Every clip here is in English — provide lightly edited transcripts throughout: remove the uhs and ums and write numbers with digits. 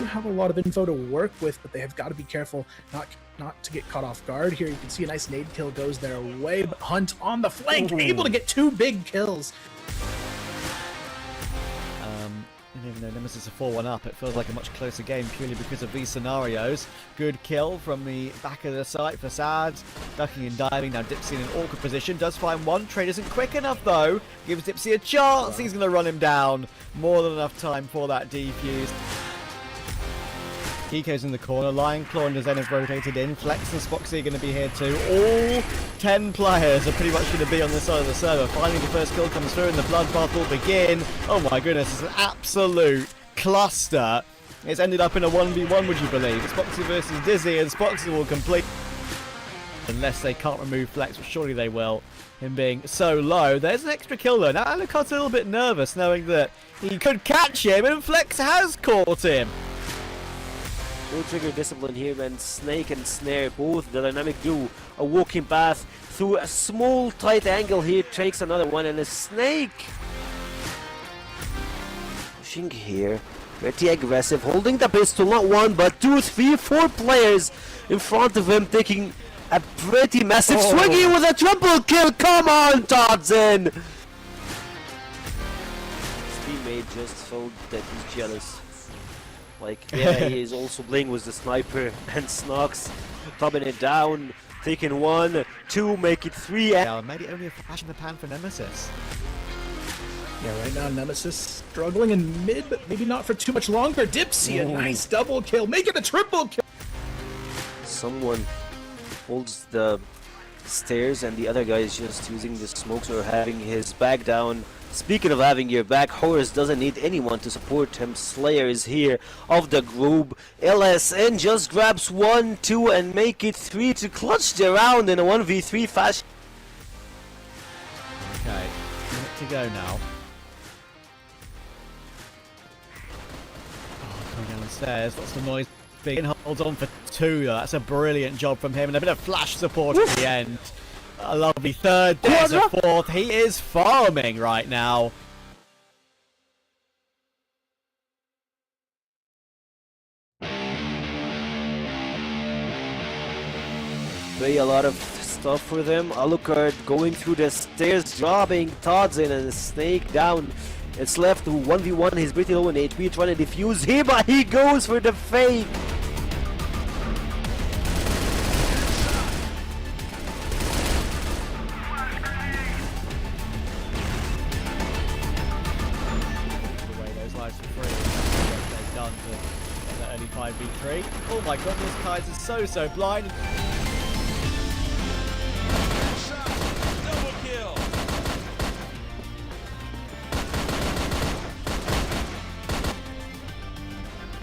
do have a lot of info to work with, but they have got to be careful not to get caught off guard here. You can see a nice nade kill goes their way, but Hunt on the flank, able to get 2 big kills. Even though Nemesis are 4-1 up, it feels like a much closer game purely because of these scenarios. Good kill from the back of the site for Sads. Ducking and diving. Now Dipsy in an awkward position. Does find one. Trade isn't quick enough though. Gives Dipsy a chance. He's going to run him down. More than enough time for that defuse. Kiko's in the corner. Lion Claw and Zen have rotated in. Flex and Spoxy are going to be here too. All 10 players are pretty much going to be on this side of the server. Finally, the first kill comes through and the bloodbath will begin. Oh my goodness, it's an absolute cluster. It's ended up in a 1v1, would you believe? It's Spoxy versus Dizzy, and Spoxy will complete. Unless they can't remove Flex, but surely they will. Him being so low. There's an extra kill though. Now Alucard's a little bit nervous knowing that he could catch him, and Flex has caught him. No trigger discipline here, man. Snake and Snare, both the dynamic duo. A walking path through a small tight angle here, takes another one, and a Snake pushing here, pretty aggressive, holding the pistol, not 1 but 2, 3, 4 players in front of him, taking a pretty massive swing here with a triple kill. Come on, Todson! His teammate just felt that he's jealous. Like, yeah, he is also playing with the sniper, and Snox clubbing it down, taking 1, 2, make it 3. Yeah, maybe only a flash in the pan for Nemesis. Yeah, right now Nemesis struggling in mid, but maybe not for too much longer. Dipsy, a nice double kill, make it a triple kill. Someone holds the stairs, and the other guy is just using the smokes or having his back down. Speaking of having your back, Horus doesn't need anyone to support him. Slayer is here of the group. LSN just grabs 1, 2 and make it 3 to clutch the round in a 1v3 fashion. Okay, a minute to go now. Coming down the stairs, lots of noise. Big holds on for 2 though. That's a brilliant job from him, and a bit of flash support at the end. A lovely third, there's a 4th. He is farming right now. Play a lot of stuff for them. Alucard going through the stairs, dropping Todson and a Snake down. It's left to 1v1. He's pretty low in HP, trying to defuse him, but he goes for the fake. Done to the early 5v3. Oh my goodness, Kaiser's so blind. Double kill.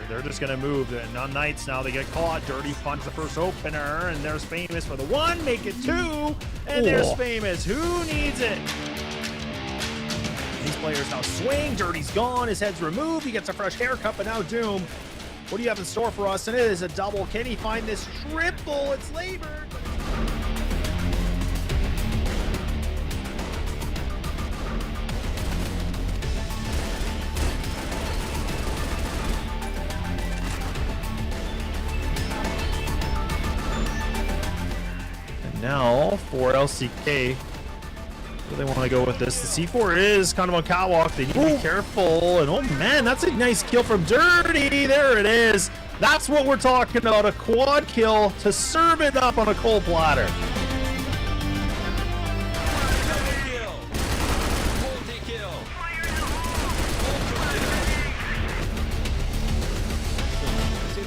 They're just gonna move. And unKnights now, they get caught. Dirty finds the first opener, and there's Famous for the 1, make it 2, and there's Famous. Who needs it? These players now swing. Dirty's gone. His head's removed. He gets a fresh haircut, but now Doom. What do you have in store for us? And it is a double. Can he find this triple? It's labored. And now for LCK. Do they want to go with this? The C4 is kind of on catwalk. They need to be careful. And oh man, that's a nice kill from Dirty. There it is. That's what we're talking about. A quad kill to serve it up on a cold platter.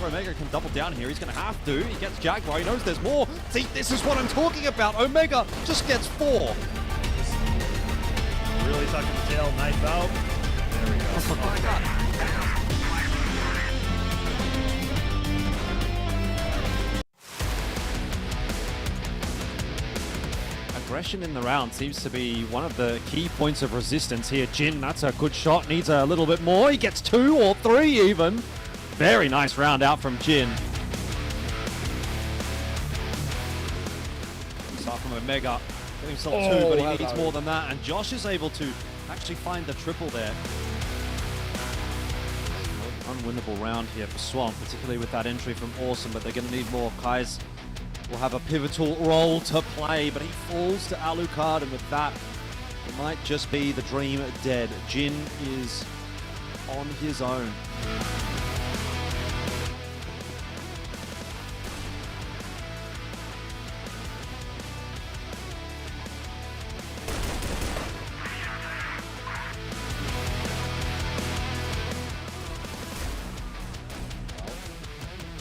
Omega can double down here. He's going to have to. He gets Jaguar. He knows there's more. See, this is what I'm talking about. Omega just gets 4. Really tucking the tail, knife out. There we go. Oh my God. Aggression in the round seems to be one of the key points of resistance here. Jin, that's a good shot. Needs a little bit more. He gets 2 or 3 even. Very nice round out from Jin. Start from Omega. Get himself 2, but he needs more than that. And Josh is able to actually find the triple there. unwinnable round here for Swamp, particularly with that entry from Awesome, but they're going to need more. Kais will have a pivotal role to play, but he falls to Alucard, and with that, it might just be the dream dead. Jin is on his own.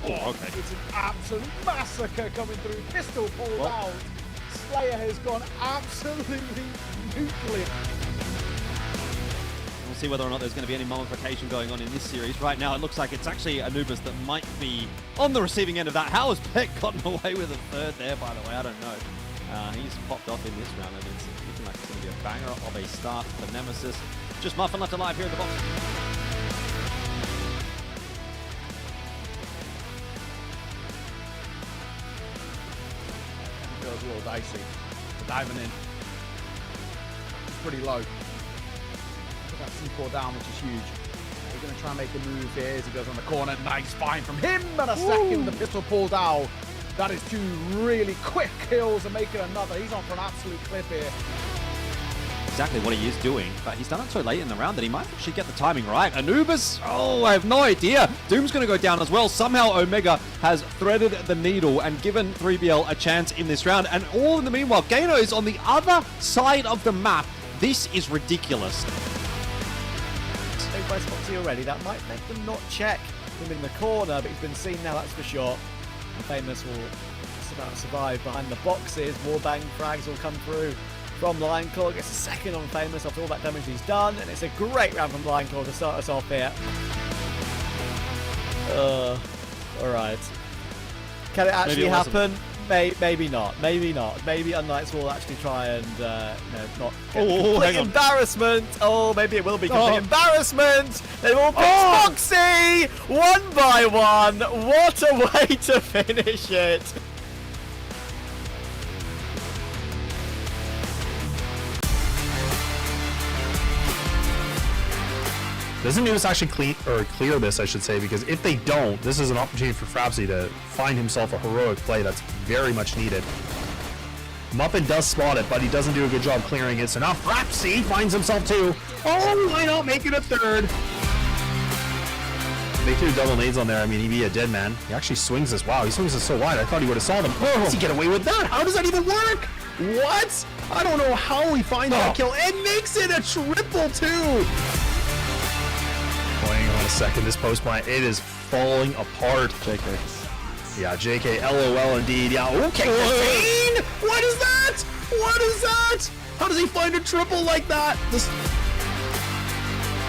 Oh, okay. It's an absolute massacre coming through. Pistol pulled out. Slayer has gone absolutely nuclear. We'll see whether or not there's going to be any mummification going on in this series. Right now, it looks like it's actually Anubis that might be on the receiving end of that. How has Peck gotten away with a third there, by the way? I don't know. He's popped off in this round, and it's looking like it's going to be a banger of a start for Nemesis. Just Muffin left alive here in the box. Feels a little dicey. Diving in. It's pretty low. Put that C4 down, which is huge. He's going to try and make a move here as he goes on the corner. Nice find from him, and a second. The pistol pulled out. That is two really quick kills and making another. He's on for an absolute clip here. Exactly what he is doing, but he's done it so late in the round that he might actually get the timing right. Anubis, oh, I have no idea. Doom's going to go down as well. Somehow Omega has threaded the needle and given 3BL a chance in this round, and all in the meanwhile, Gaino is on the other side of the map. This is ridiculous. Saved by Spoxy already. That might make them not check him in the corner, but he's been seen now, that's for sure. And Famous will just about survive behind the boxes. More bang frags will come through from Lionclaw. Gets a second on Famous after all that damage he's done, and it's a great round from Lionclaw to start us off here. Alright. Can it actually happen? Maybe not. Maybe not. Maybe unKnights will actually try and not complete embarrassment. Oh, maybe it will be complete embarrassment. They will pick Spoxy 1 by 1. What a way to finish it. Doesn't Anubis actually clear this, I should say, because if they don't, this is an opportunity for Frapsy to find himself a heroic play that's very much needed. Muffin does spot it, but he doesn't do a good job clearing it, so now Frapsy finds himself two. Oh, why not make it a third? They threw double nades on there. I mean, he'd be a dead man. He actually swings this. Wow, he swings this so wide. I thought he would have saw them. Oh, how does he get away with that? How does that even work? What? I don't know how he finds that kill and makes it a triple two. Hang on a second, this post plant, it is falling apart. JK. Yeah, JK, LOL indeed. Yeah, okay, Kane! What is that? What is that? How does he find a triple like that? This...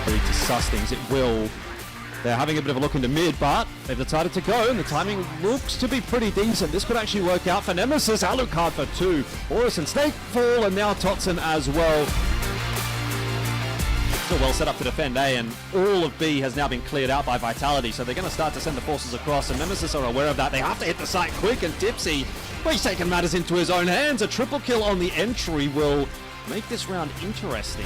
To suss things, it will. They're having a bit of a look into mid, but they've decided to go, and the timing looks to be pretty decent. This could actually work out for Nemesis. Alucard for 2. Horus and Snake fall, and now Totson as well. Well set up to defend A, and all of B has now been cleared out by Vitality, so they're going to start to send the forces across, and Nemesis are aware of that. They have to hit the site quick, and Dipsy, well, he's taken matters into his own hands. A triple kill on the entry will make this round interesting.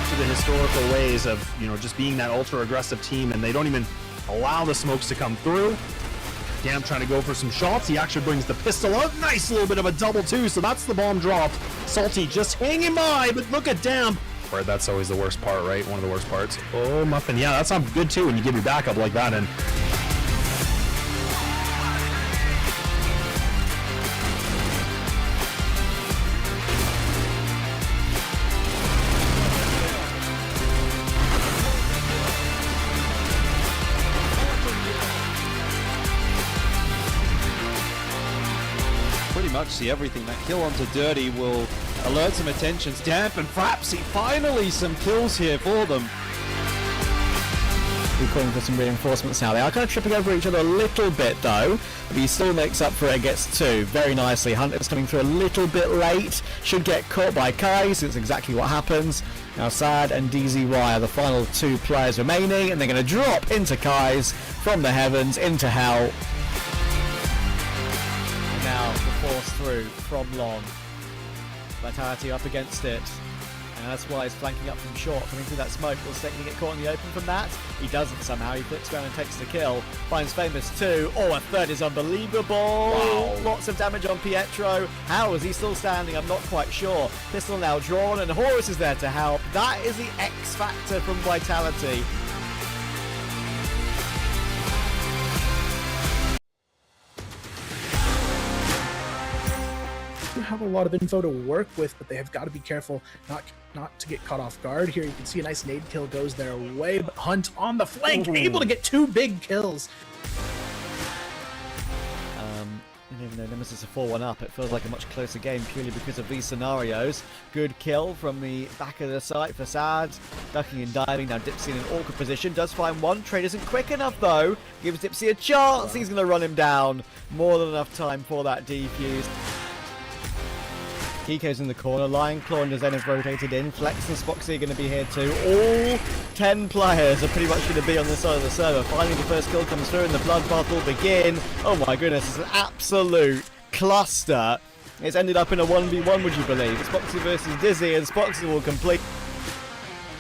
To the historical ways of, just being that ultra aggressive team, and they don't even allow the smokes to come through. Damn, trying to go for some shots. He actually brings the pistol out. Nice little bit of a double two, so that's the bomb dropped. Salty just hanging by, but look at Damn. That's always the worst part, right? One of the worst parts. Oh, Muffin. Yeah, that sounds good too when you give your backup like that. And pretty much see everything. That kill onto Dirty will alert some attentions. Damp and Frapsy, finally some kills here for them. We're calling for some reinforcements now. They are kind of tripping over each other a little bit though, but he still makes up for it and gets 2 very nicely. Hunter's coming through a little bit late, should get caught by Kai, so it's exactly what happens. Now Sad and DZY are the final 2 players remaining, and they're going to drop into Kai's from the heavens into hell. And now the force through from Long. Vitality up against it. And that's why he's flanking up from short, coming through that smoke. Will Snake get caught in the open from that? He doesn't somehow. He flips around and takes the kill. Finds Famous too. Oh, a third is unbelievable. Wow. Lots of damage on Pietro. How is he still standing? I'm not quite sure. Pistol now drawn, and Horus is there to help. That is the X factor from Vitality. Have a lot of info to work with, but they have got to be careful not to get caught off guard. Here you can see a nice nade kill goes their way, but Hunt on the flank, able to get 2 big kills. Even though Nemesis is 4-1 up, it feels like a much closer game purely because of these scenarios. Good kill from the back of the site for Sad. Ducking and diving, now Dipsy in an awkward position. Does find one. Trade isn't quick enough though. Gives Dipsy a chance. He's going to run him down. More than enough time for that defuse. Kiko's in the corner, Lion Claw and Zen have rotated in, Flex and Spoxy are going to be here too. All 10 players are pretty much going to be on this side of the server. Finally the first kill comes through and the bloodbath will begin. Oh my goodness, it's an absolute cluster. It's ended up in a 1v1, would you believe? It's Spoxy versus Dizzy, and Spoxy will complete.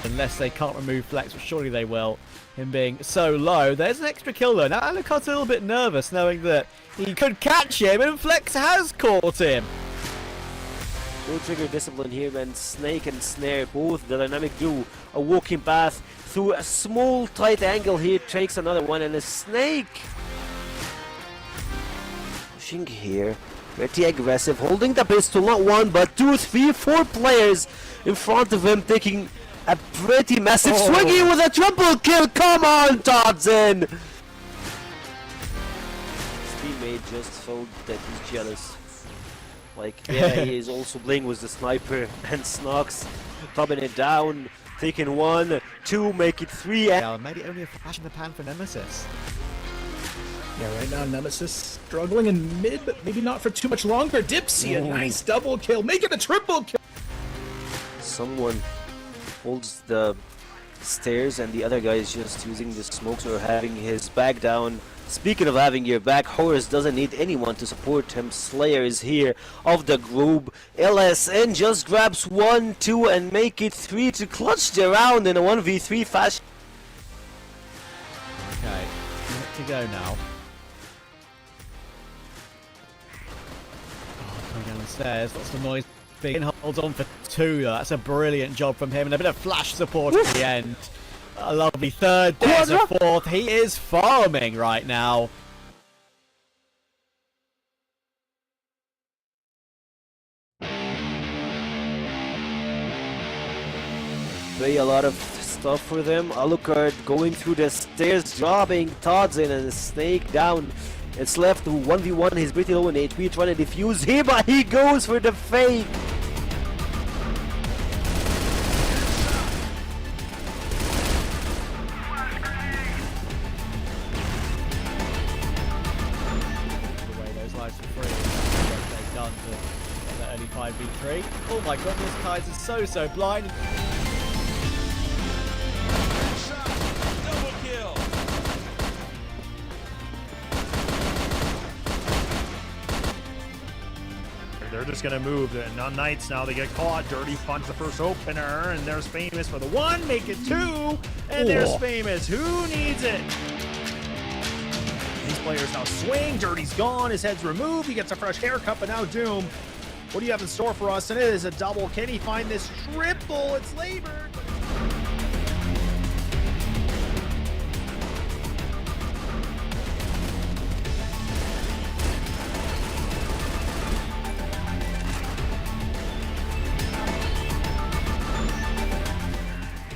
Unless they can't remove Flex, which surely they will, him being so low. There's an extra kill though. Now Alucard's a little bit nervous knowing that he could catch him, and Flex has caught him. No trigger discipline here, and Snake and Snare, both the dynamic duo, a walking path through a small tight angle here, takes another one, and a Snake pushing here, pretty aggressive, holding the pistol, not 1 but 2, 3, 4 players in front of him, taking a pretty massive swing here with a triple kill. Come on, Todzin! His teammate just felt that he's jealous. Like, yeah, he is also playing with the sniper, and Snox topping it down, taking 1, 2, make it 3. Yeah, maybe only a flash in the pan for Nemesis. Yeah, right now Nemesis struggling in mid, but maybe not for too much longer. Dipsy, a nice double kill, make it a triple kill. Someone holds the stairs, and the other guy is just using the smokes or having his back down. Speaking of having your back, Horus doesn't need anyone to support him. Slayer is here of the group. LSN just grabs 1, 2 and make it 3 to clutch the round in a 1v3 fashion. Okay, to go now. Coming down the stairs, lots of noise. Big holds on for 2 though. That's a brilliant job from him, and a bit of flash support at the end. A lovely third, there's a 4th. He is farming right now. Play a lot of stuff for them. Alucard going through the stairs, dropping Todzin and Snake down. It's left to 1v1. He's pretty low in HP, trying to defuse here, but he goes for the fake. The early 5v3. Oh my goodness, Kaiser's so blind. Double kill. They're just gonna move. And unKnights now, they get caught. Dirty finds the first opener, and there's Famous for the 1, make it 2, and there's Famous. Who needs it? These players now swing. Dirty's gone. His head's removed. He gets a fresh haircut, but now Doom. What do you have in store for us? And it is a double. Can he find this triple? It's labored.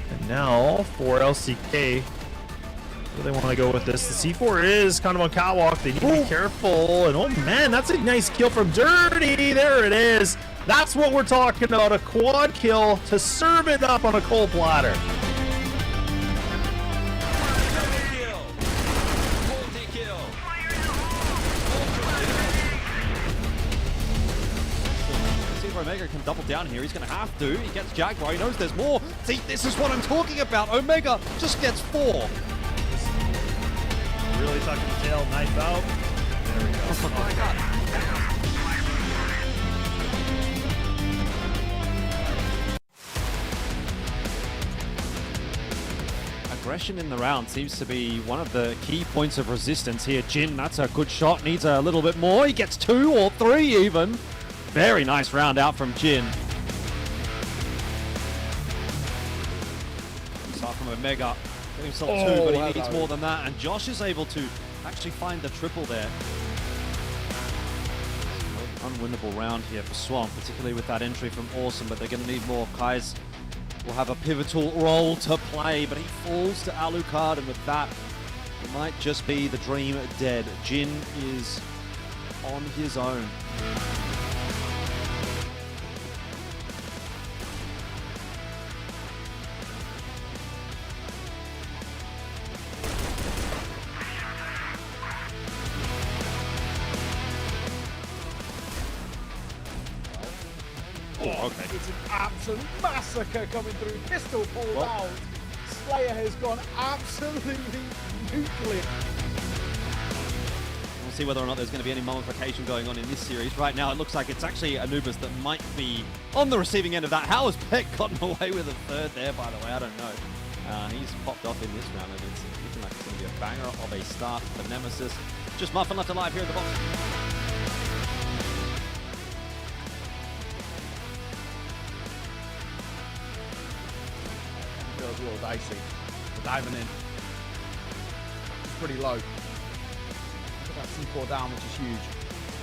And now for LCK. Where they want to go with this. The C4 is kind of on catwalk. They need to be careful. And oh man, that's a nice kill from Dirty. There it is. That's what we're talking about. A quad kill to serve it up on a cold platter. Omega can double down here. He's going to have to. He gets Jaguar. He knows there's more. See, this is what I'm talking about. Omega just gets 4. Really tucking the tail, knife out. There we go. Oh my god. aggression in the round seems to be one of the key points of resistance here. Jin, that's a good shot, needs a little bit more. He gets 2 or 3 even. Very nice round out from Jin. Start from Omega. Get himself 2, but he needs more than that. And Josh is able to actually find the triple there. Unwinnable round here for Swamp, particularly with that entry from Awesome, but they're going to need more. Kai's will have a pivotal role to play, but he falls to Alucard, and with that, it might just be the dream dead. Jin is on his own. Oh, okay. It's an absolute massacre coming through. Pistol pulled out. Slayer has gone absolutely nuclear. We'll see whether or not there's going to be any mummification going on in this series. Right now, it looks like it's actually Anubis that might be on the receiving end of that. How has Peck gotten away with a third there, by the way? I don't know. He's popped off in this round, and it's looking like it's going to be a banger of a start for Nemesis. Just Muffin left alive here at the box. Feels a little dicey. We're diving in. It's pretty low. Put that C4 down, which is huge.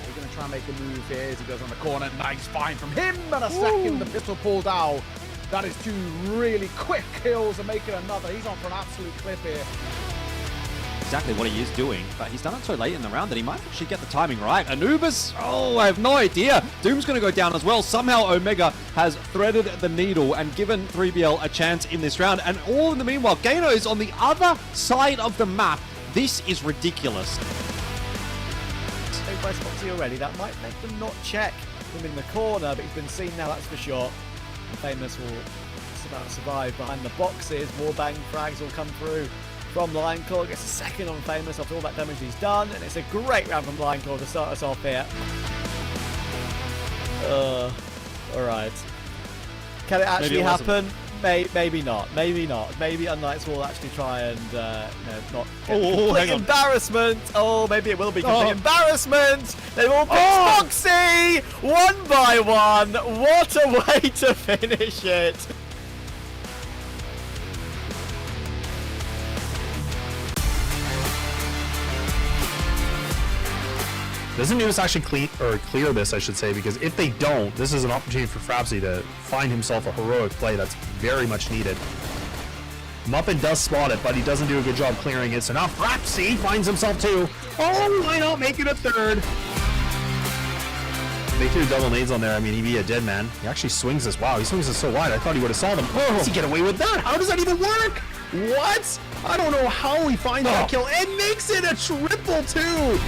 We're going to try and make a move here as he goes on the corner. Nice find from him, and a second. The pistol pulled out. That is 2 really quick kills and making another. He's on for an absolute clip here. Exactly what he is doing, but he's done it so late in the round that he might actually get the timing right. Anubis, oh, I have no idea. Doom's going to go down as well. Somehow Omega has threaded the needle and given 3BL a chance in this round. And all in the meanwhile, Gano is on the other side of the map. This is ridiculous. Stayed by Spoxy already. That might make them not check him in the corner, but he's been seen now, that's for sure. And Famous will just about survive behind the boxes. Warbang frags will come through from Lionclaw. Gets a second on Famous after all that damage he's done, and it's a great round from Lionclaw to start us off here. Alright. Can it actually happen? Maybe not. Maybe not. Maybe unKnights will actually try and not complete embarrassment. Oh, maybe it will be complete embarrassment. They will pick Spoxy 1 by 1. What a way to finish it. Doesn't News actually clear this, I should say, because if they don't, this is an opportunity for Frapsy to find himself a heroic play that's very much needed. Muffin does spot it, but he doesn't do a good job clearing it, so now Frapsy finds himself 2. Oh, why not make it a 3rd? They threw double nades on there. I mean, he'd be a dead man. He actually swings this. Wow, he swings this so wide. I thought he would have saw them. Oh, how does he get away with that? How does that even work? What? I don't know how he finds that kill and makes it a triple 2.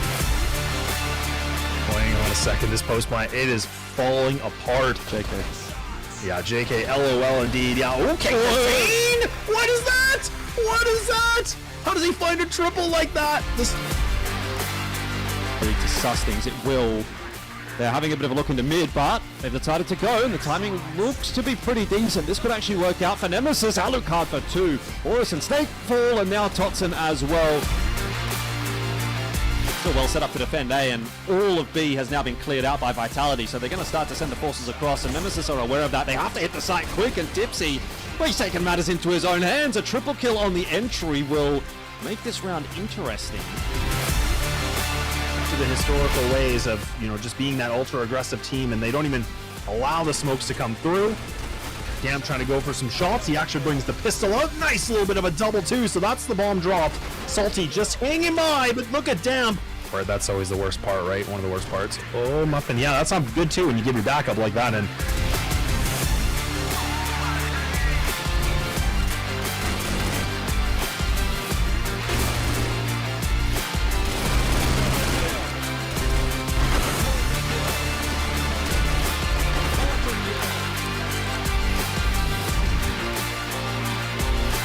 Hang on a second, this post plant, it is falling apart. JK. Yeah, JK, LOL indeed. Yeah, okay, Kane! What is that? What is that? How does he find a triple like that? This... To suss things, it will. They're having a bit of a look into mid, but they've decided to go, and the timing looks to be pretty decent. This could actually work out for Nemesis. Alucard for 2. Horus and Snake fall, and now Totson as well. Still well set up to defend A, and all of B has now been cleared out by Vitality, so they're going to start to send the forces across, and Nemesis are aware of that. They have to hit the site quick, and Tipsy, well, he's taken matters into his own hands. A triple kill on the entry will make this round interesting. To the historical ways of, just being that ultra-aggressive team, and they don't even allow the smokes to come through. Damp trying to go for some shots. He actually brings the pistol out. Nice little bit of a double 2, so that's the bomb drop. Salty just hanging by, but look at Damp. Right, that's always the worst part, right? One of the worst parts. Oh, Muffin. Yeah, that sounds good too when you give your backup like that. And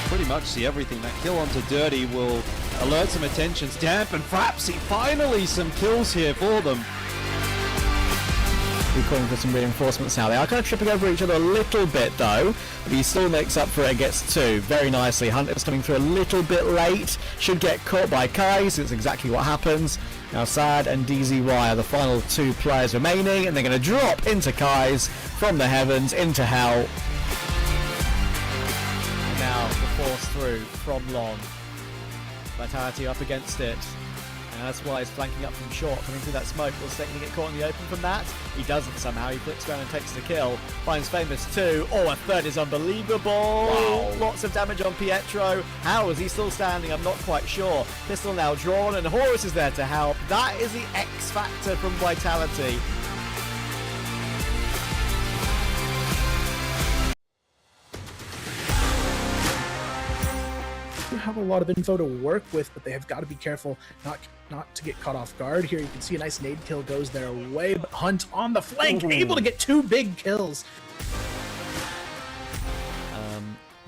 pretty much see everything. That kill onto Dirty will alert some attentions. Damp and Frapsy, finally some kills here for them. We're calling for some reinforcements now. They are kind of tripping over each other a little bit though, but he still makes up for it and gets two very nicely. Hunter's coming through a little bit late, should get caught by Kai, so it's exactly what happens. Now Sad and DZY are the final two players remaining, and they're going to drop into Kai's from the heavens into hell. And now the force through from long. Vitality up against it. And that's why he's flanking up from short, coming through that smoke. Will Snake get caught in the open from that? He doesn't somehow. He flips around and takes the kill. Finds Famous 2. Oh, a third is unbelievable. Wow. Lots of damage on Pietro. How is he still standing? I'm not quite sure. Pistol now drawn, and Horus is there to help. That is the X factor from Vitality. Have a lot of info to work with, but they have got to be careful not to get caught off guard. Here you can see a nice nade kill goes their way, but Hunt on the flank, able to get two big kills.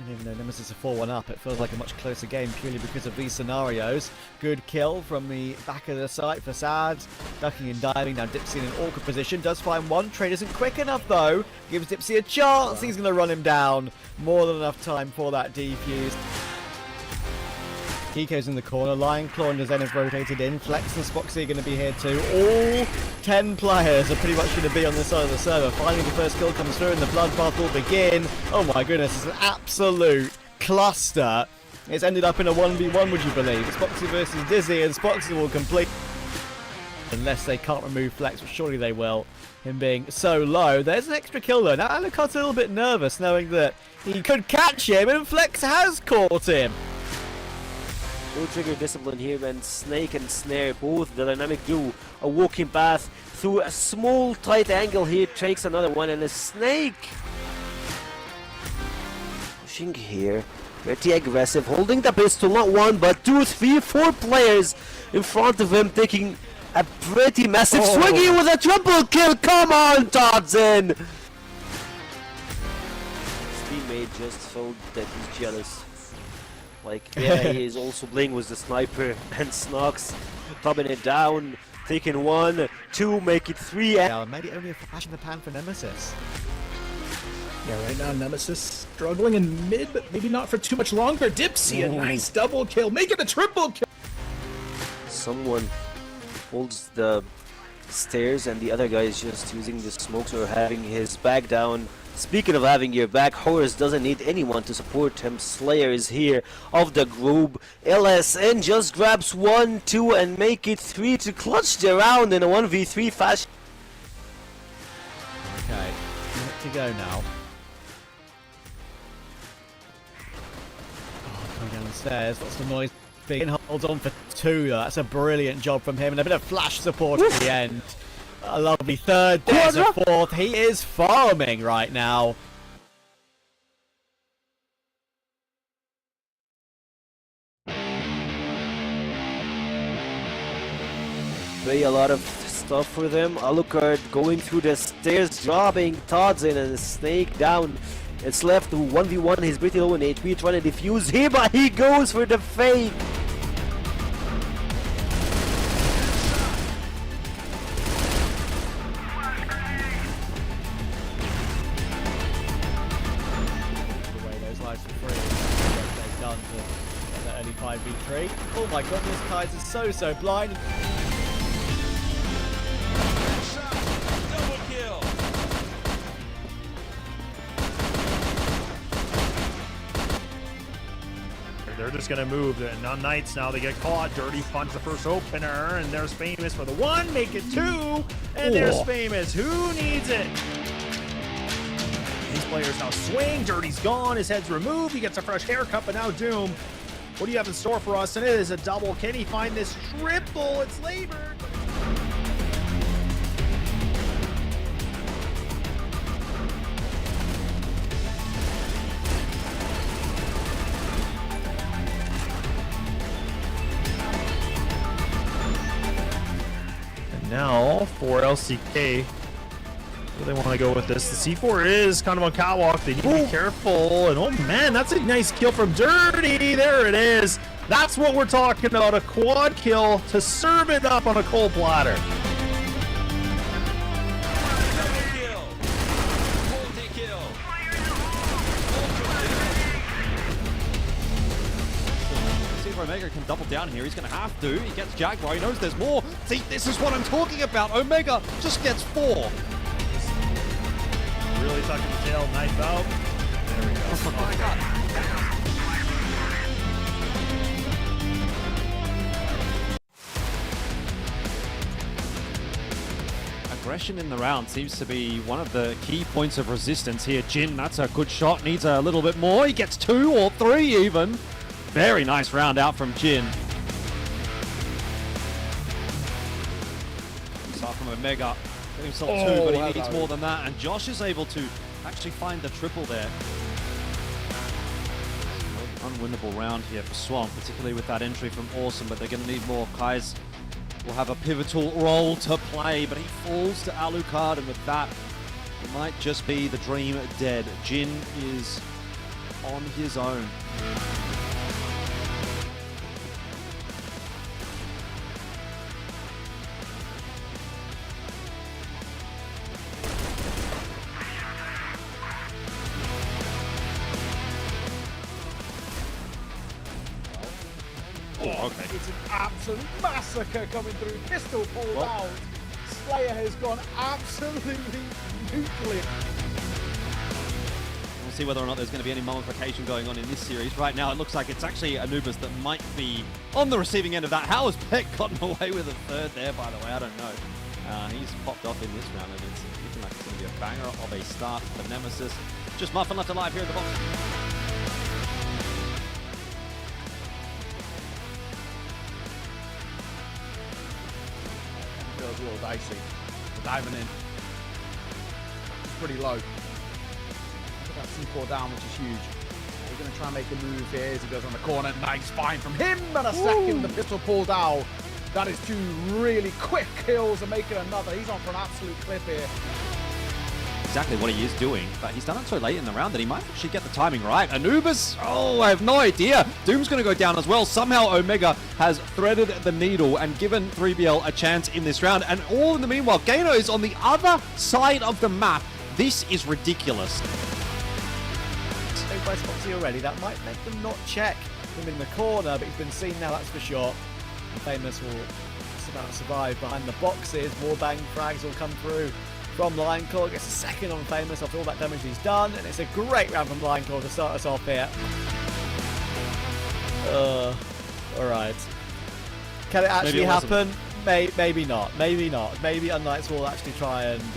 Even though Nemesis are 4-1 up, it feels like a much closer game purely because of these scenarios. Good kill from the back of the site for Sad. Ducking and diving. Now Dipsy in an awkward position. Does find one. Trade isn't quick enough though. Gives Dipsy a chance. He's going to run him down. More than enough time for that defuse. Kiko's in the corner, Lion Claw and Zen have rotated in, Flex and Spoxy are going to be here too. All 10 players are pretty much going to be on this side of the server. Finally the first kill comes through and the bloodbath will begin. Oh my goodness, it's an absolute cluster. It's ended up in a 1v1, would you believe? Spoxy versus Dizzy, and Spoxy will complete. Unless they can't remove Flex, but surely they will. Him being so low. There's an extra kill though. Now Alucard's a little bit nervous knowing that he could catch him, and Flex has caught him. No trigger discipline here, and Snake and Snare, both the dynamic duo, a walking path through a small tight angle here, takes another one, and a Snake pushing here, pretty aggressive, holding the pistol, not one, but 2, 3, 4 players in front of him, taking a pretty massive swing here with a triple kill. Come on, Todzin! His teammate just felt that he's jealous. Like, yeah, he is also playing with the sniper, and Snox topping it down, taking 1, 2, make it 3. Yeah, maybe only a flash in the pan for Nemesis. Yeah, right now Nemesis struggling in mid, but maybe not for too much longer. Dipsy, a nice double kill, make it a triple kill. Someone holds the stairs, and the other guy is just using the smokes or having his back down. Speaking of having your back, Horus doesn't need anyone to support him. Slayer is here of the group. LSN just grabs 1, 2 and make it 3 to clutch the round in a 1v3 fashion. Okay, minute to go now. Coming down the stairs, lots of noise. Big holds on for 2 though. That's a brilliant job from him, and a bit of flash support at the end. A lovely third, there's a fourth. He is farming right now. Play a lot of stuff for them. Alucard going through the stairs, dropping Todzin and Snake down. It's left to 1v1. He's pretty low in HP, trying to defuse him, but he goes for the fake. They've done to get that early 5v3. Oh my goodness, Kai's is so blind. Double kill. They're just gonna move. And unKnights now, they get caught. Dirty finds the first opener, and there's Famous for the 1, make it 2, and there's Famous. Who needs it? These players now swing. Dirty's gone. His head's removed. He gets a fresh haircut, but now Doom. What do you have in store for us? And it is a double. Can he find this triple? It's labored. And now for LCK. Where they want to go with this. The C4 is kind of on catwalk. They need to be careful. And oh man, that's a nice kill from Dirty. There it is. That's what we're talking about. A quad kill to serve it up on a cold platter. Omega can double down here. He's going to have to. He gets Jaguar. He knows there's more. See, this is what I'm talking about. Omega just gets 4. Really tucking the tail, knife out. There we go. Oh my god. Aggression in the round seems to be one of the key points of resistance here. Jin, that's a good shot, needs a little bit more. He gets 2 or 3 even. Very nice round out from Jin. Start from Omega. Get himself 2, but he needs more than that. And Josh is able to actually find the triple there. Unwinnable round here for Swamp, particularly with that entry from Awesome, but they're going to need more. Kai's will have a pivotal role to play, but he falls to Alucard, and with that, it might just be the dream dead. Jin is on his own. Okay. It's an absolute massacre coming through. Pistol pulled out. Slayer has gone absolutely nuclear. We'll see whether or not there's going to be any mummification going on in this series. Right now, it looks like it's actually Anubis that might be on the receiving end of that. How has Peck gotten away with a 3rd there, by the way? I don't know. He's popped off in this round, and it's looking like it's going to be a banger of a start for Nemesis. Just Muffin left alive here in the box. Feels a little dicey. Diving in. It's pretty low. Put that C4 down, which is huge. We're going to try and make a move here as he goes on the corner. Nice find from him, and a second. The pistol pulled out. That is 2 really quick kills and making another. He's on for an absolute clip here. Exactly what he is doing, but he's done it so late in the round that he might actually get the timing right. Anubis, oh, I have no idea. Doom's going to go down as well. Somehow Omega has threaded the needle and given 3BL a chance in this round, and all in the meanwhile, Gano is on the other side of the map. This is ridiculous. By Spoxy already, that might make them not check him in the corner, but he's been seen now, that's for sure. And Famous will just about survive behind the boxes. More bang frags will come through from Lionclaw. Gets a second on Famous after all that damage he's done, and it's a great round from Lionclaw to start us off here. Alright. Can it actually happen? Maybe not. Maybe not. Maybe unKnights will actually try and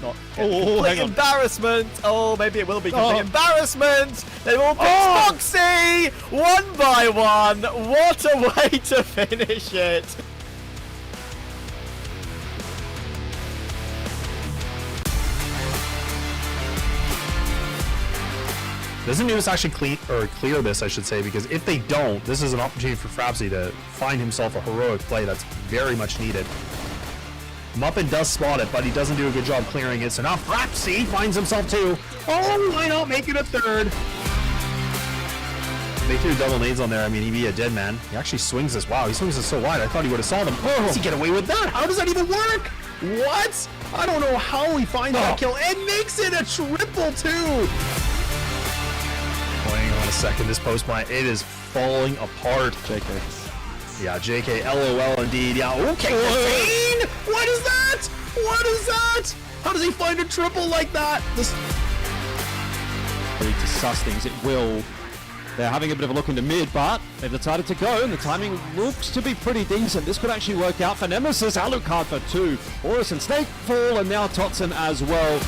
not complete embarrassment. Oh, maybe it will be complete embarrassment. They will pick Spoxy 1 by 1. What a way to finish it. Doesn't Anubis actually clear this, I should say, because if they don't, this is an opportunity for Frapsy to find himself a heroic play that's very much needed. Muffin does spot it, but he doesn't do a good job clearing it, so now Frapsy finds himself 2. Oh, why not make it a 3rd? They threw double nades on there. I mean, he'd be a dead man. He actually swings this. Wow, he swings this so wide. I thought he would have saw them. How does he get away with that? How does that even work? What? I don't know how he finds that kill and makes it a triple 2. Hang on a second, this post plant, it is falling apart. JK. Yeah, JK, LOL indeed. Yeah, okay, what is that? What is that? How does he find a triple like that? This To suss things, it will. They're having a bit of a look into mid, but they've decided to go, and the timing looks to be pretty decent. This could actually work out for Nemesis. Alucard for 2. Horus and Snake fall, and now Totson as well.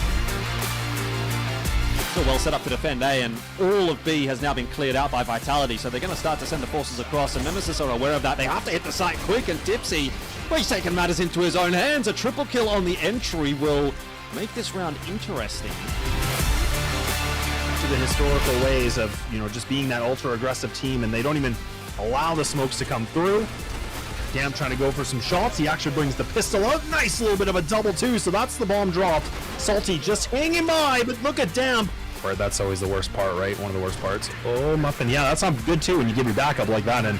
Still well set up to defend A, and all of B has now been cleared out by Vitality, so they're going to start to send the forces across, and Nemesis are aware of that. They have to hit the site quick, and Dipsy, well, he's taken matters into his own hands. A triple kill on the entry will make this round interesting. To the historical ways of, just being that ultra-aggressive team, and they don't even allow the smokes to come through. Damn trying to go for some shots. He actually brings the pistol out. Nice little bit of a double 2, so that's the bomb dropped. Salty just hanging by, but look at Damn. Right, that's always the worst part, right? One of the worst parts. Oh, Muffin. Yeah, that sounds good too when you give your backup like that. And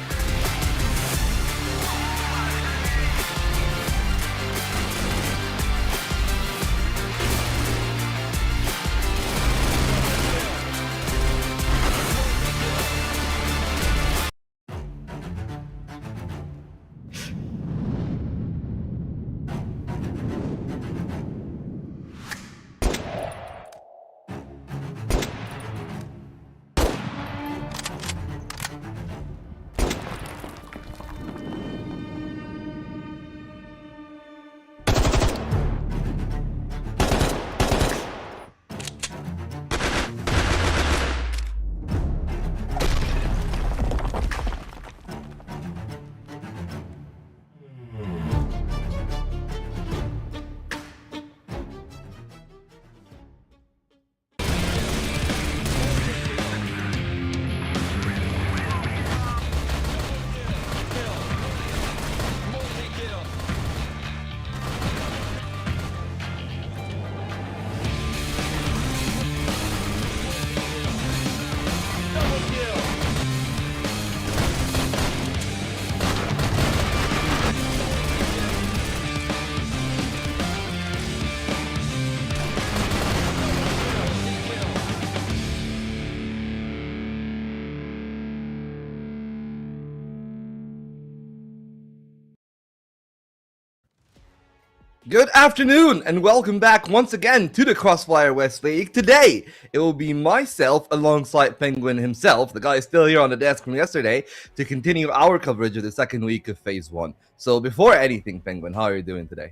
Good afternoon and welcome back once again to the Crossfire West League. Today, it will be myself alongside Penguin himself, the guy is still here on the desk from yesterday, to continue our coverage of the second week of Phase 1. So before anything, Penguin, how are you doing today?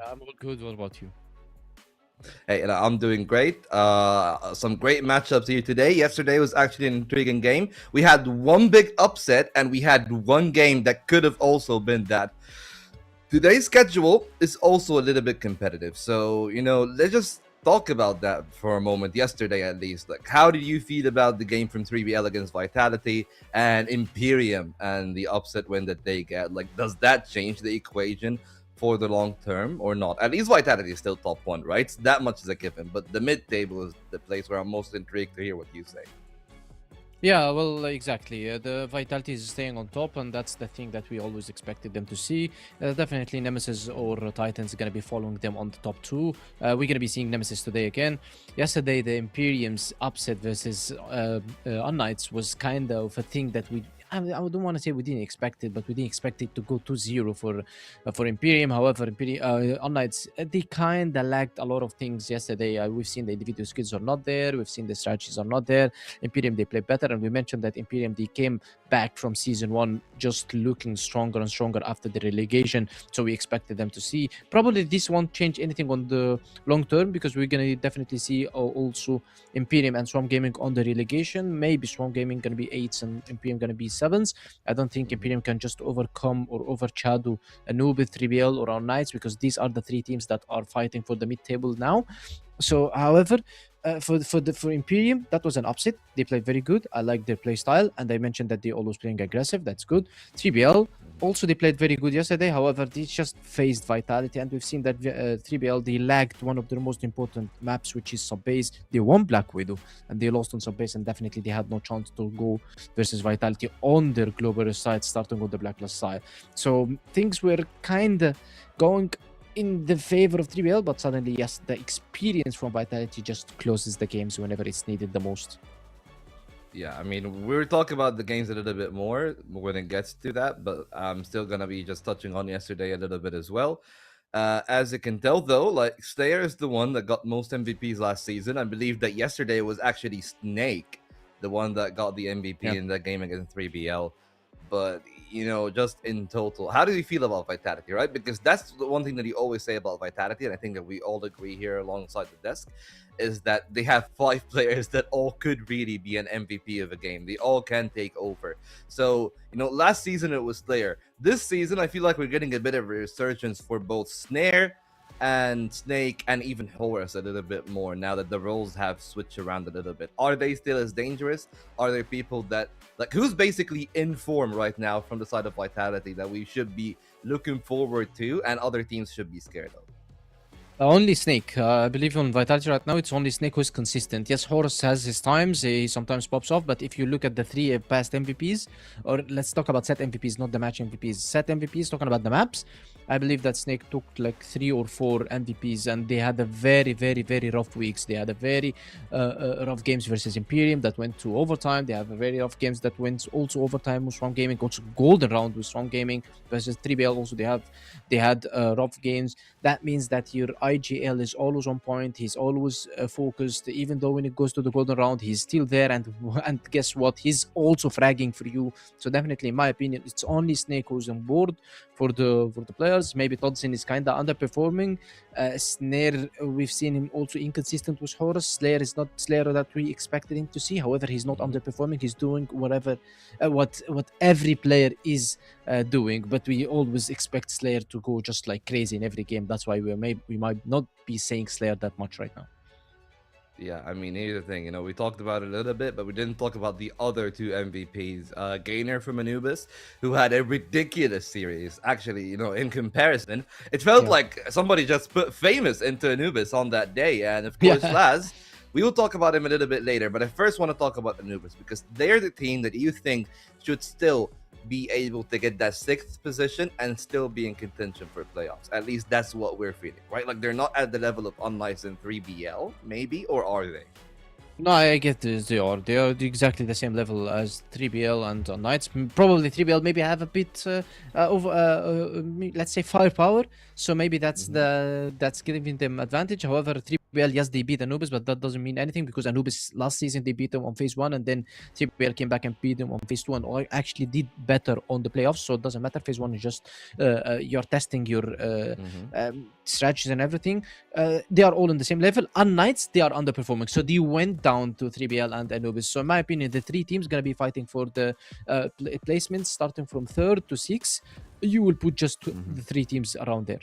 I'm all good. What about you? Hey, I'm doing great. Some great matchups here today. Yesterday was actually an intriguing game. We had one big upset and we had one game that could have also been that. Today's schedule is also a little bit competitive, so let's just talk about that for a moment. Yesterday, at least, like, how did you feel about the game from 3BL against Vitality and Imperium and the upset win that they get? Like, does that change the equation for the long term or not? At least Vitality is still top 1, right? So that much is a given, but the mid table is the place where I'm most intrigued to hear what you say. Yeah, well, exactly. The Vitality is staying on top, and that's the thing that we always expected them to see. Definitely Nemesis or Titans are going to be following them on the top 2. We're going to be seeing Nemesis today again. Yesterday, the Imperium's upset versus unKnights was kind of a thing that I don't want to say we didn't expect it, but we didn't expect it to go 2-0 for Imperium. However, unKnights, they kind of lacked a lot of things yesterday. We've seen the individual skills are not there. We've seen the strategies are not there. Imperium, they play better, and we mentioned that Imperium, they came back from Season 1 just looking stronger and stronger after the relegation, so we expected them to see. Probably this won't change anything on the long term, because we're going to definitely see also Imperium and Swarm Gaming on the relegation. Maybe Swarm Gaming going to be 8s and Imperium going to be 7s. I don't think Imperium can just overcome or overshadow Anubis, 3BL, or unKnights, because these are the 3 teams that are fighting for the mid-table now. So, however, for Imperium, that was an upset. They played very good. I like their play style, and I mentioned that they always playing aggressive. That's good. 3BL, also they played very good yesterday. However, they just faced Vitality, and we've seen that 3BL, they lagged one of their most important maps, which is Subbase. They won Black Widow, and they lost on Subbase, and definitely they had no chance to go versus Vitality on their global side, starting with the Blacklist side. So things were kind of going in the favor of 3BL, but suddenly, yes, the experience from Vitality just closes the games whenever it's needed the most. Yeah, I mean, we were talking about the games a little bit more when it gets to that, but I'm still gonna be just touching on yesterday a little bit as well. As you can tell, though, like, Slayer is the one that got most MVPs last season. I believe that yesterday was actually Snake, the one that got the MVP in that game against 3BL. But just in total, how do you feel about Vitality, right? Because that's the one thing that you always say about Vitality, and I think that we all agree here alongside the desk, is that they have 5 players that all could really be an MVP of a game. They all can take over. So, last season it was Slayer. This season, I feel like we're getting a bit of a resurgence for both Snare and Snake and even Horus a little bit more now that the roles have switched around a little bit. Are they still as dangerous? Are there people that, like, who's basically in form right now from the side of Vitality that we should be looking forward to and other teams should be scared of? Only Snake. I believe on Vitality right now, it's only Snake who's consistent. Yes, Horus has his times. He sometimes pops off. But if you look at the 3 past MVPs, or let's talk about set MVPs, not the match MVPs. Set MVPs, talking about the maps, I believe that Snake took like 3 or 4 MVPs, and they had a very, very, very rough weeks. They had a very rough games versus Imperium that went to overtime. They have a very rough games that went also overtime with Swarm Gaming, also golden round with Swarm Gaming versus 3BL. Also, they had rough games. That means that your IGL is always on point. He's always focused. Even though when it goes to the golden round, he's still there. And guess what? He's also fragging for you. So definitely, in my opinion, it's only Snake who's on board for the players. Maybe Todson is kind of underperforming. Snare, we've seen him also inconsistent with Horus. Slayer is not Slayer that we expected him to see. However, he's not underperforming. He's doing whatever what every player is doing. But we always expect Slayer to go just like crazy in every game. That's why we might not be saying Slayer that much right now. Yeah, I mean, here's the thing, we talked about it a little bit, but we didn't talk about the other 2 MVPs. Gainer from Anubis, who had a ridiculous series. Actually, in comparison, it felt like somebody just put Famous into Anubis on that day. And of course, Laz, we will talk about him a little bit later, but I first want to talk about Anubis, because they're the team that you think should still be able to get that 6th position and still be in contention for playoffs. At least that's what we're feeling, right? Like, they're not at the level of unKnights and 3BL, maybe, or are they? No, I get this. They are exactly the same level as 3BL and Knights. Probably 3BL maybe have a bit let's say firepower. So maybe that's giving them advantage. However, 3BL, yes, they beat Anubis, but that doesn't mean anything because Anubis last season they beat them on phase one, and then 3BL came back and beat them on phase two, and actually did better on the playoffs. So it doesn't matter. Phase one is just you're testing your strategies and everything. They are all in the same level. unKnights, they are underperforming, so they went down to 3BL and Anubis. So in my opinion, the three teams gonna be fighting for the placements starting from third to sixth. You will put just the three teams around there.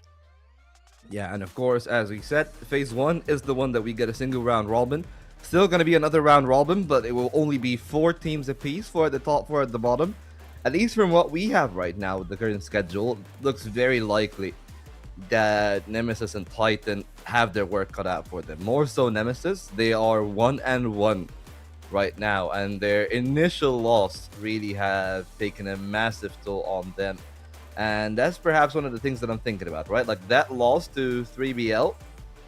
Yeah, and of course, as we said, phase one is the one that we get a single round robin. Still going to be another round robin, but it will only be 4 teams apiece for the top 4 at the bottom. At least from what we have right now with the current schedule, looks very likely that Nemesis and Titan have their work cut out for them. More so Nemesis, they are 1-1 right now, and their initial loss really have taken a massive toll on them. And that's perhaps one of the things that I'm thinking about, right? Like that loss to 3BL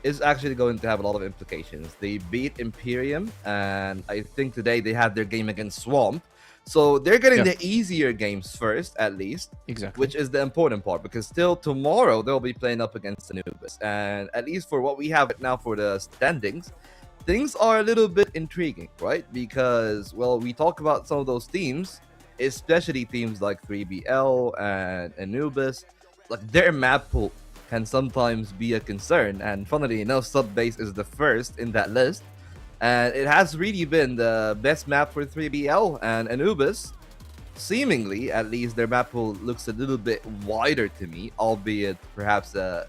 is actually going to have a lot of implications. They beat Imperium, and I think today they had their game against Swamp. So they're getting the easier games first, at least. Exactly. Which is the important part, because still tomorrow they'll be playing up against Anubis. And at least for what we have right now for the standings, things are a little bit intriguing, right? Because, well, we talk about some of those teams, especially teams like 3BL and Anubis, like their map pool can sometimes be a concern. And funnily enough, Subbase is the first in that list. And it has really been the best map for 3BL, and Anubis, seemingly, at least their map pool looks a little bit wider to me, albeit perhaps, I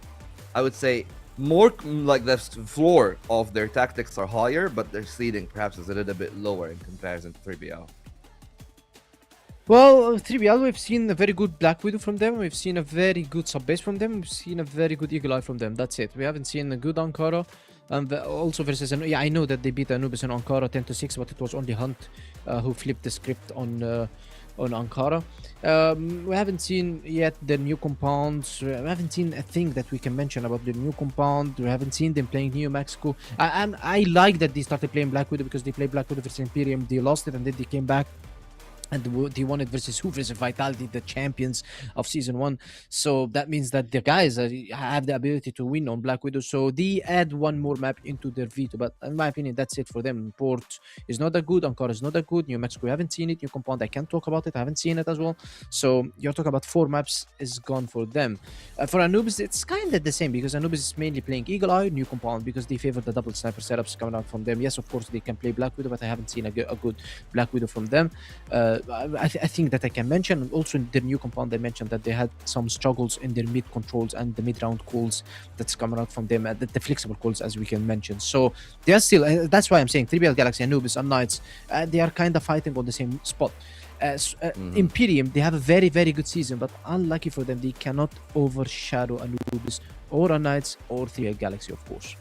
would say, more like the floor of their tactics are higher, but their ceiling perhaps is a little bit lower in comparison to 3BL. Well, 3BL, we've seen a very good Black Widow from them. We've seen a very good Subbase from them. We've seen a very good Eagle Eye from them. That's it. We haven't seen a good Ankara. And also versus, yeah, I know that they beat Anubis and Ankara 10-6, but it was only Hunt who flipped the script on Ankara. We haven't seen yet the new compounds. We haven't seen a thing that we can mention about the new compound. We haven't seen them playing New Mexico. And I like that they started playing Black Widow, because they played Black Widow versus Imperium. They lost it, and then they came back and they won it versus who? Versus Vitality, the champions of season 1. So that means that the guys have the ability to win on Black Widow. So they add one more map into their veto. But in my opinion, that's it for them. Port is not that good. Ankara is not that good. New Mexico, we haven't seen it. New Compound, I can't talk about it. I haven't seen it as well. So you're talking about 4 maps is gone for them. For Anubis, it's kind of the same, because Anubis is mainly playing Eagle Eye, New Compound, because they favor the double sniper setups coming out from them. Yes, of course, they can play Black Widow, but I haven't seen a good Black Widow from them. I think that I can mention, and also in the New Compound, I mentioned that they had some struggles in their mid controls and the mid-round calls that's coming out from them, the flexible calls, as we can mention. So they are still, that's why I'm saying 3BL, Galaxy, Anubis, unKnights, they are kind of fighting on the same spot. Imperium, they have a very, very good season, but unlucky for them, they cannot overshadow Anubis or unKnights or 3BL Galaxy, of course.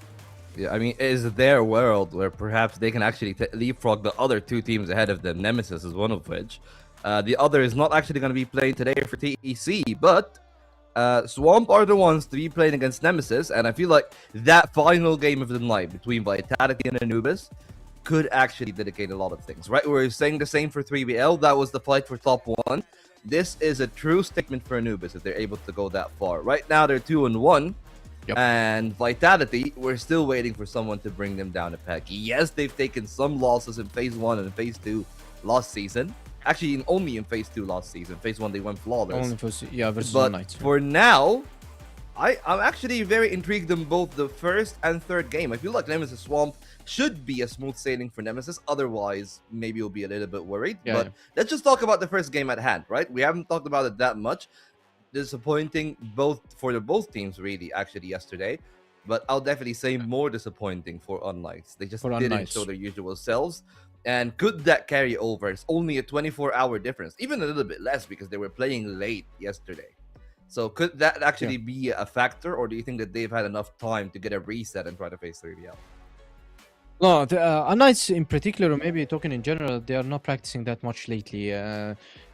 Yeah, I mean, it is their world where perhaps they can actually leapfrog the other 2 teams ahead of them. Nemesis is one of which. The other is not actually going to be playing today for TEC, but Swamp are the ones to be playing against Nemesis, and I feel like that final game of the night between Vitality and Anubis could actually dedicate a lot of things, right? We're saying the same for 3BL. That was the fight for top 1. This is a true statement for Anubis if they're able to go that far. Right now, they're 2-1. Yep. And Vitality, we're still waiting for someone to bring them down a peg. Yes, they've taken some losses in Phase 1 and Phase 2 last season. Actually, only in Phase 2 last season. Phase 1, they went flawless. Only for, yeah, versus but unKnights. For now, I'm actually very intrigued in both the first and third game. I feel like Nemesis Swamp should be a smooth sailing for Nemesis. Otherwise, maybe you'll be a little bit worried. Yeah, but let's just talk about the first game at hand, right? We haven't talked about it that much. Disappointing both for both teams, really, actually, yesterday. But I'll definitely say more disappointing for unKnights. They just didn't show their usual selves. And could that carry over? It's only a 24-hour difference, even a little bit less, because they were playing late yesterday. So could that actually be a factor, or do you think that they've had enough time to get a reset and try to face 3BL? No, unKnights in particular, or maybe talking in general, they are not practicing that much lately.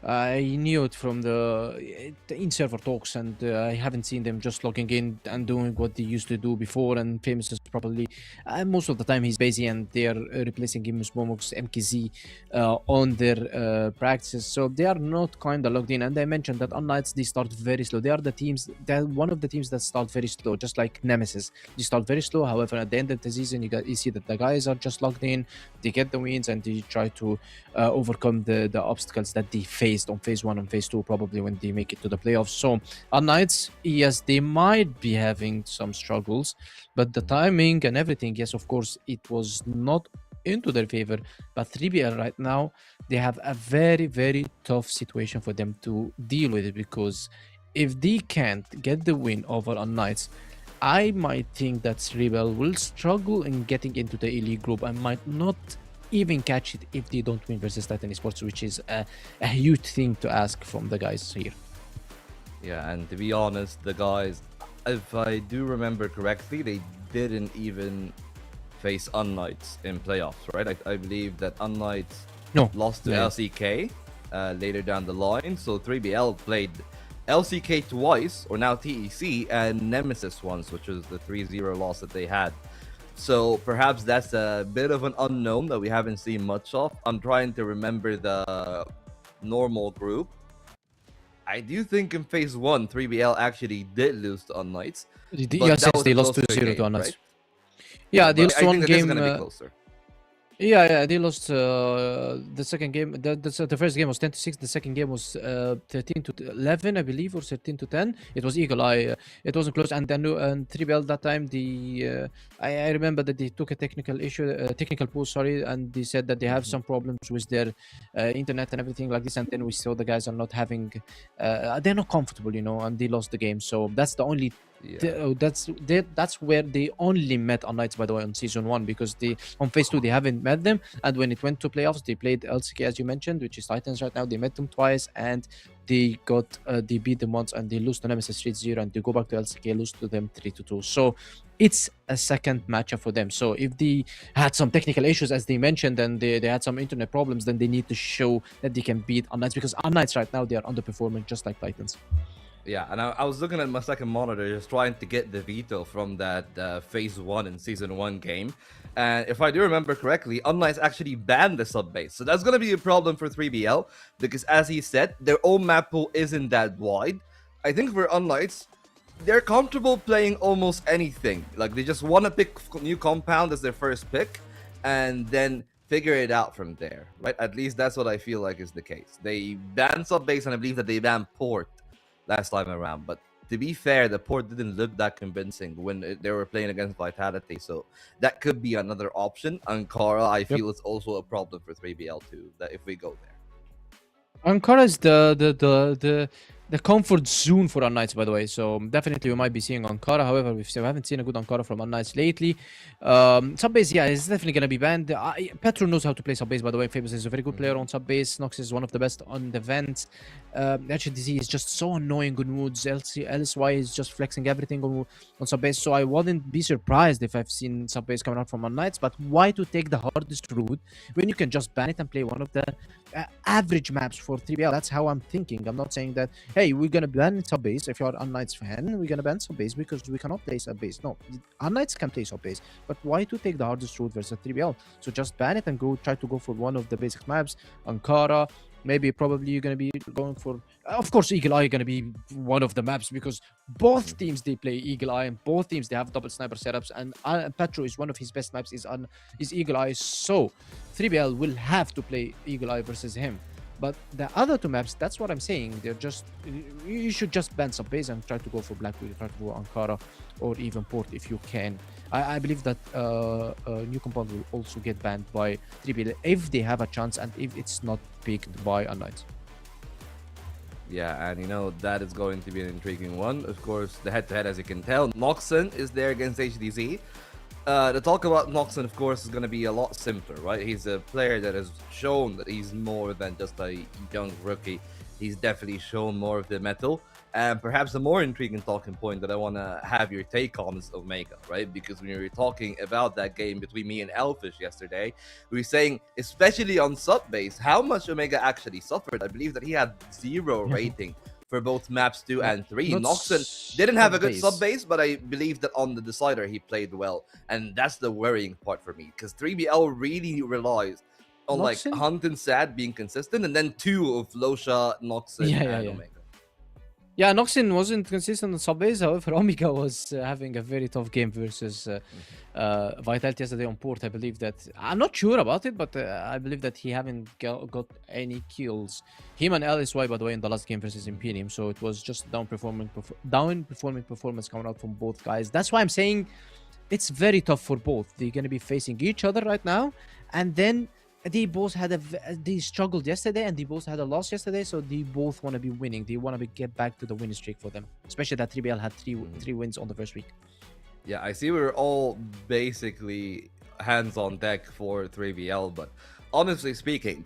I knew it from the in-server talks, and I haven't seen them just logging in and doing what they used to do before. And Famous is probably most of the time he's busy, and they are replacing him with Momox MKZ on their practices. So they are not kind of logged in. And I mentioned that unKnights, they start very slow. They are the teams. They're one of the teams that start very slow, just like Nemesis. They start very slow. However, at the end of the season, you see that the guys are just logged in. They get the wins, and they try to overcome the obstacles that they faced on phase 1 and phase 2 probably when they make it to the playoffs. So unKnights, yes, they might be having some struggles, but the timing and everything, yes, of course, it was not into their favor. But 3BL right now, they have a very, very tough situation for them to deal with it, because if they can't get the win over unKnights, I might think that 3BL will struggle in getting into the elite group and might not even catch it if they don't win versus Titan Esports, which is a huge thing to ask from the guys here. Yeah, and to be honest, the guys, if I do remember correctly, they didn't even face unKnights in playoffs, right? I believe that unKnights lost to LCK later down the line, so 3BL played LCK twice, or now TEC, and Nemesis once, which was the 3-0 loss that they had. So perhaps that's a bit of an unknown that we haven't seen much of. I'm trying to remember the normal group. I do think in phase 1, 3BL actually did lose to unKnights. Yes, they lost 2-0 to unKnights. Right? Yeah, they lost one game. Gonna be closer. Yeah, they lost the second game. The first game was 10-6. The second game was 13-11, I believe, or 13-10. It was Eagle Eye. It wasn't close. And then 3BL that time, I remember that they took a technical pause, and they said that they have some problems with their internet and everything like this. And then we saw the guys are not having, they're not comfortable, and they lost the game. So that's the only. Yeah. That's where they only met unKnights, by the way, on season 1, because on phase 2 they haven't met them, and when it went to playoffs they played LCK, as you mentioned, which is Titans right now. They met them twice and they beat them once, and they lose to Nemesis 3-0, and they go back to LCK, lose to them 3-2. So it's a second matchup for them. So if they had some technical issues, as they mentioned, and they had some internet problems, then they need to show that they can beat unKnights, because unKnights right now, they are underperforming just like Titans. Yeah, and I was looking at my second monitor, just trying to get the veto from that phase 1 in season 1 game. And if I do remember correctly, unKnights actually banned the sub base. So that's going to be a problem for 3BL, because as he said, their own map pool isn't that wide. I think for unKnights, they're comfortable playing almost anything. Like, they just want to pick new compound as their first pick, and then figure it out from there, right? At least that's what I feel like is the case. They banned sub base, and I believe that they banned port last time around, but to be fair, the port didn't look that convincing when they were playing against Vitality, so that could be another option. Ankara, I feel, is also a problem for 3BL too, that if we go there. Ankara is the comfort zone for unKnights, by the way, so definitely we might be seeing Ankara. However, we haven't seen a good Ankara from unKnights lately. Subbase, yeah, it's definitely going to be banned. Petro knows how to play subbase, by the way. Famous is a very good player on subbase. Nox is one of the best on the vent. HDZ is just so annoying on woods. LSY is just flexing everything on subbase, so I wouldn't be surprised if I've seen subbase coming out from unKnights. But why to take the hardest route when you can just ban it and play one of the average maps for 3BL? That's how I'm thinking. I'm not saying that, hey, we're gonna ban subbase. If you're an unKnights fan, we're gonna ban subbase because we cannot play subbase. No, unKnights can play subbase, but why to take the hardest route versus 3BL? So just ban it and try to go for one of the basic maps. Ankara, maybe probably you're gonna be going for, of course, Eagle Eye gonna be one of the maps, because both teams they play Eagle Eye, and both teams they have double sniper setups, and Petro is one of his best maps is Eagle Eye, so 3BL will have to play Eagle Eye versus him. But the other two maps, that's what I'm saying, they're just, you should just ban subbase and try to go for Blackwood, try to go Ankara, or even Port if you can. I believe that new compound will also get banned by 3BL if they have a chance, and if it's not picked by unKnights. Yeah, and that is going to be an intriguing one. Of course, the head-to-head, as you can tell, Noxon is there against HDZ. The talk about Noxon, of course, is going to be a lot simpler, right? He's a player that has shown that he's more than just a young rookie. He's definitely shown more of the metal. And perhaps the more intriguing talking point that I want to have your take on is Omega, right? Because when we were talking about that game between me and Elfish yesterday, we were saying, especially on sub base, how much Omega actually suffered. I believe that he had 0 rating for both maps 2 and 3. Not Noxon didn't have a good sub-base. sub base, but I believe that on the decider he played well. And that's the worrying part for me, because 3BL really relies on like Noxon? Hunt and Sad being consistent, and then 2 of Losha, Noxon, and Omega. Yeah, Noxon wasn't consistent on sub-base. However, Omega was having a very tough game versus Vitality yesterday on Port. I believe that I'm not sure about it, but I believe that he haven't got any kills. Him and LSY, by the way, in the last game versus Imperium. So it was just down performing performance coming out from both guys. That's why I'm saying it's very tough for both. They're going to be facing each other right now, and then they both had they struggled yesterday, and they both had a loss yesterday, so they both want to be winning. They want to get back to the winning streak for them, especially that 3BL had three wins on the first week. Yeah, I see we're all basically hands on deck for 3BL, but honestly speaking,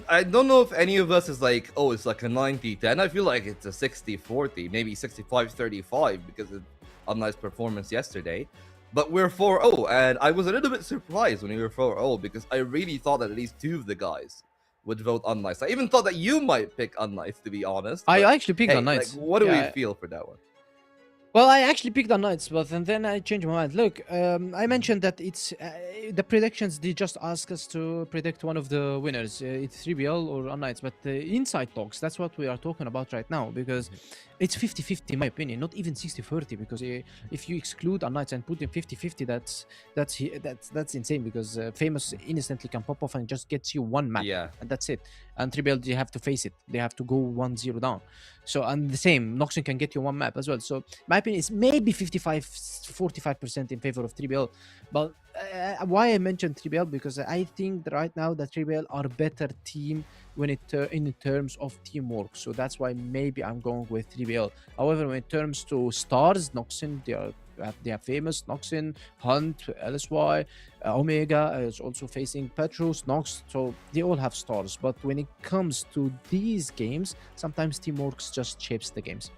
I don't know if any of us is like, oh, it's like a 90-10. I feel like it's a 60-40, maybe 65-35 because of unKnights' performance yesterday. But we're 4-0, and I was a little bit surprised when we were 4-0 because I really thought that at least 2 of the guys would vote unKnights. I even thought that you might pick unKnights, to be honest. I But, actually picked hey, unKnights. like, what do we feel for that one? Well, I actually picked unKnights, but and then I changed my mind. Look, I mentioned that it's the predictions. They just ask us to predict one of the winners. It's 3BL or unKnights, but the inside talks. That's what we are talking about right now because it's 50-50 in my opinion, not even 60-40. Because if you exclude unKnights and put in 50-50, that's insane. Because Famous instantly can pop off and just gets you one map, and that's it. And 3BL, they have to face it. They have to go 1-0 down. So, and the same, Noxon can get you one map as well. So, my opinion is maybe 55-45% in favor of 3BL. But why I mentioned 3BL? Because I think that right now that 3BL are a better team when in terms of teamwork. So, that's why maybe I'm going with 3BL. However, when it comes to stars, Noxon, they are famous. Noxon, Hunt, LSY, Omega is also facing Petrus, Nox, so they all have stars. But when it comes to these games, sometimes teamwork just shapes the games.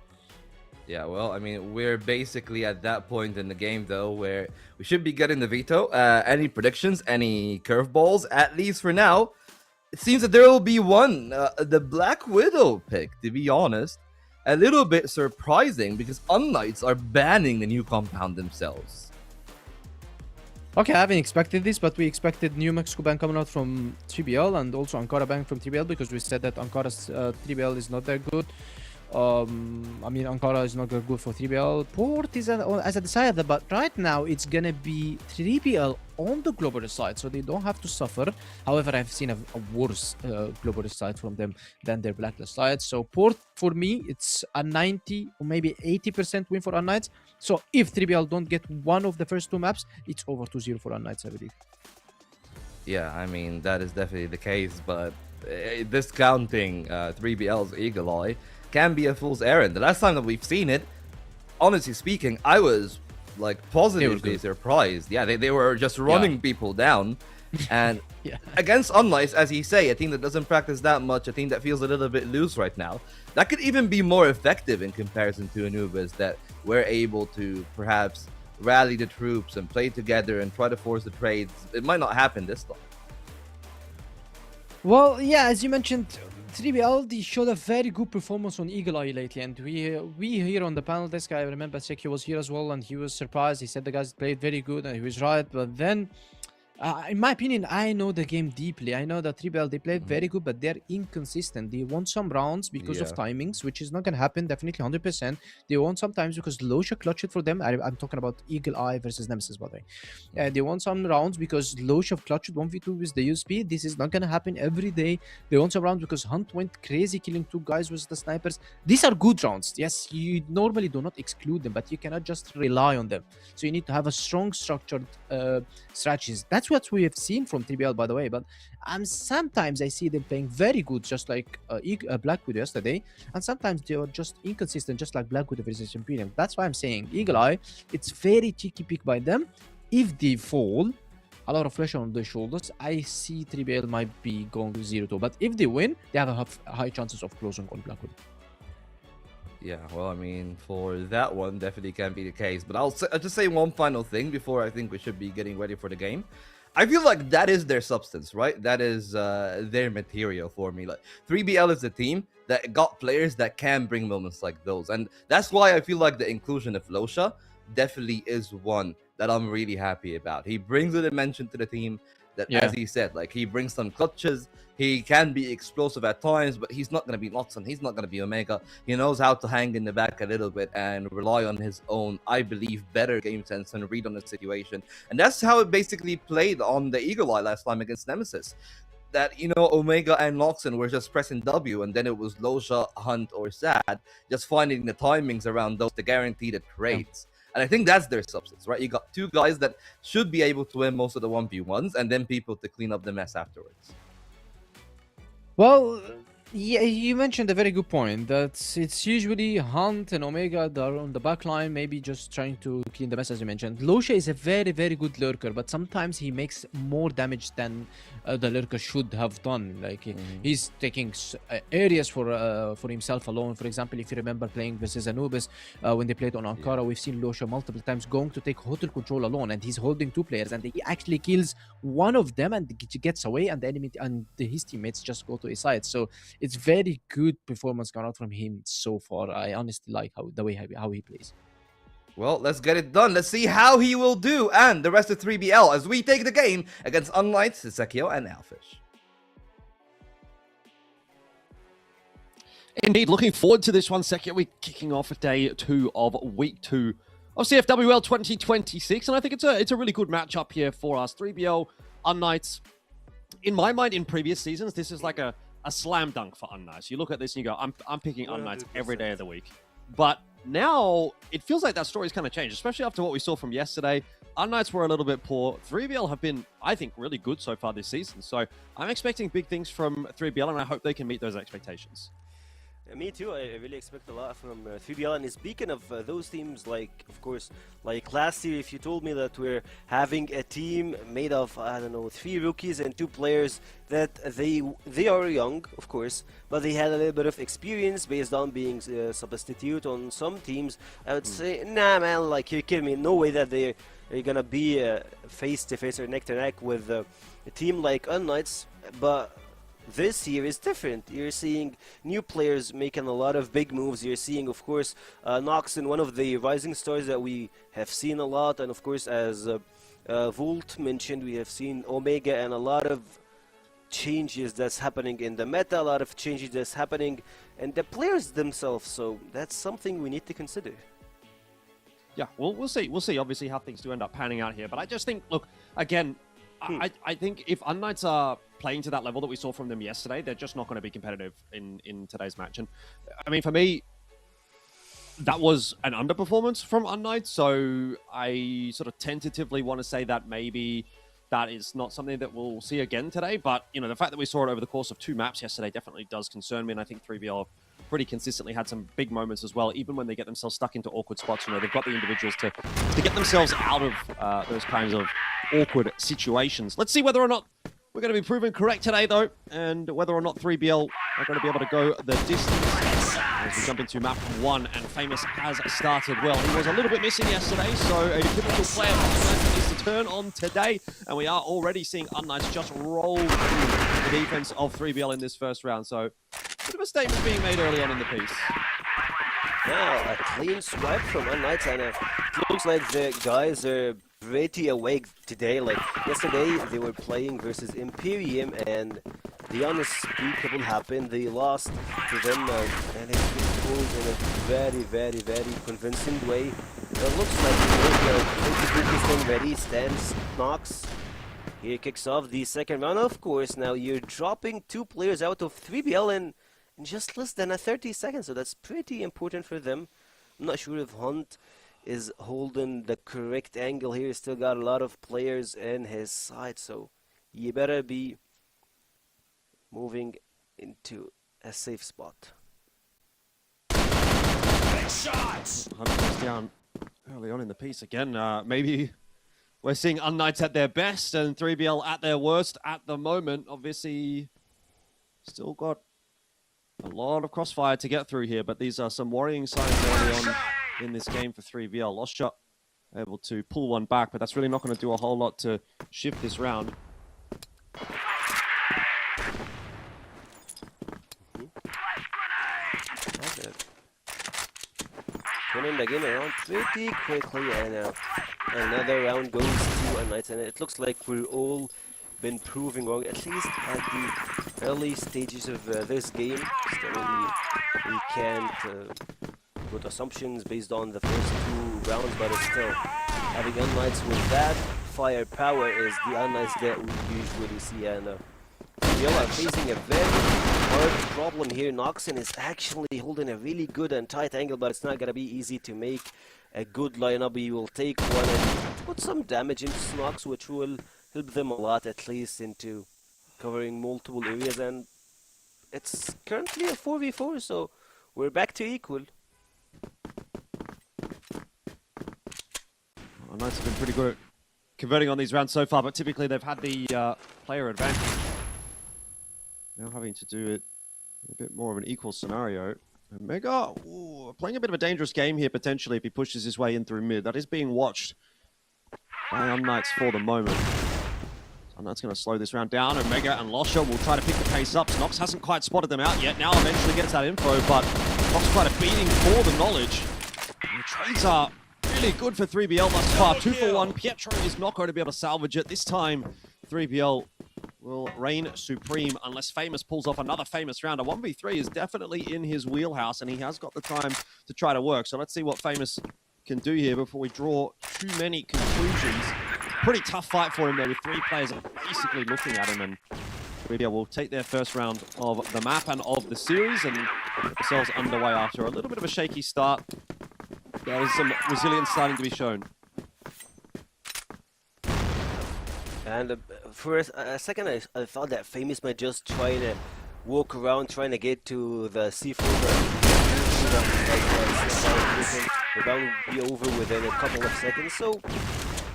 Yeah, well, I mean, we're basically at that point in the game, though, where we should be getting the veto. Any predictions, any curveballs, at least for now, it seems that there will be one, the Black Widow pick, to be honest. A little bit surprising because unKnights are banning the new compound themselves. Okay, I haven't expected this, but we expected New Mexico ban coming out from 3BL and also Ankara ban from 3BL because we said that Ankara's 3BL is not that good. I mean, Ankara is not good for 3BL. Port is as I decided, but right now it's gonna be 3BL on the globalist side, so they don't have to suffer. However, I've seen a worse globalist side from them than their blacklist side. So Port, for me, it's a 90 or maybe 80% win for unKnights. So if 3BL don't get one of the first 2 maps, it's over 2-0 for unKnights, I believe. Yeah, I mean, that is definitely the case, but discounting 3BL's Eagle Eye can be a fool's errand. The last time that we've seen it, honestly speaking, I was like positively surprised. Yeah, they were just running people down. And against unKnights, as you say, a team that doesn't practice that much, a team that feels a little bit loose right now, that could even be more effective in comparison to Anubis, that we're able to perhaps rally the troops and play together and try to force the trades. It might not happen this time. Well, yeah, as you mentioned, 3BL, they showed a very good performance on Eagle Eye lately, and we here on the panel desk, I remember Seki was here as well, and he was surprised. He said the guys played very good, and he was right. But then, in my opinion, I know the game deeply. I know that 3BL, they played very good, but they're inconsistent. They won some rounds because of timings, which is not going to happen, definitely 100%. They won sometimes because Losha clutched it for them. I'm talking about Eagle Eye versus Nemesis, by the way. They won some rounds because Losha clutched 1v2 with the USP. This is not going to happen every day. They won some rounds because Hunt went crazy, killing 2 guys with the snipers. These are good rounds. Yes, you normally do not exclude them, but you cannot just rely on them. So you need to have a strong, structured strategies. That's what we have seen from 3BL, by the way. But sometimes I see them playing very good, just like Black Widow yesterday, and sometimes they are just inconsistent, just like Black Widow versus Imperium. That's why I'm saying Eagle Eye, it's very cheeky pick by them. If they fall, a lot of pressure on their shoulders, I see 3BL might be going 0-2. But if they win, they have high chances of closing on Black Widow. Yeah, well, I mean, for that one, definitely can be the case. But I'll just say one final thing before I think we should be getting ready for the game. I feel like that is their substance, right? That is their material for me. Like 3BL is a team that got players that can bring moments like those, and that's why I feel like the inclusion of Losha definitely is one that I'm really happy about. He brings a dimension to the team that, Yeah. as he said, like he brings some clutches. He can be explosive at times, but he's not going to be Lotson. He's not going to be Omega. He knows how to hang in the back a little bit and rely on his own, I believe, better game sense and read on the situation. And that's how it basically played on the Eagle Eye last time against Nemesis. That, you know, Omega and Loxon were just pressing W, and then it was Losha, Hunt, or Sad, just finding the timings around those to guarantee the trades. And I think that's their substance, right? You got two guys that should be able to win most of the 1v1s, and then people to clean up the mess afterwards. Well, yeah, you mentioned a very good point. That it's usually Hunt and Omega that are on the back line, maybe just trying to clean the mess, as you mentioned. Losha is a very, very good lurker, but sometimes he makes more damage than the lurker should have done. Like he's taking areas for himself alone. For example, if you remember playing versus Anubis when they played on Ankara, we've seen Losha multiple times going to take hotel control alone, and he's holding two players, and he actually kills one of them and gets away, and the enemy and his teammates just go to his side. So it's very good performance gone out from him so far. I honestly like how he plays. Well, let's get it done. Let's see how he will do and the rest of 3BL as we take the game against unKnights, Cfwl, and Alfish. Indeed, looking forward to this one. Second week kicking off day 2 of week 2 of CFWL 2026, and I think it's a really good matchup here for us. 3BL, unKnights. In my mind, in previous seasons, this is like a slam dunk for unKnights. You look at this and you go, I'm picking unKnights every day of the week. But now it feels like that story's kind of changed, especially after what we saw from yesterday. unKnights were a little bit poor. 3BL have been, I think, really good so far this season. So I'm expecting big things from 3BL, and I hope they can meet those expectations. Me too. I really expect a lot from 3BL. And speaking of those teams, like, of course, like last year, if you told me that we're having a team made of, I don't know, 3 rookies and 2 players, that they are young, of course, but they had a little bit of experience based on being substitute on some teams, I would say, nah, man, like, you're kidding me. No way that they're gonna be face-to-face or neck-to-neck with a team like unKnights, but this year is different. You're seeing new players making a lot of big moves. You're seeing, of course, Noxon, one of the rising stars that we have seen a lot. And, of course, as Volt mentioned, we have seen Omega and a lot of changes that's happening in the meta, a lot of changes that's happening in the players themselves. So that's something we need to consider. Yeah, well, we'll see. We'll see, obviously, how things do end up panning out here. But I just think, look, again, I think if unKnights are playing to that level that we saw from them yesterday, they're just not going to be competitive in today's match. And I mean, for me, that was an underperformance from unKnights, so I sort of tentatively want to say that maybe that is not something that we'll see again today. But, you know, the fact that we saw it over the course of 2 maps yesterday definitely does concern me, and I think 3BL pretty consistently had some big moments as well, even when they get themselves stuck into awkward spots. You know, they've got the individuals to get themselves out of those kinds of awkward situations. Let's see whether or not we're going to be proven correct today, though, and whether or not 3BL are going to be able to go the distance as we jump into map 1, and Famous has started well. He was a little bit missing yesterday, so a pivotal player needs to turn on today, and we are already seeing unKnights just roll through the defense of 3BL in this first round, so a bit of a statement being made early on in the piece. Yeah, a clean swipe from unKnights, and it looks like the guys are pretty awake today. Like yesterday, they were playing versus Imperium, and the unspeakable happened. They lost to them, and it's been pulled in a very, very, very convincing way. It looks like the thing ready. Stands, knocks. Here kicks off the second round. Of course, now you're dropping 2 players out of 3BL in just less than 30 seconds, so that's pretty important for them. I'm not sure if Hunt is holding the correct angle here. He's still got a lot of players in his side, so you better be moving into a safe spot. Big shots! Hunt goes down early on in the piece again. Maybe we're seeing unKnights at their best and 3BL at their worst at the moment. Obviously, still got A lot of crossfire to get through here, but these are some worrying signs early on in this game for 3BL. Lost shot, able to pull one back, but that's really not going to do a whole lot to shift this round. Turning the game around pretty quickly, and another round goes to unKnights, and it looks like we're all been proving wrong, at least at the early stages of this game. Still, we can't put assumptions based on the first 2 rounds, but it's still having unKnights with that firepower is the unKnights that we usually see, and we are facing a very hard problem here. Noxon is actually holding a really good and tight angle, but it's not gonna be easy to make a good lineup. He will take one and put some damage into Snox, which will help them a lot, at least into covering multiple areas, and it's currently a 4v4, so we're back to equal. Knights have been pretty good at converting on these rounds so far, but typically they've had the player advantage. Now having to do it a bit more of an equal scenario. Mega playing a bit of a dangerous game here potentially if he pushes his way in through mid. That is being watched by unKnights for the moment. unKnights going to slow this round down. Omega and Losha will try to pick the pace up. Snox hasn't quite spotted them out yet. Now eventually gets that info, but Snox quite a beating for the knowledge. And the trades are really good for 3BL thus far. 2 for 1. Pietro is not going to be able to salvage it. This time 3BL will reign supreme unless Famous pulls off another Famous round. A 1v3 is definitely in his wheelhouse, and he has got the time to try to work. So let's see what Famous can do here before we draw too many conclusions. Pretty tough fight for him there, with 3 players basically looking at him, and 3BL will take their first round of the map and of the series and get themselves underway after a little bit of a shaky start. There is some resilience starting to be shown. And for a second, I thought that Famous might just try to walk around, trying to get to the C4. The round will be over within a couple of seconds, so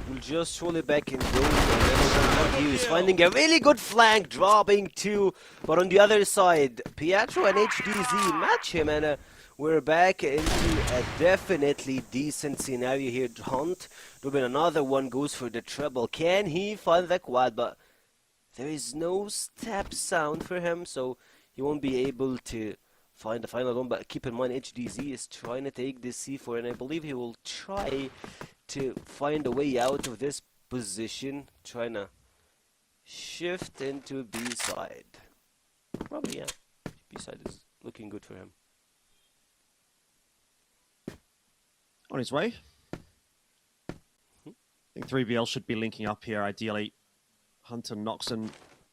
we'll just roll it back and go. And he's finding a really good flank, dropping 2. But on the other side, Pietro and HDZ match him, and we're back into a definitely decent scenario here. Hunt, Ruben, another one goes for the treble. Can he find the quad? But there is no step sound for him, so he won't be able to find the final one. But keep in mind, HDZ is trying to take this C4, and I believe he will try to find a way out of this position, trying to shift into B side. Probably, yeah. B side is looking good for him. On his way. I think 3BL should be linking up here, ideally. Hunter and Noxon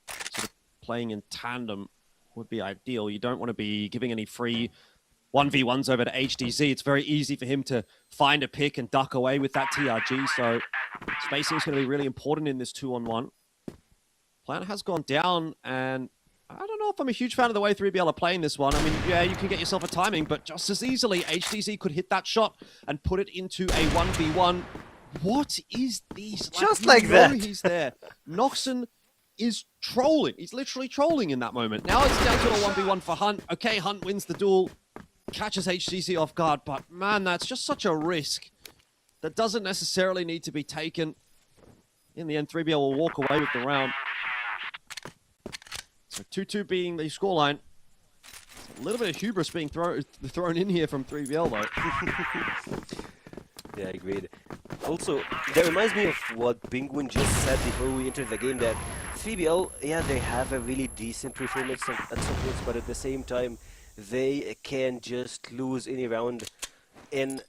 sort of playing in tandem would be ideal. You don't want to be giving any free 1v1s over to HDZ. It's very easy for him to find a pick and duck away with that TRG, so spacing is going to be really important in this 2-on-1. Plan has gone down, and I don't know if I'm a huge fan of the way 3BL are playing this one. I mean, yeah, you can get yourself a timing, but just as easily, HDZ could hit that shot and put it into a 1v1. What is this? Just like that. He's there. Noxon is trolling. He's literally trolling in that moment. Now it's down to a 1v1 for Hunt. Okay, Hunt wins the duel, catches HTC off guard, but man, that's just such a risk that doesn't necessarily need to be taken. In the end, 3BL will walk away with the round. So 2-2 being the scoreline. A little bit of hubris being thrown in here from 3BL though. Yeah, agreed. Also, that reminds me of what Penguin just said before we entered the game, that 3BL, yeah, they have a really decent performance at some points, but at the same time, they can just lose any round in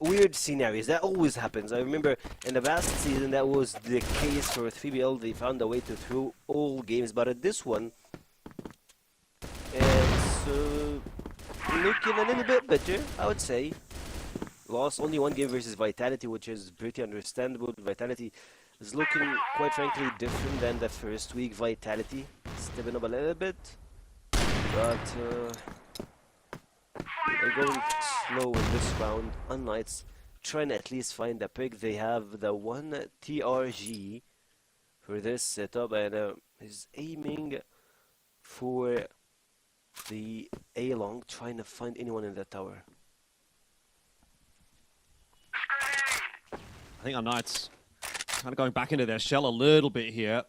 weird scenarios. That always happens. I remember in the past season that was the case for 3BL. They found a way to throw all games, but at this one, it's looking a little bit better, I would say. Lost only 1 game versus Vitality, which is pretty understandable. Vitality is looking, quite frankly, different than the first week. Vitality stepping up a little bit, but they're going slow in this round. unKnights trying to at least find a pick. They have the 1 TRG for this setup, and is aiming for the A long, trying to find anyone in that tower. I think unKnights kind of going back into their shell a little bit here.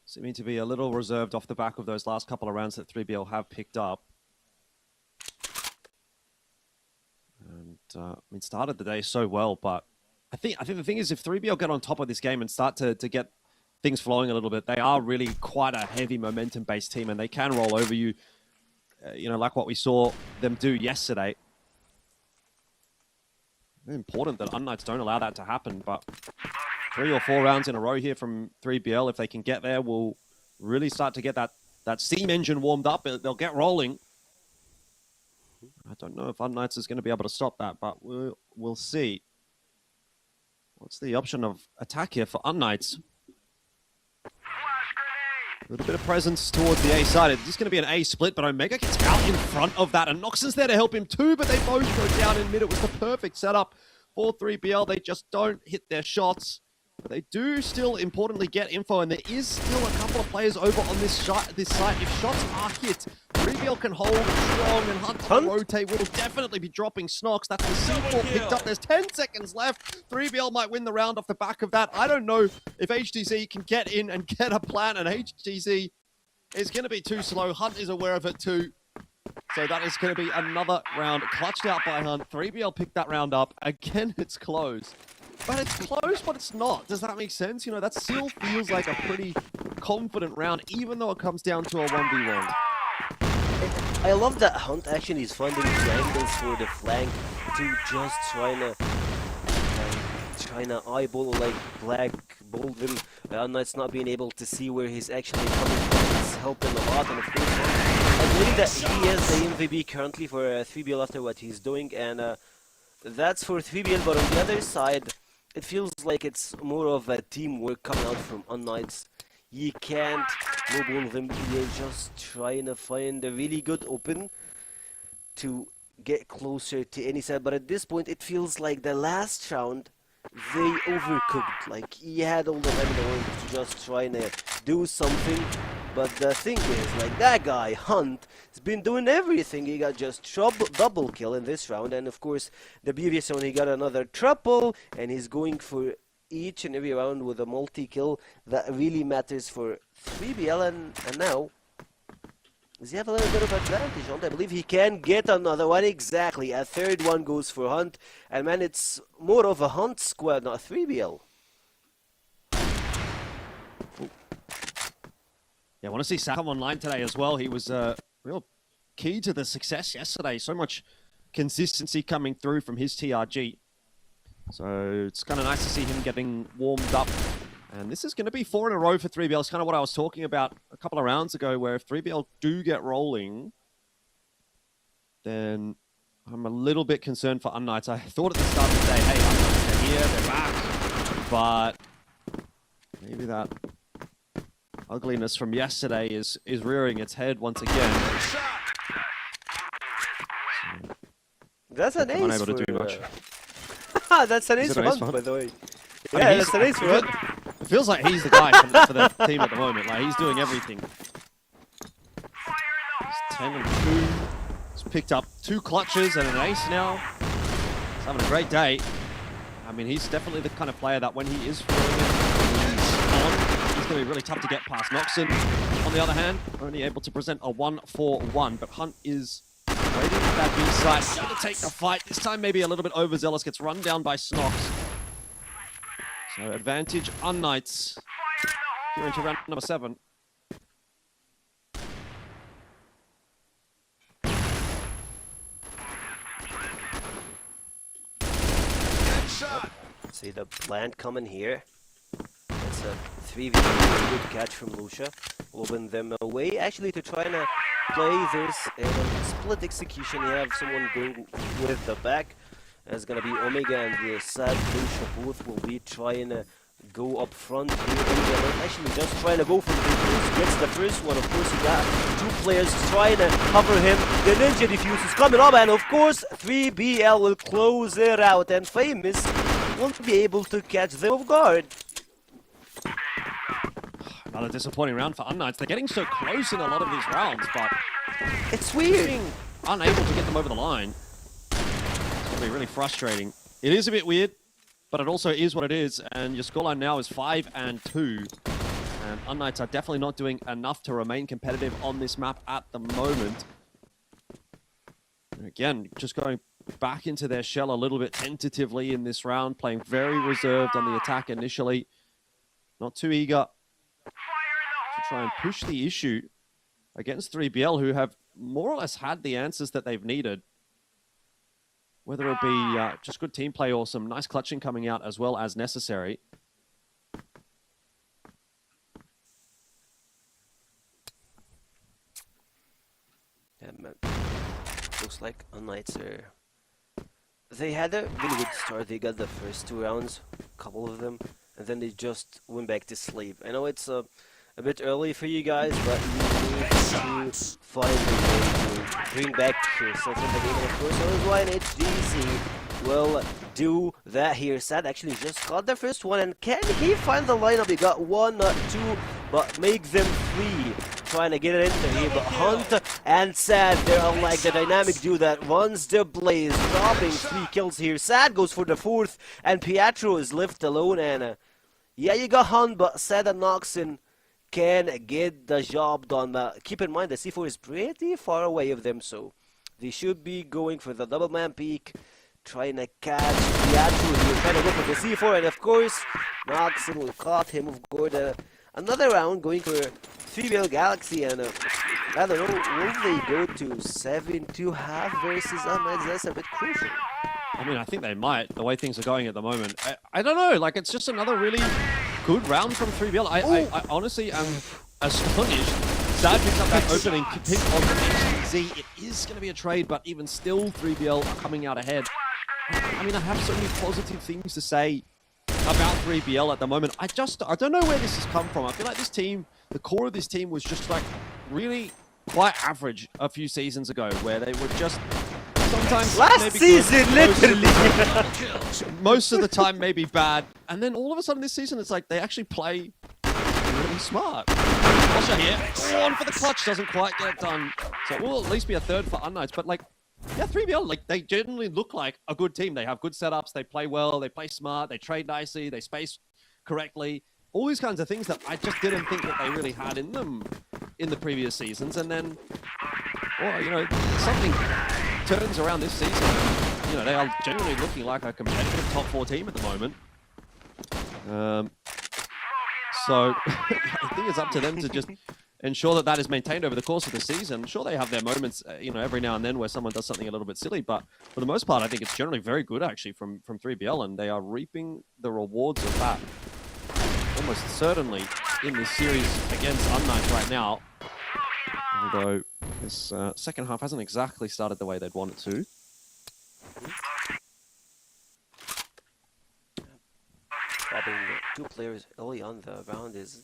Seeming to be a little reserved off the back of those last couple of rounds that 3BL have picked up. And I mean, started the day so well, but I think the thing is, if 3BL get on top of this game and start to get things flowing a little bit, they are really quite a heavy momentum-based team, and they can roll over you, you know, like what we saw them do yesterday. Very important that unKnights don't allow that to happen, but 3 or 4 rounds in a row here from 3BL, if they can get there, will really start to get that steam engine warmed up. They'll get rolling. I don't know if unKnights is going to be able to stop that, but we'll see. What's the option of attack here for unKnights? A little bit of presence towards the A side. It's just going to be an A split, but Omega gets out in front of that, and Noxon's there to help him too, but they both go down in mid. It was the perfect setup for 3BL. They just don't hit their shots. But they do still, importantly, get info, and there is still a couple of players over on this site. If shots are hit, 3BL can hold strong, and Hunt on rotate will definitely be dropping Snox. That's the C4 picked up. There's 10 seconds left. 3BL might win the round off the back of that. I don't know if HTC can get in and get a plan, and HTC is going to be too slow. Hunt is aware of it too. So that is going to be another round clutched out by Hunt. 3BL picked that round up. Again, it's close. But it's close, but it's not. Does that make sense? You know, that still feels like a pretty confident round, even though it comes down to a 1v1. I love that Hunt actually is finding triangles for the flank to just trying to eyeball like black bolt them. unKnights not being able to see where he's actually coming from. It's helping a lot, and of course, I believe that he is the MVP currently for 3BL after what he's doing, and that's for 3BL. But on the other side, it feels like it's more of a teamwork coming out from unKnights. You can't lowball them. You're just trying to find a really good open to get closer to any side. But at this point, it feels like the last round, they overcooked. Like, he had all the time in the world to just trying to do something. But the thing is, like, that guy, Hunt, has been doing everything. He got just double kill in this round. And of course, the previous round, he got another triple. And he's going for each and every round with a multi-kill. That really matters for 3BL. And now, does he have a little bit of advantage? Hunt, I believe he can get another one. Exactly. A third one goes for Hunt. And man, it's more of a Hunt squad, not a 3BL. Yeah, I want to see Sam online today as well. He was real key to the success yesterday. So much consistency coming through from his TRG. So it's kind of nice to see him getting warmed up. And this is going to be 4 in a row for 3BL. It's kind of what I was talking about a couple of rounds ago, where if 3BL do get rolling, then I'm a little bit concerned for unKnights. I thought at the start of the day, hey, unKnights, they're here, they're back. But maybe that ugliness from yesterday is rearing its head once again. That's an ace. Unable to do much. That's an ace for Hunt, by the way. I Yeah, mean, that's an ace for Hunt. It feels like he's the guy for the team at the moment. Like, he's doing everything. He's 10 and 2. He's picked up 2 clutches and an ace now. He's having a great day. I mean, he's definitely the kind of player that when he is feeling it, he's going to be really tough to get past. Noxon, on the other hand, only able to present a 1-4-1, but Hunt is waiting at that B side. Going to take the fight. This time maybe a little bit overzealous. Gets run down by Snox. So advantage unKnights. Here into round number 7. See the plant coming here. It's a 3v. Good catch from Lucia. Open them away. Actually, to try and play this in a split execution, you have someone going with the back. That's gonna be Omega and the sad Lucia. Both will be trying to go up front here. Omega actually just trying to go for the defuse. Gets the first one. Of course, he got 2 players trying to cover him. The ninja defuse is coming up, and of course, 3BL will close it out. And Famous won't be able to catch them off guard. Another disappointing round for unKnights. They're getting so close in a lot of these rounds, but It's Just weird. being unable to get them over the line. It's going to be really frustrating. It is a bit weird, but it also is what it is. And your scoreline now is 5-2. And unKnights are definitely not doing enough to remain competitive on this map at the moment. And again, just going back into their shell a little bit tentatively in this round, playing very reserved on the attack initially. Not too eager to try and push the issue against 3BL, who have more or less had the answers that they've needed. Whether it be just good team play or some nice clutching coming out as well as necessary. Yeah, man. Looks like unKnights are... They had a really good start. They got the first 2 rounds, a couple of them, and then they just went back to sleep. I know it's a bit early for you guys, but you need to find a way to bring back yourself in the game. And of course, Orange and HDC will do that here. Sad actually just got the first one, and can he find the lineup? He got 1, not 2, but make them 3. Trying to get it into here, but Hunt and Sad, they're unlike the dynamic duo that runs the blaze, dropping 3 kills here. Sad goes for the 4th, and Pietro is left alone, and yeah, you got Hunt, but Sad and Noxon can get the job done. But keep in mind, the C4 is pretty far away of them, so they should be going for the double man peak, trying to catch Pietro here, trying to go for the C4, and of course, Noxon will cut him off guard. Another round going for 3BL Galaxy, and I don't know, will they go to 7-2 versus unKnights? That's a bit crucial. I mean, I think they might, the way things are going at the moment. I don't know, like, it's just another really good round from 3BL. I honestly am astonished. Sad picks up that opening pick on the HTZ. It is going to be a trade, but even still, 3BL are coming out ahead. I mean, I have so many positive things to say about 3BL at the moment. I don't know where this has come from. I feel like this team, the core of this team was just like really quite average a few seasons ago, where they were just sometimes last maybe season, good, literally. most of the time maybe bad, and then all of a sudden this season it's like they actually play really smart. Washer here, on for the clutch, doesn't quite get it done. So it will at least be a 3rd for unKnights, but like, yeah, 3BL, like, they genuinely look like a good team. They have good setups, they play well, they play smart, they trade nicely, they space correctly. All these kinds of things that I just didn't think that they really had in them in the previous seasons. And then, well, you know, something turns around this season. You know, they are genuinely looking like a competitive top 4 team at the moment. So I think it's up to them to just ensure that that is maintained over the course of the season. Sure, they have their moments, you know, every now and then where someone does something a little bit silly, but for the most part, I think it's generally very good, actually, from 3BL, and they are reaping the rewards of that almost certainly in this series against unKnights right now. Although this second half hasn't exactly started the way they'd want it to. Dropping 2 players early on the round is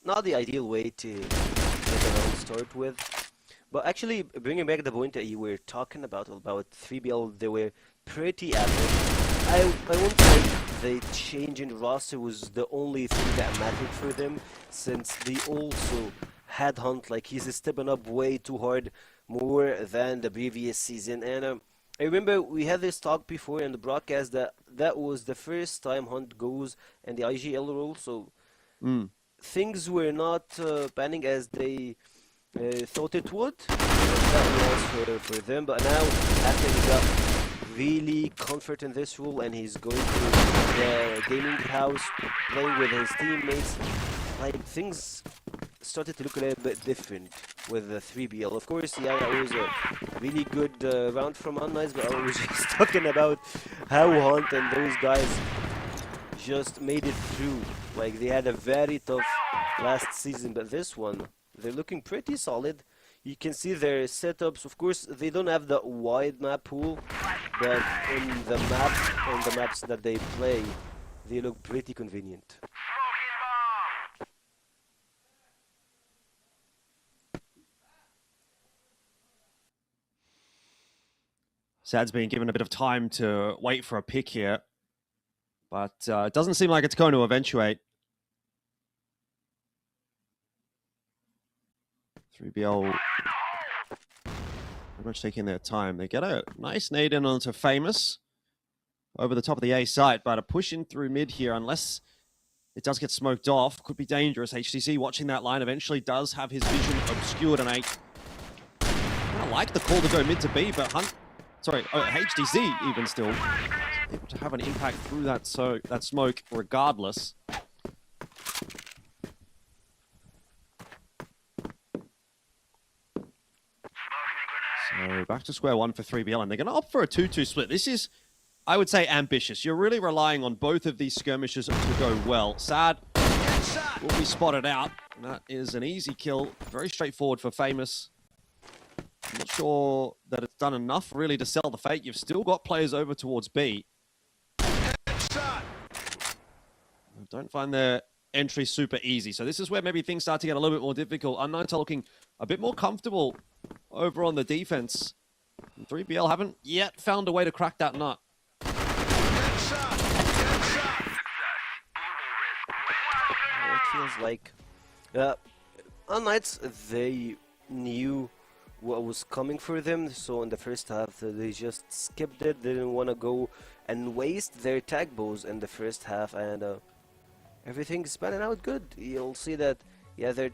not the ideal way to get a round start with. But actually, bringing back the point that you were talking about 3BL, they were pretty average. I won't say the change in roster was the only thing that mattered for them, since they also had Hunt, like, he's stepping up way too hard, more than the previous season. And I remember we had this talk before in the broadcast that was the first time Hunt goes in the IGL role, so things were not panning as they thought it would. That was for them, but now after he got really comfort in this role and he's going to the gaming house, playing with his teammates, like, things started to look a little bit different with the 3BL. Of course, yeah, it was a really good round from unKnights, but I was just talking about how Hunt and those guys just made it through. Like, they had a very tough last season, but this one, they're looking pretty solid. You can see their setups. Of course, they don't have the wide map pool, but on the maps that they play, they look pretty convenient. Sad's being given a bit of time to wait for a pick here, but it doesn't seem like it's going to eventuate. 3BL pretty much taking their time. They get a nice nade in onto Famous over the top of the A site, but a push in through mid here, unless it does get smoked off, could be dangerous. HTC watching that line eventually does have his vision obscured, and I like the call to go mid to B, but HTC even still able to have an impact through that smoke regardless. So back to square one for 3BL, and they're going to opt for a 2-2 split. This is, I would say, ambitious. You're really relying on both of these skirmishes to go well. Sad will be spotted out. That is an easy kill. Very straightforward for Famous. I'm not sure that it's done enough really to sell the fate. You've still got players over towards B. I don't find their entry super easy. So this is where maybe things start to get a little bit more difficult. unKnights are looking a bit more comfortable over on the defense. And 3BL haven't yet found a way to crack that nut. It feels like unKnights, they knew what was coming for them, so in the first half they just skipped it. They didn't want to go and waste their tag bows in the first half, and everything's panning out good. You'll see that, yeah, they're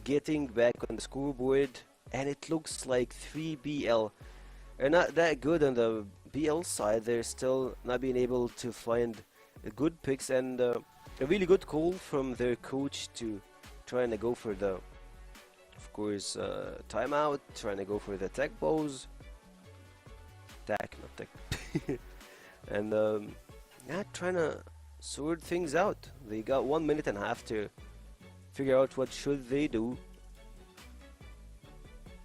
getting back on the scoreboard, and it looks like 3BL are not that good on the BL side. They're still not being able to find good picks, and a really good call from their coach to trying to go for the, of course, timeout, trying to go for the tech bows. Tech, not tech. And yeah, trying to sort things out. They got 1.5 minutes to figure out what should they do.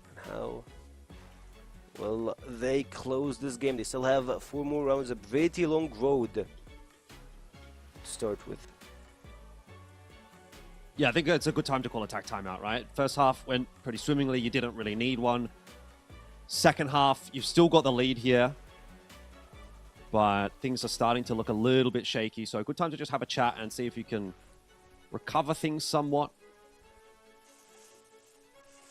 And how well they close this game. They still have 4 more rounds, a pretty long road to start with. Yeah, I think it's a good time to call attack timeout, right? First half went pretty swimmingly. You didn't really need one. Second half, you've still got the lead here, but things are starting to look a little bit shaky. So a good time to just have a chat and see if you can recover things somewhat.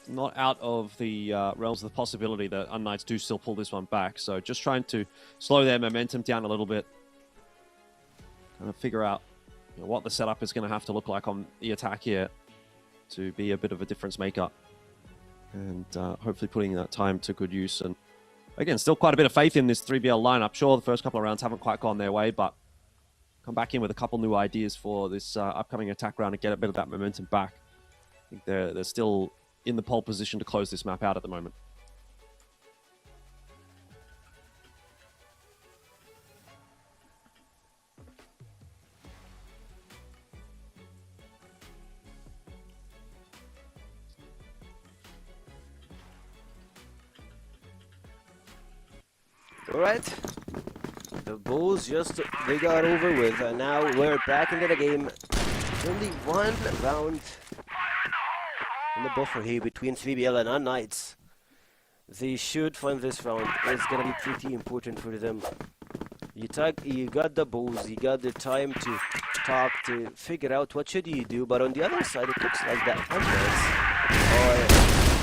Not out of the realms of the possibility that unKnights do still pull this one back. So just trying to slow their momentum down a little bit. Kind of figure out what the setup is going to have to look like on the attack here to be a bit of a difference maker, and hopefully putting that time to good use. And again, still quite a bit of faith in this 3BL lineup. Sure, the first couple of rounds haven't quite gone their way, but come back in with a couple new ideas for this upcoming attack round and get a bit of that momentum back. I think they're still in the pole position to close this map out at the moment. Alright, the Bulls just, they got over with, and now we're back into the game. Only 1 round in the buffer here between 3BL and unKnights. They should find this round. It's gonna be pretty important for them. You got the Bulls, you got the time to talk, to figure out what should you do, but on the other side it looks like that unKnights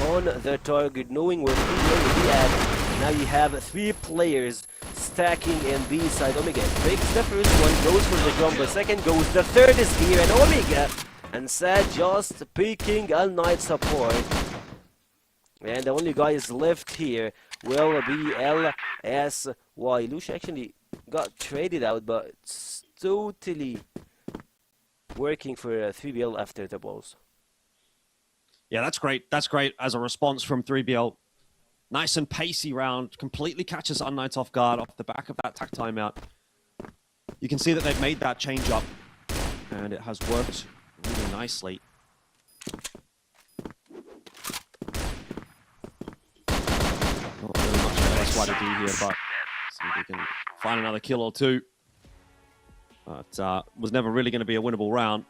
are on the target, knowing where 3BL will be at. Now you have 3 players stacking in B side. Omega breaks the first one, goes for the jump, the second goes, the third is here, and Omega and Sad just picking unKnights apart. And the only guys left here will be LSY. Lucia actually got traded out, but it's totally working for 3BL after the balls. Yeah, that's great. That's great as a response from 3BL. Nice and pacey round. Completely catches unKnights off guard off the back of that attack timeout. You can see that they've made that change up, and it has worked really nicely. Not really much for LSY to do here, but see if we can find another kill or two. But was never really going to be a winnable round.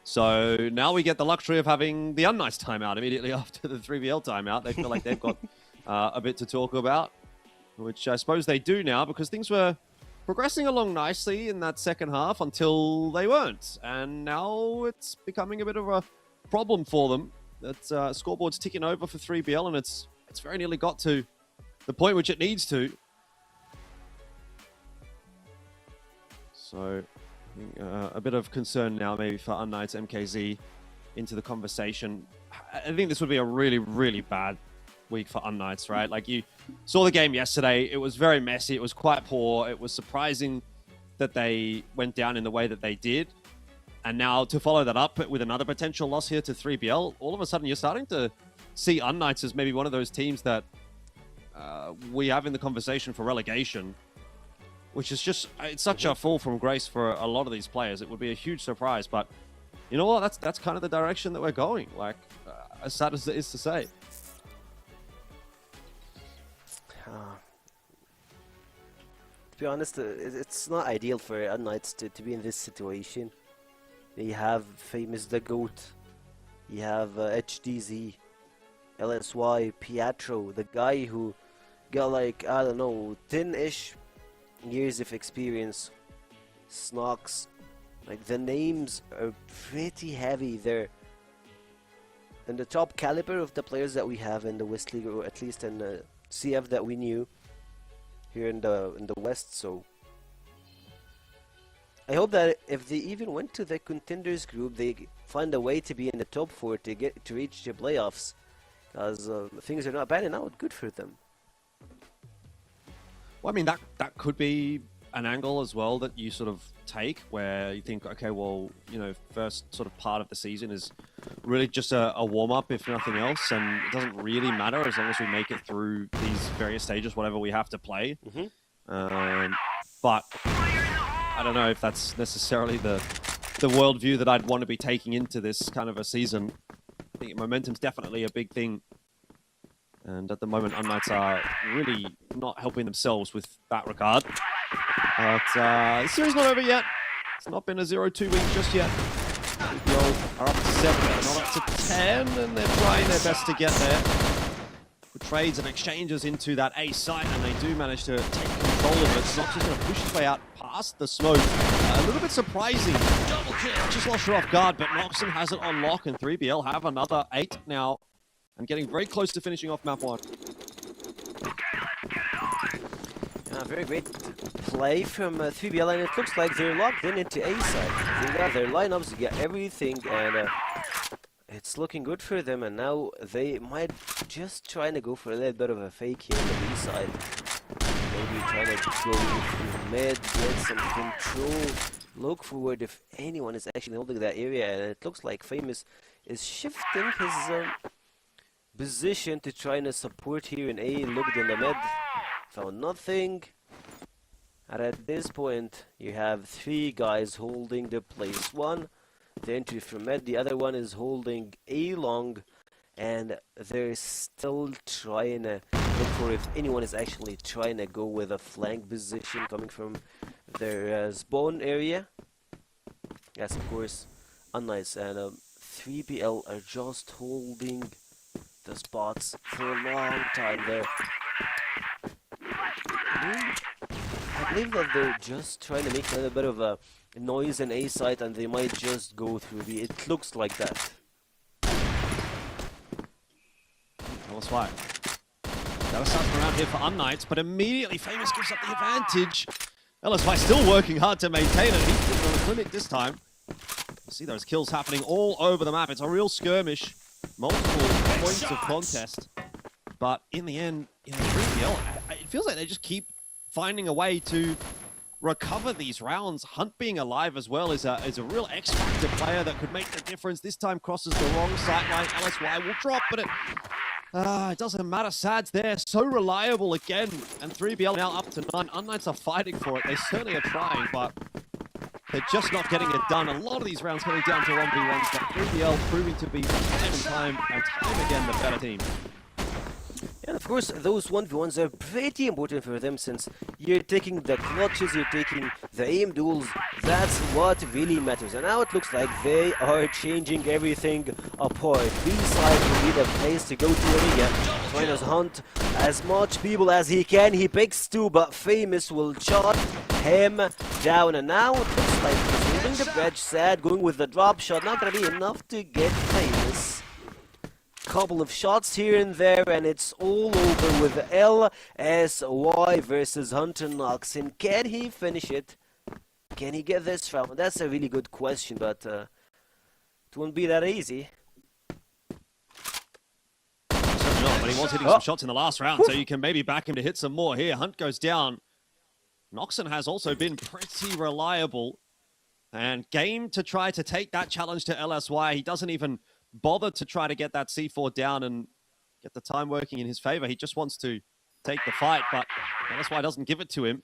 So now we get the luxury of having the unKnights timeout immediately after the 3BL timeout. They feel like they've got a bit to talk about, which I suppose they do now, because things were progressing along nicely in that second half until they weren't. And now it's becoming a bit of a problem for them. That scoreboard's ticking over for 3BL, and it's very nearly got to the point which it needs to. So, I think, a bit of concern now maybe for unKnights MKZ into the conversation. I think this would be a really, really bad week for unKnights, right? Like, you saw the game yesterday. It was very messy. It was quite poor. It was surprising that they went down in the way that they did. And now to follow that up with another potential loss here to 3BL, all of a sudden you're starting to see unKnights as maybe one of those teams that we have in the conversation for relegation, which is just, it's such a fall from grace for a lot of these players. It would be a huge surprise, but you know what? That's kind of the direction that we're going. Like, as sad as it is to say. To be honest, it's not ideal for unKnights to be in this situation. You have famous the GOAT, you have HDZ, LSY, Pietro, the guy who got like, I don't know, 10-ish years of experience. Snox, like the names are pretty heavy there. And the top caliber of the players that we have in the West League, or at least in the CF that we knew here in the West, so I hope that if they even went to the contenders group, they find a way to be in the top 4 to reach the playoffs, because things are not panning out good for them. Well, I mean, that could be an angle as well that you sort of take, where you think, okay, well, you know, first sort of part of the season is really just a warm-up, if nothing else, and it doesn't really matter as long as we make it through these various stages, whatever we have to play. But I don't know if that's necessarily the worldview that I'd want to be taking into this kind of a season. I think momentum's definitely a big thing. And at the moment, unKnights are really not helping themselves with that regard. But the series not over yet. It's not been a 0-2 week just yet. CFL are up to 7, but not up to 10, and they're trying their best to get there. With trades and exchanges into that A site, and they do manage to take control of it. Snox is going to push his way out past the smoke. A little bit surprising. Double kill. Just lost her off guard, but Noxon has it on lock, and 3BL have another 8 now, and getting very close to finishing off map 1. Very great play from 3BL, and it looks like they're locked in into A side. They got their lineups, they get everything, and it's looking good for them. And now they might just trying to go for a little bit of a fake here on the B side. Maybe trying to go through mid, get some control, look forward if anyone is actually holding that area. And it looks like Famous is shifting his position to trying to support here in A. Looked in the mid, found nothing. And at this point, you have 3 guys holding the place 1. The entry from mid, the other one is holding A long, and they're still trying to look for if anyone is actually trying to go with a flank position coming from their spawn area. Yes, of course, unKnights and 3BL are just holding the spots for a long time there. I believe that they're just trying to make a little bit of a noise in A site, and they might just go through B. It looks like that. Well, that's why. That was something around here for unKnights, but immediately Famous gives up the advantage. LSY still working hard to maintain it. He's putting on a clinic this time. See those kills happening all over the map. It's a real skirmish. Multiple points of contest. But in the end, you know, 3BL, it feels like they just keep finding a way to recover these rounds. Hunt being alive as well is a real X-Factor player that could make the difference. This time crosses the wrong sight line. LSY will drop, but it doesn't matter. Sad's there, so reliable again. And 3BL now up to 9. unKnights are fighting for it. They certainly are trying, but they're just not getting it done. A lot of these rounds coming down to 1v1s, but 3BL proving to be time and time again the better team. And of course, those 1v1s are pretty important for them, since you're taking the clutches, you're taking the aim duels. That's what really matters. And now it looks like they are changing everything apart. B-side will be the place to go to area. Trying to hunt as much people as he can. He picks 2, but Famous will shot him down. And now it looks like he's holding the bridge. Sad going with the drop shot. Not gonna be enough to get Famous. couple of shots here and there, and it's all over with LSY versus unKnights. And can he finish it? Can he get this round? That's a really good question, but it won't be that easy. Certainly not, but he was hitting some shots in the last round, so you can maybe back him to hit some more here. Hunt goes down. Noxon has also been pretty reliable and game to try to take that challenge to LSY. He doesn't even bother to try to get that C4 down and get the time working in his favor. He just wants to take the fight, but LSY doesn't give it to him.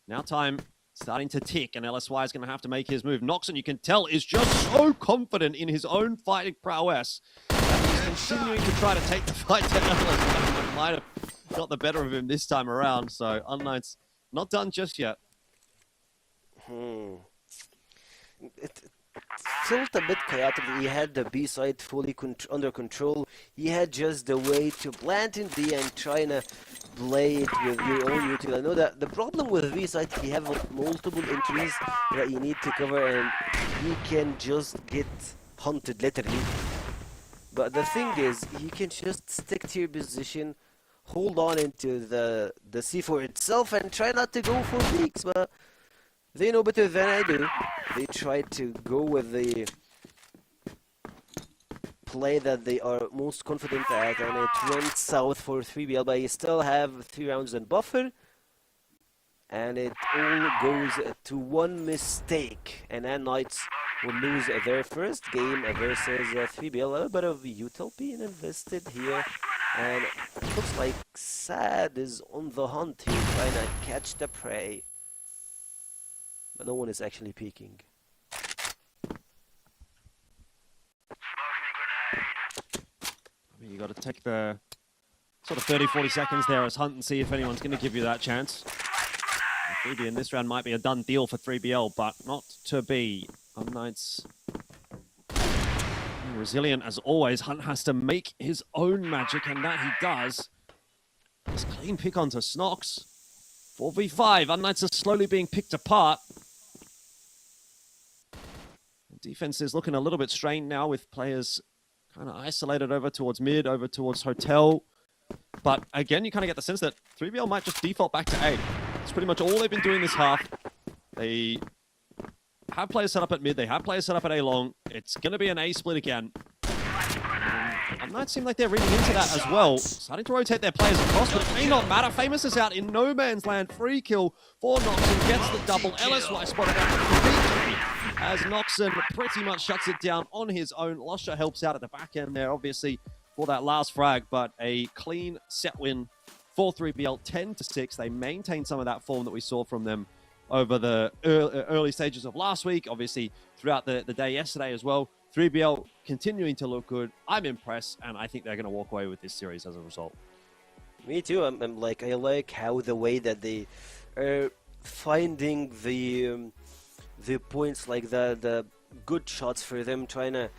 Now time starting to tick, and LSY is going to have to make his move. Noxon, you can tell, is just so confident in his own fighting prowess that he's continuing to try to take the fight to LSY. Might have got the better of him this time around, so unKnights not done just yet. It felt a bit chaotic. He had the B side fully under control. He had just the way to plant in B and trying to play it with your own utility. I know that the problem with B side, you have multiple entries that you need to cover, and you can just get hunted literally. But the thing is, you can just stick to your position, hold on into the C4 itself, and try not to go for peaks. But they know better than I do. They tried to go with the play that they are most confident at, and it went south for 3BL, but you still have 3 rounds in buffer, and it all goes to one mistake, and unKnights will lose their first game versus 3BL. A little bit of util being invested here, and it looks like Sad is on the hunt here, trying to catch the prey. But no one is actually peeking. I mean, you got to take the sort of 30-40 seconds there as Hunt and see if anyone's going to give you that chance. 3B in this round might be a done deal for 3BL, but not to be. unKnights resilient as always. Hunt has to make his own magic, and that he does. This clean pick onto Snox. 4v5. unKnights are slowly being picked apart. Defense is looking a little bit strained now with players kind of isolated over towards mid, over towards hotel. But again, you kind of get the sense that 3BL might just default back to A. It's pretty much all they've been doing this half. They have players set up at mid, they have players set up at A long. It's going to be an A split again. unKnights seem like they're reading into that as well. Starting to rotate their players across, but it may not matter. Famous is out in no man's land. Free kill for Noxon, gets the double. LSY spotted out as Noxon pretty much shuts it down on his own. Lusher helps out at the back end there, obviously, for that last frag, but a clean set win for 3BL, 10-6. They maintain some of that form that we saw from them over the early stages of last week, obviously throughout the day yesterday as well. 3BL continuing to look good. I'm impressed, and I think they're going to walk away with this series as a result. Me too. I like how the way that they are finding the points, like the good shots for them, trying to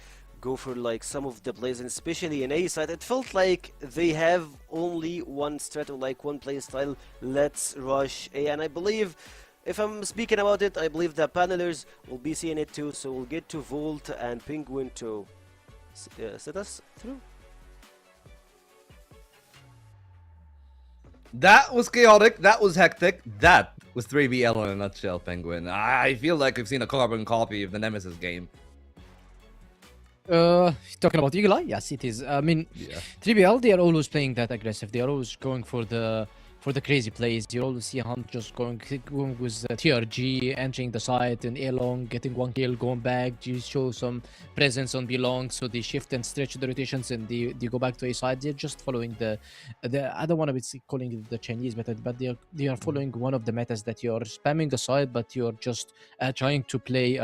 go for like some of the plays, and especially in A side, it felt like they have only one strat, like one play style. Let's rush A, and I believe, if I'm speaking about it, I believe the panelers will be seeing it too, so we'll get to Volt and Penguin to set us through. That was chaotic. That was hectic. That was 3BL in a nutshell, Penguin. I feel like I've seen a carbon copy of the Nemesis game. Talking about Eagle Eye? Yes, it is. I mean, Yeah. 3BL, they are always playing that aggressive. They are always going for the crazy plays. You always see Hunt just going with TRG, entering the site and A long, getting one kill, going back. You show some presence on B long, so they shift and stretch the rotations, and they go back to A side. They're just following the I don't want to be calling it the Chinese method, but they are following one of the metas that you're spamming the side, but you're just trying to play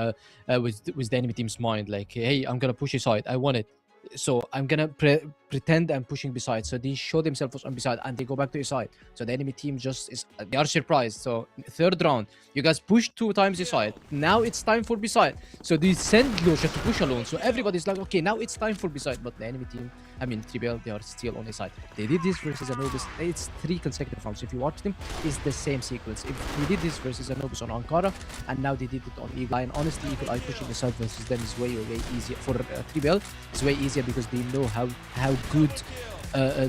with the enemy team's mind. Like, hey, I'm gonna push A side. I want it. So I'm gonna pretend I'm pushing beside. So they show themselves on beside and they go back to A side. So the enemy team they are surprised. So third round, you guys pushed 2 times A side. Now it's time for beside. So they send Losha to push alone. So everybody's like, okay, now it's time for beside. But the enemy team, I mean 3BL, they are still on A side. They did this versus Anubis. It's 3 consecutive rounds. If you watch them, it's the same sequence. If they did this versus Anubis on Ankara, and now they did it on Eagle Eye. And honestly, Eagle Eye pushing A side versus them is way easier for 3BL. It's way easier easier because they know how good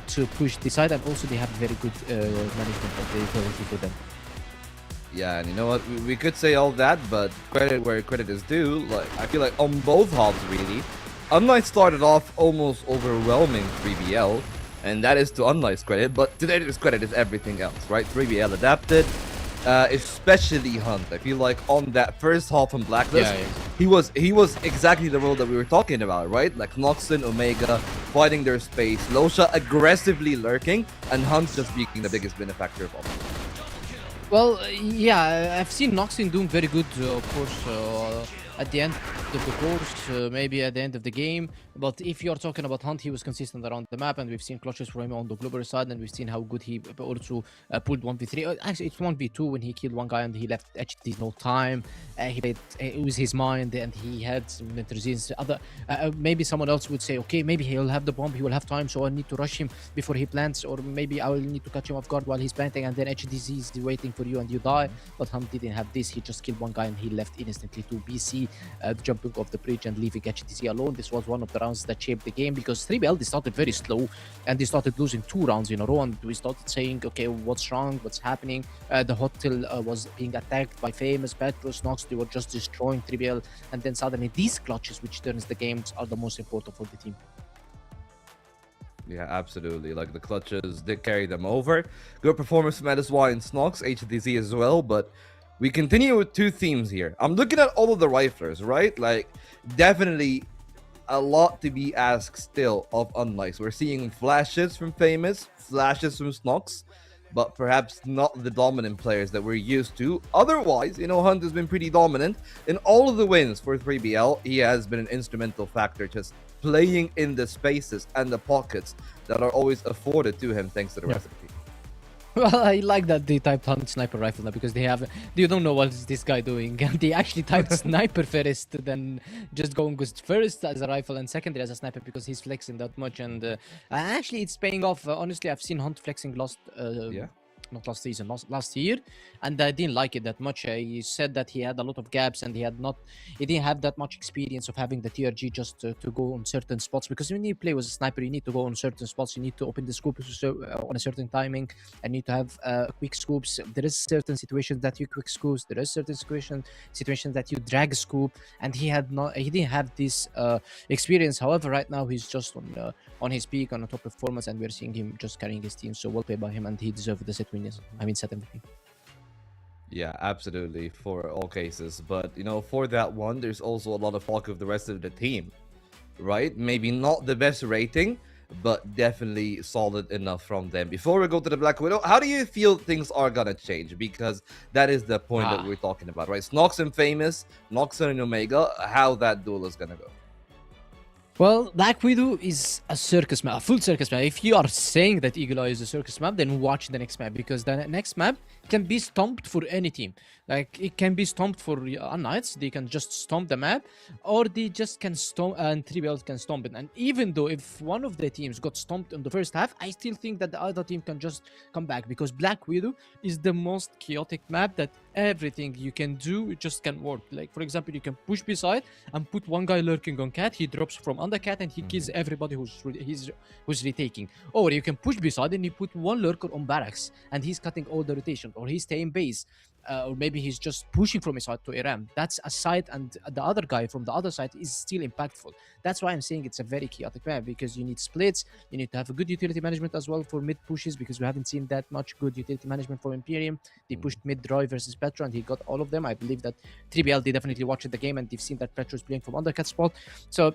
to push the side, and also they have very good management of the ability for them. Yeah, and you know what? We could say all that, but credit where credit is due. Like, I feel like on both halves, really, unKnights started off almost overwhelming 3BL, and that is to unKnights' credit. But to their credit is everything else, right? 3BL adapted, especially Hunt. I feel like on that first half on Blacklist, he was exactly the role that we were talking about, right? Like Noxon, Omega fighting their space, Losha aggressively lurking, and Hunt just being the biggest benefactor of all. Well, yeah, I've seen Noxin doing very good, of course, at the end of the course, maybe at the end of the game. But if you're talking about Hunt, he was consistent around the map, and we've seen clutches from him on the global side, and we've seen how good he also pulled 1v3. Actually, it's 1v2 when he killed one guy and he left HT no time. He played, it was his mind, and he had some resilience. Maybe someone else would say, okay, maybe he'll have the bomb, he will have time, so I need to rush him before he plants, or maybe I will need to catch him off guard while he's planting, and then HTZ is waiting for you and you die. But Hunt didn't have this. He just killed one guy and he left instantly to BC, jumping off the bridge and leaving HTZ alone. This was one of the rounds that shaped the game, because 3BL, they started very slow and they started losing 2 rounds in a row, and we started saying, okay, what's wrong, what's happening? The hotel was being attacked by Famous, Petros, Nox. They were just destroying 3BL, and then suddenly these clutches, which turns the games, are the most important for the team. Yeah, absolutely. Like, the clutches did carry them over. Good performance from MSY and Snox, HTZ as well, but we continue with 2 themes here. I'm looking at all of the riflers, right? Like, definitely a lot to be asked still of unKnights. We're seeing flashes from Famous, flashes from Snox, but perhaps not the dominant players that we're used to. Otherwise, you know, Hunt has been pretty dominant. In all of the wins for 3BL, he has been an instrumental factor, just playing in the spaces and the pockets that are always afforded to him thanks to the rest of the team. Well, I like that they typed Hunt sniper rifle now, because they don't know what is this guy doing. They actually typed sniper first, then just going with first as a rifle and secondary as a sniper, because he's flexing that much. And actually, it's paying off. Honestly, I've seen Hunt flexing not last season, last year, and I didn't like it that much. He said that he had a lot of gaps, and he didn't have that much experience of having the TRG just to go on certain spots, because when you play with a sniper, you need to go on certain spots, you need to open the scope on a certain timing, and you need to have quick scopes. There is certain situations that you quick scopes, there is certain situations that you drag scope, and he didn't have this experience. However, right now he's just on his peak, on a top performance, and we're seeing him just carrying his team. So well played by him, and he deserved the set win. Set MVP. Yeah, absolutely, for all cases. But, you know, for that one, there's also a lot of talk of the rest of the team, right? Maybe not the best rating, but definitely solid enough from them. Before we go to the Black Widow, how do you feel things are gonna change? Because that is the point that we're talking about, right? Snox and Famous, Noxon and Omega, how that duel is gonna go. Well, Black Widow is a circus map, a full circus map. If you are saying that Eagle Eye is a circus map, then watch the next map, because the next map can be stomped for any team. Like, it can be stomped for unKnights, they can just stomp the map, or they just can stomp, and 3BL can stomp it. And even though if one of the teams got stomped in the first half, I still think that the other team can just come back, because Black Widow is the most chaotic map that everything you can do, it just can work. Like, for example, you can push beside and put one guy lurking on Cat, he drops from under Cat and he kills everybody who's retaking. Or you can push beside and you put one lurker on Barracks and he's cutting all the rotation, or he's staying base, or maybe he's just pushing from his side to Iram. That's a side, and the other guy from the other side is still impactful. That's why I'm saying it's a very chaotic map, because you need splits, you need to have a good utility management as well for mid pushes, because we haven't seen that much good utility management for Imperium. They pushed mid Droid versus Petro and he got all of them. I believe that 3BL, they definitely watched the game and they've seen that Petro is playing from undercut spot. So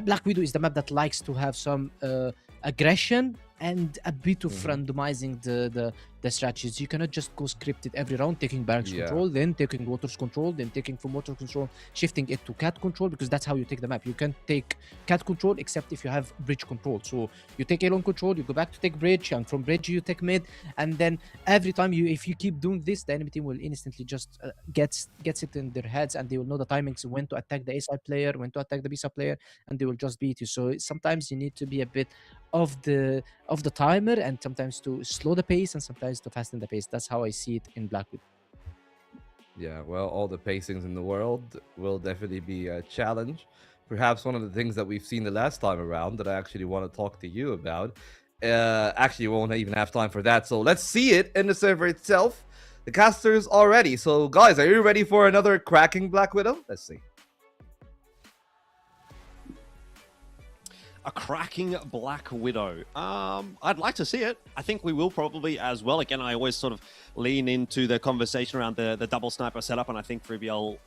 Black Widow is the map that likes to have some aggression and a bit of randomizing the strategies. You cannot just go scripted every round, taking barracks control, then taking waters control, then taking from water control, shifting it to cat control, because that's how you take the map. You can't take cat control except if you have bridge control. So you take alone control, you go back to take bridge, and from bridge you take mid, and then every time if you keep doing this, the enemy team will instantly just gets it in their heads, and they will know the timings when to attack the A side player, when to attack the B side player, and they will just beat you. So sometimes you need to be a bit of the timer, and sometimes to slow the pace and sometimes to fasten the pace. That's how I see it in Black Widow. Yeah, well, all the pacings in the world will definitely be a challenge perhaps one of the things that we've seen the last time around that I actually want to talk to you about. Actually, we won't even have time for that, so let's see it in the server itself. The casters are ready. So, guys, are you ready for another cracking Black Widow? Let's see. A cracking Black Widow. I'd like to see it. I think we will probably as well. Again, I always sort of lean into the conversation around the double sniper setup, and I think 3BL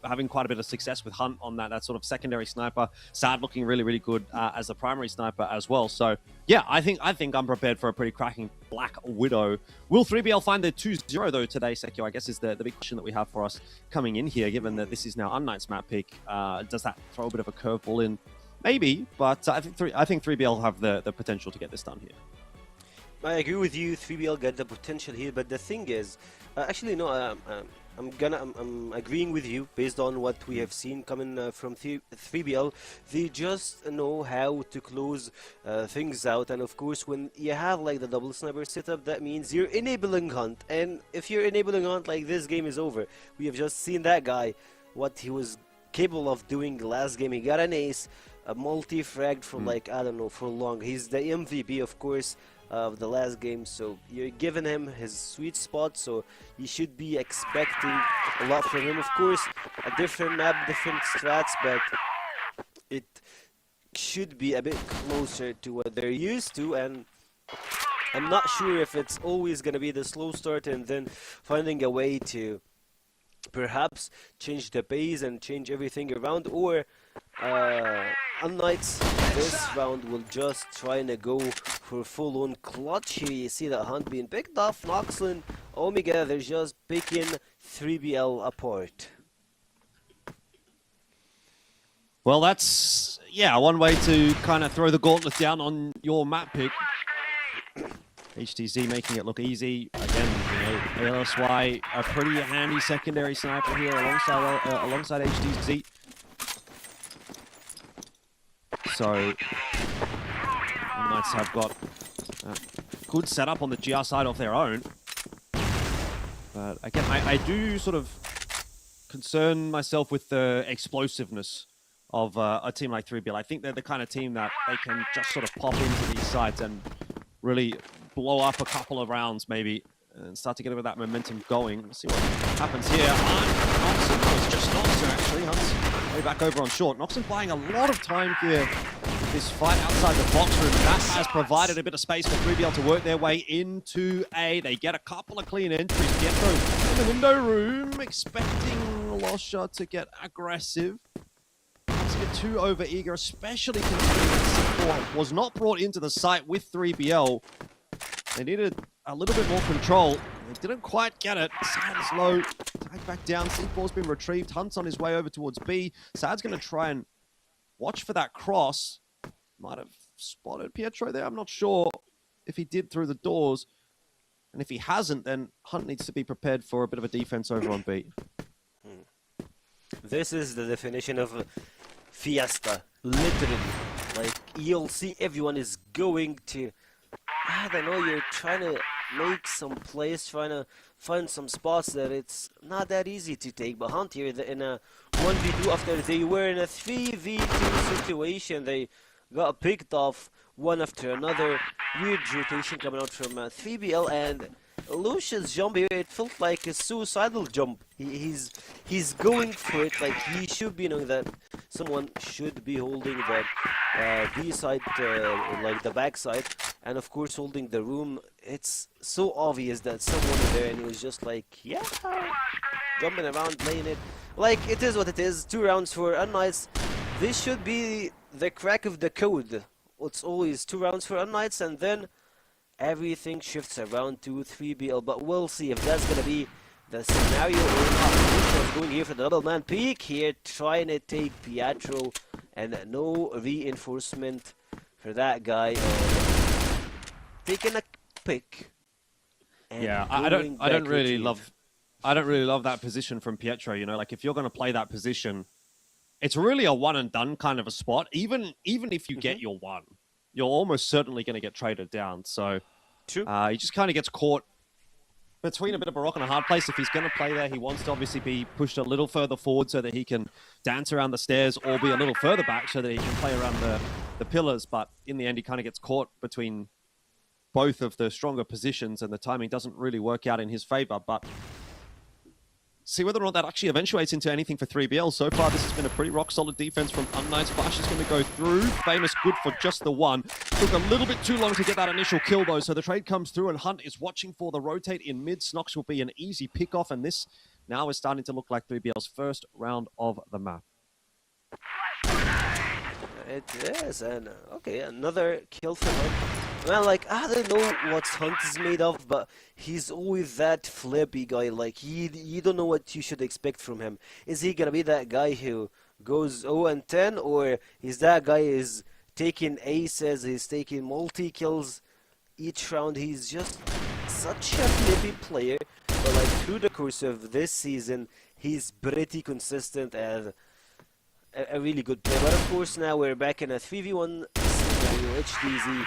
having quite a bit of success with Hunt on that sort of secondary sniper. Sad looking really, really good as the primary sniper as well. So yeah, I think I'm prepared for a pretty cracking Black Widow. Will 3BL find their 2-0 though today, Sekio? I guess is the big question that we have for us coming in here, given that this is now unKnights map pick. Does that throw a bit of a curveball in? Maybe, but I think 3BL have the potential to get this done here. I agree with you. 3BL got the potential here, but the thing is, actually no, I'm agreeing with you based on what we have seen coming from 3BL. They just know how to close things out, and of course, when you have like the double sniper setup, that means you're enabling Hunt, and if you're enabling Hunt, like this game is over. We have just seen that guy, what he was capable of doing last game. He got an ace. A multi-fragged for like, I don't know, for long. He's the MVP, of course, of the last game, so you're giving him his sweet spot, so you should be expecting a lot from him. Of course, a different map, different strats, but it should be a bit closer to what they're used to, and I'm not sure if it's always going to be the slow start and then finding a way to perhaps change the pace and change everything around, or unKnights this round will just trying to go for full-on clutch here. You see that Hunt being picked off, Noxlin, Omega, they're just picking 3BL apart. Well, that's, yeah, one way to kind of throw the gauntlet down on your map pick. HTZ making it look easy. Again, you know, ALSY, a pretty handy secondary sniper here alongside HTZ. So, unKnights have got a good setup on the GR side of their own. But again, I do sort of concern myself with the explosiveness of a team like 3BL. I think they're the kind of team that they can just sort of pop into these sites and really blow up a couple of rounds maybe and start to get a bit of that momentum going. Let's see what happens here. Noxon was just Noxon actually. Hunt's way back over on short. Noxon buying a lot of time here with this fight outside the box room. That has provided a bit of space for 3BL to work their way into A. They get a couple of clean entries. Pietro in the window room, expecting Losha to get aggressive. Not to get too over eager, especially considering that C4 was not brought into the site with 3BL. They needed a little bit more control. They didn't quite get it. Sad is low. Tag back down. C4's been retrieved. Hunt's on his way over towards B. Sad's going to try and watch for that cross. Might have spotted Pietro there. I'm not sure if he did through the doors. And if he hasn't, then Hunt needs to be prepared for a bit of a defense over on B. This is the definition of fiesta. Literally. Like, you'll see everyone is going to... I don't know, you're trying to make some plays, trying to find some spots that it's not that easy to take. But Hunt here in a 1v2 after they were in a 3v2 situation, they got picked off one after another. Weird rotation coming out from 3BL, and Lucia's jump here, it felt like a suicidal jump. He's going for it, like he should be knowing that someone should be holding the B side, like the back side, and of course holding the room. It's so obvious that someone is there, and he was just like, yeah, jumping around, playing it. Like, it is what it is. 2 rounds for unKnights. This should be the crack of the code. It's always 2 rounds for unKnights, and then everything shifts around to 3BL, but we'll see if that's gonna be the scenario or not. Going here for the double man peek here, trying to take Pietro, and no reinforcement for that guy. Taking a pick. Yeah, I don't really love that position from Pietro. You know, like if you're going to play that position, it's really a one and done kind of a spot. Even if you get your one, you're almost certainly going to get traded down. So true. He just kind of gets caught between a bit of a rock and a hard place. If he's going to play there, he wants to obviously be pushed a little further forward so that he can dance around the stairs, or be a little further back so that he can play around the pillars. But in the end, he kind of gets caught between both of the stronger positions, and the timing doesn't really work out in his favor. But see whether or not that actually eventuates into anything for 3BL. So far, this has been a pretty rock-solid defense from unKnights. Flash is going to go through. Famous good for just the one. Took a little bit too long to get that initial kill, though, so the trade comes through, and Hunt is watching for the rotate in mid. Snox will be an easy pick-off, and this now is starting to look like 3BL's first round of the map. It is, and okay, another kill for Hunt. Man, like, I don't know what Hunt is made of, but he's always that flippy guy. Like, you don't know what you should expect from him. Is he gonna be that guy who goes 0-10, or is that guy is taking aces, he's taking multi-kills each round? He's just such a flippy player, but like, through the course of this season, he's pretty consistent and a really good player. But of course, now we're back in a 3v1 scenario. HDZ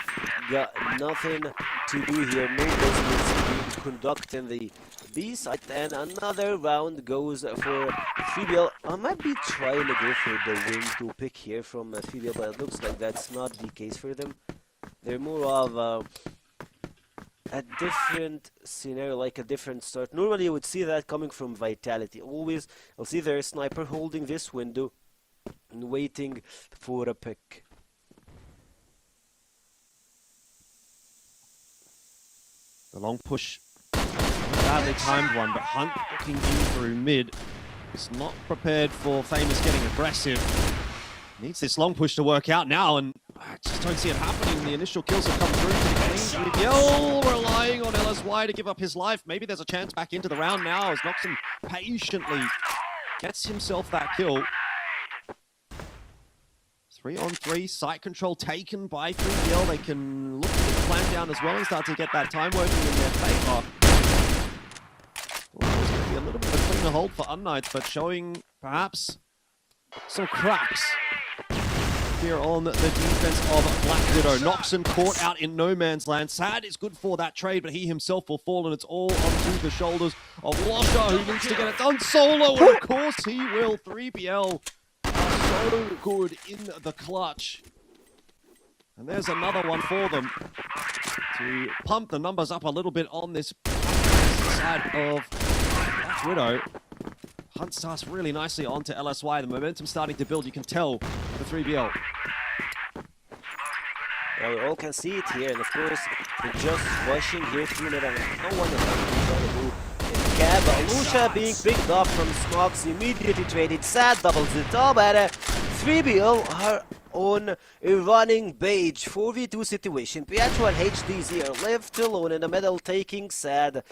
got nothing to do here. No business conducting the B site, and another round goes for 3BL. I might be trying to go for the window pick here from 3BL, but it looks like that's not the case for them. They're more of a different scenario, like a different start. Normally you would see that coming from Vitality. Always, I'll see their sniper holding this window and waiting for a pick. The long push, badly timed one, but Hunt looking in through mid. Is not prepared for Famous getting aggressive. Needs this long push to work out now, and I just don't see it happening. The initial kills have come through to the game. Miguel relying on LSY to give up his life. Maybe there's a chance back into the round now as Noxon patiently gets himself that kill. 3-on-3, site control taken by 3BL. They can look to get the plan down as well and start to get that time working in their favor. Well, it's going to be a little bit of a cleaner hold for unKnights, but showing perhaps some cracks here on the defense of Black Widow. Noxon caught out in no man's land. Sad is good for that trade, but he himself will fall, and it's all onto the shoulders of Lasha, who needs to get it done solo, and of course he will. 3BL are so good in the clutch. And there's another one for them to pump the numbers up a little bit on this side of Black Widow. Hunt starts really nicely onto LSY. The momentum starting to build. You can tell the 3BL. Yeah, we all can see it here, and of course, they're just rushing here through it, and no one is actually trying to go in cab. Alusha being picked up from Snox, immediately traded. Sad doubles it up, and 3BL are on a running beige 4v2 situation. Pietro and HDZ are left alone in the middle, taking Sad,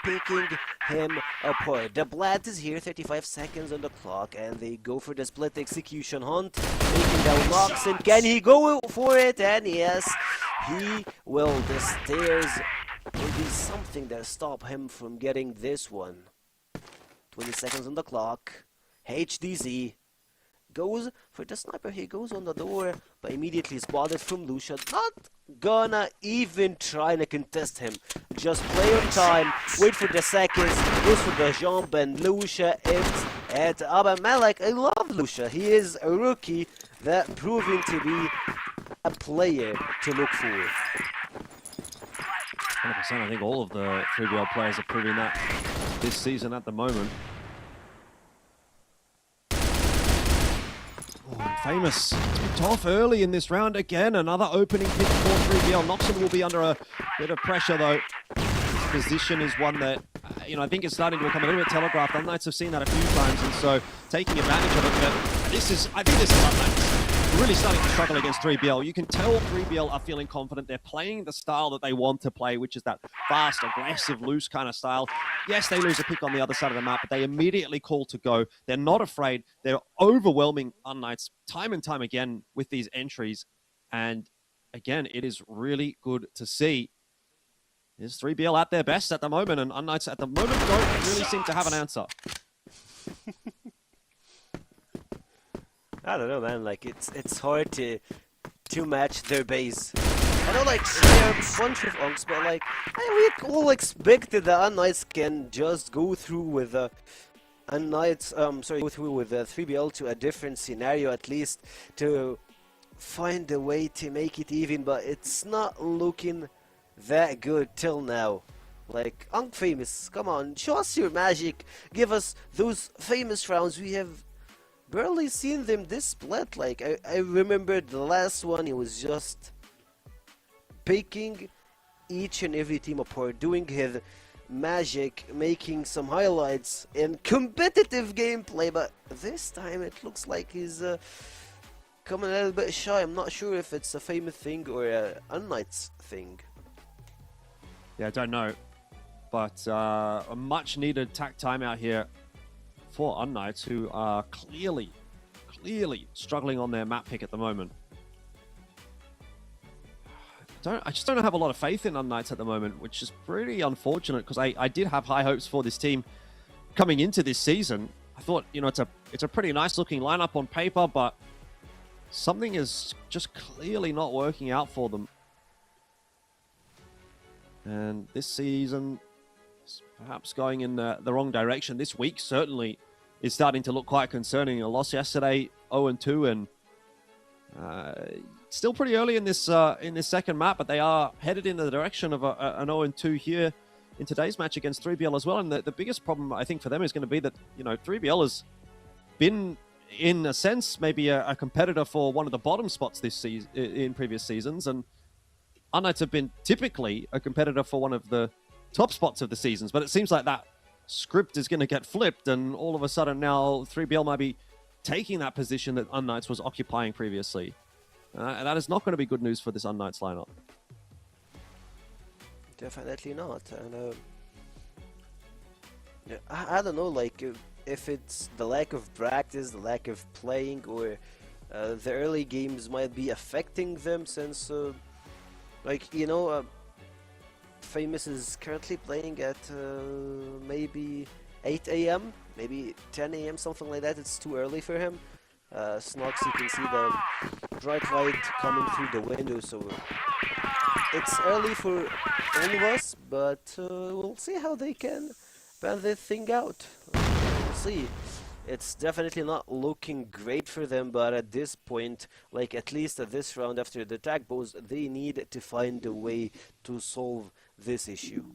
picking him apart. The Blad is here, 35 seconds on the clock, and they go for the split execution. Hunt taking down Noxon. Can he go for it? And yes, he will. The stairs will be something that stop him from getting this one. 20 seconds on the clock. HDZ goes for the sniper. He goes on the door, but immediately spotted from Lucia. Not gonna even try to contest him. Just play on time, wait for the seconds, goes for the jump, and Lucia is at Malik. I love Lucia. He is a rookie that proving to be a player to look for. 100%. I think all of the 3BL players are proving that this season at the moment. Famous. It's been tough early in this round again. Another opening pick for 3BL. Noxon will be under a bit of pressure though. His position is one that, I think is starting to become a little bit telegraphed. unKnights have seen that a few times, and so taking advantage of it. But I think this is unKnights really starting to struggle against 3BL. You can tell 3BL are feeling confident. They're playing the style that they want to play, which is that fast, aggressive, loose kind of style. Yes, they lose a pick on the other side of the map, but they immediately call to go. They're not afraid. They're overwhelming unKnights time and time again with these entries. And again, it is really good to see. Is 3BL at their best at the moment, and unKnights at the moment don't really seem to have an answer. I don't know, man. Like, it's hard to match their base. I know, like, there are a bunch of unks, but, like, we all expected the unKnights can just go through with unKnights, go through with 3BL to a different scenario, at least, to find a way to make it even, but it's not looking that good till now. Like, Famous, come on, show us your magic, give us those famous rounds. We have barely seen them this split. Like, I remember the last one, he was just picking each and every team apart, doing his magic, making some highlights in competitive gameplay, but this time it looks like he's coming a little bit shy. I'm not sure if it's a famous thing or a unKnights thing. Yeah, I don't know. But a much needed tack timeout here for unKnights, who are clearly struggling on their map pick at the moment. I just don't have a lot of faith in unKnights at the moment, which is pretty unfortunate, because I did have high hopes for this team coming into this season. I thought, you know, it's a pretty nice looking lineup on paper, but something is just clearly not working out for them. And this season is perhaps going in the wrong direction. This week certainly is starting to look quite concerning. A loss yesterday, 0-2, and still pretty early in this second map, but they are headed in the direction of an 0-2 here in today's match against 3BL as well. And the biggest problem, I think, for them is going to be that, you know, 3BL has been, in a sense, maybe a competitor for one of the bottom spots this season, in previous seasons, and unKnights have been typically a competitor for one of the top spots of the seasons. But it seems like that script is going to get flipped, and all of a sudden now 3BL might be taking that position that unKnights was occupying previously. And that is not going to be good news for this unKnights lineup. Definitely not. And I don't know, like, if it's the lack of practice, the lack of playing, or the early games might be affecting them, since like, you know, Famous is currently playing at maybe 8 AM, maybe 10 AM, something like that. It's too early for him. Snox, you can see the bright light coming through the window, so it's early for all of us, but we'll see how they can plan this thing out. We'll see. It's definitely not looking great for them, but at this point, like, at least at this round after the tag pose, they need to find a way to solve this issue.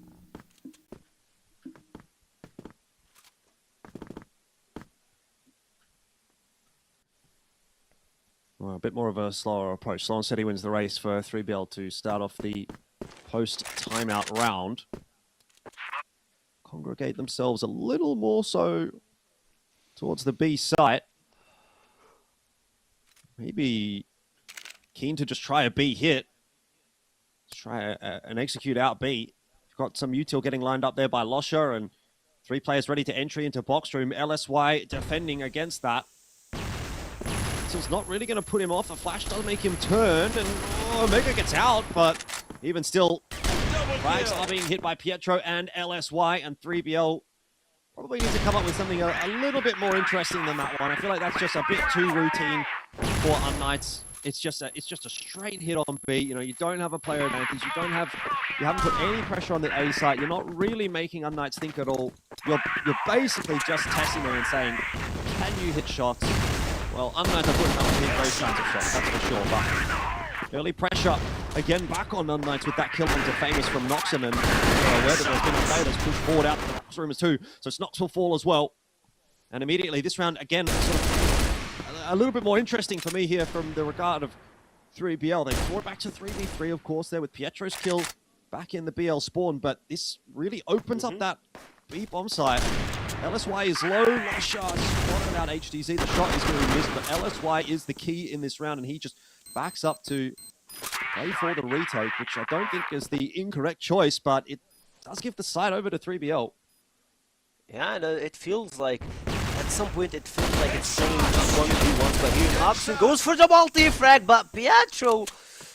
Well, a bit more of a slower approach. Slow and steady wins the race for 3BL to start off the post-timeout round. Congregate themselves a little more so towards the B site. Maybe keen to just try a B hit. Try an execute out B. You've got some util getting lined up there by Losher, and 3 players ready to entry into box room. LSY defending against that. So it's not really going to put him off. A flash does make him turn, and Omega gets out, but even still, flags are being hit by Pietro and LSY, and 3BL probably need to come up with something a little bit more interesting than that one. I feel like that's just a bit too routine for unKnights. It's just a straight hit on B. You know, you don't have a player advantage. You haven't put any pressure on the A site. You're not really making unKnights think at all. You're basically just testing them and saying, can you hit shots? Well, unKnights are putting up hit those kinds of shots, that's for sure. But early pressure again back on unKnights with that kill onto Famous from Noxon, and aware that there's been a player that's pushed forward out to the box room too. So Snox will fall as well. And immediately this round again, sort of a little bit more interesting for me here from the regard of 3BL. They fought back to 3v3, of course, there with Pietro's kill back in the BL spawn, but this really opens up that B bomb site. LSY is low, Lasha spotted out HDZ. The shot is going to be missed, but LSY is the key in this round, and he just backs up to play for the retake, which I don't think is the incorrect choice, but it does give the side over to 3BL. Yeah, and it feels like at some point it feels like it's saying just 1v1, but here Noxon goes for the multi-frag, but Pietro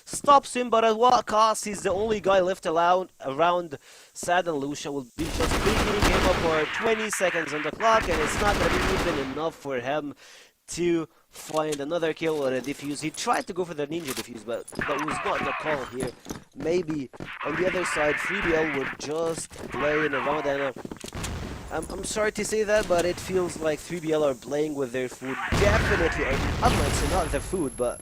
stops him, but at what cost? He's the only guy left around. Sad and Lucia will be just beating him up for 20 seconds on the clock, and it's not going to be even enough for him to find another kill on a defuse. He tried to go for the ninja defuse, but that was not the call here. Maybe on the other side, 3BL were just playing around, and I'm sorry to say that, but it feels like 3BL are playing with their food. Definitely, unlike not their food, but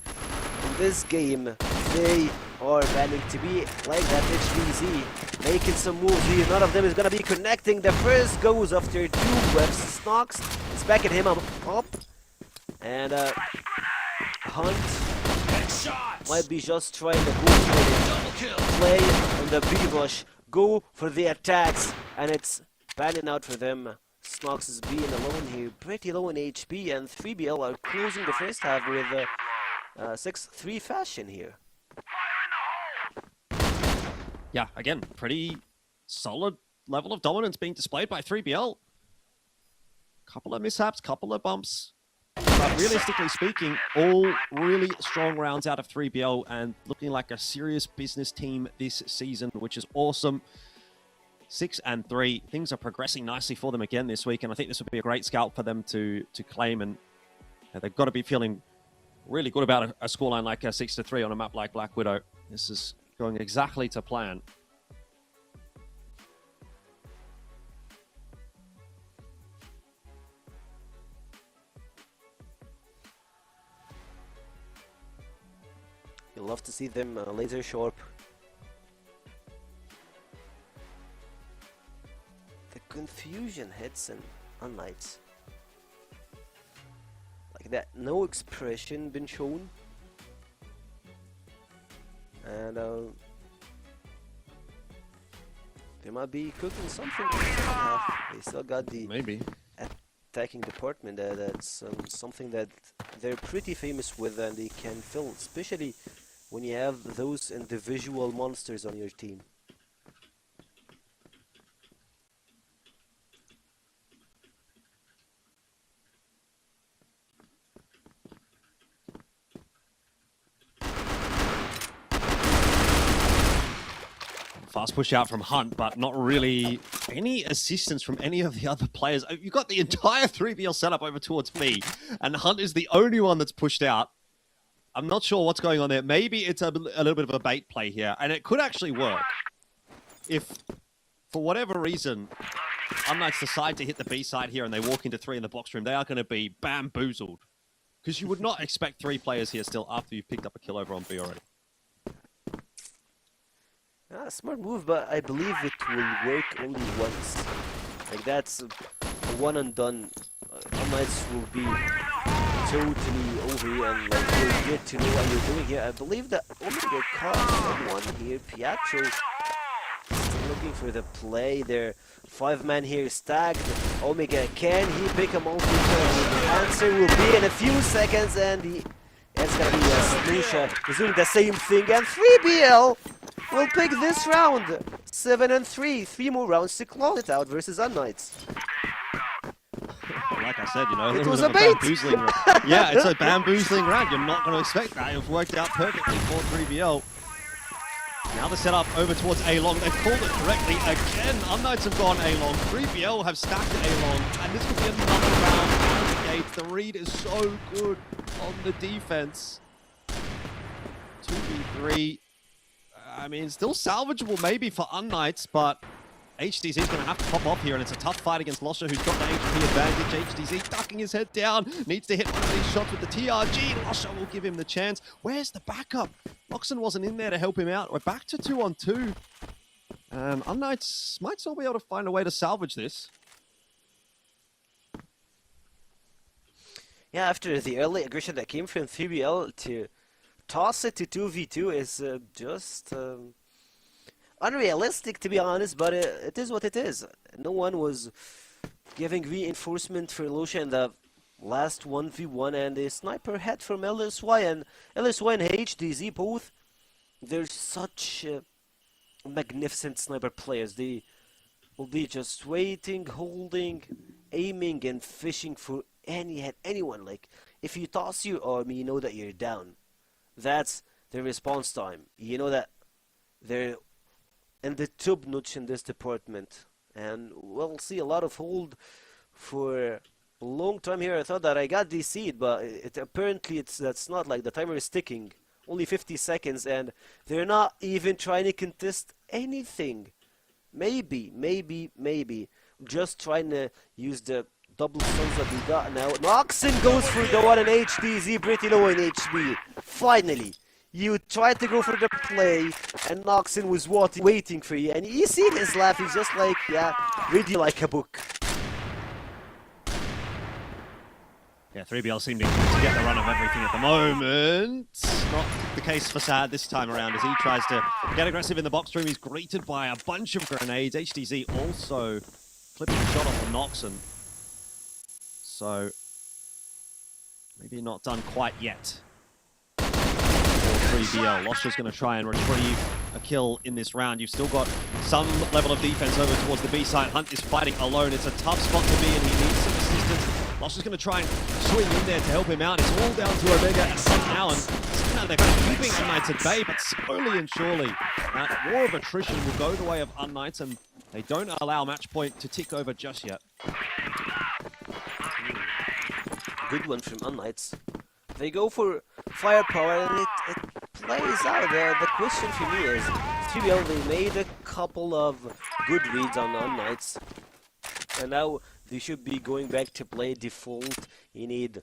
in this game, they are planning to be like that HDZ, making some moves here. None of them is going to be connecting. The first goes after 2 webs. Snox is backing him up. And Hunt might be just trying to go for it. Play on the B-rush. Go for the attacks. And it's panning out for them. Snox is being alone here. Pretty low in HP. And 3BL are closing the first half with 6-3 fashion here. Yeah, again, pretty solid level of dominance being displayed by 3BL. Couple of mishaps, couple of bumps. But realistically speaking, all really strong rounds out of 3BL and looking like a serious business team this season, which is awesome. 6-3. Things are progressing nicely for them again this week, and I think this would be a great scalp for them to claim, and they've got to be feeling really good about a scoreline like 6-3 on a map like Black Widow. This is going exactly to plan. You'll love to see them laser sharp. The confusion hits and unKnights. Like that, no expression been shown. And they might be cooking something in the second half. They still got the attacking department. That's something that they're pretty famous with, and they can fill, especially when you have those individual monsters on your team. Fast push out from Hunt, but not really any assistance from any of the other players. You've got the entire 3BL setup over towards me, and Hunt is the only one that's pushed out. I'm not sure what's going on there. Maybe it's a little bit of a bait play here, and it could actually work. If, for whatever reason, unKnights decide to hit the B side here and they walk into 3 in the box room, they are going to be bamboozled. Because you would not expect 3 players here still after you've picked up a kill over on B already. Smart move, but I believe it will work only once. Like, that's a one and done. unKnights will be totally over and like you'll get to know what you're doing here. I believe that Omega caught someone here. Pietro still looking for the play there. 5-man here stacked. Omega, can he pick a multi-kill? The answer will be in a few seconds, and it's gonna be Slusha is doing the same thing, and 3BL will pick this round. 7-3, 3 more rounds to close it out versus unKnights. Like I said, you know, it was a bait. Yeah, it's a bamboozling round. You're not going to expect that. It's worked out perfectly for 3BL. Now the setup over towards A-Long. They've called it correctly again. unKnights have gone A-Long. 3BL have stacked A-Long. And this could be another round out of the gate. The read is so good on the defense. 2v3. I mean, still salvageable maybe for unKnights, but HDZ is going to have to pop off here, and it's a tough fight against Losha, who's got the HP advantage. HDZ ducking his head down, needs to hit one of these shots with the TRG. Losha will give him the chance. Where's the backup? Loxon wasn't in there to help him out. We're back to 2-on-2. unKnights might still be able to find a way to salvage this. Yeah, after the early aggression that came from 3BL to toss it to 2v2 is just unrealistic, to be honest, but it is what it is. No one was giving reinforcement for Losha in the last 1v1, and a sniper head from LSY, and LSY and HDZ both, they're such magnificent sniper players. They will be just waiting, holding, aiming, and fishing for anyone. Like, if you toss your army, you know that you're down. That's the response time. You know that they're in the top notch in this department, and we'll see a lot of hold for a long time here. I thought that I got DC'd, but apparently that's not. Like, the timer is ticking. Only 50 seconds, and they're not even trying to contest anything. Maybe. Just trying to use the double stuns that we got now. Noxon goes for the one in HDZ, pretty low in HP. Finally, you tried to go for the play, and Noxon was waiting for you. And you see his laugh, he's just like, yeah, read you like a book. Yeah, 3BL seem to get the run of everything at the moment. Not the case for Sad this time around as he tries to get aggressive in the box room. He's greeted by a bunch of grenades. HDZ also clipping a shot off of Noxon. So, maybe not done quite yet. For 3BL. Losha's going to try and retrieve a kill in this round. You've still got some level of defense over towards the B side. Hunt is fighting alone. It's a tough spot to be in. He needs some assistance. Losh is going to try and swing in there to help him out. It's all down to Omega and St. Allen. Somehow they're keeping unKnights at bay, but slowly and surely that war of attrition will go the way of unKnights, and they don't allow match point to tick over just yet. Good one from unKnights. They go for firepower, and it plays out. The question for me is, 3BL, they made a couple of good reads on unKnights, and now they should be going back to play default. You need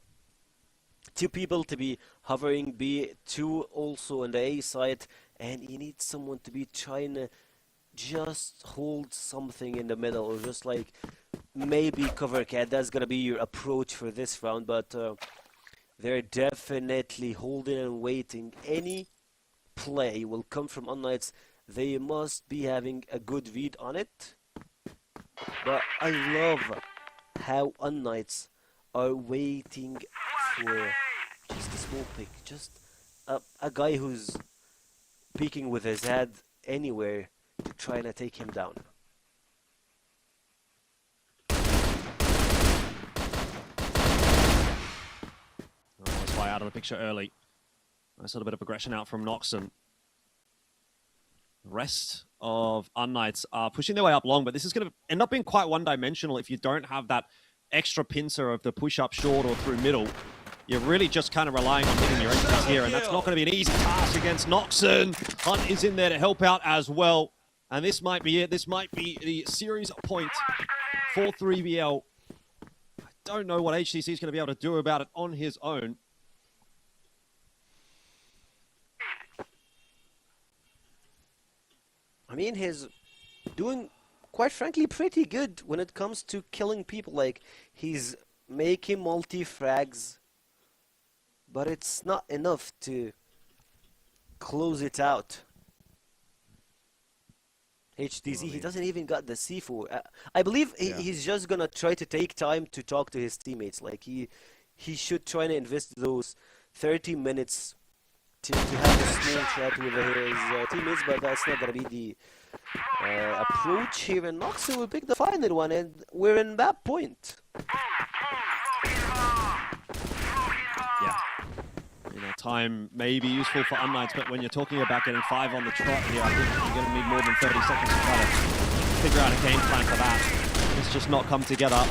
2 people to be hovering B, 2 also on the A side, and you need someone to be trying to just hold something in the middle, or just like maybe cover cat. That's gonna be your approach for this round, but they're definitely holding and waiting. Any play will come from unKnights. They must be having a good read on it. But I love how unKnights are waiting for just a small pick, just a guy who's peeking with his head anywhere to try and take him down. That's why out of the picture early. Nice little bit of aggression out from Noxon. The rest of unKnights are pushing their way up long, but this is going to end up being quite one-dimensional if you don't have that extra pincer of the push-up short or through middle. You're really just kind of relying on hitting your entries here, and that's not going to be an easy task against Noxon. Hunt is in there to help out as well, and this might be it. This might be the series point for 3BL. I don't know what HTC is going to be able to do about it on his own. I mean, he's doing, quite frankly, pretty good when it comes to killing people. Like, he's making multi-frags, but it's not enough to close it out. HDZ, he doesn't even got the C4. I believe he's just gonna try to take time to talk to his teammates. Like, he should try to invest those 30 minutes to have a small chat with his teammates, but that's not gonna be the approach here. And Noxon will pick the final one, and we're in that point. Yeah. You know, time may be useful for unKnights, but when you're talking about getting 5 on the trot here, I think you're going to need more than 30 seconds to try to figure out a game plan for that. It's just not come together.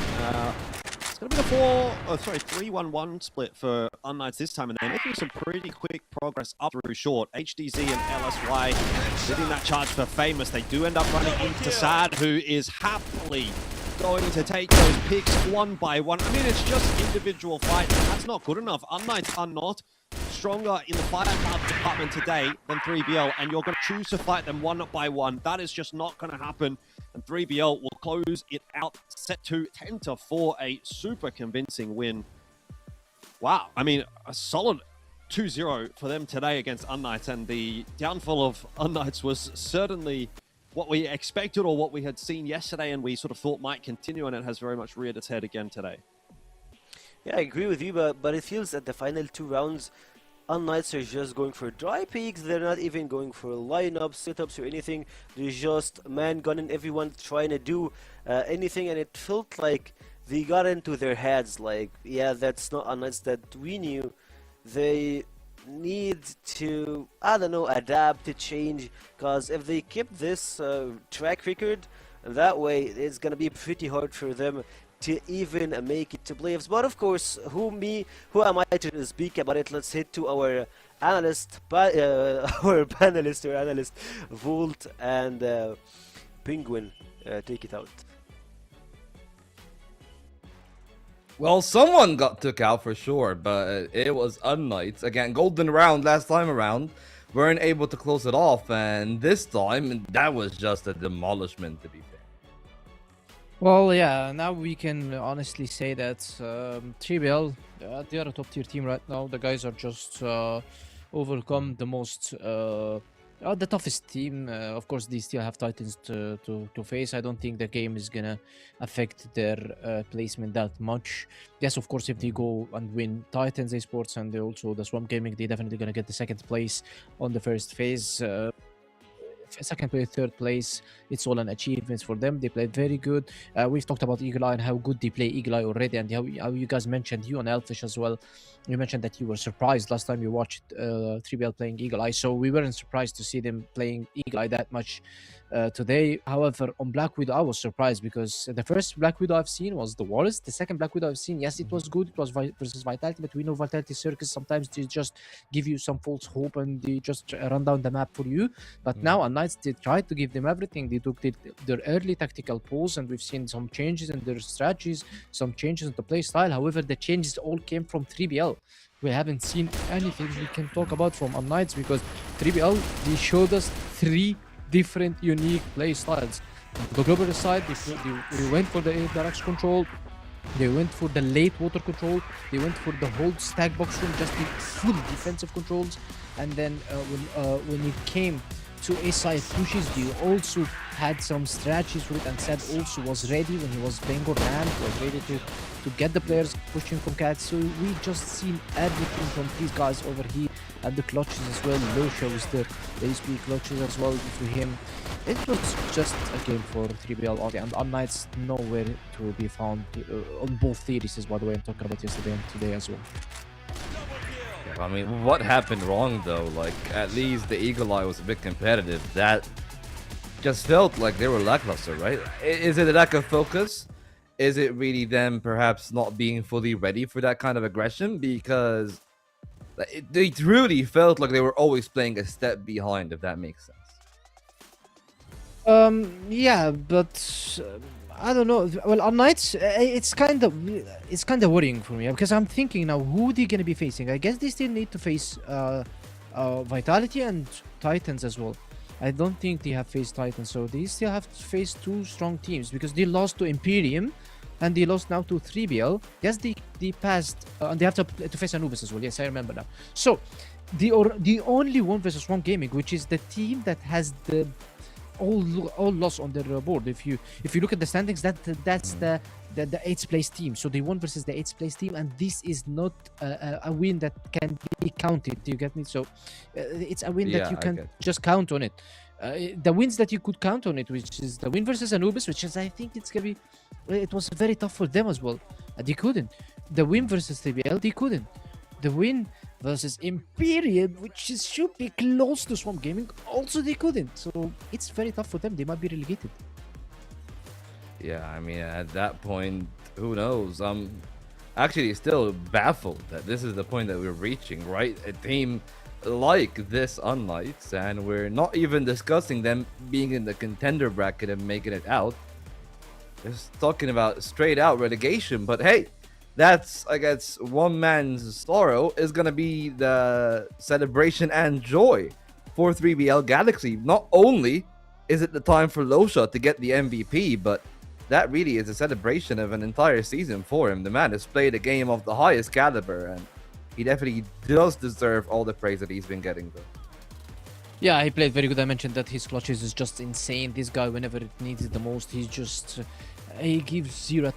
It's going to be the 3-1-1 split for unKnights this time, and they're making some pretty quick progress up through short. HDZ and LSY leading that charge for Famous. They do end up running into Sad, who is happily going to take those picks one by one. I mean, it's just individual fights, and that's not good enough. unKnights are not stronger in the firepower department today than 3BL, and you're going to choose to fight them one by one. That is just not going to happen, and 3BL will close it out, set to 10-4, a super convincing win. Wow, I mean, a solid 2-0 for them today against unKnights, and the downfall of unKnights was certainly what we expected or what we had seen yesterday and we sort of thought might continue, and it has very much reared its head again today. Yeah, I agree with you, but it feels that the final 2 rounds, unKnights are just going for dry peaks. They're not even going for lineups, setups, or anything. They're just man-gunning everyone, trying to do anything, and it felt like they got into their heads, like, yeah, that's not unKnights that we knew. They need to, I don't know, adapt, to change, because if they keep this track record that way, it's gonna be pretty hard for them to even make it to playoffs. But of course, who am I to speak about it? Let's head to our analyst, our panelist or analyst, Volt and Penguin. Take it out. Well, someone got took out for sure, but it was unKnights. Again, golden round last time around. Weren't able to close it off, and this time, that was just a demolishment, to be fair. Well, yeah, now we can honestly say that 3BL, they are a top tier team right now. The guys are just overcome the toughest team. Of course, they still have Titans to face. I don't think the game is gonna affect their placement that much. Yes, of course, if they go and win Titans Esports and they also the Swamp Gaming, they're definitely gonna get the second place on the first phase. Second place, third place, it's all an achievement for them. They played very good. We've talked about Eagle Eye and how good they play Eagle Eye already, and how you guys mentioned, you and Elfish as well, you mentioned that you were surprised last time you watched 3BL playing Eagle Eye, so we weren't surprised to see them playing Eagle Eye that much today. However, on Black Widow, I was surprised because the first Black Widow I've seen was the worst. The second Black Widow I've seen, yes, it was good. It was versus Vitality, but we know Vitality Circus, sometimes they just give you some false hope and they just run down the map for you. But now unKnights, they tried to give them everything. They took their early tactical pulls, and we've seen some changes in their strategies, some changes in the play style. However, the changes all came from 3BL. We haven't seen anything we can talk about from unKnights because 3BL, they showed us 3 different unique play styles. On the global side, they went for the direct control, they went for the late water control, they went for the whole stack box room, just the full defensive controls. And then when it came to A-side pushes, they also had some strategies for it, and Sad also was ready when he was playing on ramp, was ready to get the players pushing from cat. So we just seen everything from these guys over here, and the clutches as well. Low shows the HP clutches as well for him. It was just a game for 3BL only, and unKnights nowhere to be found on both theories, by the way. I'm talking about yesterday and today as well. I mean, what happened wrong though? Like, at least the Eagle Eye was a bit competitive. That just felt like they were lackluster, right? Is it a lack of focus? Is it really them perhaps not being fully ready for that kind of aggression? Because they truly felt like they were always playing a step behind, if that makes sense. Yeah, but I don't know. Well, unKnights, it's kind of worrying for me because I'm thinking now, who they gonna be facing? I guess they still need to face Vitality and Titans as well. I don't think they have faced Titans, so they still have to face 2 strong teams because they lost to Imperium and they lost now to 3BL. Yes, they passed, and they have to face Anubis as well. Yes, I remember now. So the only 1 versus 1 gaming, which is the team that has the all loss on their board. If you look at the standings, that's the 8th place team. So they won versus the 8th place team, and this is not a win that can be counted. Do you get me? So it's a win that you can just count on it. The wins that you could count on it, which is the win versus Anubis, which is, I think it's gonna be, it was very tough for them as well. They couldn't. The win versus 3BL, they couldn't. The win versus Imperium, which should be close to Swamp Gaming, also they couldn't. So it's very tough for them. They might be relegated. Yeah, I mean, at that point, who knows? I'm actually still baffled that this is the point that we're reaching, right? A team like this unKnights, and we're not even discussing them being in the contender bracket and making it out. Just talking about straight out relegation, but hey, that's, I guess, one man's sorrow is gonna be the celebration and joy for 3BL Galaxy. Not only is it the time for Losha to get the MVP, but that really is a celebration of an entire season for him. The man has played a game of the highest caliber, and he definitely does deserve all the praise that he's been getting, though. Yeah, he played very good. I mentioned that his clutches is just insane. This guy, whenever it needs it the most, he's just he gives 0.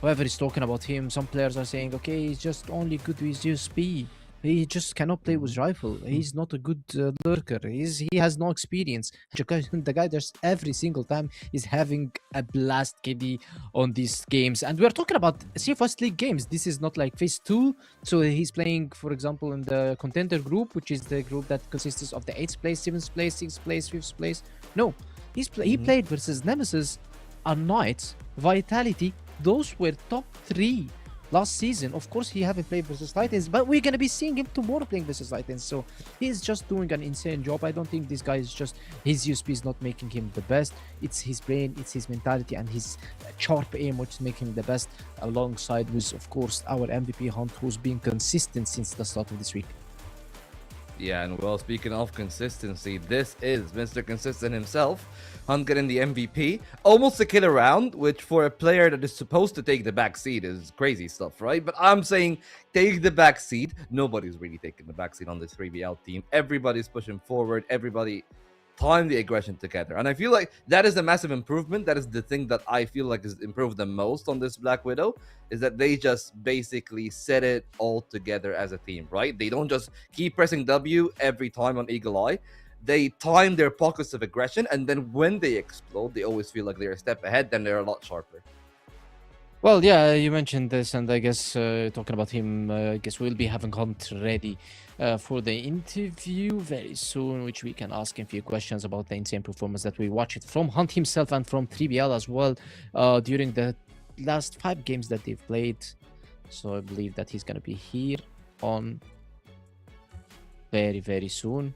Whoever is talking about him, some players are saying, okay, he's just only good with USP. He just cannot play with rifle. He's not a good lurker. He has no experience. The guy just every single time is having a blast KD on these games. And we're talking about CFW West League games. This is not like phase 2. So he's playing, for example, in the contender group, which is the group that consists of the 8th place, 7th place, 6th place, 5th place. No, he played versus Nemesis unKnights, Vitality, those were top 3 last season. Of course, he haven't played versus Titans, but we're gonna be seeing him tomorrow playing versus Titans. So he's just doing an insane job. I don't think this guy is just, his USP is not making him the best. It's his brain, it's his mentality, and his sharp aim which is making him the best. Alongside with, of course, our MVP Hunt, who's been consistent since the start of this week. Yeah, and well, speaking of consistency, this is Mr. Consistent himself. Hunt getting the MVP. Almost a killer round, which for a player that is supposed to take the back seat is crazy stuff, right? But I'm saying take the back seat. Nobody's really taking the back seat on this 3BL team. Everybody's pushing forward. Everybody time the aggression together. And I feel like that is a massive improvement. That is the thing that I feel like is improved the most on this Black Widow, is that they just basically set it all together as a team, right? They don't just keep pressing W every time on Eagle Eye. They time their pockets of aggression, and then when they explode, they always feel like they're a step ahead, then they're a lot sharper. Well, yeah, you mentioned this, and I guess talking about him, I guess we'll be having Hunt ready for the interview very soon, which we can ask him a few questions about the insane performance that we watched from Hunt himself and from 3BL as well during the last 5 games that they've played. So I believe that he's going to be here on very, very soon.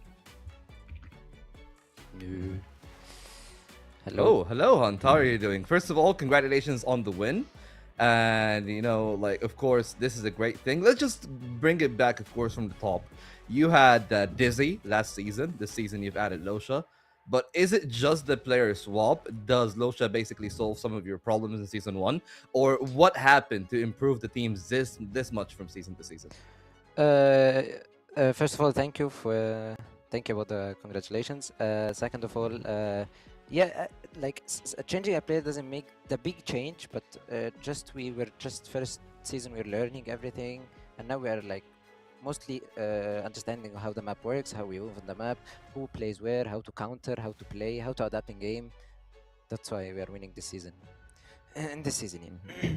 Hello, hello, Hunt. How are you doing? First of all, congratulations on the win. And, you know, like, of course, this is a great thing. Let's just bring it back, of course, from the top. You had Dizzy last season. This season, you've added Losha. But is it just the player swap? Does Losha basically solve some of your problems in Season 1? Or what happened to improve the teams this much from season to season? First of all, thank you for the congratulations. Second of all, yeah, like changing a player doesn't make the big change, but we were just first season we're learning everything, and now we are like mostly understanding how the map works, how we move on the map, who plays where, how to counter, how to play, how to adapt in game. That's why we are winning this season. In this season, yeah.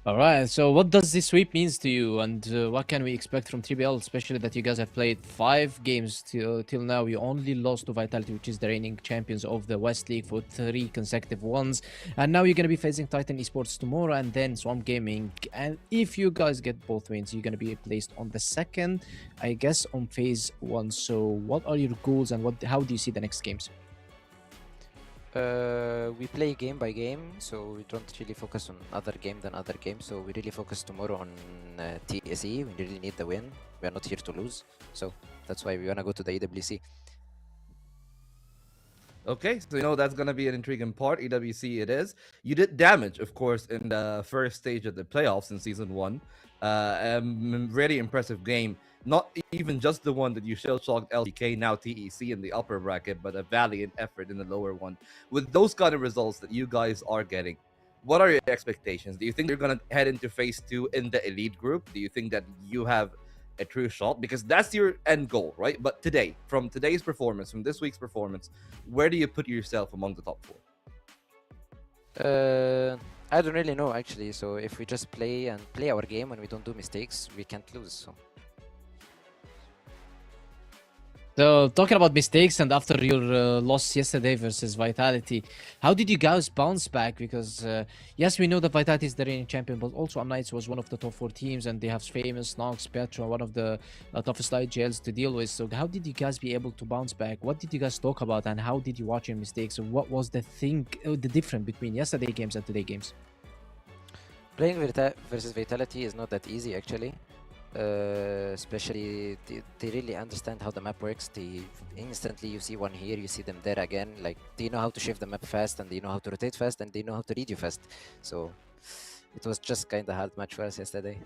All right, so what does this sweep means to you, and what can we expect from 3BL, especially that you guys have played 5 games till now? You only lost to Vitality, which is the reigning champions of the West League, for 3 consecutive ones, and now you're going to be facing Titan Esports tomorrow and then Swamp Gaming. And if you guys get both wins, you're going to be placed on the 2nd, I guess, on phase 1. So what are your goals, and how do you see the next games? We play game by game, so we don't really focus on other game than other game. So we really focus tomorrow on TSE. We really need the win. We are not here to lose, so that's why we wanna go to the EWC. Okay, so you know that's gonna be an intriguing part. EWC it is. You did damage, of course, in the first stage of the playoffs in Season 1. Really impressive game. Not even just the one that you shell-shocked LTK, now TEC in the upper bracket, but a valiant effort in the lower one. With those kind of results that you guys are getting, what are your expectations? Do you think you're going to head into phase 2 in the elite group? Do you think that you have a true shot? Because that's your end goal, right? But today, from today's performance, from this week's performance, where do you put yourself among the top 4? I don't really know, actually. So if we just play our game and we don't do mistakes, we can't lose. So talking about mistakes, and after your loss yesterday versus Vitality, how did you guys bounce back? Because yes, we know that Vitality is the reigning champion, but also unKnights was one of the top 4 teams, and they have Famous, Nox, Petra, one of the toughest IGLs to deal with. So how did you guys be able to bounce back? What did you guys talk about, and how did you watch your mistakes? And what was the difference between yesterday games and today games? Playing versus Vitality is not that easy, actually. Especially they really understand how the map works. They instantly, you see one here, you see them there again. Like, they know how to shift the map fast, and they know how to rotate fast, and they know how to read you fast. So it was just kind of hard match for us yesterday.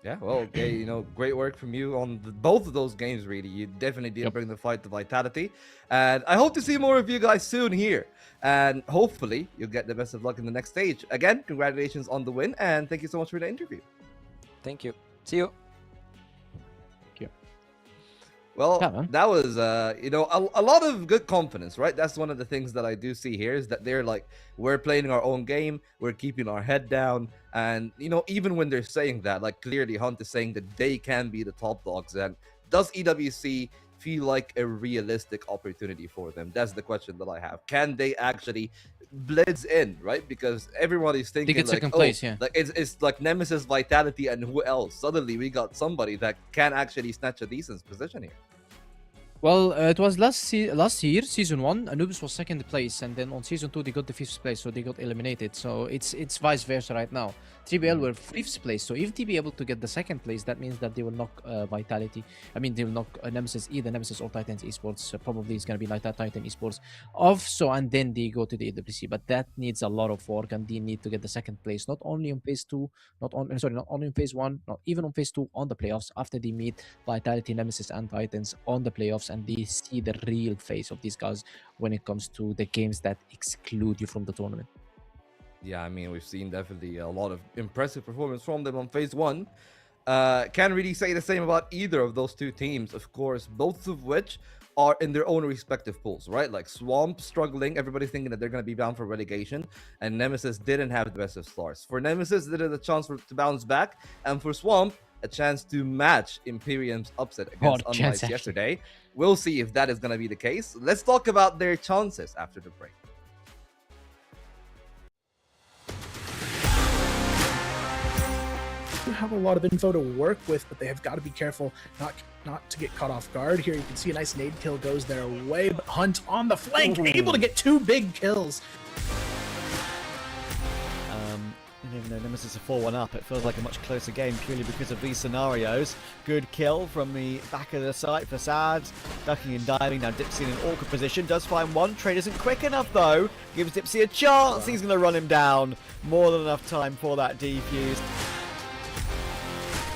Yeah, well, okay, you know, great work from you on both of those games, really. You definitely did bring the fight to Vitality. And I hope to see more of you guys soon here. And hopefully, you'll get the best of luck in the next stage. Again, congratulations on the win, and thank you so much for the interview. Thank you. See you. Thank you. Well, that was, you know, a lot of good confidence, right? That's one of the things that I do see here, is that they're like, we're playing our own game, we're keeping our head down. And, you know, even when they're saying that, like, clearly Hunt is saying that they can be the top dogs. And does EWC feel like a realistic opportunity for them? That's the question that I have. Can they actually blitz in, right? Because everybody's thinking get like, second place, yeah. like it's like Nemesis, Vitality, and who else? Suddenly we got somebody that can actually snatch a decent position here. Well, it was last year, season 1, Anubis was second place, and then on season 2 they got the 5th place, so they got eliminated. So it's vice versa right now. TBL were 5th place, so if they be able to get the second place, that means that they will knock Vitality. I mean, they will knock Nemesis, either Nemesis or Titans Esports. Probably it's gonna be like that Titan Esports off. So and then they go to the AWC, but that needs a lot of work, and they need to get the second place, not only on phase 2, not only in phase 1, not even on phase 2, on the playoffs. After they meet Vitality, Nemesis, and Titans on the playoffs, and they see the real face of these guys when it comes to the games that exclude you from the tournament. Yeah, I mean, we've seen definitely a lot of impressive performance from them on phase 1. Can't really say the same about either of those two teams, of course, both of which are in their own respective pools, right? Like Swamp struggling, everybody's thinking that they're going to be bound for relegation, and Nemesis didn't have the best of starts. For Nemesis, there is a chance to bounce back, and for Swamp, a chance to match Imperium's upset against unKnights yesterday. We'll see if that is going to be the case. Let's talk about their chances after the break. Have a lot of info to work with, but they have got to be careful not to get caught off guard. Here you can see a nice nade kill goes their way, but Hunt on the flank, able to get 2 big kills. Even though Nemesis is 4-1 up, it feels like a much closer game purely because of these scenarios. Good kill from the back of the site for Sad. Ducking and diving. Now Dipsy in an awkward position. Does find one. Trade isn't quick enough though. Gives Dipsy a chance. He's going to run him down. More than enough time for that defuse.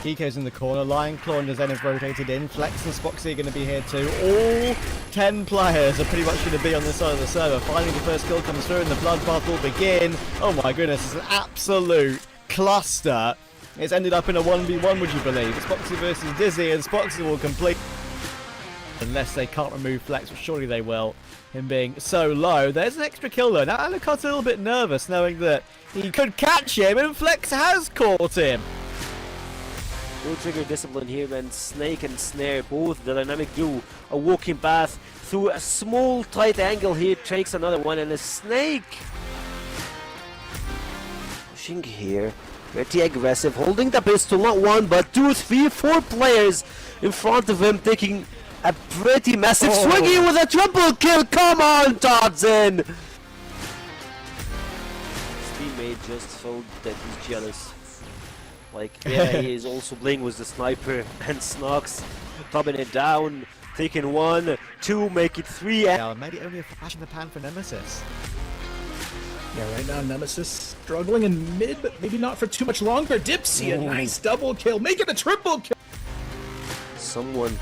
Kiko's in the corner, Lion Claw and Zen have rotated in, Flex and Spoxy are going to be here too. All 10 players are pretty much going to be on this side of the server. Finally the first kill comes through and the bloodbath will begin. Oh my goodness, it's an absolute cluster. It's ended up in a 1v1, would you believe? It's Spoxy versus Dizzy, and Spoxy will complete. Unless they can't remove Flex, but surely they will. Him being so low. There's an extra kill though. Now Alucard's a little bit nervous knowing that he could catch him, and Flex has caught him. No trigger discipline here, and Snake and Snare, both the dynamic duo, a walking path through a small tight angle here, takes another one, and a Snake pushing here, pretty aggressive, holding the pistol, not 1 but 2, 3, 4 players in front of him, taking a pretty massive swinging with a triple kill. Come on, Todzin! His teammate just thought that he's jealous. Like, yeah, he is also playing with the sniper, and Snox topping it down, taking 1, 2, make it 3. Yeah, maybe only a flash in the pan for Nemesis. Yeah, right now Nemesis struggling in mid, but maybe not for too much longer. Dipsy, a nice double kill, make it a triple kill. Someone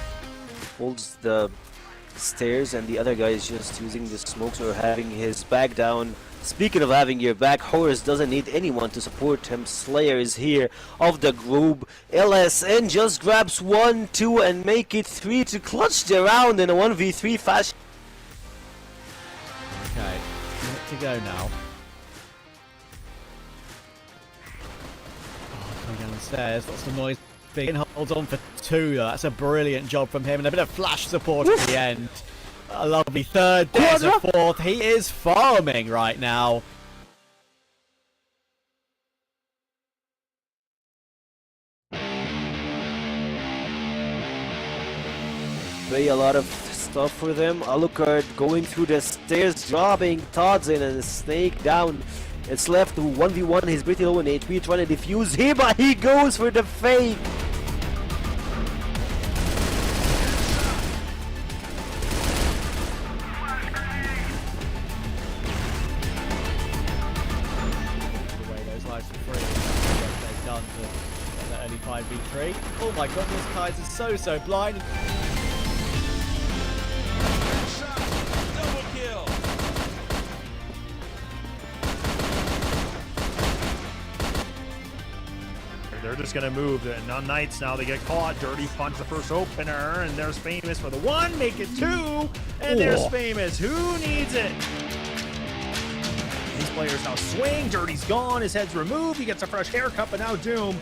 holds the stairs, and the other guy is just using the smokes or having his back down. Speaking of having your back, Horus doesn't need anyone to support him. Slayer is here of the group. LSN just grabs 1, 2 and make it 3 to clutch the round in a 1v3 fashion. Okay, to go now. Coming down the stairs, lots of noise. Big holds on for 2 though. That's a brilliant job from him, and a bit of flash support at the end. A lovely third, there's a 4th. He is farming right now. Play a lot of stuff for them. Alucard going through the stairs, dropping Todzin and Snake down. It's left to 1v1. He's pretty low in HP, trying to defuse here, but he goes for the fake. Early 5v3. Oh my goodness, Kaiser's so blind. Double kill. They're just gonna move. The unKnights now, they get caught. Dirty punch the first opener, and there's Famous for the 1, make it 2, and there's Famous. Who needs it? These players now swing. Dirty's gone. His head's removed. He gets a fresh haircut, but now Doom.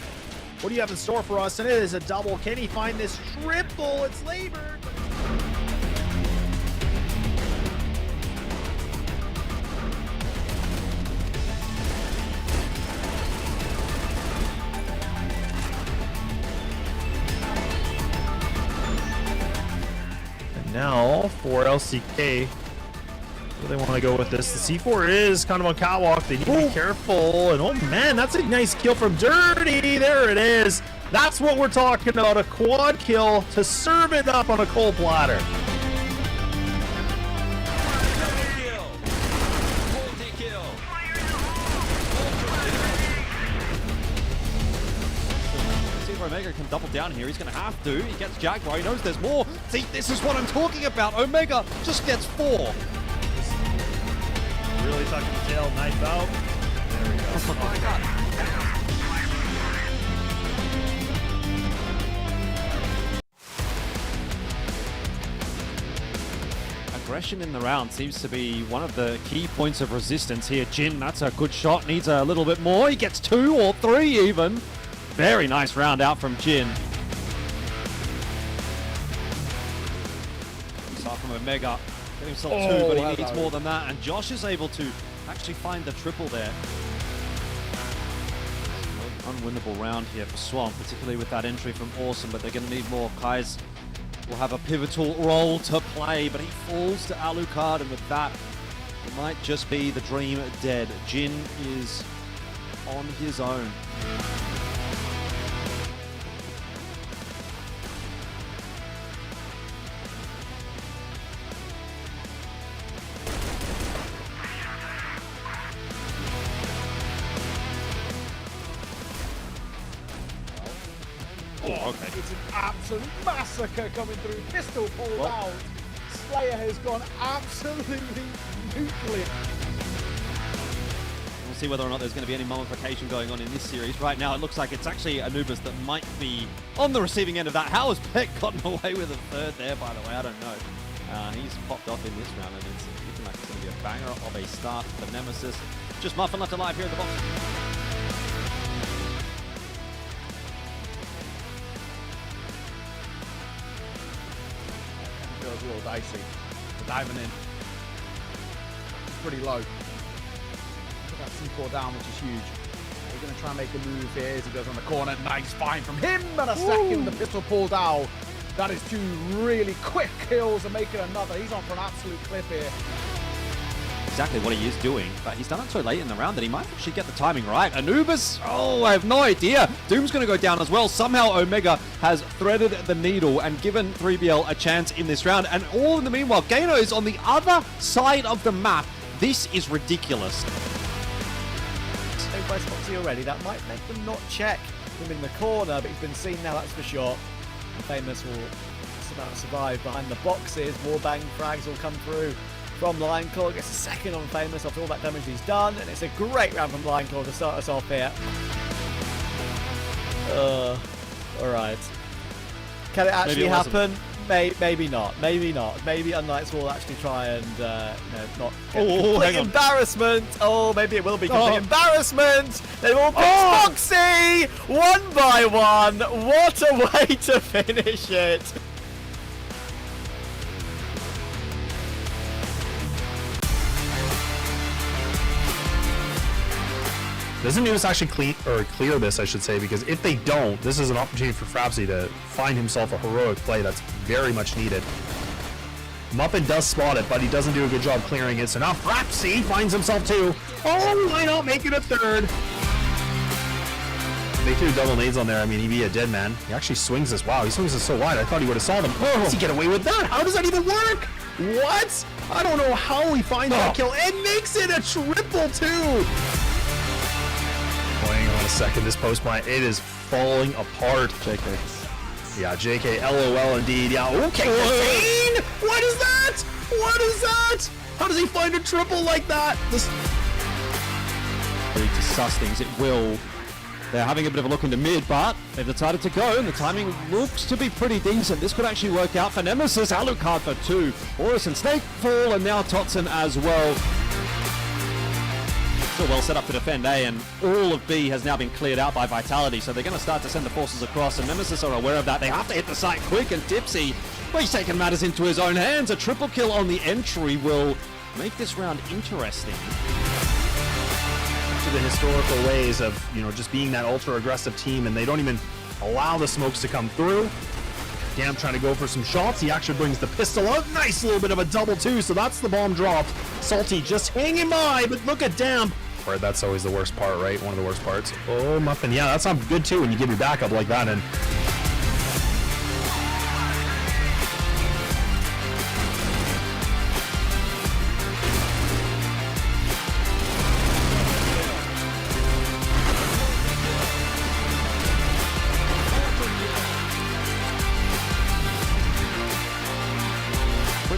What do you have in store for us? And it is a double. Can he find this triple? It's labored. now for LCK. Where they want to go with this. The C4 is kind of on catwalk. They need to be careful. And oh man, that's a nice kill from Dirty. There it is. That's what we're talking about. A quad kill to serve it up on a cold platter. Omega can double down here. He's going to have to. He gets Jaguar. He knows there's more. See, this is what I'm talking about. Omega just gets 4. Really tucking the tail. Knife out. There we go. Oh my god. Aggression in the round seems to be one of the key points of resistance here. Jin, that's a good shot. Needs a little bit more. He gets 2 or 3 even. Very nice round out from Jin. Start from Omega. Get himself 2, but he needs more than that. And Josh is able to actually find the triple there. Unwinnable round here for Swamp, particularly with that entry from Awesome, but they're going to need more. Kai's will have a pivotal role to play, but he falls to Alucard, and with that, it might just be the dream dead. Jin is on his own. Oh, okay. It's an absolute massacre coming through. Pistol pulled out. Slayer has gone absolutely nuclear. We'll see whether or not there's going to be any mummification going on in this series. Right now, it looks like it's actually Anubis that might be on the receiving end of that. How has Peck gotten away with a third there, by the way? I don't know. He's popped off in this round, and it's looking like it's going to be a banger of a start for Nemesis. Just Muffin left alive here at the box. Feels a little dicey. The diving in. It's pretty low. Put that C4 down, which is huge. He's going to try and make a move here as he goes on the corner. Nice find from him, and a second. The pistol pulled out. That is 2 really quick kills and making another. He's on for an absolute clip here. Exactly what he is doing, but he's done it so late in the round that he might actually get the timing right. Anubis, oh, I have no idea. Doom's going to go down as well. Somehow Omega has threaded the needle and given 3BL a chance in this round. And all in the meanwhile, Gano is on the other side of the map. This is ridiculous. So by Spoxy already, that might make them not check him in the corner, but he's been seen now, that's for sure. And Famous will somehow survive behind the boxes. Warbang frags will come through from Lionclaw. Gets a second on Famous after all that damage he's done, and it's a great round from Lionclaw to start us off here. Alright. Can it actually happen? Maybe not. Maybe not. Maybe unKnights will actually try and not get complete embarrassment. Oh, maybe it will be complete embarrassment. They will pick Foxy 1 by 1. What a way to finish it. Doesn't Anubis actually clear this, I should say, because if they don't, this is an opportunity for Frapsy to find himself a heroic play that's very much needed. Muffin does spot it, but he doesn't do a good job clearing it, so now Frapsy finds himself 2. Oh, why not make it a 3rd? They threw double nades on there. I mean, he'd be a dead man. He actually swings this. Wow, he swings this so wide. I thought he would have saw them. Oh, how does he get away with that? How does that even work? What? I don't know how he finds that kill and makes it a triple 2. Hang on a second, this post plant, it is falling apart. JK. Yeah, JK, LOL indeed. Yeah, okay, what is that? What is that? How does he find a triple like that? This to suss things, it will. They're having a bit of a look into mid, but they've decided to go, and the timing looks to be pretty decent. This could actually work out for Nemesis. Alucard for 2. Horus and Snake fall, and now Totson as well. Still well set up to defend A, and all of B has now been cleared out by Vitality, so they're going to start to send the forces across, and Nemesis are aware of that. They have to hit the site quick, and Tipsy, well, he's taken matters into his own hands. A triple kill on the entry will make this round interesting. To the historical ways of, just being that ultra aggressive team, and they don't even allow the smokes to come through. Damn trying to go for some shots. He actually brings the pistol out. Nice little bit of a double too. So that's the bomb dropped. Salty just hanging by, but look at Damp. Right, that's always the worst part, right? One of the worst parts. Oh, Muffin. Yeah, that's not good too when you give your backup like that. And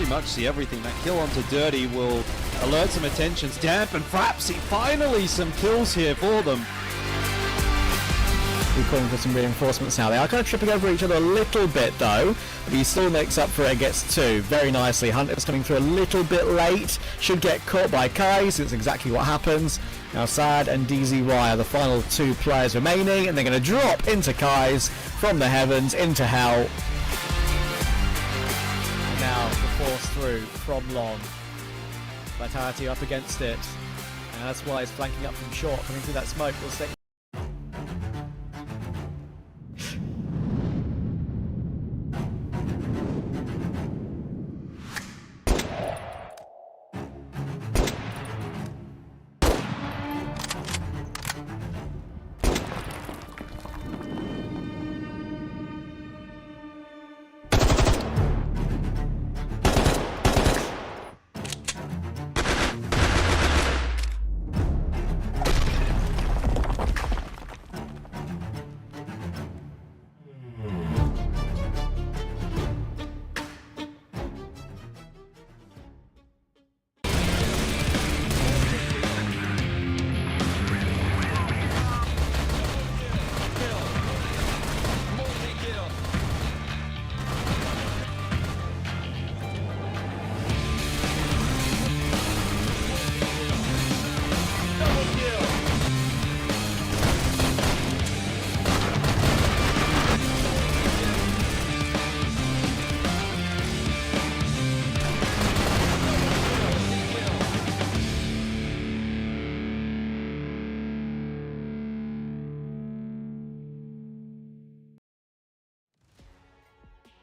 much see everything. That kill onto Dirty will alert some attentions. Damp and Frapsy, finally some kills here for them. We're calling for some reinforcements now. They are kind of tripping over each other a little bit though, but he still makes up for it, gets two very nicely. Hunter's coming through a little bit late, should get caught by Kai, so it's exactly what happens. Now Sad and DZY are the final two players remaining, and they're going to drop into Kai's from the heavens into hell. Now the force through from long. Vitality up against it, and that's why it's flanking up from short, coming through that smoke. We'll stay.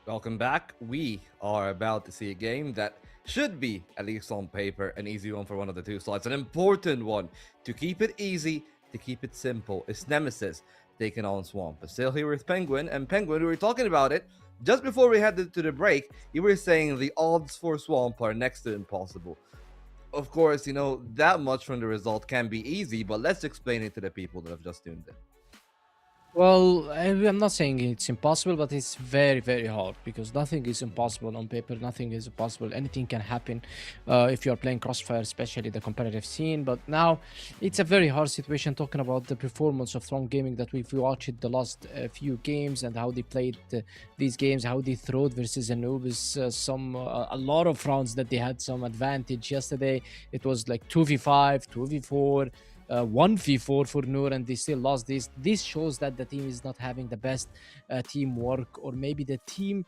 Welcome back. We are about to see a game that should be, at least on paper, an easy one for one of the two slots. An important one. To keep it easy, to keep it simple. It's Nemesis taking on Swamp. But still here with Penguin. And Penguin, we were talking about it just before we headed to the break. You were saying the odds for Swamp are next to impossible. Of course, you know, that much from the result can be easy, but let's explain it to the people that have just tuned in. Well, I'm not saying it's impossible, but it's very, very hard because nothing is impossible on paper. Nothing is impossible. Anything can happen if you're playing Crossfire, especially the competitive scene. But now it's a very hard situation talking about the performance of Throne Gaming that we've watched the last few games and how they played these games, how they throwed versus Anubis. A lot of rounds that they had some advantage. Yesterday, it was like 2v5, 2v4. 1v4 for Noor, and they still lost this. This shows that the team is not having the best teamwork, or maybe the team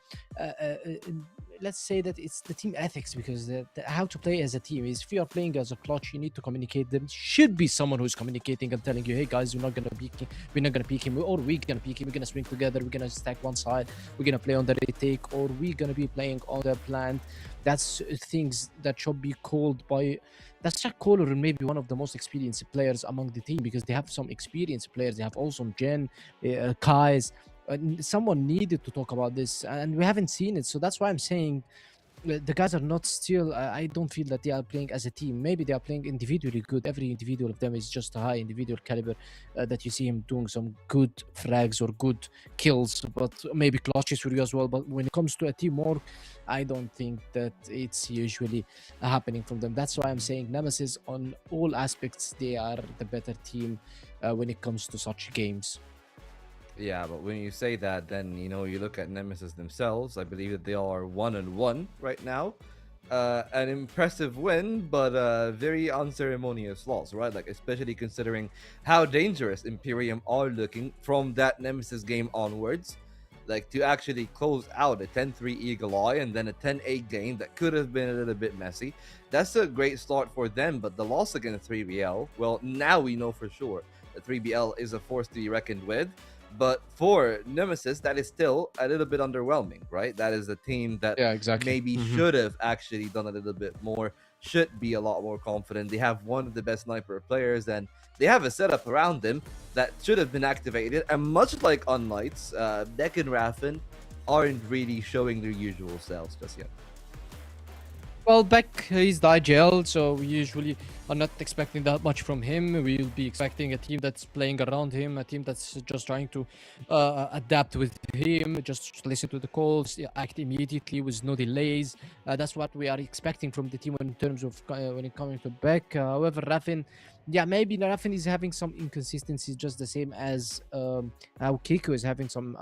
let's say that it's the team ethics, because how to play as a team is, if you are playing as a clutch, you need to communicate. There should be someone who's communicating and telling you, hey guys, we're not gonna peek him, or we're gonna peek him, we're gonna swing together, we're gonna stack one side, we're gonna play on the retake, or we're gonna be playing on the plant. That's things that should be called by that's Jack Kohler, and maybe one of the most experienced players among the team, because they have some experienced players. They have also Jen, Kai's. Someone needed to talk about this, and we haven't seen it. So that's why I'm saying the guys are not still. I don't feel that they are playing as a team. Maybe they are playing individually good. Every individual of them is just a high individual caliber that you see him doing some good frags or good kills, but maybe clutches for you as well. But when it comes to a teamwork, I don't think that it's usually happening from them. That's why I'm saying Nemesis, on all aspects, they are the better team when it comes to such games. Yeah, but when you say that, then, you know, you look at Nemesis themselves. I believe that they are 1-1 right now. An impressive win, but very unceremonious loss, right? Like, especially considering how dangerous Imperium are looking from that Nemesis game onwards. Like, to actually close out a 10-3 Eagle Eye and then a 10-8 game that could have been a little bit messy. That's a great start for them, but the loss against 3BL, well, now we know for sure that 3BL is a force to be reckoned with. But for Nemesis, that is still a little bit underwhelming, right? That is a team that Yeah, exactly. maybe should have actually done a little bit more, should be a lot more confident. They have one of the best sniper players, and they have a setup around them that should have been activated. And much like unKnights, Deck and Raffen aren't really showing their usual selves just yet. Well, Beck, he's the IGL, so we usually are not expecting that much from him. We'll be expecting a team that's playing around him, a team that's just trying to adapt with him, just listen to the calls, act immediately with no delays. That's what we are expecting from the team in terms of when it comes to Beck. However, Raffen, yeah, maybe Raffen is having some inconsistencies, just the same as how Kiko is having some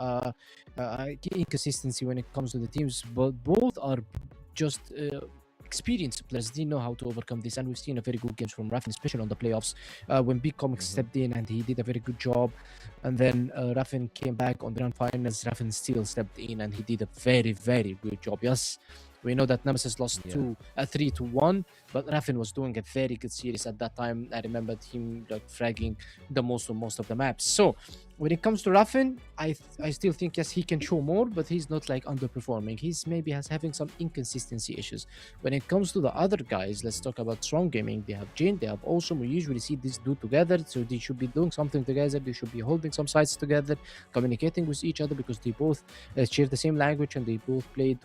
inconsistency when it comes to the teams. But both are just experienced players. They know how to overcome this, and we've seen a very good games from Raffen, especially on the playoffs when Big Comics stepped in and he did a very good job. And then Raffen came back on the grand finals. Raffen still stepped in and he did a very, very good job. Yes, we know that Nemesis lost 3-1, but Raffen was doing a very good series at that time. I remembered him like fragging the most of the maps. So when it comes to Raffen, I still think yes, he can show more, but he's not like underperforming. He's maybe having some inconsistency issues. When it comes to the other guys, let's talk about Strong Gaming. They have Jin, they have Awesome. We usually see these two together, so they should be doing something together. They should be holding some sides together, communicating with each other, because they both share the same language and they both played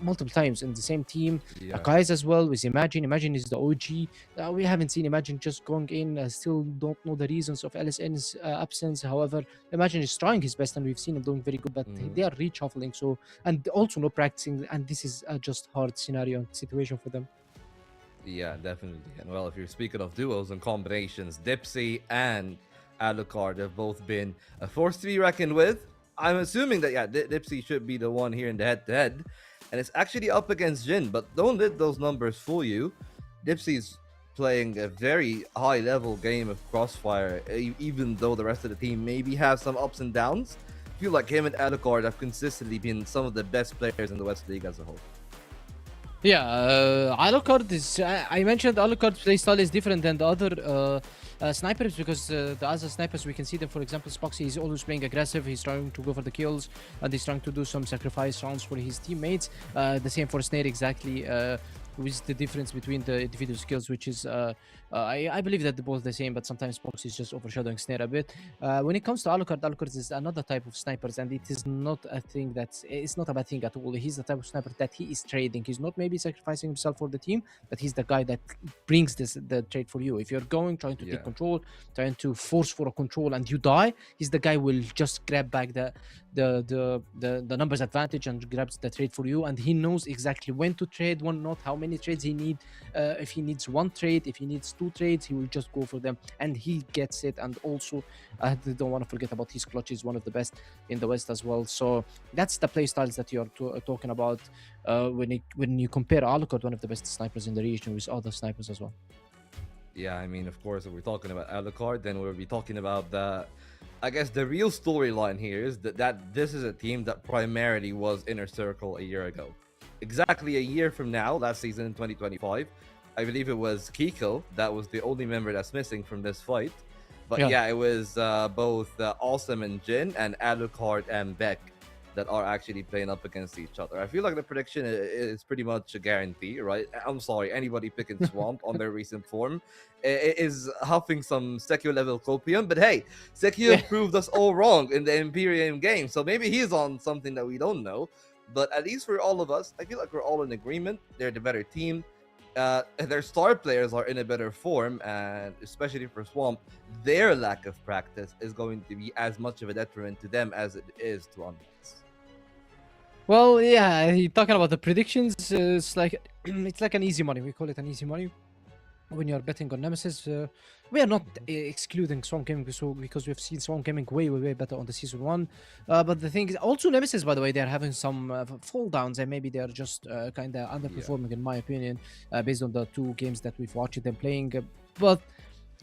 multiple times in the same team. Kai's as well with Imagine. Imagine is the OG. We haven't seen Imagine just going in. Still don't know the reasons of LSN's absence. However, Imagine is trying his best and we've seen him doing very good, but they are reshuffling. So, and also no practicing, and this is just hard scenario and situation for them. Yeah, definitely. And well, if you're speaking of duos and combinations, Dipsy and Alucard have both been a force to be reckoned with. I'm assuming that, Dipsy should be the one here in the head-to-head. And it's actually up against Jin, but don't let those numbers fool you. Dipsy's playing a very high-level game of Crossfire, even though the rest of the team maybe have some ups and downs. I feel like him and Alucard have consistently been some of the best players in the West League as a whole. Yeah, Alucard is... I mentioned Alucard's playstyle is different than the other snipers, because the other snipers, we can see them, for example, Spoxy is always playing aggressive. He's trying to go for the kills, and he's trying to do some sacrifice rounds for his teammates. The same for Snare, exactly. With the difference between the individual skills, which is I believe that they're both the same, but sometimes Spox is just overshadowing Snare a bit. When it comes to Alucard is another type of snipers, and it is not a thing it's not a bad thing at all. He's the type of sniper that he is trading. He's not maybe sacrificing himself for the team, but he's the guy that brings the trade for you. If you're trying to take control, trying to force for a control, and you die, he's the guy who will just grab back the numbers advantage and grabs the trade for you, and he knows exactly when to trade, when not, how many trades he need. If he needs one trade, if he needs two trades, he will just go for them, and he gets it. And also I don't want to forget about his clutch is one of the best in the West as well. So that's the play styles that you're talking about when you compare Alucard, one of the best snipers in the region, with other snipers as well. Yeah, I mean, of course, if we're talking about Alucard, then we'll be talking about I guess the real storyline here is that this is a team that primarily was Inner Circle a year ago. Exactly a year from now, last season in 2025, I believe it was Kiko that was the only member that's missing from this fight. But yeah, it was both Awesome and Jin, and Alucard and Beck that are actually playing up against each other. I feel like the prediction is pretty much a guarantee, right? I'm sorry, anybody picking Swamp on their recent form is huffing some Sekio level copium, but hey, Sekio proved us all wrong in the Imperium game, so maybe he's on something that we don't know. But at least for all of us, I feel like we're all in agreement. They're the better team. Their star players are in a better form, and especially for Swamp, their lack of practice is going to be as much of a detriment to them as it is to unKnights. Well, yeah, talking about the predictions, it's like an easy money. We call it an easy money. When you're betting on Nemesis, we are not excluding Swan Gaming because we've seen Swan Gaming way better on the season 1. But the thing is, also Nemesis, by the way, they're having some fall downs, and maybe they're just kind of underperforming, in my opinion, based on the 2 games that we've watched them playing. But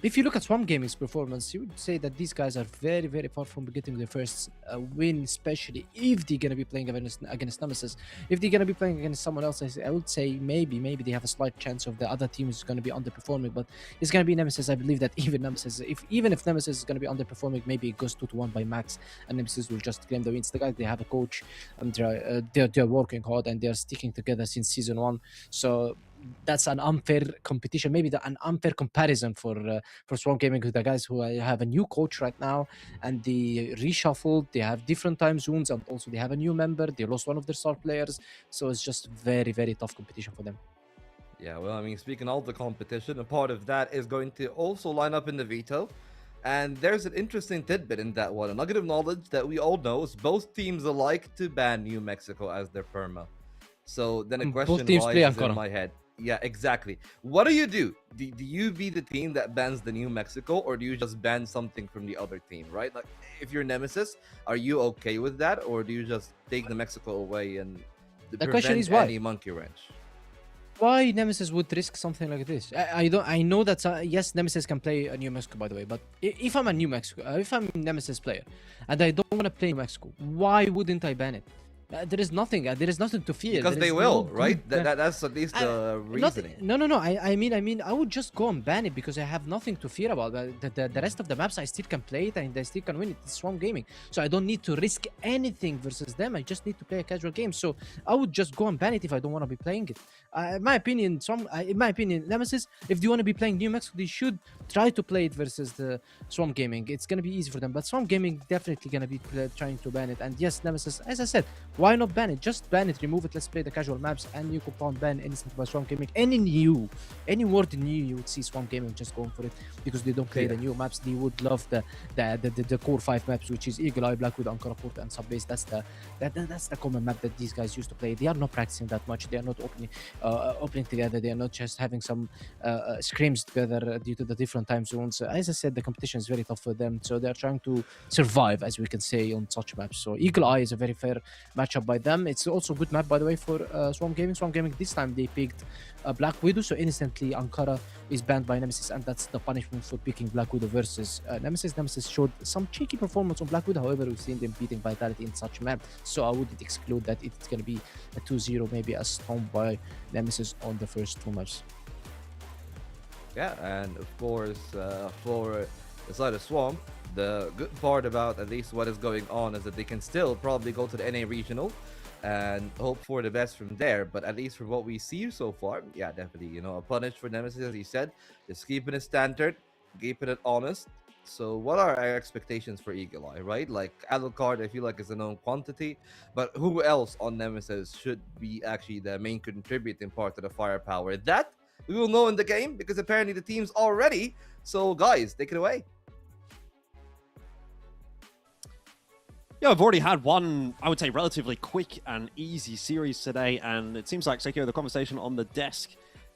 if you look at Swamp Gaming's performance, you would say that these guys are very, very far from getting their first win, especially if they're going to be playing against Nemesis. If they're going to be playing against someone else, I would say maybe they have a slight chance of the other team is going to be underperforming, but it's going to be Nemesis. I believe that even if Nemesis is going to be underperforming, maybe it goes 2-1 by max, and Nemesis will just claim the wins. The guys, they have a coach, and they're working hard, and they're sticking together since season 1. So that's an unfair competition, maybe an unfair comparison for Swamp Gaming with the guys who have a new coach right now, and they reshuffled. They have different time zones, and also they have a new member. They lost one of their star players, so it's just very, very tough competition for them. Yeah, well, I mean, speaking of the competition, a part of that is going to also line up in the veto. And there's an interesting tidbit in that one. A nugget of knowledge that we all know is both teams alike to ban New Mexico as their perma. So then a question lies in my head. Yeah, exactly. What do you do? Do you be the team that bans the New Mexico, or do you just ban something from the other team, right? Like, if you're Nemesis, are you okay with that, or do you just take the Mexico away and the question is why? Any monkey wrench? Why Nemesis would risk something like this? I know that yes, Nemesis can play a New Mexico, by the way, but if I'm a New Mexico, if I'm a Nemesis player and I don't want to play New Mexico, why wouldn't I ban it? There is nothing to fear. Because they will, right? That's at least the reasoning. No. I mean, I would just go and ban it because I have nothing to fear about. The rest of the maps, I still can play it and I still can win it. It's Swamp Gaming, so I don't need to risk anything versus them. I just need to play a casual game. So I would just go and ban it if I don't want to be playing it. In my opinion, Nemesis, if they want to be playing New Mexico, they should try to play it versus the Swamp Gaming. It's gonna be easy for them, but Swamp Gaming definitely gonna be trying to ban it. And yes, Nemesis, as I said, why not ban it? Just ban it, remove it. Let's play the casual maps, and you could ban anything by Swamp Gaming. Any word new, you would see Swamp Gaming just going for it because they don't play the new maps. They would love the core 5 maps, which is Eagle Eye, Blackwood, Ankara Port, and Subbase. That's the common map that these guys used to play. They are not practicing that much. They are not opening together. They are not just having some scrims together due to the different time zones. As I said, the competition is very tough for them, so they are trying to survive, as we can say, on such maps. So Eagle Eye is a very fair matchup by them. It's also a good map, by the way, for Swamp Gaming. Swamp Gaming this time they picked Black Widow, so instantly Ankara is banned by Nemesis, and that's the punishment for picking Black Widow versus Nemesis. Nemesis showed some cheeky performance on Black Widow, however, we've seen them beating Vitality in such map, so I wouldn't exclude that it's going to be a 2-0, maybe a stomp by Nemesis on the first 2 maps. Yeah, and of course, for the side of Swamp, the good part about at least what is going on is that they can still probably go to the NA Regional and hope for the best from there. But at least from what we see so far, yeah, definitely, a punish for Nemesis, as he said, just keeping it standard, keeping it honest. So what are our expectations for Eagle Eye, right? Like, Alucard, I feel like is a known quantity, but who else on Nemesis should be actually the main contributing part of the firepower? That we will know in the game, because apparently the team's all ready. So guys, take it away. Yeah, I've already had one, I would say, relatively quick and easy series today, and it seems like, Sekiro, the conversation on the desk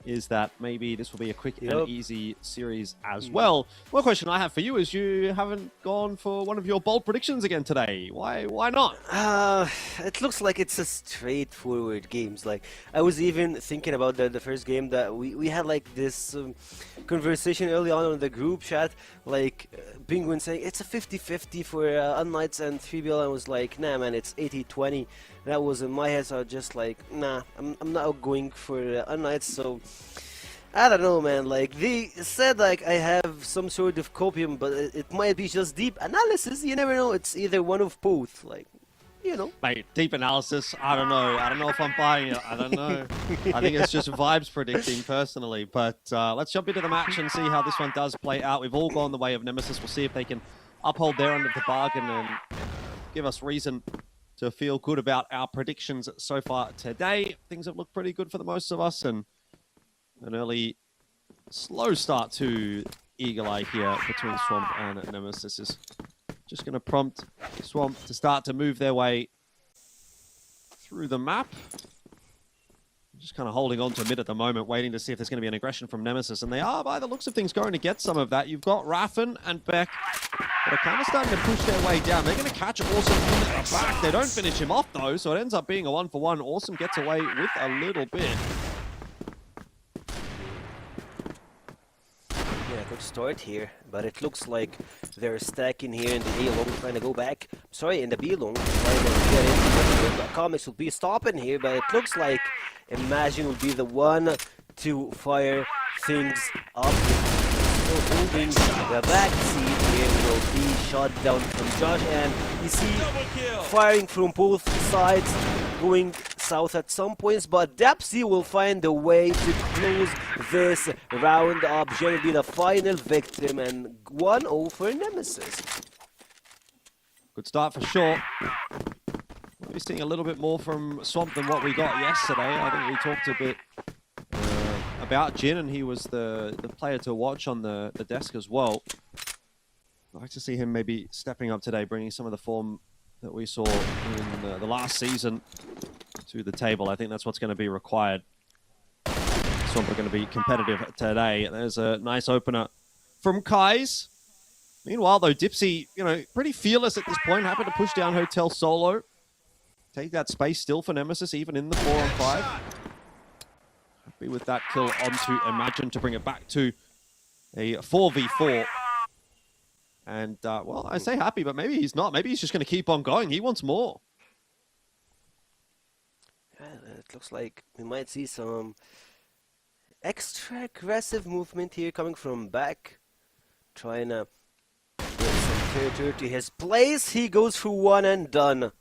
is that maybe this will be a quick and easy series as well. One question I have for you is you haven't gone for one of your bold predictions again today. Why not? It looks like it's a straightforward games. Like, I was even thinking about the first game that we had like this conversation early on in the group chat, like Penguin saying it's a 50-50 for unKnights and 3BL. I was like, nah man, it's 80-20. That was in my head, so I was just like, nah, I'm not going for unKnights. So I don't know, man. Like, they said like I have some sort of copium, but it might be just deep analysis. You never know. It's either one of both. Like, Mate, deep analysis, I don't know if I'm buying it. I don't know. I think it's just vibes predicting personally. But let's jump into the match and see how this one does play out. We've all gone the way of Nemesis. We'll see if they can uphold their end of the bargain and give us reason to feel good about our predictions so far today. Things have looked pretty good for the most of us, and an early slow start to Eagle Eye here between Swamp and Nemesis is just going to prompt Swamp to start to move their way through the map. Just kind of holding on to mid at the moment, waiting to see if there's going to be an aggression from Nemesis, and they are, by the looks of things, going to get some of that. You've got Raffen and Beck that are kind of starting to push their way down. They're going to catch Awesome in the back. They don't finish him off, though, so it ends up being a 1-for-1. Awesome gets away with a little bit. Yeah, Coach start here, but it looks like they're stacking here in the A long, trying to go back. Sorry, in the B long, trying to get in. But Comics will be stopping here, but it looks like Imagine will be the one to fire things up. Still holding the back seat here, will be shot down from Josh, and you see firing from both sides, going south at some points, but Depsy will find a way to close this round up. Jen will be the final victim, and 1-0 for Nemesis. Good start for sure. We're seeing a little bit more from Swamp than what we got yesterday. I think we talked a bit about Jin, and he was the player to watch on the desk as well. I'd like to see him maybe stepping up today, bringing some of the form that we saw in the last season to the table. I think that's what's going to be required. Swamp are going to be competitive today. There's a nice opener from Kai's. Meanwhile, though, Dipsy, you know, pretty fearless at this point, happy to push down Hotel solo. Take that space still for Nemesis, even in the 4-on-5. Happy with that kill onto Imagine to bring it back to a 4v4. And, well, I say happy, but maybe he's not. Maybe he's just going to keep on going. He wants more. It looks like we might see some extra aggressive movement here coming from back. Trying to get some territory to his place. He goes for one and done.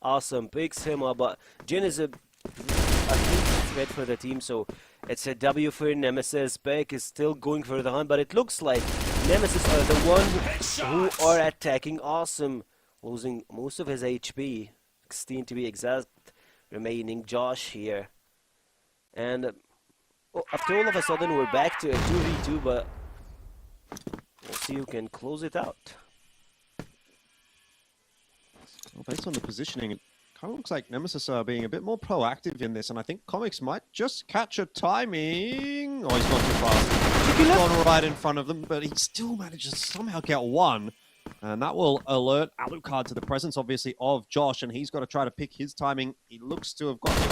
Awesome, picks him up, but Jin is a huge threat for the team, so it's a W for Nemesis. Beck is still going for the hunt, but it looks like Nemesis are the ones who are attacking. Awesome, losing most of his HP, 16 to be exact, remaining Josh here. And after all of a sudden we're back to a 2v2, but we'll see who can close it out. Well, based on the positioning, it kind of looks like Nemesis are being a bit more proactive in this, and I think Comics might just catch a timing. Oh, he's gone too fast. He's gone right in front of them, but he still manages to somehow get one. And that will alert Alucard to the presence, obviously, of Josh, and he's got to try to pick his timing. He looks to have got it.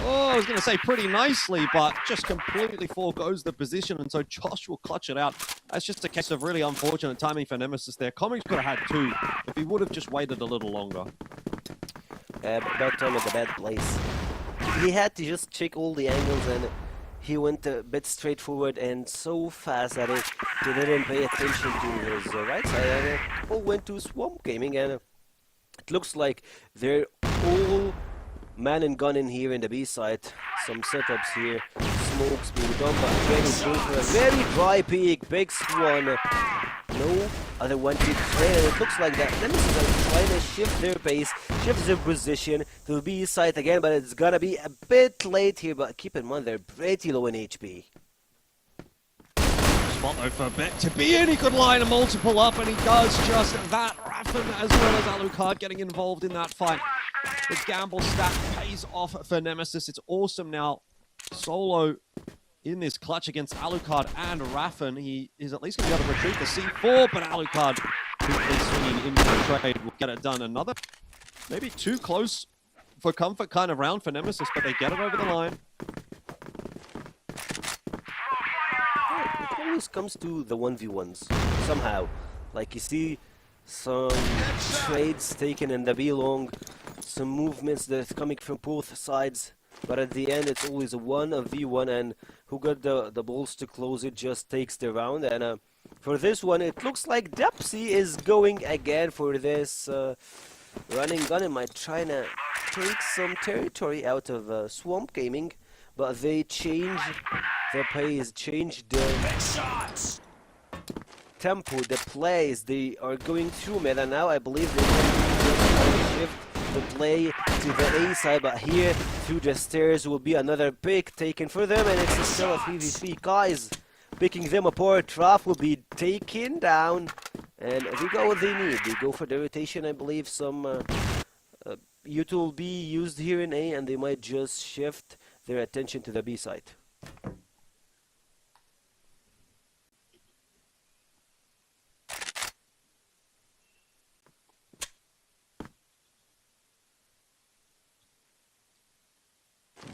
Oh, I was going to say pretty nicely, but just completely forgoes the position, and so Josh will clutch it out. That's just a case of really unfortunate timing for Nemesis there. Comics could have had two if he would have just waited a little longer. Bad time at the bad place. He had to just check all the angles, and he went a bit straight forward and so fast that he didn't pay attention to his right side, and it all went to Swamp Gaming, and it looks like they're all man and gun in here in the B side. Some setups here, smokes being done, but again he's going for a very dry peek. Big one, no other one to train, and it looks like that Nemesis are trying to shift their base, shift their position to the B side again, but it's gonna be a bit late here. But keep in mind they're pretty low in HP. Spot though for Beck to be in. He could line a multiple up, and he does just that. Raffen as well as Alucard getting involved in that fight. The gamble stack pays off for Nemesis. It's awesome now. Solo in this clutch against Alucard and Raffen. He is at least going to be able to retrieve the C4, but Alucard, who is swinging into the trade, will get it done. Another, maybe too close for comfort kind of round for Nemesis, but they get it over the line. It always comes to the 1v1s somehow. Like you see some trades taken in the B long, some movements that's coming from both sides, but at the end it's always a 1v1, and who got the balls to close it just takes the round. And for this one it looks like Depsy is going again for this running gun and might try to take some territory out of Swamp Gaming, but they change the pace, change the tempo, the plays. They are going through meta now. I believe they can shift the play to the A side, but here through the stairs will be another pick taken for them, and it's still a 3v3. Guys picking them apart. Traf will be taken down, and they got what they need. They go for the rotation. I believe some U2 will be used here in A, and they might just shift their attention to the B side.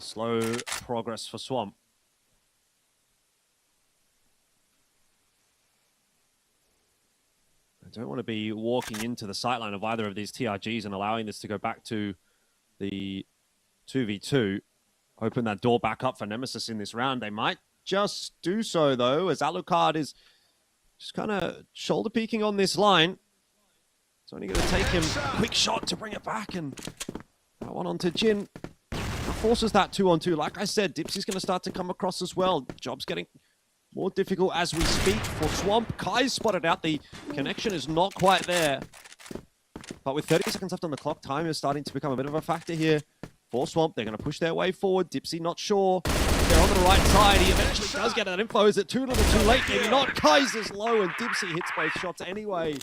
Slow progress for Swamp. I don't want to be walking into the sightline of either of these TRGs and allowing this to go back to the 2v2. Open that door back up for Nemesis in this round. They might just do so, though, as Alucard is just kind of shoulder peeking on this line. It's only going to take him a quick shot to bring it back, and that one onto Jin. Forces that 2-on-2. Like I said, Dipsy's going to start to come across as well. Job's getting more difficult as we speak for Swamp. Kai's spotted out. The connection is not quite there. But with 30 seconds left on the clock, time is starting to become a bit of a factor here for Swamp. They're going to push their way forward. Dipsy not sure. They're on the right side. He eventually does get that info. Is it too little too late? Maybe not. Kai's is low, and Dipsy hits both shots anyway.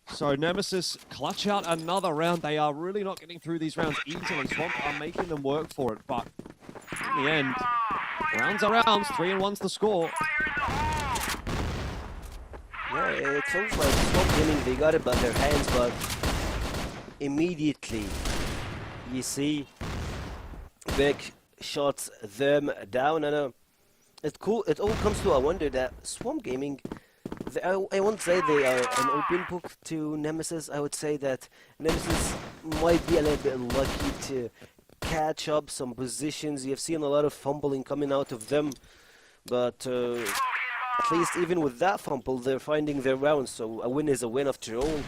So Nemesis clutch out another round. They are really not getting through these rounds easily. Swamp are making them work for it, but in the end, rounds are rounds. 3-1's the score. Yeah, it sounds like Swamp Gaming, they got it by their hands, but immediately you see Big shuts them down, and it all comes to a wonder that Swamp Gaming, I won't say they are an open book to Nemesis. I would say that Nemesis might be a little bit lucky to catch up some positions. You've seen a lot of fumbling coming out of them, but at least even with that fumble, they're finding their rounds, so a win is a win after all.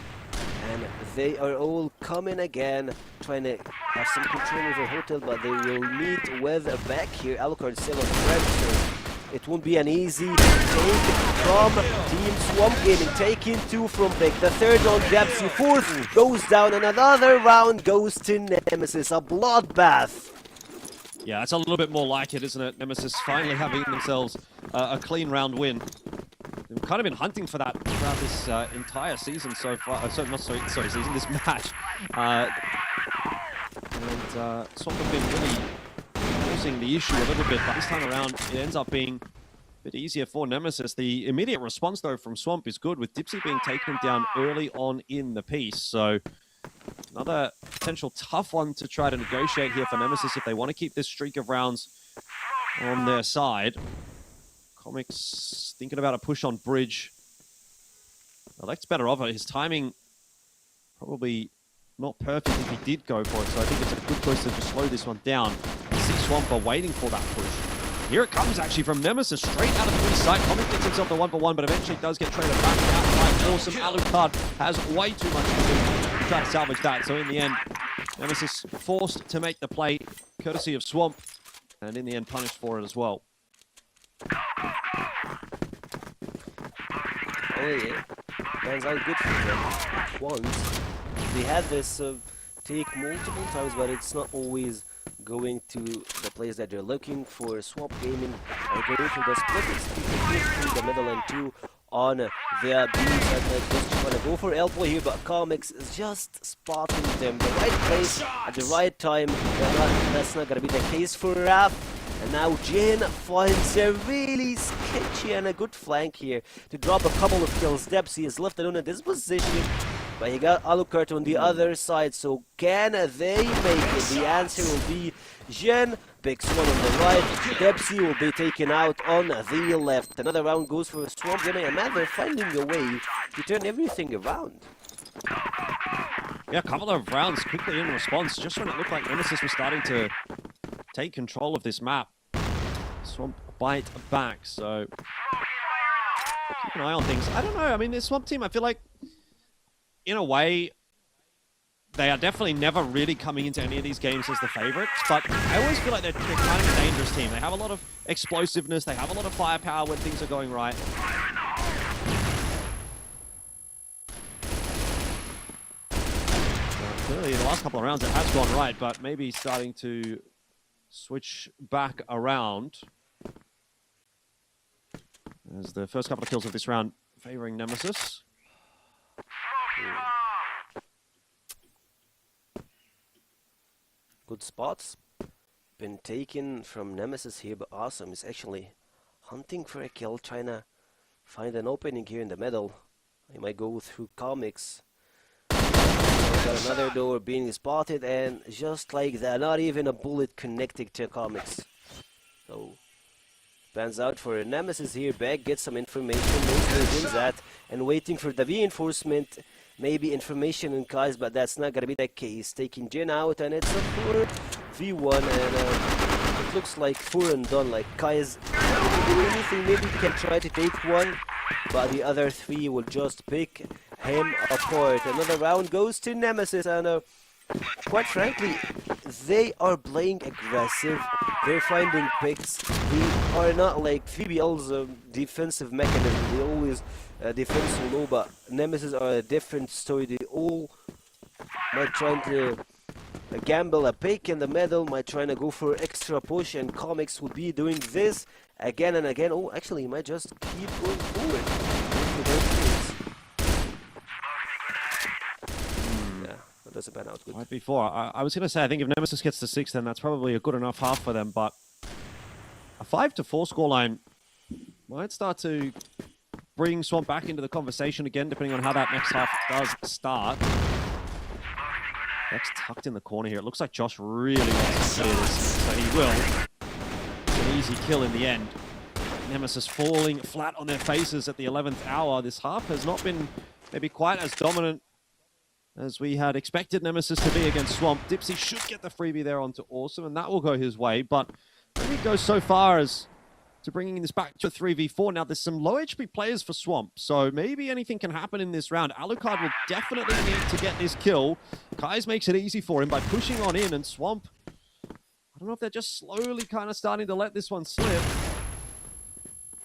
And they are all coming again, trying to have some control over Hotel, but they will meet with a back here. Alucard is still on the front, so it won't be an easy take from Team Swamp Gaming. Taking 2 from Big. The third on Galaxy, fourth goes down, and another round goes to Nemesis. A bloodbath. Yeah, that's a little bit more like it, isn't it? Nemesis finally having themselves a clean round win. They've kind of been hunting for that throughout this entire season so far. Season, this match. Swamp have been really forcing the issue a little bit, but this time around it ends up being a bit easier for Nemesis. The immediate response, though, from Swamp is good, with Dipsy being taken down early on in the piece. So another potential tough one to try to negotiate here for Nemesis if they want to keep this streak of rounds on their side. Comics thinking about a push on Bridge. Elect's better off it. His timing probably not perfect if he did go for it, so I think it's a good choice to just slow this one down. See Swamp are waiting for that push. Here it comes actually from Nemesis, straight out of the free site. Comic gets himself the 1-for-1, but eventually does get traded back out by Awesome. Alucard has way too much to do to try to salvage that, so in the end, Nemesis forced to make the play, courtesy of Swamp, and in the end punished for it as well. Oh yeah, turns out good for them. Once they had this take multiple times, but it's not always going to the place that they're looking for. Swamp Gaming are going for the split. It's through the middle and 2 on the B side. Just trying to go for elbow here, but Comics is just spotting them the right place at the right time. That's not gonna be the case for Raph. And now Jin finds a really sketchy and a good flank here to drop a couple of kills. Dipsy is left alone in this position, but he got Alucard on the other side, so can they make it? The answer will be Jin picks one on the right, Dipsy will be taken out on the left. Another round goes for Swamp Gaming, and man, they're finding a way to turn everything around. Yeah, a couple of rounds quickly in response, just when it looked like Nemesis was starting to take control of this map. Swamp bite back, so keep an eye on things. I don't know, I mean, this Swamp team, I feel like, in a way, they are definitely never really coming into any of these games as the favorites, but I always feel like they're kind of a dangerous team. They have a lot of explosiveness, they have a lot of firepower when things are going right. Clearly, the last couple of rounds it has gone right, but maybe starting to switch back around. As the first couple of kills of this round favoring Nemesis. Good spots been taken from Nemesis here, but Awesome is actually hunting for a kill, trying to find an opening here in the middle. He might go through Comics. Got another door being spotted, and just like that, not even a bullet connecting to Comics. So Pans out for Nemesis here. Back gets some information. Knows where Jin's at. And waiting for the reinforcement. Maybe information in Kai's, but that's not gonna be the case. Taking Jin out, and it's a 4v1, and it looks like 4 and done. Like Kai's not doing anything. Maybe he can try to take one, but the other 3 will just pick him apart. Another round goes to Nemesis, and quite frankly, they are playing aggressive. They're finding picks. They are not like 3BL's defensive mechanism. They always defend so low, but Nemesis are a different story. They all might trying to gamble a pick in the middle, might trying to go for extra push, and Comics will be doing this again and again. Oh, actually, he might just keep going forward. Yeah, that doesn't pan out good. Right before, I was going to say, I think if Nemesis gets to 6, then that's probably a good enough half for them, but a 5-4 scoreline might start to bring Swamp back into the conversation again, depending on how that next half does start. Beck's tucked in the corner here. It looks like Josh really wants to clear this, so he will. It's an easy kill in the end. Nemesis falling flat on their faces at the 11th hour. This half has not been maybe quite as dominant as we had expected Nemesis to be against Swamp. Dipsy should get the freebie there onto Awesome, and that will go his way, but maybe it goes so far as to bringing this back to a 3v4. Now, there's some low HP players for Swamp, so maybe anything can happen in this round. Alucard will definitely need to get this kill. Kais makes it easy for him by pushing on in, and Swamp, I don't know if they're just slowly kind of starting to let this one slip.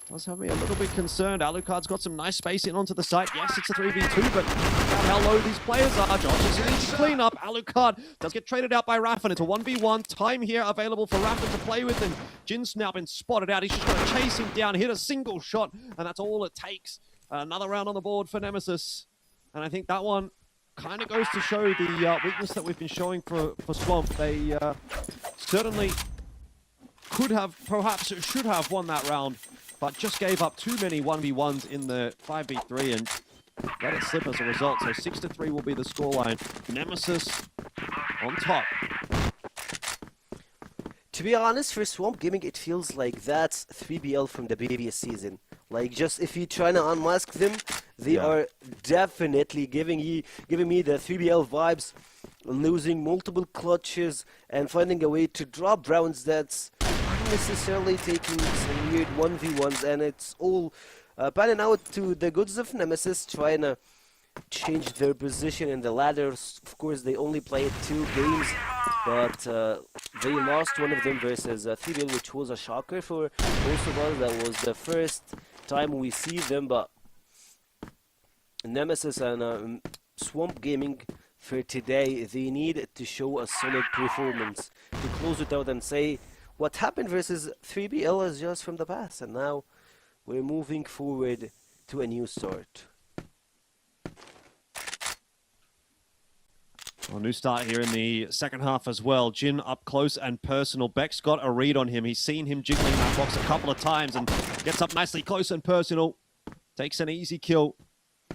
Does have me a little bit concerned. Alucard's got some nice space in onto the site. Yes, it's a 3v2, but look at how low these players are. Josh is an easy cleanup. Alucard does get traded out by Raffin. It's a 1v1. Time here available for Raffin to play with, and Jin's now been spotted out. He's just going to chase him down, hit a single shot, and that's all it takes. Another round on the board for Nemesis. And I think that one kind of goes to show the weakness that we've been showing for Swamp. They certainly could have, perhaps should have won that round, but just gave up too many 1v1s in the 5v3 and let it slip as a result. So 6-3 will be the scoreline. Nemesis on top. To be honest, for Swamp Gaming, it feels like that's 3BL from the previous season. Like, just if you try to unmask them, they are definitely giving me the 3BL vibes, losing multiple clutches and finding a way to drop rounds that's necessarily taking some weird 1v1s, and it's all panning out to the goods of Nemesis, trying to change their position in the ladder. Of course, they only played 2 games, but they lost one of them versus 3BL, which was a shocker for most of us. That was the first time we see them, but Nemesis and Swamp Gaming for today, they need to show a solid performance to close it out and say, what happened versus 3BL is just from the past, and now we're moving forward to a new start. A new start here in the second half as well. Jin up close and personal. Beck's got a read on him. He's seen him jiggling that box a couple of times and gets up nicely close and personal. Takes an easy kill.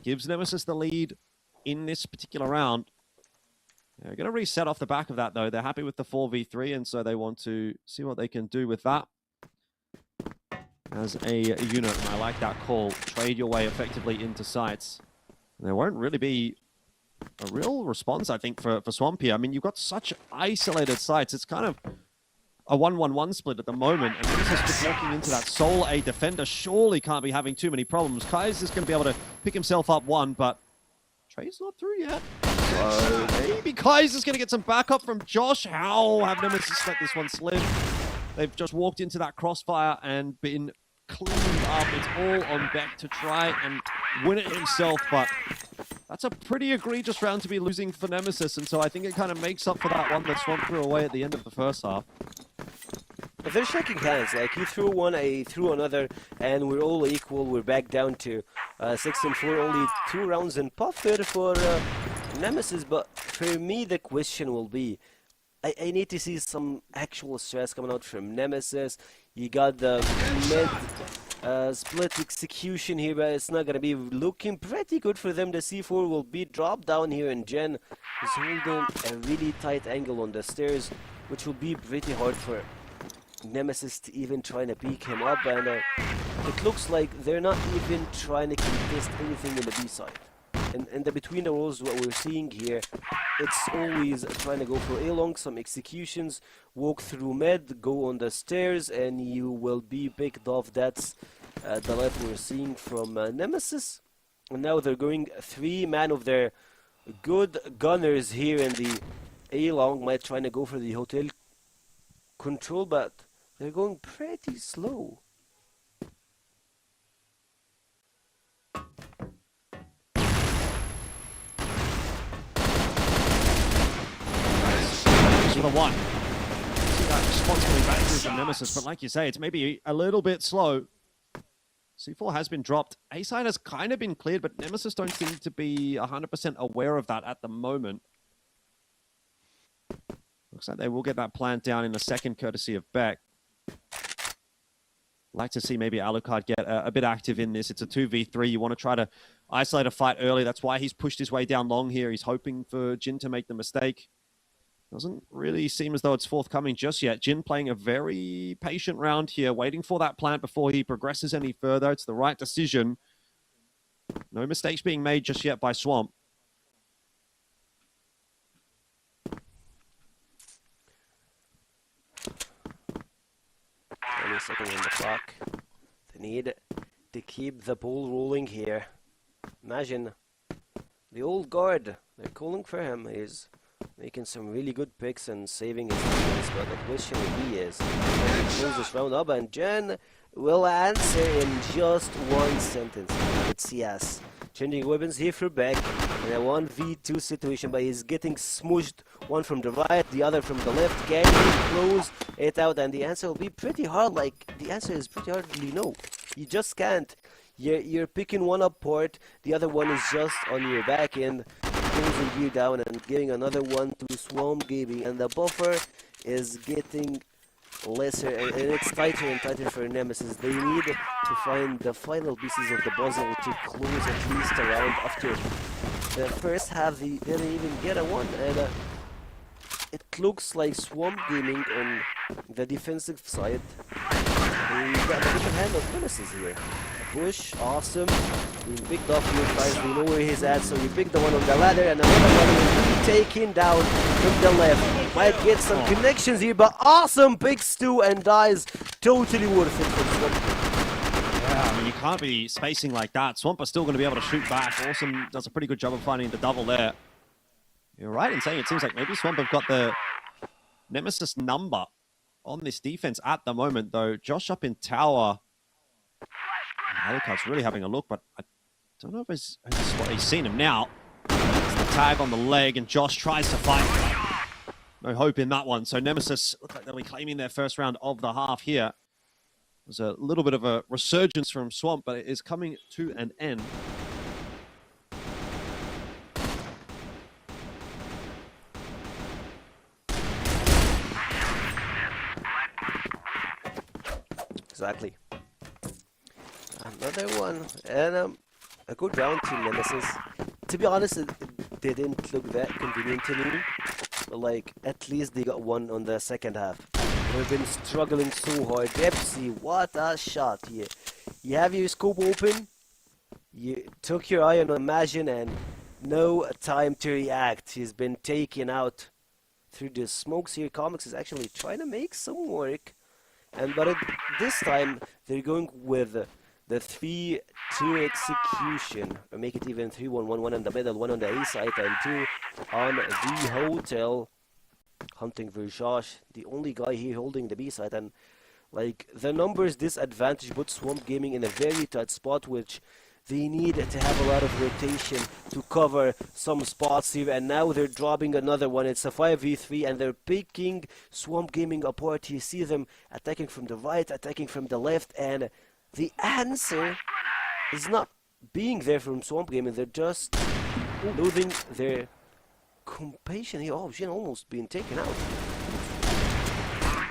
Gives Nemesis the lead in this particular round. They're going to reset off the back of that, though. They're happy with the 4v3, and so they want to see what they can do with that as a unit. And I like that call. Trade your way effectively into sites. And there won't really be a real response, I think, for Swamp here. I mean, you've got such isolated sites. It's kind of a 1-1-1 split at the moment. And Nemesis just walking into that Soul A defender surely can't be having too many problems. Kai's just going to be able to pick himself up one, but Trey's not through yet. So maybe Kai's is going to get some backup from Josh. How have Nemesis let this one slip? They've just walked into that crossfire and been cleaned up. It's all on Beck to try and win it himself, but that's a pretty egregious round to be losing for Nemesis, and so I think it kind of makes up for that one that Swamp threw away at the end of the first half. But they're shaking hands, like you threw one, I threw another, and we're all equal. We're back down to 6-4, only 2 rounds in puffer for Nemesis, but for me the question will be, I need to see some actual stress coming out from Nemesis. You got the mid split execution here, but it's not going to be looking pretty good for them. The C4 will be dropped down here, and Jen is holding a really tight angle on the stairs, which will be pretty hard for Nemesis to even trying to peek him up, and it looks like they're not even trying to contest anything in the B side. And the between the roles, what we're seeing here, it's always trying to go for A-long, some executions, walk through mid, go on the stairs, and you will be picked off. That's the life we're seeing from Nemesis. And now they're going 3-man of their good gunners here in the A-long, might trying to go for the hotel control, but they're going pretty slow. For the one. See that response coming back through from Nemesis, but like you say, it's maybe a little bit slow. C4 has been dropped. A-side has kind of been cleared, but Nemesis don't seem to be 100% aware of that at the moment. Looks like they will get that plant down in a second, courtesy of Beck. Like to see maybe Alucard get a bit active in this. It's a 2v3. You want to try to isolate a fight early. That's why he's pushed his way down long here. He's hoping for Jin to make the mistake. Doesn't really seem as though it's forthcoming just yet. Jin playing a very patient round here, waiting for that plant before he progresses any further. It's the right decision. No mistakes being made just yet by Swamp. Only a second on the clock. They need to keep the ball rolling here. Imagine the old guard. They're calling for him. He's making some really good picks and saving his teammates, but the question he is, when he close this round up, and Jen will answer in just one sentence. It's yes. Changing weapons here for Beck in a 1v2 situation, but he's getting smooshed, one from the right, the other from the left. Can he close it out? And the answer will be pretty hard. Like, the answer is pretty hardly no. You just can't. You're picking one apart, the other one is just on your back end, closing you down and giving another one to Swamp Gaming, and the buffer is getting lesser, and it's tighter and tighter for Nemesis. They need to find the final pieces of the puzzle to close at least a round. After the first half, they didn't even get a one, and it looks like Swamp Gaming on the defensive side, they got a different hand of Nemesis here. Push, awesome. Being picked off here, guys. They know where he's at, so you pick the one on the ladder, and another one will be taken down from the left. Might get some connections here, but awesome picks too, and dies. Totally worth it for Swamp. Yeah, I mean, you can't be spacing like that. Swamp are still going to be able to shoot back. Awesome does a pretty good job of finding the double there. You're right in saying it seems like maybe Swamp have got the Nemesis number on this defense at the moment, though. Josh up in tower. Alucard's really having a look, but I don't know if he's seen him now. It's the tag on the leg, and Josh tries to fight. No hope in that one. So Nemesis look like they'll be claiming their first round of the half here. There's a little bit of a resurgence from Swamp, but it is coming to an end. Exactly. Another one, and a good round to Nemesis. To be honest, it didn't look that convenient to me. But like, at least they got one on the second half. They've been struggling so hard. Depsy, what a shot here. You have your scope open, you took your eye on Imagine, and no time to react. He's been taken out through the smokes here. Comics is actually trying to make some work. But this time, they're going with the 3-2 execution, or make it even 3-1-1, one in the middle, one on the A side, and 2 on the hotel. Hunting for Josh, the only guy here holding the B side, and like the numbers disadvantage put Swamp Gaming in a very tight spot, which they need to have a lot of rotation to cover some spots here, and now they're dropping another one. It's a 5v3, and they're picking Swamp Gaming apart. You see them attacking from the right, attacking from the left, and the answer is not being there from Swamp Gaming. They're just losing their compassion here. Oh, Jin almost being taken out.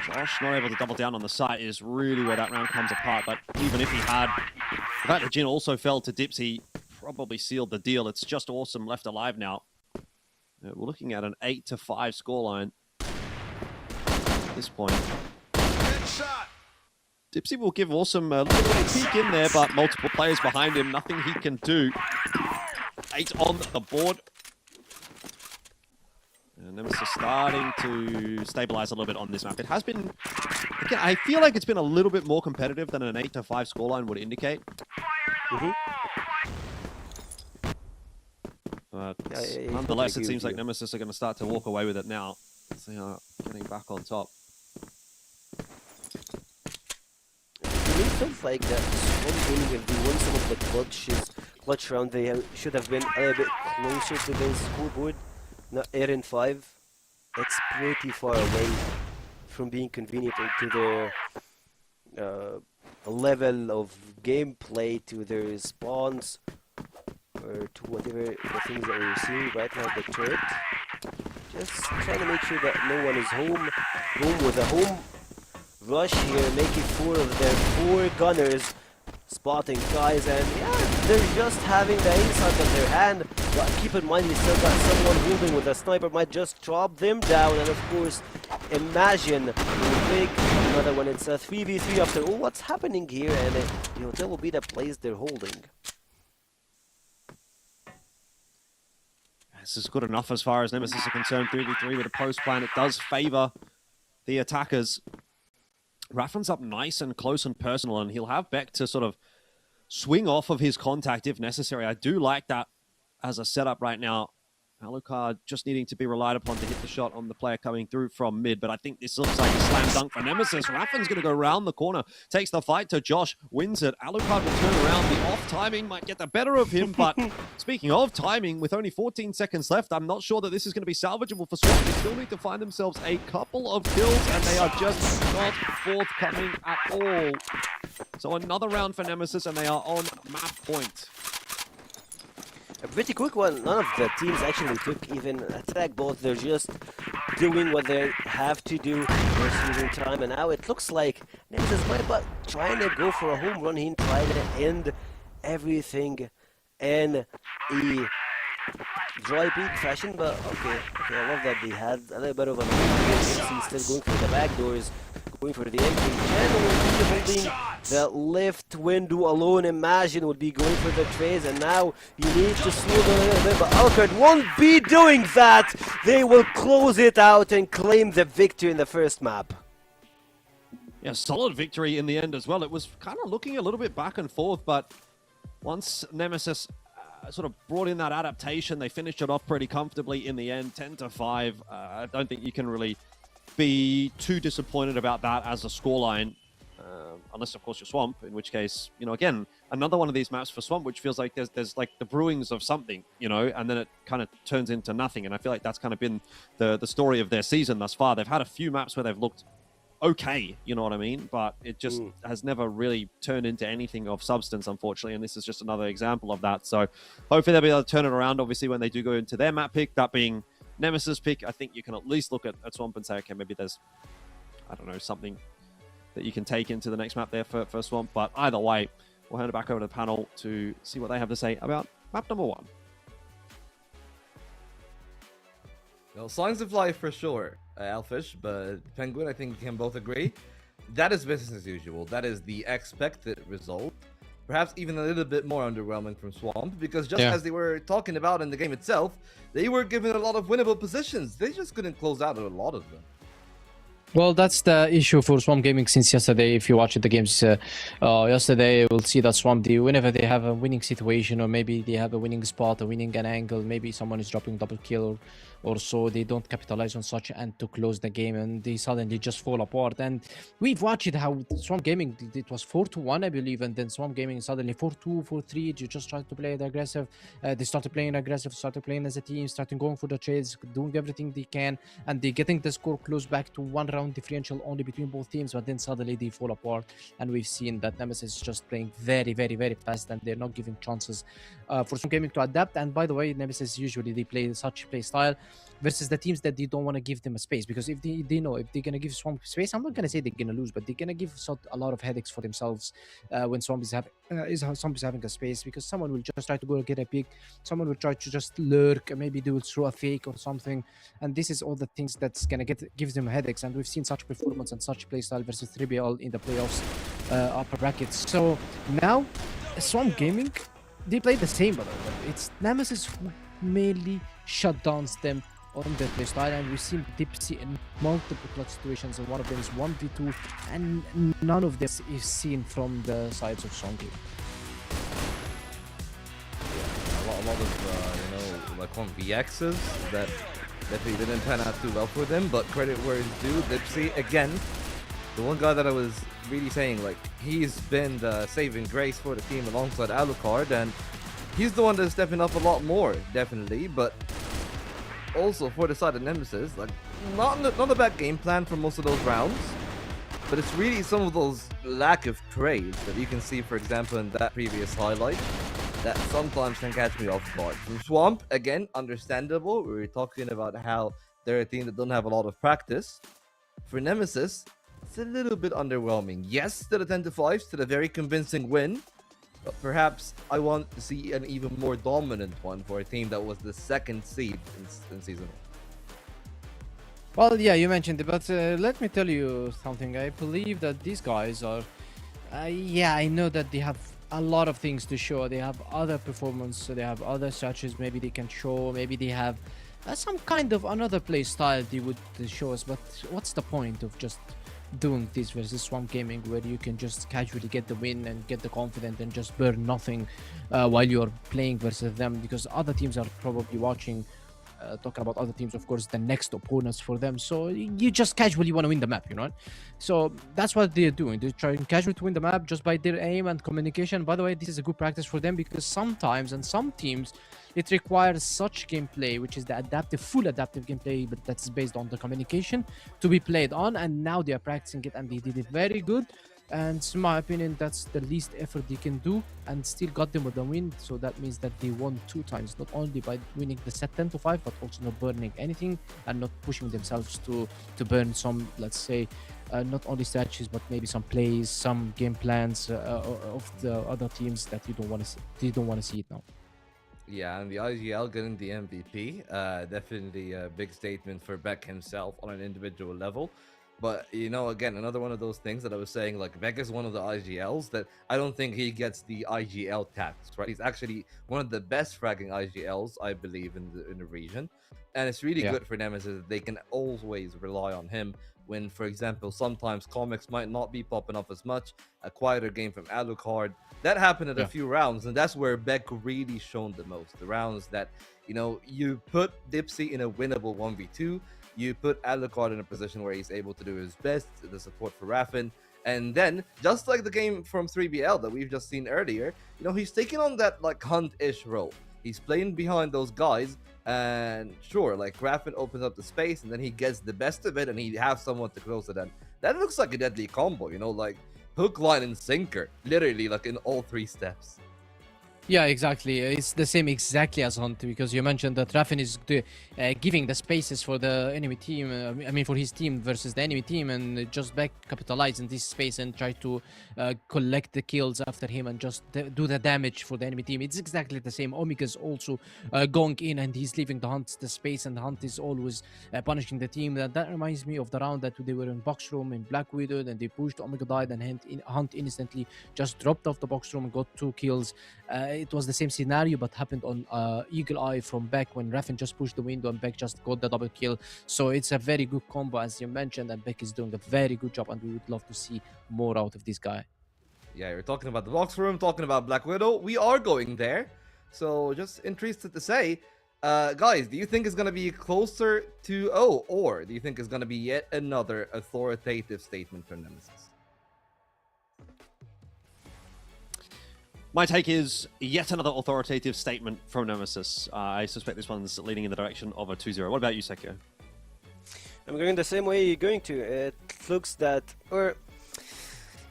Josh not able to double down on the site is really where that round comes apart, but even if he had, the fact that Jin also fell to Dipsy probably sealed the deal. It's just Awesome left alive now. We're looking at an 8-5 scoreline at this point. Dipsy will give Awesome a little bit of peek in there, but multiple players behind him, nothing he can do. 8 on the board. And Nemesis starting to stabilize a little bit on this map. It has been, again, I feel like it's been a little bit more competitive than an 8-5 scoreline would indicate. But nonetheless, it seems like Nemesis are going to start to walk away with it now. They are getting back on top. It feels like that Swamp Gaming, if they won some of the clutch round, they should have been a little bit closer to the scoreboard. Not 8-5. It's pretty far away from being convenient to their level of gameplay, to their spawns, or to whatever the things that we're seeing right now, the turret. Just trying to make sure that no one is home. Boom with a home rush here, making 4 of their 4 gunners spotting guys, and yeah, they're just having the aim sight of their hand. But keep in mind, we still got someone holding with a sniper, might just drop them down. And of course, imagine big another one. It's a 3v3 after all. What's happening here? And the hotel will be the place they're holding. This is good enough as far as Nemesis are concerned. 3v3 with a post plan. It does favor the attackers. Raffen's up nice and close and personal, and he'll have Beck to sort of swing off of his contact if necessary. I do like that as a setup right now. Alucard just needing to be relied upon to hit the shot on the player coming through from mid, but I think this looks like a slam dunk for Nemesis. Raffen's going to go round the corner, takes the fight to Josh, wins it. Alucard will turn around. The off timing might get the better of him, but speaking of timing, with only 14 seconds left, I'm not sure that this is going to be salvageable for Swamp. They still need to find themselves a couple of kills, and they are just not forthcoming at all. So another round for Nemesis, and they are on map point. A pretty quick one. None of the teams actually took even attack. Both they're just doing what they have to do. They're losing time, and now it looks like Nemesis might be trying to go for a home run here, trying to end everything in a dry peak fashion. But okay, I love that they had a little bit of an opportunity. Still going for the back doors, going for the entry. Channel will be holding the left window alone. Imagine would be going for the trays, and now you need to slow down a little bit, but Alucard won't be doing that. They will close it out and claim the victory in the first map. Yeah, solid victory in the end as well. It was kind of looking a little bit back and forth, but once Nemesis sort of brought in that adaptation, they finished it off pretty comfortably in the end, 10-5. I don't think you can really be too disappointed about that as a scoreline. Unless, of course, you're Swamp, in which case, you know, again, another one of these maps for Swamp, which feels like there's like the brewings of something, you know, and then it kind of turns into nothing. And I feel like that's kind of been the story of their season thus far. They've had a few maps where they've looked okay, you know what I mean? But it just has never really turned into anything of substance, unfortunately. And this is just another example of that. So hopefully they'll be able to turn it around, obviously, when they do go into their map pick, that being Nemesis pick. I think you can at least look at Swamp and say, okay, maybe there's, I don't know, something that you can take into the next map there for Swamp. But either way, we'll hand it back over to the panel to see what they have to say about map number 1. Well, Songs of Life for sure, Alfish, but Penguin, I think we can both agree. That is business as usual. That is the expected result. Perhaps even a little bit more underwhelming from Swamp, because just as they were talking about in the game itself, they were given a lot of winnable positions. They just couldn't close out a lot of them. Well, that's the issue for Swamp Gaming since yesterday. If you watch the games yesterday, you'll see that Swamp, whenever they have a winning situation, or maybe they have a winning spot, a winning an angle, maybe someone is dropping double kill or so, they don't capitalize on such and to close the game, and they suddenly just fall apart. And we've watched how Swamp Gaming, it was 4-1, I believe, and then Swamp Gaming suddenly 4-2, 4-3. You just try to play the aggressive. They started playing aggressive, started playing as a team, starting going for the trades, doing everything they can, and they're getting the score close back to 1 round differential only between both teams. But then suddenly they fall apart, and we've seen that Nemesis is just playing very, very, very fast, and they're not giving chances for Swamp Gaming to adapt. And by the way, Nemesis usually they play such play style versus the teams that they don't want to give them a space, because if they know if they're going to give Swamp space, I'm not going to say they're going to lose, but they're going to give a lot of headaches for themselves when Swamp is is how zombies having a space, because someone will just try to go get a pick, someone will try to just lurk, maybe they will throw a fake or something, and this is all the things that's gonna gives them headaches. And we've seen such performance and such playstyle versus 3BL in the playoffs, upper brackets. So now Swamp Gaming, they play the same, but it's Nemesis who mainly shut down them on their playstyle, and we've seen Dipsy in multiple clutch situations, and one of them is 1v2, and none of this is seen from the sides of Swamp Gaming. A lot of like 1vx's that definitely didn't pan out too well for them, but credit where it's due. Dipsy, again, the one guy that I was really saying, like, he's been the saving grace for the team alongside Alucard, and he's the one that's stepping up a lot more, definitely. But also for the side of Nemesis, like, not a bad game plan for most of those rounds, but it's really some of those lack of trades that you can see, for example, in that previous highlight, that sometimes can catch me off guard. From Swamp, again, understandable. We were talking about how they're a team that don't have a lot of practice. For Nemesis, it's a little bit underwhelming. Yes, to the 10-5, to the very convincing win, but perhaps I want to see an even more dominant one for a team that was the second seed in Season 1. Well, yeah, you mentioned it, but let me tell you something. I believe that these guys are... yeah, I know that they have a lot of things to show. They have other performance, they have other strategies maybe they can show, maybe they have some kind of another play style they would show us, but what's the point of just doing this versus Swamp Gaming, where you can just casually get the win and get the confidence and just burn nothing while you're playing versus them, because other teams are probably watching, talking about other teams, of course, the next opponents for them. So you just casually want to win the map, you know. So that's what they're doing. They're trying casually to win the map just by their aim and communication. By the way, this is a good practice for them, because sometimes and some teams it requires such gameplay, which is the full adaptive gameplay, but that's based on the communication to be played on. And now they are practicing it, and they did it very good. And in my opinion, that's the least effort they can do, and still got them with the win. So that means that they won 2 times, not only by winning the set 10-5, but also not burning anything and not pushing themselves to burn some, let's say, not only strategies, but maybe some plays, some game plans of the other teams that you don't want to see. They don't want to see it now. Yeah, and the IGL getting the MVP, definitely a big statement for Beck himself on an individual level. But, you know, again, another one of those things that I was saying, like, Beck is one of the IGLs that I don't think he gets the IGL tax, right? He's actually one of the best fragging IGLs, I believe, in the region. And it's really good for Nemesis that they can always rely on him when, for example, sometimes comics might not be popping up as much, a quieter game from Alucard. That happened at a few rounds, and that's where Beck really shone the most. The rounds that, you know, you put Dipsy in a winnable 1v2, you put Alucard in a position where he's able to do his best, the support for Raffin, and then, just like the game from 3BL that we've just seen earlier, you know, he's taking on that, like, Hunt-ish role. He's playing behind those guys, and sure, like, Raffin opens up the space, and then he gets the best of it, and he has someone to close it in. That looks like a deadly combo, you know, like, hook, line, and sinker, literally, like, in all 3 steps. Yeah, exactly. It's the same exactly as Hunt, because you mentioned that Raffin is giving the spaces for the enemy team, I mean for his team versus the enemy team, and just Beck capitalize in this space and try to collect the kills after him and just do the damage for the enemy team. It's exactly the same. Omega's also going in, and he's leaving the Hunt the space, and the Hunt is always punishing the team. That reminds me of the round that they were in box room in Black Widow, and they pushed, Omega died, and Hunt instantly just dropped off the box room and got 2 kills. It was the same scenario, but happened on Eagle Eye from Beck when Raffin just pushed the window and Beck just got the double kill. So it's a very good combo, as you mentioned, and Beck is doing a very good job, and we would love to see more out of this guy. Yeah, you're talking about the box room, talking about Black Widow. We are going there. So just interested to say, guys, do you think it's going to be closer to 0, or do you think it's going to be yet another authoritative statement from Nemesis? My take is yet another authoritative statement from Nemesis. I suspect this one's leading in the direction of a 2-0. What about you, Sekio? I'm going the same way you're going to. It looks that, or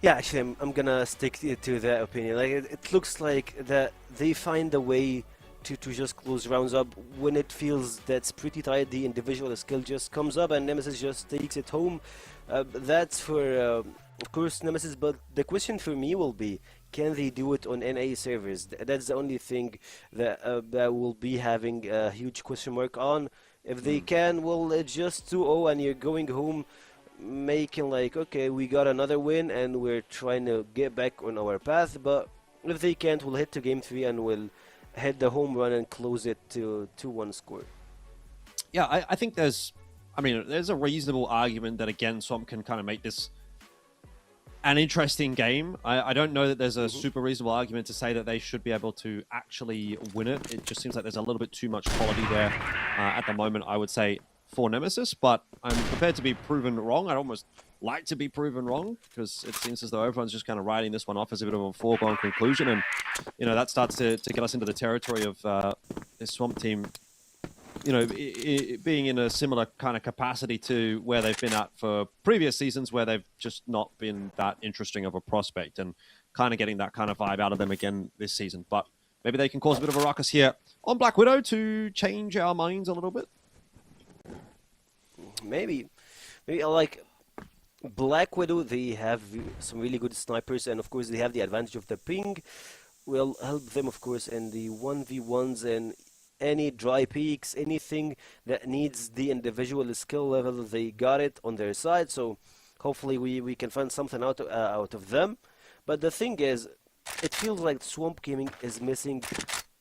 yeah, actually, I'm gonna stick to that opinion. Like it looks like that they find a way to just close rounds up when it feels that's pretty tight. The individual skill just comes up, and Nemesis just takes it home. That's for, of course, Nemesis. But the question for me will be: can they do it on NA servers? That's the only thing that will be having a huge question mark on. If they can, well, it's just 2-0 and you're going home making like, okay, we got another win and we're trying to get back on our path. But if they can't, we'll head to game 3 and we'll hit the home run and close it to 2-1 score. Yeah, I think there's a reasonable argument that, again, Swamp can kind of make this an interesting game. I don't know that there's a super reasonable argument to say that they should be able to actually win it. It just seems like there's a little bit too much quality there at the moment, I would say, for Nemesis. But I'm prepared to be proven wrong. I'd almost like to be proven wrong, because it seems as though everyone's just kind of writing this one off as a bit of a foregone conclusion. And, you know, that starts to get us into the territory of this Swamp team, you know, being in a similar kind of capacity to where they've been at for previous seasons, where they've just not been that interesting of a prospect, and kind of getting that kind of vibe out of them again this season. But maybe they can cause a bit of a ruckus here on Black Widow to change our minds a little bit. Maybe like Black Widow, they have some really good snipers, and of course they have the advantage of the ping. Will help them, of course, in the 1v1s and any dry peaks, anything that needs the individual skill level, they got it on their side. So hopefully we can find something out of them. But the thing is, it feels like Swamp Gaming is missing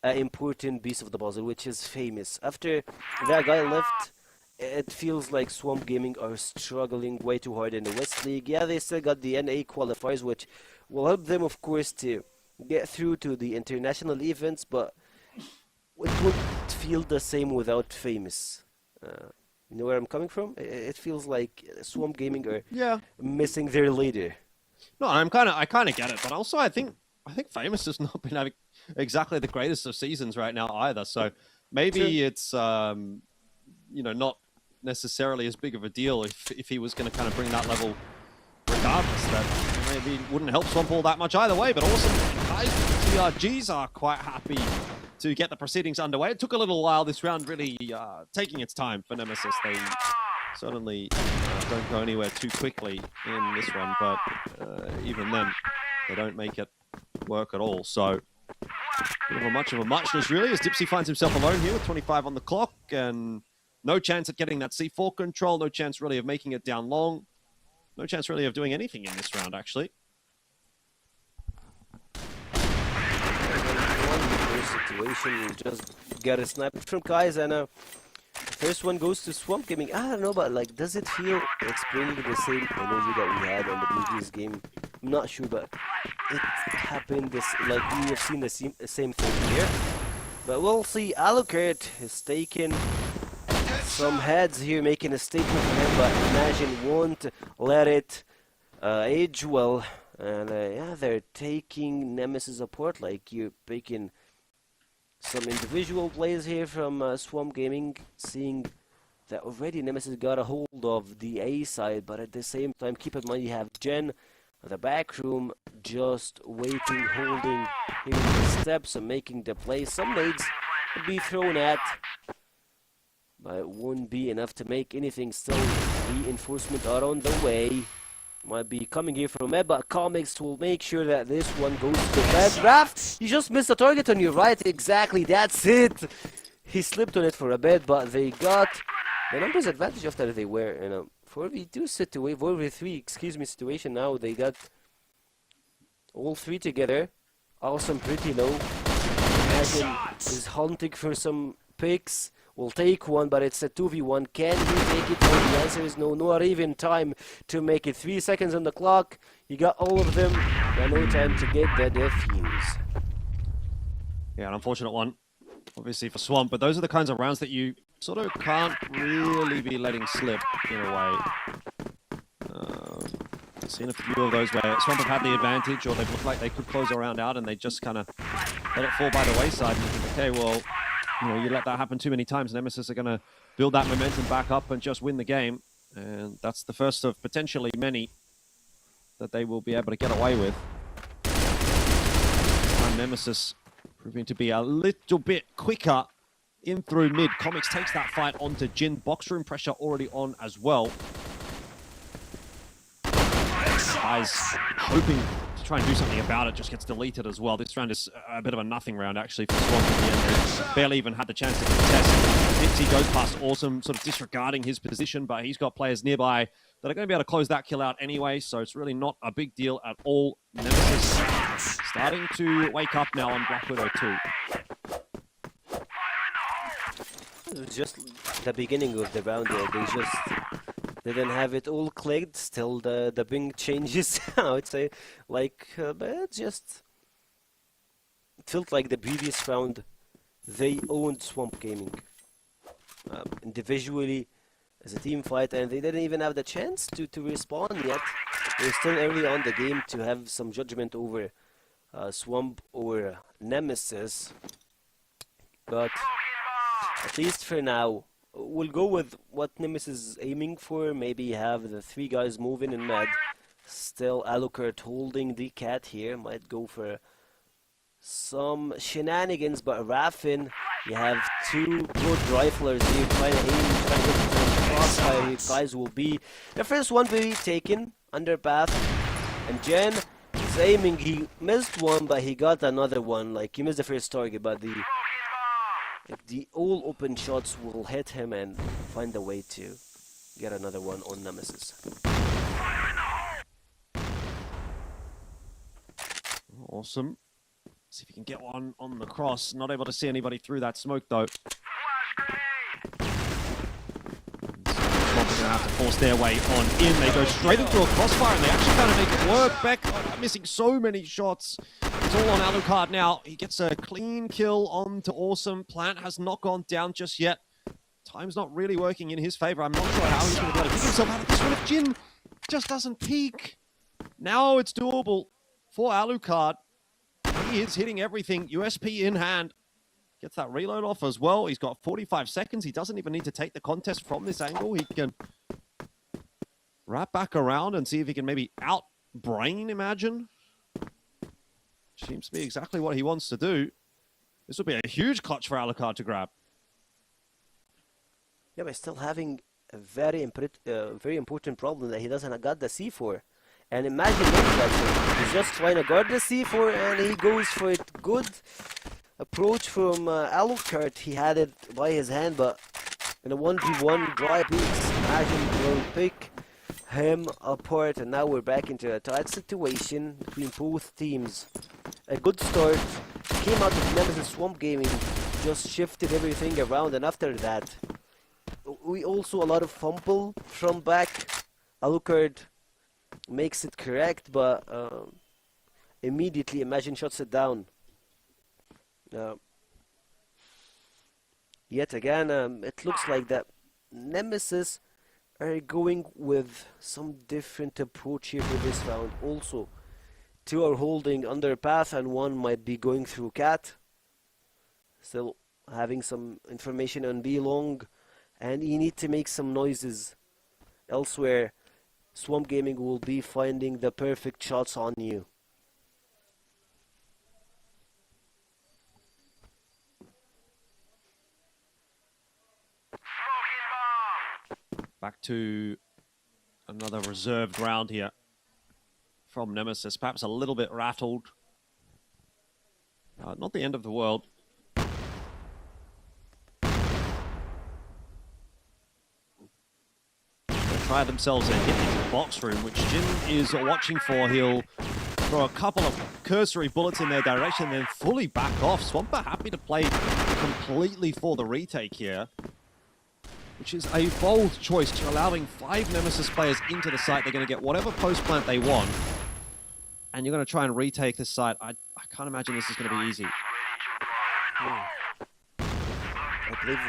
an important piece of the puzzle, which is Famous. After that guy left, it feels like Swamp Gaming are struggling way too hard in the West League. Yeah, they still got the NA qualifiers, which will help them, of course, to get through to the international events, but it would feel the same without Famous. You know where I'm coming from? It feels like Swamp Gaming are missing their leader. No, I kind of get it, but also I think Famous has not been having exactly the greatest of seasons right now either. So maybe it's you know, not necessarily as big of a deal if he was going to kind of bring that level regardless. That maybe wouldn't help Swamp all that much either way. But awesome, guys, TRGs are quite happy to get the proceedings underway. It took a little while this round, really taking its time for Nemesis. They certainly don't go anywhere too quickly in this one, but even then, they don't make it work at all. So, bit of a much of a muchness, really, as Dipsy finds himself alone here with 25 on the clock, and no chance at getting that C4 control, no chance really of making it down long, no chance really of doing anything in this round, actually. Situation, you just get a sniper from Kais, and first one goes to Swamp Gaming. I don't know, but like, does it feel it's bringing the same energy that we had on the previous game? I'm not sure, but it happened this, like, we have seen the same thing here. But we'll see. Alucard is taking some heads here, making a statement for him, but Imagine won't let it age well. And yeah, they're taking Nemesis apart, like you're picking some individual plays here from Swamp Gaming, seeing that already Nemesis got a hold of the A side, but at the same time, keep in mind you have Jen, the back room, just waiting, holding, hearing the steps and making the play. Some nades would be thrown at, but it won't be enough to make anything. Still, reinforcement are on the way. Might be coming here from Ed, but Comics will make sure that this one goes to bed. Raph, you just missed the target on your right. Exactly, that's it. He slipped on it for a bit, but they got the numbers advantage after they were in a 4v2 situation, 4v3, situation. Now they got all three together. Awesome, pretty low. Imagine is hunting for some picks. Will take one, but it's a 2v1. Can he take it? Well, the answer is no. Not even time to make it. 3 seconds on the clock. You got all of them, but no time to get the defuse. Yeah, an unfortunate one, obviously, for Swamp, but those are the kinds of rounds that you sort of can't really be letting slip in a way. Seen a few of those where Swamp have had the advantage, or they've looked like they could close a round out, and they just kind of let it fall by the wayside. And you think, okay, well, you know, you let that happen too many times, Nemesis are going to build that momentum back up and just win the game. And that's the first of potentially many that they will be able to get away with. And Nemesis proving to be a little bit quicker in through mid. Comics takes that fight onto Jin. Box room pressure already on as well. Guys hoping to try and do something about it, just gets deleted as well. This round is a bit of a nothing round, actually, for Swamp at the end. They barely even had the chance to contest. Dipsy goes past Awesome, sort of disregarding his position, but he's got players nearby that are going to be able to close that kill out anyway, so it's really not a big deal at all. Nemesis starting to wake up now on Black Widow 2. It was just the beginning of the round there. They didn't have it all clicked. Still, the ping changes. I would say, like, but it just felt like the previous round. They owned Swamp Gaming individually as a team fight, and they didn't even have the chance to respawn yet. They're still early on the game to have some judgment over Swamp or Nemesis, but at least for now, we'll go with what Nemesis is aiming for. Maybe have the 3 guys moving in mid. Still, Alucard holding the cat here. Might go for some shenanigans, but Raffin, you have 2 good riflers here trying to aim, trying to get the crossfire. You guys will be the first one to be taken under path. And Jen is aiming. He missed one, but he got another one. Like, he missed the first target, but the all open shots will hit him and find a way to get another one on Nemesis. Awesome. See if he can get one on the cross. Not able to see anybody through that smoke though. Swamp's gonna have to force their way on in. They go straight into a crossfire and they actually kind of make it work. Beck missing so many shots. It's all on Alucard now. He gets a clean kill onto Awesome. Plant has not gone down just yet. Time's not really working in his favor. I'm not sure how he's going to be able to pick himself out of this one if Jin just doesn't peek. Now it's doable for Alucard. He is hitting everything. USP in hand. Gets that reload off as well. He's got 45 seconds. He doesn't even need to take the contest from this angle. He can wrap back around and see if he can maybe out-brain Imagine. Seems to be exactly what he wants to do. This will be a huge clutch for Alucard to grab. Yeah, but still having a very important problem that he doesn't got the C4. And imagine that he's just trying to guard the C4 and he goes for it. Good approach from Alucard. He had it by his hand, but in a 1v1 dry peaks, Imagine will pick him apart, and now we're back into a tight situation between both teams. A good start came out of Nemesis Swamp Gaming, just shifted everything around, and after that we also a lot of fumble from back. Alucard makes it correct, but immediately Imagine shuts it down. Yet again, it looks like that Nemesis are going with some different approach here for this round. Also, 2 are holding under path and 1 might be going through cat. Still having some information on B long, and you need to make some noises elsewhere. Swamp Gaming will be finding the perfect shots on you. Back to another reserved round here from Nemesis. Perhaps a little bit rattled. Not the end of the world. Try themselves a hit into the box room, which Jin is watching for. He'll throw a couple of cursory bullets in their direction, then fully back off. Swamper happy to play completely for the retake here, which is a bold choice to allowing 5 Nemesis players into the site. They're going to get whatever post plant they want, and you're going to try and retake this site. I can't imagine this is going to be easy. I believe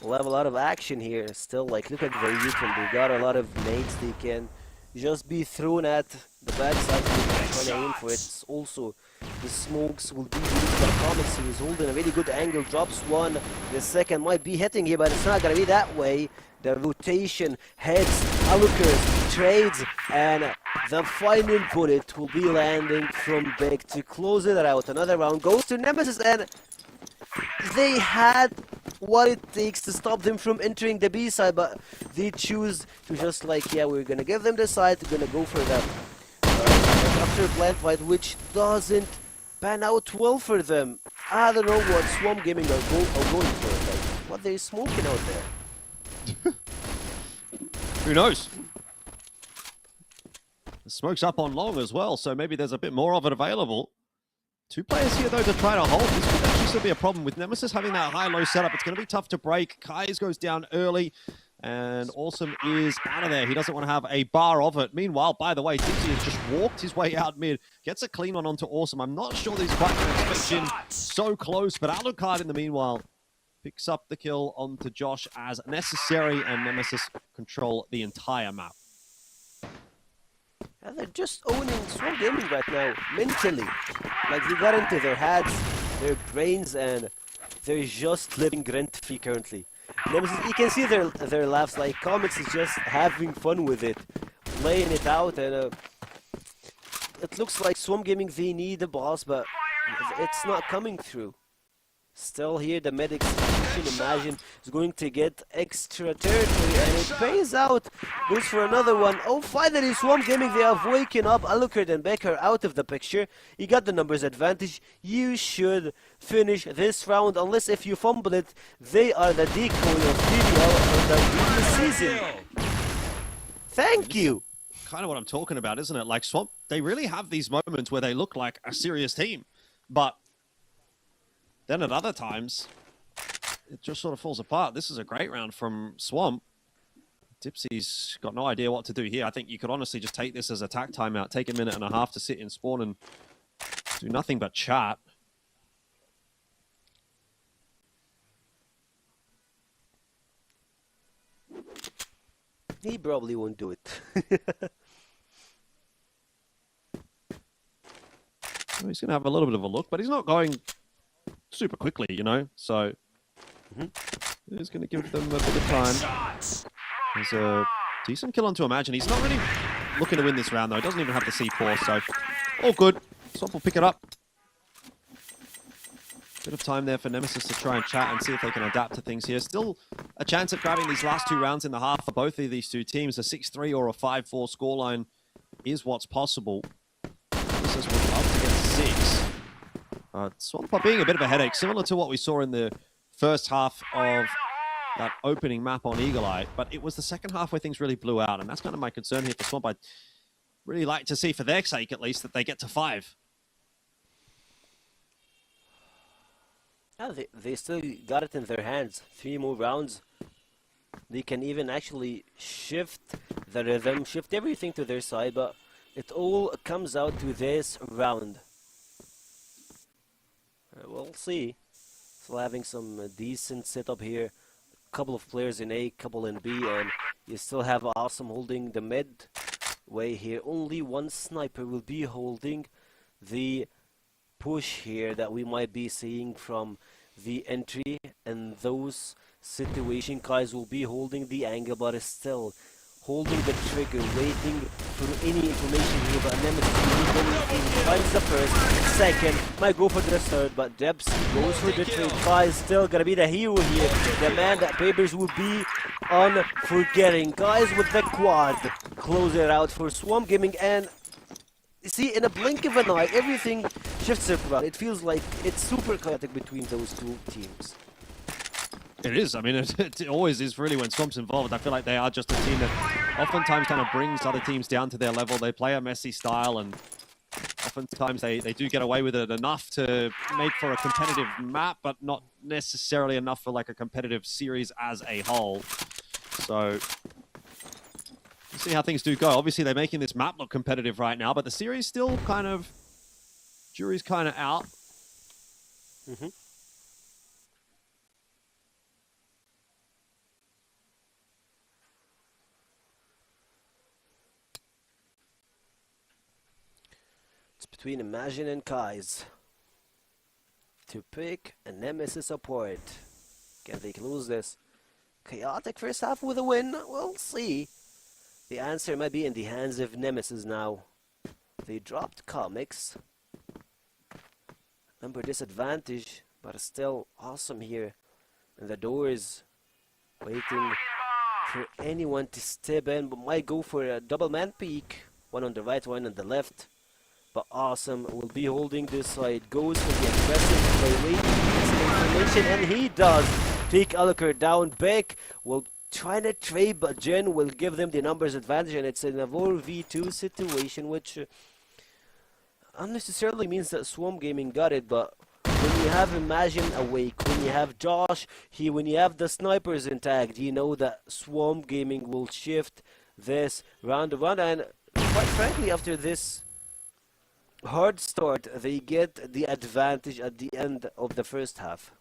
we'll have a lot of action here still. Like, look at the Ryukin. They got a lot of nades they can just be thrown at the backside. Trying to aim for it. It's also, the smokes will be used by Comics. He was holding a really good angle. Drops one. The second might be hitting here, but it's not going to be that way. The rotation heads, Alucard trades, and the final bullet will be landing from Big to close it out. Another round goes to Nemesis, and they had what it takes to stop them from entering the B side, but they choose to just like, yeah, we're gonna give them the side, we're gonna go for the after plant fight, which doesn't pan out well for them. I don't know what Swamp Gaming are going for, like what they're smoking out there. Who knows? The smoke's up on long as well, so maybe there's a bit more of it available. 2 players here, though, to try to hold. This could actually still be a problem with Nemesis having that high-low setup. It's going to be tough to break. Kais goes down early, and Awesome is out of there. He doesn't want to have a bar of it. Meanwhile, by the way, Dipsy has just walked his way out mid, gets a clean one onto Awesome. I'm not sure these quite going to expect him so close, but Alucard in the meanwhile picks up the kill onto Josh as necessary, and Nemesis control the entire map. And they're just owning Swamp Gaming right now, mentally. Like, they got into their heads, their brains, and they're just living rent-free currently. Nemesis, you can see their laughs, like, Comics is just having fun with it, playing it out, and it looks like Swamp Gaming, they need a boss, but it's not coming through. Still here, the medics, you can imagine, is going to get extra territory, and it pays out. Goes for another one. Oh, finally, Swamp Gaming, they have waken up. Alucard and Becker out of the picture. You got the numbers advantage. You should finish this round, unless if you fumble it, they are the decoy of PBL for the previous season. Thank you. Kind of what I'm talking about, isn't it? Like, Swamp, they really have these moments where they look like a serious team, but then at other times, it just sort of falls apart. This is a great round from Swamp. Dipsy's got no idea what to do here. I think you could honestly just take this as a tack timeout, take a minute and a half to sit in spawn and do nothing but chat. He probably won't do it. Well, he's going to have a little bit of a look, but he's not going super quickly, you know, so he's going to give them a bit of time. There's a decent kill onto Imagine. He's not really looking to win this round, though. He doesn't even have the C4, so all good. Swamp will pick it up. Bit of time there for Nemesis to try and chat and see if they can adapt to things here. Still a chance at grabbing these last 2 rounds in the half for both of these 2 teams. A 6-3 or a 5-4 scoreline is what's possible. Nemesis would love to get 6. Swamp are being a bit of a headache, similar to what we saw in the first half of that opening map on Eagle Eye, but it was the second half where things really blew out, and that's kind of my concern here for Swamp. I'd really like to see, for their sake at least, that they get to 5. Yeah, they still got it in their hands. 3 more rounds. They can even actually shift the rhythm, shift everything to their side, but it all comes out to this round. We'll see. Still having some decent setup here. Couple of players in A, couple in B, and you still have Awesome holding the mid way here. Only one sniper will be holding the push here that we might be seeing from the entry, and those situation guys will be holding the angle, but is still holding the trigger, waiting for any information here. But Nemesis will go in, finds the first, second, might go for the third, but Debs goes for the trade. Kai is still gonna be the hero here, the man that Papers will be unforgetting. Guys with the quad close it out for Swamp Gaming, and you see, in a blink of an eye, everything shifts around. It feels like it's super chaotic between those 2 teams. It is. I mean, it always is really when Swamp's involved. I feel like they are just a team that oftentimes kind of brings other teams down to their level. They play a messy style, and oftentimes they do get away with it enough to make for a competitive map, but not necessarily enough for like a competitive series as a whole. So we'll see how things do go. Obviously, they're making this map look competitive right now, but the series still kind of, jury's kind of out. It's between Imagine and Kais to pick a Nemesis support. Can they close this? Chaotic first half with a win? We'll see. The answer might be in the hands of Nemesis now. They dropped Comics. Number disadvantage, but still Awesome here. And the doors waiting for anyone to step in, but might go for a double man peek. One on the right, one on the left. But Awesome will be holding this side. Goes for the aggressive play, waiting for some information, and he does take Alucard down. Beck will try to trade, but Jen will give them the numbers advantage, and it's in a 4v2 situation, which unnecessarily means that Swamp Gaming got it, but when you have Imagine awake, when you have Josh, when you have the snipers intact, you know that Swamp Gaming will shift this round to round, and quite frankly, after this hard start, they get the advantage at the end of the first half.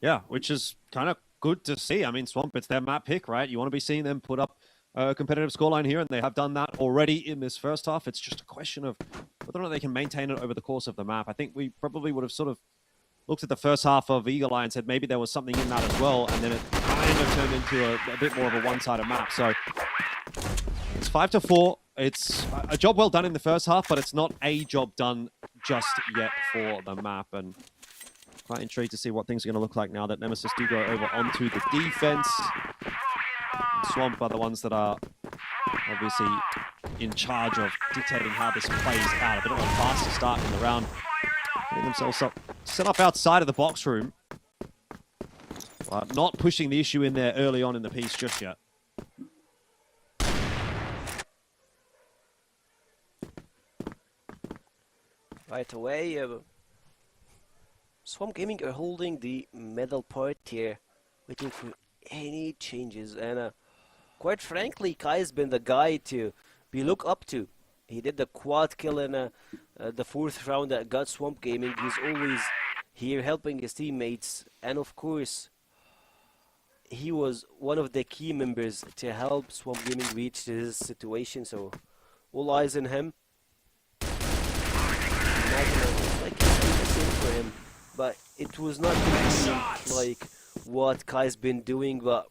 Yeah, which is kind of good to see. I mean, Swamp, it's their map pick, right? You want to be seeing them put up a competitive scoreline here, and they have done that already in this first half. It's just a question of whether or not they can maintain it over the course of the map. I think we probably would have sort of looked at the first half of Eagle Eye and said maybe there was something in that as well, and then it kind of turned into a bit more of a one-sided map. So it's 5-4. It's a job well done in the first half, but it's not a job done just yet for the map. And quite intrigued to see what things are going to look like now that Nemesis do go over onto the defense. And Swamp are the ones that are obviously in charge of dictating how this plays out. A bit of a faster start in the round. Getting themselves up, set up outside of the box room. But not pushing the issue in there early on in the piece just yet. Right away, Swamp Gaming are holding the middle part here, waiting for any changes, and quite frankly, Kai has been the guy to be looked up to. He did the quad kill in the 4th round that got Swamp Gaming. He's always here helping his teammates, and of course, he was one of the key members to help Swamp Gaming reach this situation, so all eyes on him. Like for him, but it was not like what Kai's been doing, but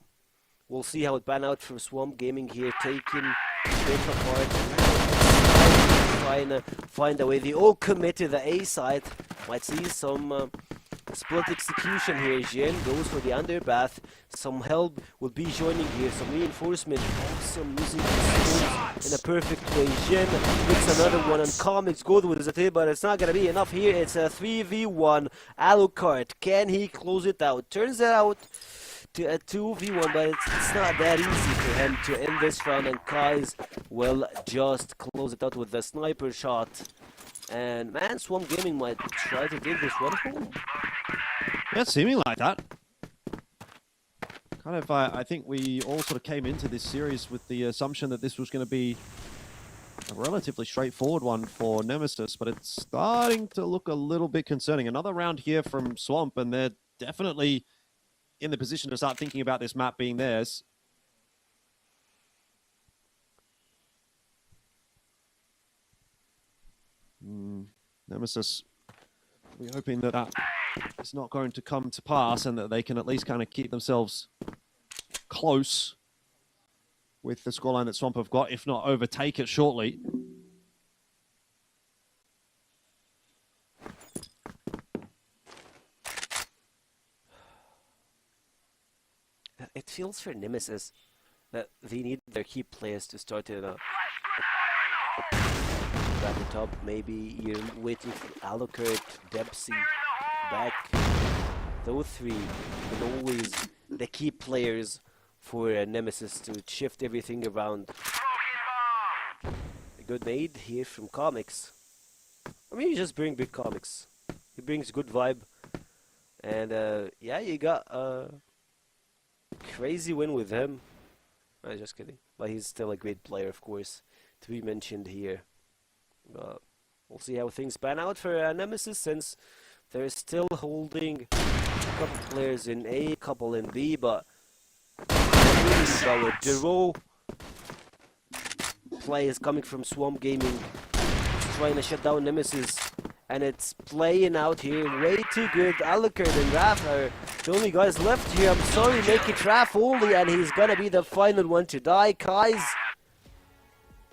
we'll see how it pan out for Swamp Gaming here, taking it apart, trying to find a way. They all commit to the A side. Might see some split execution here. Jin goes for the underbath. Some help will be joining here. Some reinforcement. Awesome using the in a perfect way. Jin picks another one, and Comics goes with his attack, but it's not gonna be enough here. It's a 3v1. Alucard, can he close it out? Turns out to a 2v1, but it's not that easy for him to end this round, and Kais will just close it out with the sniper shot. And man, Swamp Gaming might try to take this one home. Yeah, it's seeming like that. Kind of, I think we all sort of came into this series with the assumption that this was going to be a relatively straightforward one for Nemesis, but it's starting to look a little bit concerning. Another round here from Swamp, and they're definitely in the position to start thinking about this map being theirs. Nemesis, we're hoping that that is not going to come to pass and that they can at least kind of keep themselves close with the scoreline that Swamp have got, if not overtake it shortly. It feels for Nemesis that they need their key players to start in at the top. Maybe you're waiting for Alucard, Dempsey, back. Those three are always the key players for Nemesis to shift everything around. A good nade here from Comics. I mean, you just bring big Comics. He brings good vibe. And yeah, you got a crazy win with him. Just kidding. But he's still a great player, of course, to be mentioned here. But we'll see how things pan out for Nemesis, since they're still holding a couple players in A, couple in B, but the raw play is coming from Swamp Gaming, trying to shut down Nemesis, and it's playing out here way too good. Alucard and Raph are the only guys left here. I'm sorry, make it Raph only, and he's gonna be the final one to die. Kais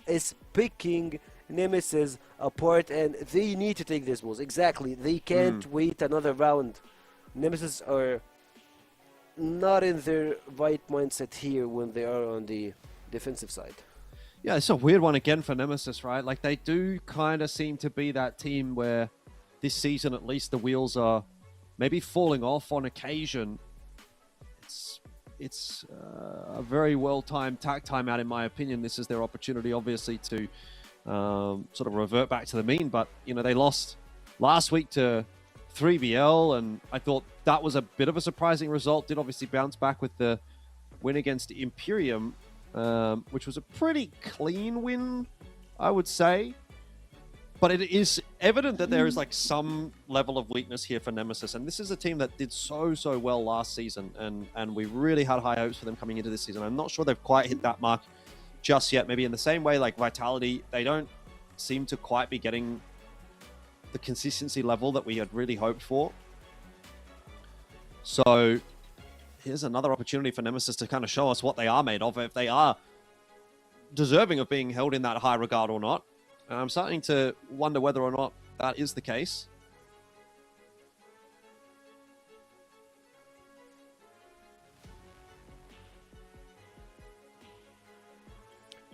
is picking Nemesis apart, and they need to take this balls. Exactly, they can't wait another round. Nemesis are not in their right mindset here when they are on the defensive side. Yeah, it's a weird one again for Nemesis, right? Like, they do kind of seem to be that team where this season, at least, the wheels are maybe falling off on occasion. It's a very well-timed tack timeout, in my opinion. This is their opportunity, obviously, to sort of revert back to the mean. But, you know, they lost last week to 3BL, and I thought that was a bit of a surprising result. Did obviously bounce back with the win against Imperium, which was a pretty clean win, I would say. But it is evident that there is like some level of weakness here for Nemesis. And this is a team that did so well last season. And we really had high hopes for them coming into this season. I'm not sure they've quite hit that mark just yet. Maybe in the same way, like Vitality, they don't seem to quite be getting the consistency level that we had really hoped for. So here's another opportunity for Nemesis to kind of show us what they are made of, if they are deserving of being held in that high regard or not. I'm starting to wonder whether or not that is the case.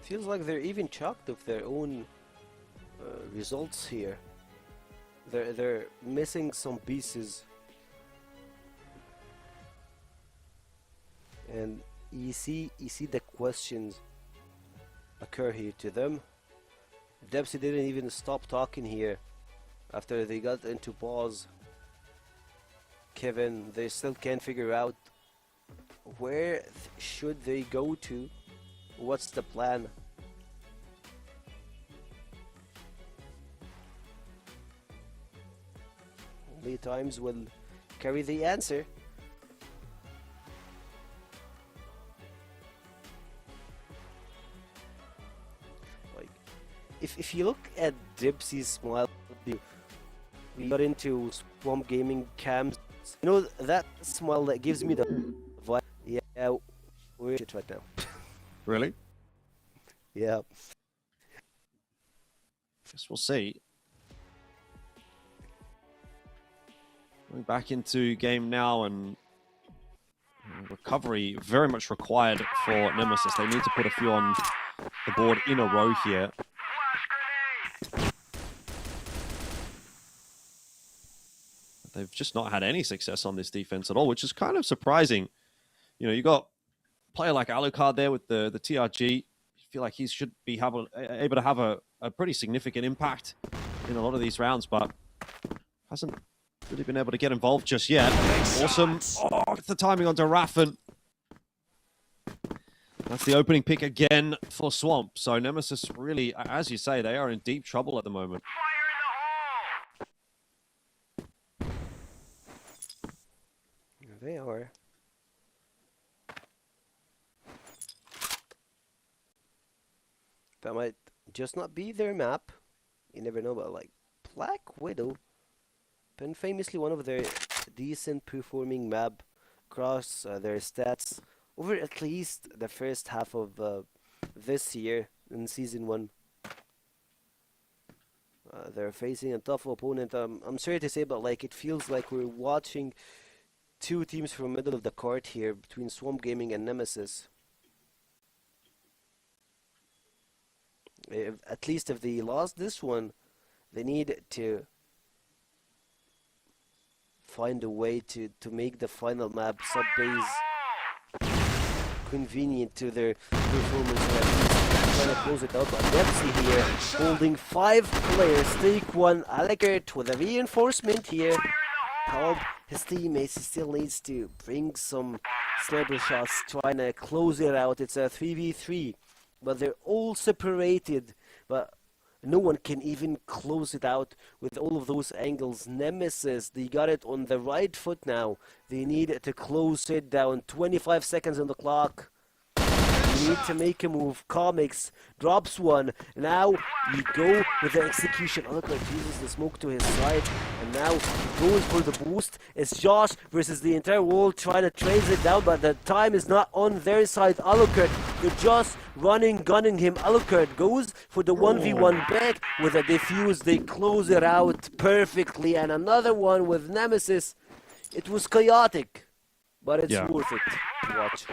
Feels like they're even shocked of their own results here. They're missing some pieces. And you see the questions occur here to them. Debsy didn't even stop talking here after they got into pause. Kevin, they still can't figure out where should they go to. What's the plan? Only times will carry the answer. If you look at Dipsy's smile, we got into Swamp Gaming cams. You know that smile that gives me the vibe. Yeah, we're shit right now. Really? Yeah. Guess we'll see. Going back into game now, and recovery very much required for Nemesis. They need to put a few on the board in a row here. They've just not had any success on this defense at all, which is kind of surprising. You know, you got a player like Alucard there with the TRG. You feel like he should be able to have a pretty significant impact in a lot of these rounds, but hasn't really been able to get involved just yet. Awesome. Oh, it's the timing onto Raffen. That's the opening pick again for Swamp. So Nemesis really, as you say, they are in deep trouble at the moment. They are. That might just not be their map. You never know, but like Black Widow, been famously one of their decent performing map across their stats over at least the first half of this year in Season 1. They're facing a tough opponent. I'm sorry to say, but like it feels like we're watching two teams from middle of the court here between Swamp Gaming and Nemesis. At least if they lost this one, they need to find a way to make the final map sub-base convenient to their performance, or at least trying to close it out. But Dempsey here holding 5 players, take one. Alucard with a reinforcement here. Help his teammates. He still needs to bring some sniper shots, trying to close it out. It's a 3v3, but they're all separated, but no one can even close it out with all of those angles. Nemesis, they got it on the right foot now. They need to close it down. 25 seconds on the clock. Need to make a move. Comics drops one. Now you go with the execution. Alucard uses the smoke to his side, and now goes for the boost. It's Josh versus the entire world trying to trace it down, but the time is not on their side. Alucard, they're just gunning him. Alucard goes for the 1v1 back with a defuse. They close it out perfectly, and another one with Nemesis. It was chaotic, but it's worth it to watch.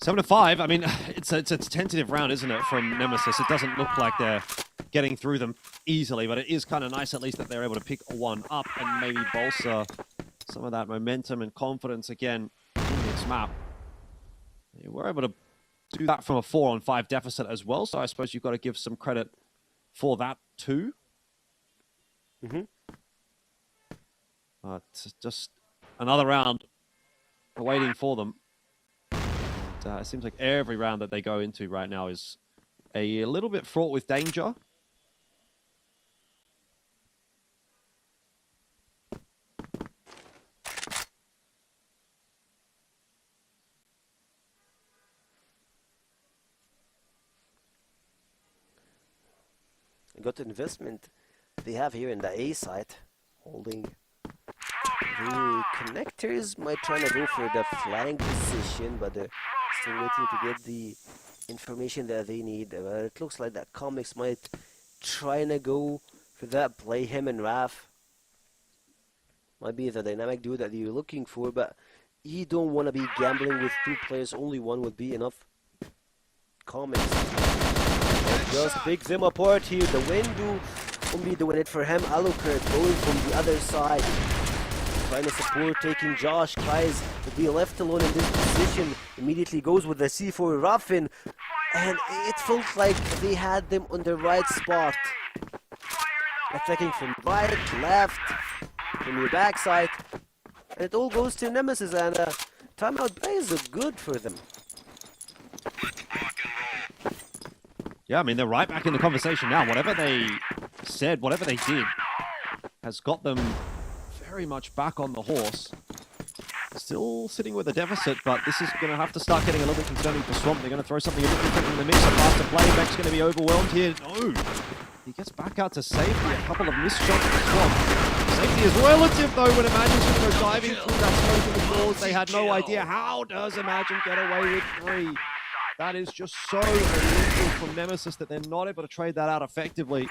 7-5. I mean, it's a tentative round, isn't it, from Nemesis? It doesn't look like they're getting through them easily, but it is kind of nice at least that they're able to pick one up and maybe bolster some of that momentum and confidence again in this map. They were able to do that from a 4-on-5 deficit as well, so I suppose you've got to give some credit for that too. But just another round waiting for them. It seems like every round that they go into right now is a little bit fraught with danger. Got the investment they have here in the A side, holding the connectors. Might try to go for the flank position, but they're still waiting to get the information that they need. It looks like that Comics might try to go for that play. Him and Raf might be the dynamic duo that you're looking for, but you don't want to be gambling with two players. Only one would be enough. Comics just pick them apart here. The window won't be doing it for him. Alucard going from the other side, trying to support, taking Josh. Tries to be left alone in this position. Immediately goes with the C4 Raffin, and it felt like they had them on the right spot. Attacking from right, left, from your backside. And it all goes to Nemesis, and timeout plays good for them. Yeah, I mean, they're right back in the conversation now. Whatever they said, whatever they did, has got them very much back on the horse. Still sitting with a deficit, but this is going to have to start getting a little bit concerning for Swamp. They're going to throw something a bit different in the mix. A faster play. Beck's going to be overwhelmed here. No! He gets back out to safety. A couple of missed shots for Swamp. Safety is relative, though, when Imagine's going to go diving through that smoke in the doors. They had no idea. How does Imagine get away with 3? That is just so illegal from Nemesis that they're not able to trade that out effectively.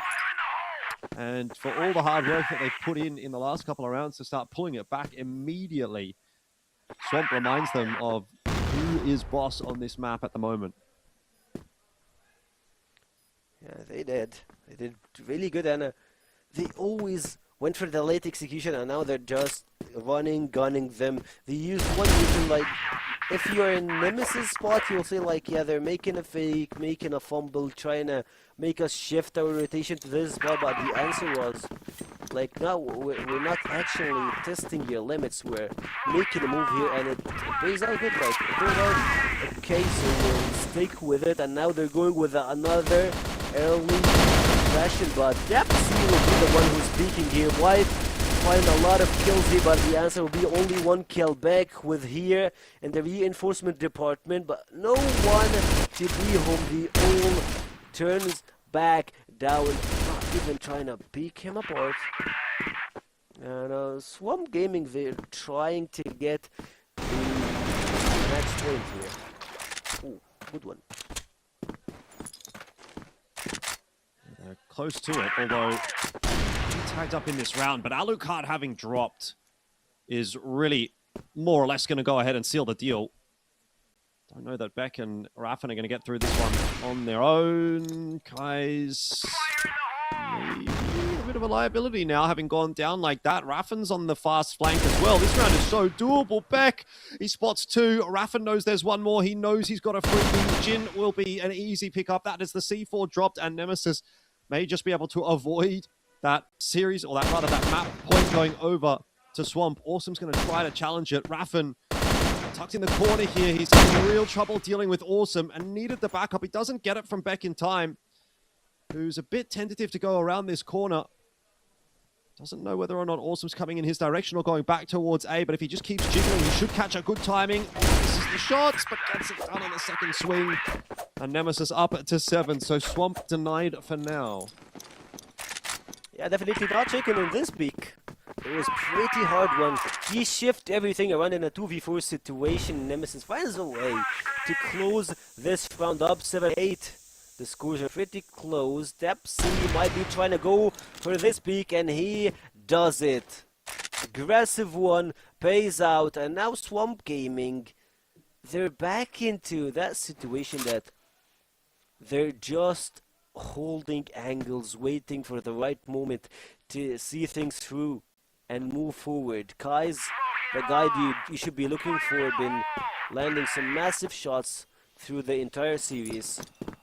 And for all the hard work that they've put in the last couple of rounds to start pulling it back immediately, Swamp reminds them of who is boss on this map at the moment. Yeah, they did. They did really good, and they always went for the late execution, and now they're just running, gunning them. They used one reason, like, if you're in Nemesis spot, you'll say, like, yeah, they're making a fake, making a fumble, trying to make us shift our rotation to this spot, but the answer was, like, no, we're not actually testing your limits, we're making a move here, and it plays out good, like, it plays out okay, so we'll stick with it, and now they're going with another early fashion, but Depsy will be the one who's speaking here. White find a lot of kills here, but the answer will be only 1 kill back with here in the reinforcement department, but no one to be home. The all turns back down, not even trying to pick him apart. And Swamp Gaming, they're trying to get the match point here. Ooh, good one. Close to it, although tagged up in this round, but Alucard having dropped is really more or less going to go ahead and seal the deal. Don't know that Beck and Raffin are going to get through this one on their own. Kai's maybe a bit of a liability now, having gone down like that. Raffin's on the fast flank as well. This round is so doable. Beck, he spots 2. Raffin knows there's one more. He knows he's got a freebie. Jin will be an easy pickup. That is the C4 dropped, and Nemesis may just be able to avoid that series, or that rather that map point going over to Swamp. Awesome's going to try to challenge it. Raffin tucked in the corner here. He's having real trouble dealing with Awesome and needed the backup. He doesn't get it from Beck in time, who's a bit tentative to go around this corner. Doesn't know whether or not Awesome's coming in his direction or going back towards A, but if he just keeps jiggling, he should catch a good timing. This is the shots, but gets it done on the second swing. And Nemesis up to 7, so Swamp denied for now. Yeah, definitely not chicken in this peak. It was pretty hard one. He shifted everything around in a 2v4 situation. Nemesis finds a way to close this round up 7-8. The scores are pretty close. Depsy might be trying to go for this peak, and he does it. Aggressive one pays out, and now Swamp Gaming they're back into that situation that they're just holding angles, waiting for the right moment to see things through and move forward. Kai's the guy you should be looking for, been landing some massive shots through the entire series,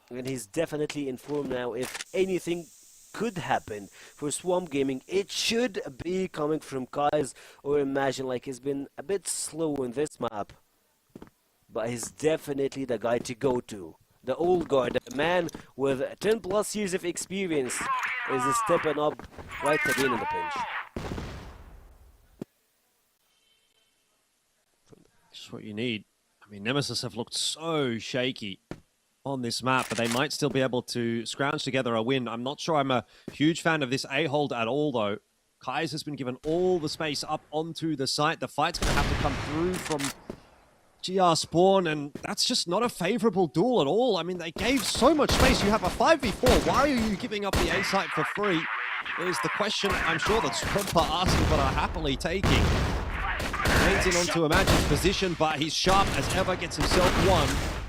and he's definitely in form now. If anything could happen for Swamp Gaming, it should be coming from Kai's, or Imagine. Like, he's been a bit slow in this map, but he's definitely the guy to go to. The old guard, the man with 10 plus years of experience, is stepping up right again in the pinch. Just what you need. I mean, Nemesis have looked so shaky on this map, but they might still be able to scrounge together a win. I'm not sure I'm a huge fan of this A-hold at all, though. Kai's has been given all the space up onto the site. The fight's going to have to come through from GR Spawn, and that's just not a favorable duel at all. I mean, they gave so much space. You have a 5v4. Why are you giving up the A site for free? Is the question I'm sure that Swamp are asking, but are happily taking. Lanes in onto Imagine's position, but he's sharp as ever, gets himself one.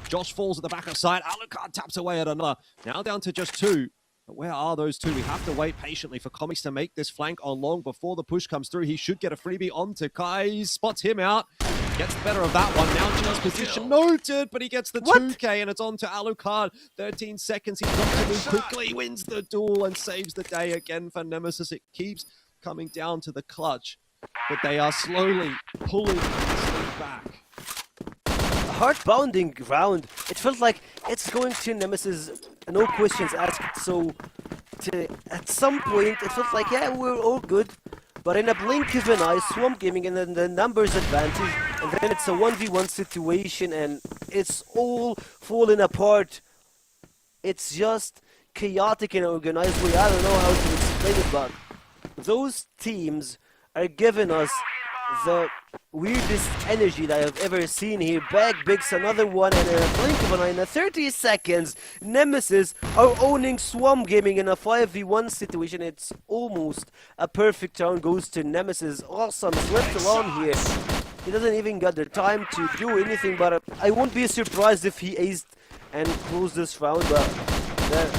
Josh falls at the back of side. Alucard taps away at another. Now down to just two. But where are those two? We have to wait patiently for Comics to make this flank on long before the push comes through. He should get a freebie onto Kai. Spots him out. Gets the better of that one. Now G's position noted, but he gets the 2K, and it's on to Alucard. 13 seconds. He drops to move quickly, wins the duel, and saves the day again for Nemesis. It keeps coming down to the clutch, but they are slowly pulling this lead back. Heart-pounding round. It felt like it's going to Nemesis, no questions asked. So at some point it felt like, yeah, we're all good, but in a blink of an eye, Swamp Gaming and then the numbers advantage, and then it's a 1v1 situation and it's all falling apart. It's just chaotic in an organized way. I don't know how to explain it, but those teams are giving us the weirdest energy that I've ever seen here. Bag Bigs another one, and in a blink of an eye, in 30 seconds, Nemesis are owning Swamp Gaming in a 5v1 situation. It's almost a perfect round, goes to Nemesis. Awesome, left alone here. He doesn't even got the time to do anything, but I won't be surprised if he aced and closed this round, but that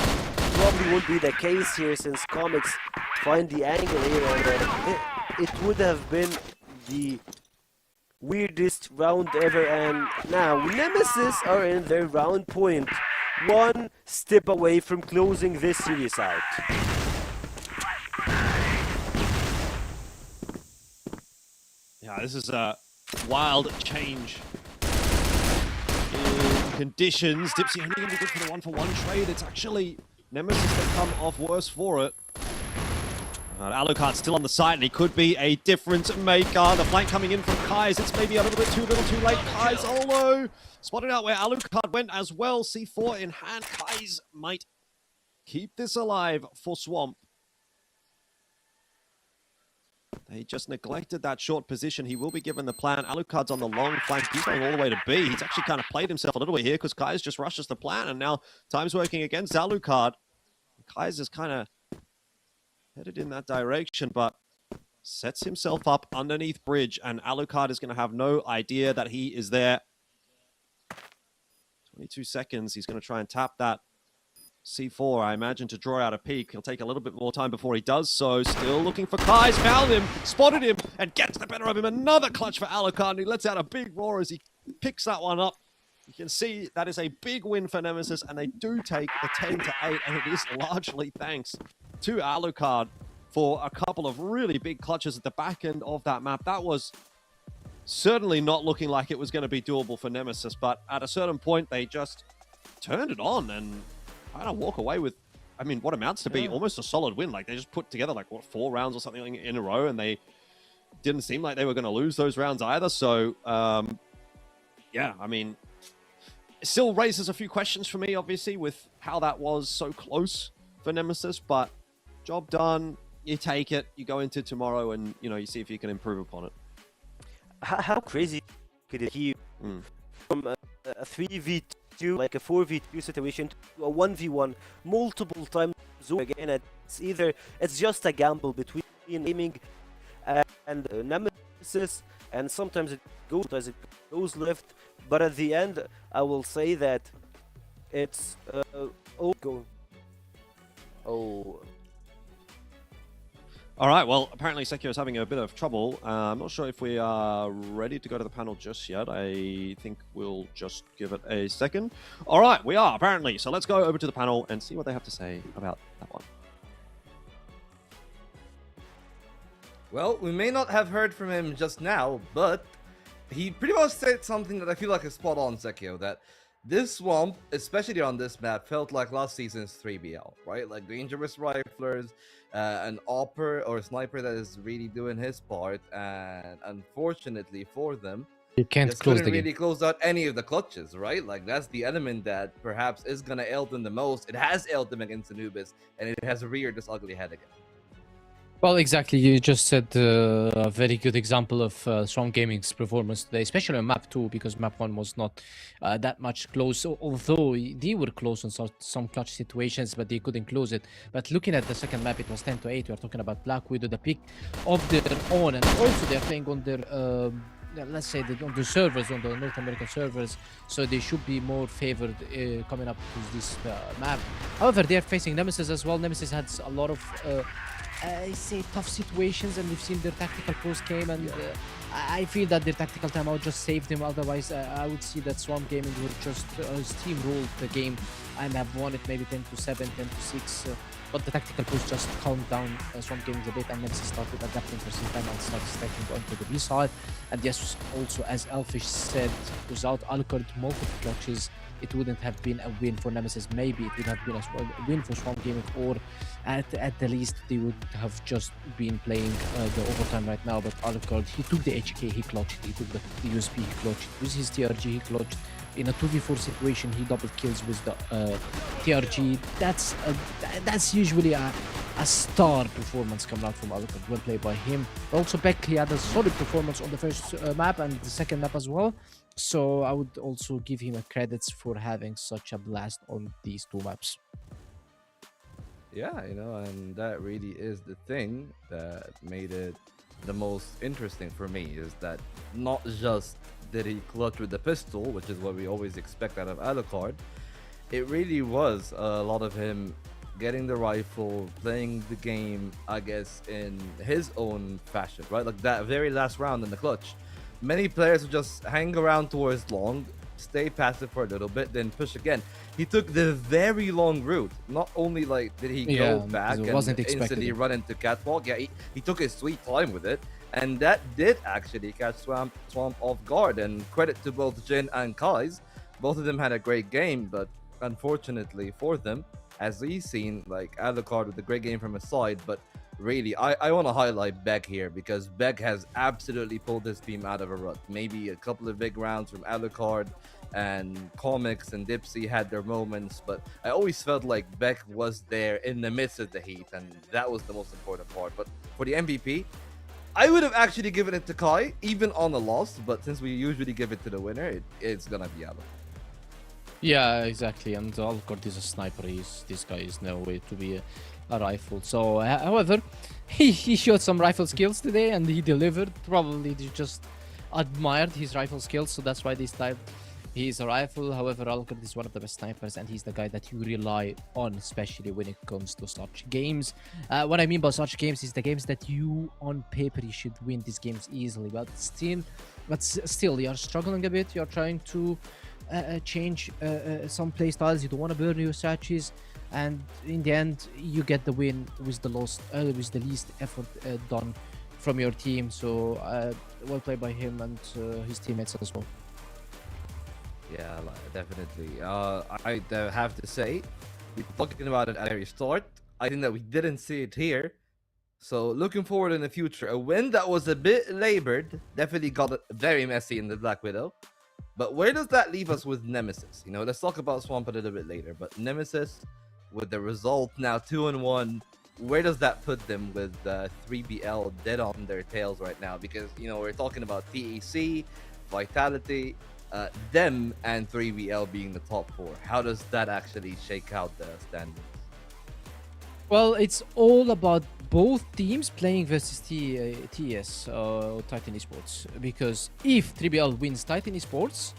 probably won't be the case here since Comics find the angle here, and it would have been the weirdest round ever. And now Nemesis are in their round point, one step away from closing this series out. Yeah, this is a wild change in conditions. Dipsy only going to be good for the 1-for-1 trade. It's actually Nemesis that come off worse for it. Alucard's still on the side, and he could be a difference maker. The flank coming in from Kai's. It's maybe a little bit too little too late. Kai's Olo spotted out where Alucard went as well. C4 in hand. Kai's might keep this alive for Swamp. They just neglected that short position. He will be given the plan. Alucard's on the long flank. He's going all the way to B. He's actually kind of played himself a little bit here because Kai's just rushes the plan, and now time's working against Alucard. Kai's is kind of headed in that direction, but sets himself up underneath bridge, and Alucard is going to have no idea that he is there. 22 seconds. He's going to try and tap that C4, I imagine, to draw out a peek. He'll take a little bit more time before he does so. Still looking for Kai's. Found him, spotted him, and gets the better of him. Another clutch for Alucard, and he lets out a big roar as he picks that one up. You can see that is a big win for Nemesis, and they do take the 10-8, and it is largely thanks to Alucard for a couple of really big clutches at the back end of that map. That was certainly not looking like it was going to be doable for Nemesis, but at a certain point, they just turned it on and kind of walk away with, I mean, what amounts to be almost a solid win. Like, they just put together, like, what, 4 rounds or something in a row, and they didn't seem like they were going to lose those rounds either. So, yeah, I mean, it still raises a few questions for me, obviously, with how that was so close for Nemesis, but job done. You take it, you go into tomorrow, and, you know, you see if you can improve upon it. How crazy could it be from a 3v2, like a 4v2 situation, to a 1v1 multiple times over again? It's just a gamble between gaming and Nemesis. and sometimes it goes left. But at the end, I will say that it's oh. All right, well, apparently Sekio is having a bit of trouble. I'm not sure if we are ready to go to the panel just yet. I think we'll just give it a second. All right, we are, apparently. So let's go over to the panel and see what they have to say about that one. Well, we may not have heard from him just now, but he pretty much said something that I feel like is spot on, Sekio, that this swamp, especially on this map, felt like last season's 3BL, right? Like dangerous riflers, an opper or sniper that is really doing his part, and unfortunately for them, You can't just close couldn't the game. really close out any of the clutches, right? Like that's the element that perhaps is gonna ail them the most. It has ailed them against Anubis, and it has reared this ugly head again. Well, exactly. You just said a very good example of Strong Gaming's performance today, especially on map 2, because map 1 was not that much close. Although they were close on some clutch situations, but they couldn't close it. But looking at the second map, it was 10-8. We are talking about Black Widow, the pick of their own, and also they are playing on their let's say on the servers, on the North American servers, so they should be more favored coming up to this map. However, they are facing Nemesis as well. Nemesis has a lot of I say tough situations, and we've seen their tactical post game, and I feel that their tactical timeout just saved him. Otherwise, I would see that Swamp Gaming would just steamrolled the game and have won it maybe 10-7, 10-6. But the tactical push just calmed down Swamp Gaming a bit, and Nemesis started adapting for some time and started stacking onto the B side. And yes, also as Elfish said, without Alucard multiple clutches, it wouldn't have been a win for Nemesis. Maybe it would have been a win for Swamp Gaming, or at the least they would have just been playing the overtime right now. But Alucard, he took the HK, he clutched, he took the USP, he clutched, with his TRG, he clutched. In a 2v4 situation, he double kills with the TRG. That's usually a star performance coming out from Alucard. Well played by him. Also, Beckley had a solid performance on the first map and the second map as well. So I would also give him a credits for having such a blast on these two maps. Yeah, and that really is the thing that made it the most interesting for me, is that not just did he clutch with the pistol, which is what we always expect out of Alucard, it really was a lot of him getting the rifle, playing the game, I guess, in his own fashion, right? Like that very last round in the clutch. Many players would just hang around towards long, stay passive for a little bit, then push again. He took the very long route. Not only did he go back and instantly run into Catwalk, he took his sweet time with it. And that did actually catch Swamp off guard. And credit to both Jin and Kai's. Both of them had a great game, but unfortunately for them, as we've seen, Alucard with a great game from his side, but really, I want to highlight Beck here, because Beck has absolutely pulled his team out of a rut. Maybe a couple of big rounds from Alucard, and Comics and Dipsy had their moments, but I always felt like Beck was there in the midst of the heat, and that was the most important part. But for the MVP, I would have actually given it to Kai, even on the loss, but since we usually give it to the winner, it's gonna be Alucard. Yeah, exactly. And Alucard is a sniper. This guy is no way to be a rifle. So, however, he showed some rifle skills today, and he delivered. Probably they just admired his rifle skills, so that's why this time he is a rifle. However, Alucard is one of the best snipers, and he's the guy that you rely on, especially when it comes to such games. What I mean by such games is the games that you, on paper, you should win these games easily, but still, you are struggling a bit. You are trying to change some play styles. You don't want to burn your strategies, and in the end, you get the win with the least effort done from your team. So, well played by him and his teammates as well. Yeah, definitely. I have to say, we were talking about it at the very start. I think that we didn't see it here. So looking forward in the future, a win that was a bit labored, definitely got it very messy in the Black Widow. But where does that leave us with Nemesis? Let's talk about Swamp a little bit later. But Nemesis, with the result now 2-1, where does that put them with 3BL dead on their tails right now? Because, we're talking about TEC, Vitality, them and 3BL being the top 4. How does that actually shake out the standings? Well, it's all about both teams playing versus TES or Titan Esports, because if 3BL wins Titan Esports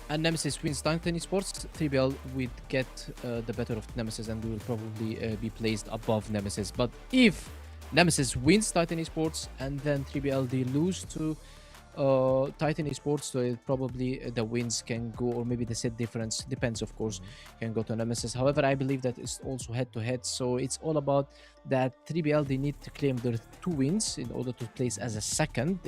and Nemesis wins Titan Esports, 3BL would get the better of Nemesis and we will probably be placed above Nemesis. But if Nemesis wins Titan Esports and then 3BL they lose to Titan Esports, so it probably the wins can go, or maybe the set difference, depends of course, can go to Nemesis. However, I believe that it's also head to head, so it's all about that 3BL they need to claim their 2 wins in order to place as a second,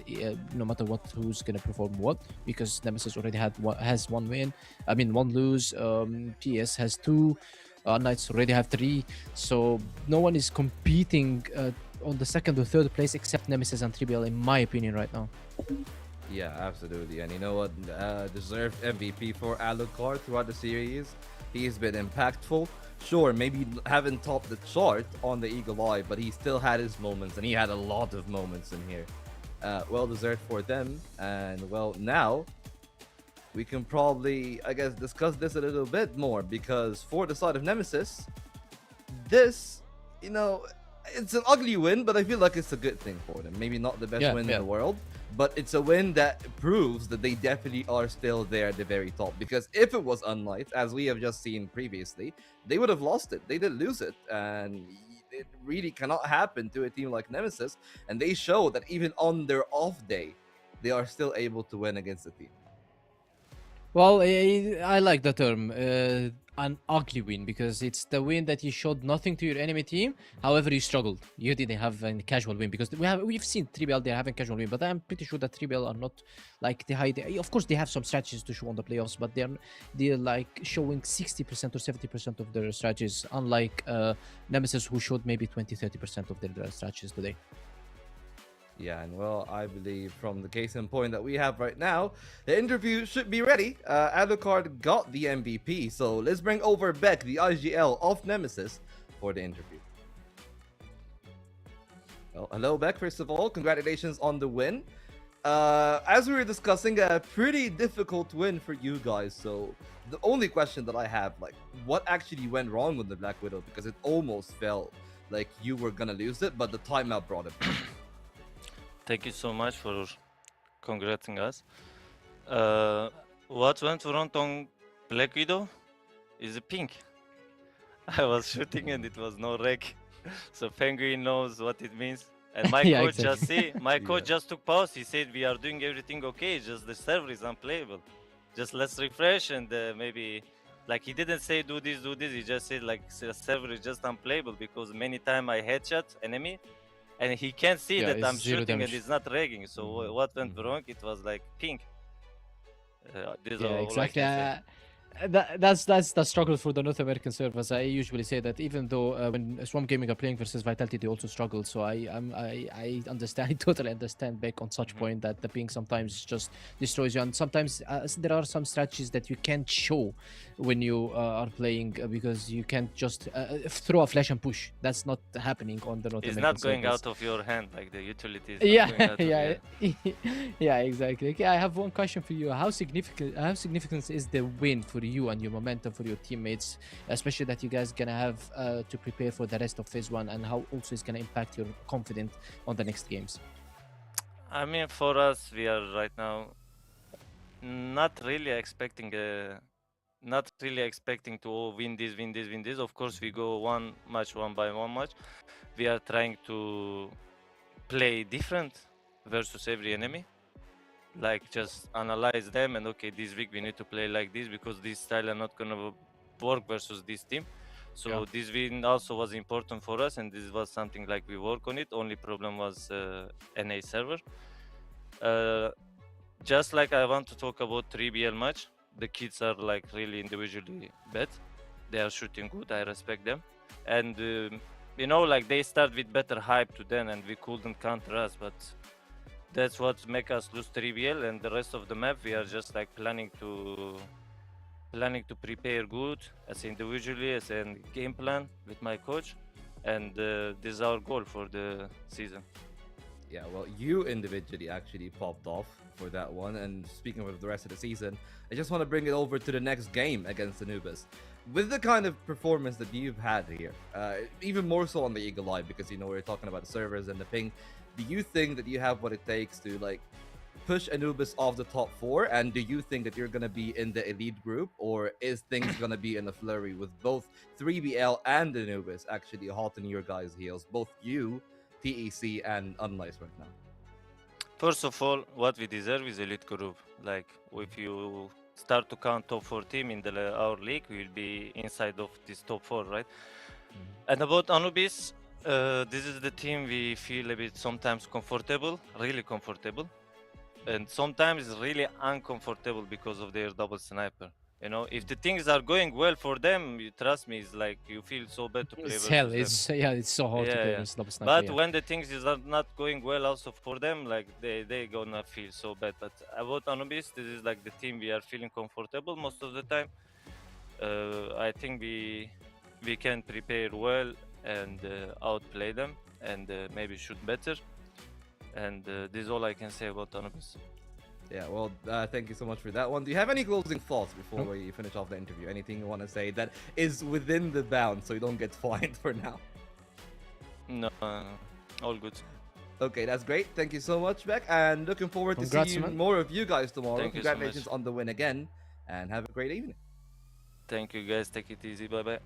no matter what, who's gonna perform what, because Nemesis already has 1 win, I mean 1 lose, PS has 2, unKnights already have 3, so no one is competing on the 2nd or 3rd place except Nemesis and 3BL in my opinion right now. Yeah, absolutely. And you know what? Deserved MVP for Alucard throughout the series. He's been impactful. Sure, maybe haven't topped the chart on the Eagle Eye, but he still had his moments, and he had a lot of moments in here. Well deserved for them. And well, now we can probably, I guess, discuss this a little bit more, because for the side of Nemesis, this, you know, it's an ugly win, but I feel like it's a good thing for them. Maybe not the best win in the world, but it's a win that proves that they definitely are still there at the very top. Because if it was unKnights, as we have just seen previously, they would have lost it. They did lose it, and it really cannot happen to a team like Nemesis. And they show that even on their off day, they are still able to win against the team. Well, I like the term an ugly win, because it's the win that you showed nothing to your enemy team. However, you struggled. You didn't have a casual win, because we've seen 3BL they're having casual win, but I'm pretty sure that 3BL are not like the high. Of course, they have some strategies to show on the playoffs, but they're like showing 60% or 70% of their strategies, unlike Nemesis, who showed maybe 20-30% of their strategies today. Yeah, and well, I believe from the case in point that we have right now, the interview should be ready. Alucard got the MVP, so let's bring over Beck, the IGL of Nemesis, for the interview. Well, hello Beck, first of all, congratulations on the win. As we were discussing, a pretty difficult win for you guys, so the only question that I have, like, what actually went wrong with the Black Widow? Because it almost felt like you were gonna lose it, but the timeout brought it back. Thank you so much for congratulating us. What went wrong on Black Widow is a pink. I was shooting and it was no wreck. So Penguin knows what it means. And my Yeah, coach exactly. my coach just took pause. He said we are doing everything okay, just the server is unplayable. Just let's refresh and maybe, like, he didn't say do this, he just said like the server is just unplayable because many times I headshot enemy and he can't see that I'm shooting and it's not ragging. So what went wrong? It was like pink. This Yeah, all exactly. I can say. That's the struggle for the North American servers. I usually say that even though when Swamp Gaming are playing versus Vitality, they also struggle. So I understand, I totally understand back on such point that the ping sometimes just destroys you, and sometimes there are some strategies that you can't show when you are playing because you can't just throw a flash and push. That's not happening on the North It's American not going servers. out of your hand, like the utility is Yeah, not going out yeah, of your yeah, exactly. Okay, I have one question for you. How significant is the win for you and your momentum for your teammates, especially that you guys gonna have to prepare for the rest of phase 1, and how also is gonna impact your confidence on the next games? I mean, for us, we are right now not really expecting to win this. Of course, we go one by one match. We are trying to play different versus every enemy. Like, just analyze them and okay, this week we need to play like this because this style are not gonna work versus this team. So this win also was important for us, and this was something like we work on it. Only problem was NA server. Just like I want to talk about 3BL match, the kids are like really individually bad. They are shooting good, I respect them. And you know, like they start with better hype to them and we couldn't counter us, but that's what make us lose 3BL, and the rest of the map we are just like planning to prepare good as individually as a game plan with my coach, and this is our goal for the season. Yeah, well, you individually actually popped off for that one. And speaking of the rest of the season, I just want to bring it over to the next game against Anubis. With the kind of performance that you've had here, even more so on the Eagle Eye, because you know we're talking about the servers and the ping, do you think that you have what it takes to like push Anubis off the top 4? And do you think that you're gonna be in the elite group, or is things gonna be in a flurry with both 3BL and Anubis actually hot in your guys' heels, both you, TEC, and unKnights right now? First of all, what we deserve is elite group. Like, if you start to count top 4 team in our league, we will be inside of this top 4, right? And about Anubis, this is the team we feel a bit sometimes comfortable, really comfortable, and sometimes really uncomfortable because of their double sniper. You know, if the things are going well for them, you trust me, it's like you feel so bad to play It's versus hell. them. It's so hard to play Yeah. with double sniper. But yeah. when the things are not going well also for them, like they gonna feel so bad. But about Anubis, this is like the team we are feeling comfortable most of the time. I think we can prepare well and outplay them and maybe shoot better. And this is all I can say about Anubis. Yeah, well, thank you so much for that one. Do you have any closing thoughts before we finish off the interview? Anything you want to say that is within the bounds so you don't get fined for now? No, all good. Okay, that's great. Thank you so much, Beck, and looking forward to Congrats, seeing man. more of you guys tomorrow. Thank you so Congratulations much. on the win again, and have a great evening. Thank you guys. Take it easy. Bye bye.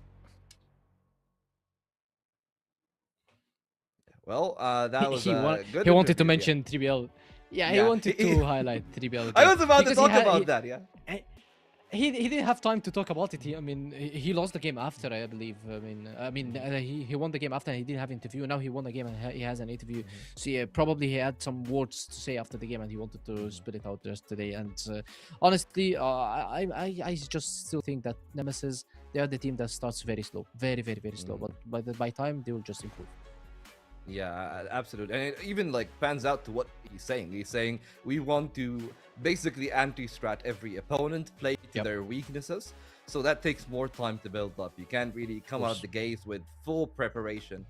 Well, that was good. He wanted to interview, mention 3BL. Yeah, he Yeah, wanted he- to highlight 3BL. I was about to because talk about that, yeah. He didn't have time to talk about it. He lost the game after, I believe. He won the game after. And he didn't have interview. Now he won the game and he has an interview. So yeah, probably he had some words to say after the game and he wanted to spit it out just today. And honestly, I just still think that Nemesis, they are the team that starts very slow, very slow. But by time they will just improve. Yeah, absolutely. And it even like pans out to what he's saying. He's saying we want to basically anti-strat every opponent, play to their weaknesses. So that takes more time to build up. You can't really come out the gates with full preparation.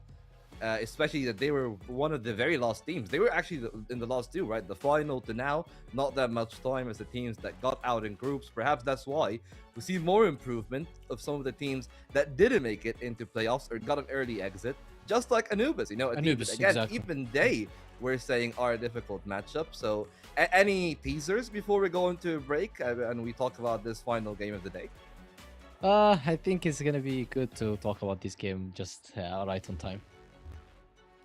Especially that they were one of the very last teams. They were actually in the last two, right? The final to now, not that much time as the teams that got out in groups. Perhaps that's why we see more improvement of some of the teams that didn't make it into playoffs or got an early exit. Just like Anubis, you know, Anubis, again, exactly. even they were saying are a difficult matchup. So, any teasers before we go into a break and we talk about this final game of the day? I think it's gonna be good to talk about this game just right on time.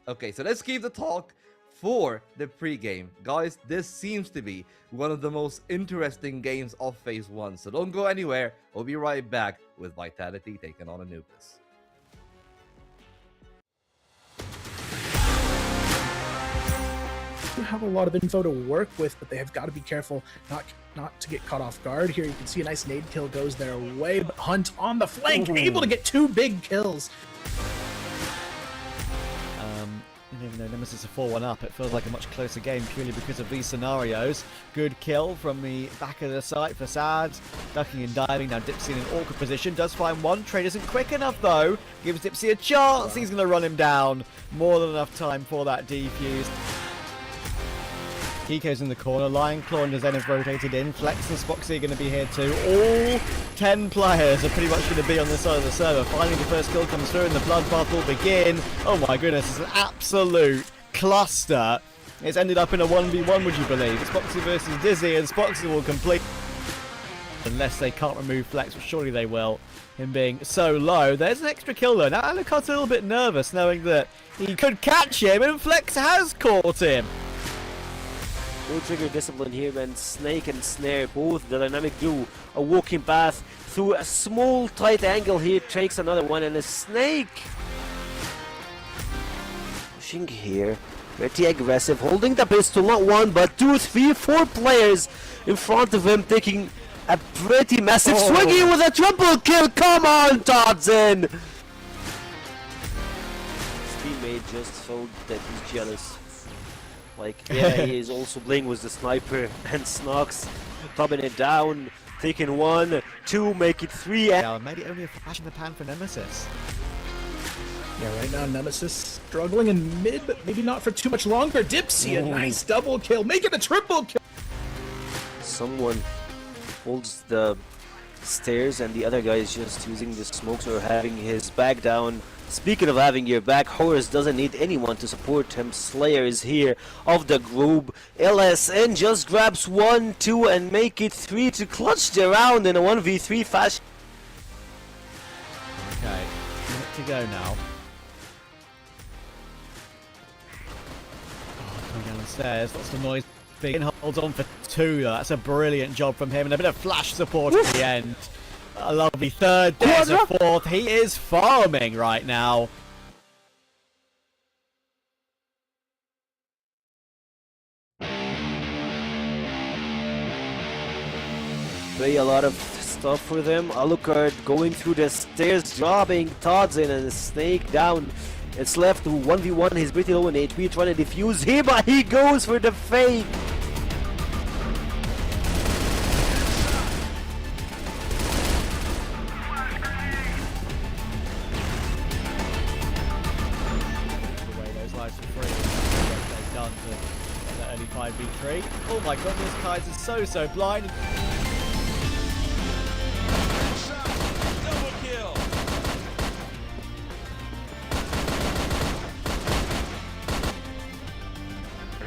Okay, so let's keep the talk for the pre-game. Guys, this seems to be one of the most interesting games of Phase 1. So don't go anywhere. We'll be right back with Vitality taking on Anubis. Have a lot of info to work with, but they have got to be careful not to get caught off guard. Here you can see a nice nade kill goes their way, but Hunt on the flank, able to get 2 big kills. Even though Nemesis are 4-1 up, it feels like a much closer game purely because of these scenarios. Good kill from the back of the site for Sad. Ducking and diving, now Dipsy in an awkward position. Does find one. Trade isn't quick enough though. Gives Dipsy a chance. He's going to run him down. More than enough time for that defuse. Kiko's in the corner, Lion Claw and Zen have rotated in, Flex and Spoxy are going to be here too. All 10 players are pretty much going to be on this side of the server. Finally the first kill comes through and the bloodbath will begin. Oh my goodness, it's an absolute cluster. It's ended up in a 1v1, would you believe? It's Spoxy versus Dizzy and Spoxy will complete. Unless they can't remove Flex, but surely they will. Him being so low. There's an extra kill though. Now Alucard's a little bit nervous knowing that he could catch him and Flex has caught him. No trigger discipline here, man. Snake and Snare, both the dynamic duo. A walking path through a small tight angle here, takes another one, and a Snake pushing here. Pretty aggressive, holding the pistol, not one, but 2, 3, 4 players in front of him, taking a pretty massive swiggy with a triple kill. Come on, Todson! His teammate just felt that he's jealous. Like, yeah, he is also playing with the sniper, and Snox topping it down, taking 1, 2, make it 3. Yeah, maybe only a flash in the pan for Nemesis. Yeah, right now Nemesis struggling in mid, but maybe not for too much longer. Dipsy, a nice double kill, making a triple kill. Someone holds the stairs and the other guy is just using the smokes or having his back down. Speaking of having your back, Horus doesn't need anyone to support him. Slayer is here of the group. LSN just grabs 1, 2 and make it 3 to clutch the round in a 1v3 fashion. Okay, minute to go now. Coming down the stairs, lots of noise. Big holds on for 2 though. That's a brilliant job from him and a bit of flash support at the end. A lovely third, there's a fourth. He is farming right now. Play a lot of stuff for them. Alucard going through the stairs, dropping Todd's in and a snake down. It's left to 1v1. He's pretty low in HP, trying to defuse him, but he goes for the fake. Done to get that early 5v3. Oh my goodness, Kaiser's so blind. Double kill.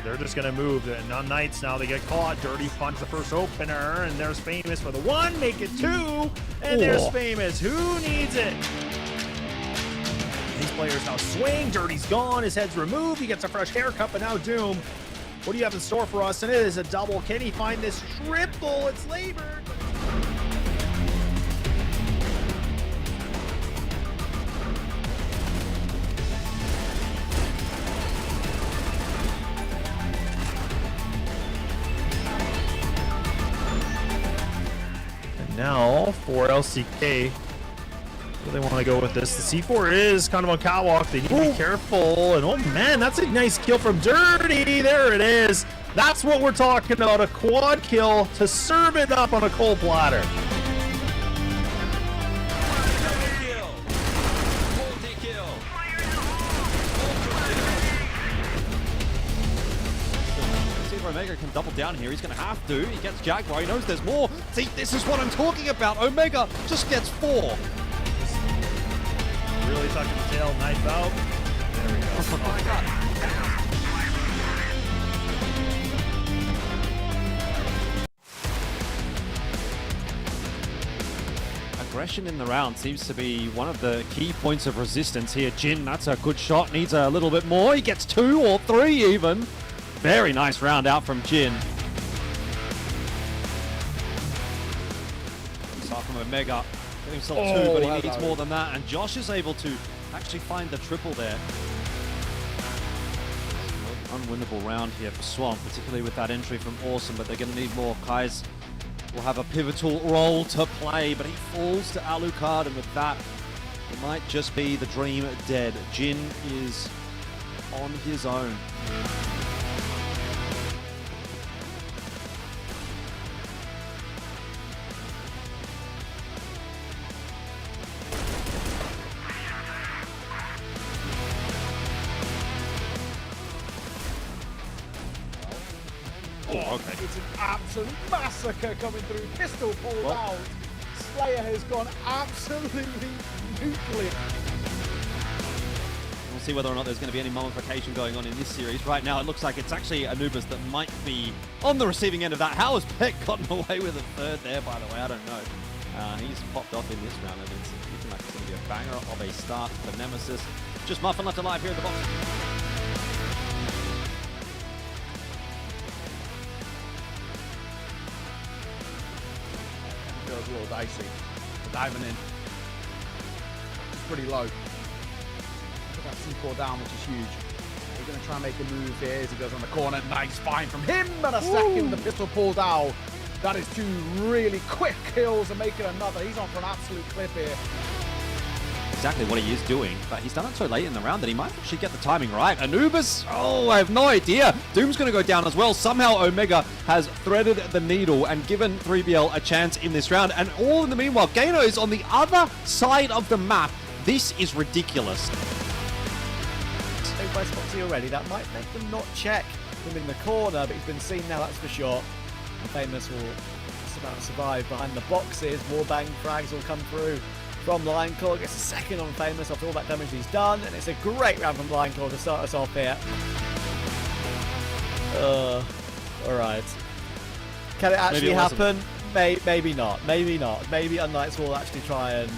They're just gonna move. The unKnights now, they get caught. Dirty punch the first opener, and there's Famous for the 1, make it 2, and there's Famous. Who needs it? These players now swing. Dirty's gone. His head's removed. He gets a fresh haircut, but now Doom. What do you have in store for us? And it is a double. Can he find this triple? It's labored. And now for LCK. Where they want to go with this. The C4 is kind of on catwalk. They need to be careful. And oh man, that's a nice kill from Dirty. There it is. That's what we're talking about. A quad kill to serve it up on a cold platter. See if Omega can double down here. He's going to have to. He gets Jaguar. He knows there's more. See, this is what I'm talking about. Omega just gets 4. Really tucking the tail, knife out. There we go. Oh my god. Aggression in the round seems to be one of the key points of resistance here. Jin, that's a good shot, needs a little bit more. He gets 2 or 3 even. Very nice round out from Jin. Start from Omega. Himself 2, but he needs more than that, and Josh is able to actually find the triple there. Unwinnable round here for Swamp, particularly with that entry from Awesome, but they're going to need more. Kais will have a pivotal role to play, but he falls to Alucard, and with that, it might just be the dream dead. Jin is on his own. Oh, okay. It's an absolute massacre coming through. Pistol pulled out. Slayer has gone absolutely nuclear. We'll see whether or not there's going to be any mummification going on in this series. Right now, it looks like it's actually Anubis that might be on the receiving end of that. How has Peck gotten away with a third there, by the way? I don't know. He's popped off in this round, and it's looking like it's going to be a banger of a start for Nemesis. Just Muffin left alive here in the box. Feels a little dicey. Diving in. It's pretty low. Put that C4 down, which is huge. He's going to try and make a move here as he goes on the corner. Nice find from him, and a second. The pistol pulled out. That is 2 really quick kills and making another. He's on for an absolute clip here. Exactly what he is doing, but he's done it so late in the round that he might actually get the timing right. Anubis, oh, I have no idea. Doom's going to go down as well. Somehow Omega has threaded the needle and given 3BL a chance in this round. And all in the meanwhile, Gano is on the other side of the map. This is ridiculous. exposed by Spoxy already. That might make them not check him in the corner, but he's been seen now, that's for sure. And Famous will just about survive behind the boxes. Warbang frags will come through from Lionclaw. Gets a second on Famous after all that damage he's done, and it's a great round from Lionclaw to start us off here. Alright. Can it actually happen? Maybe not. Maybe not. Maybe unKnights will actually try and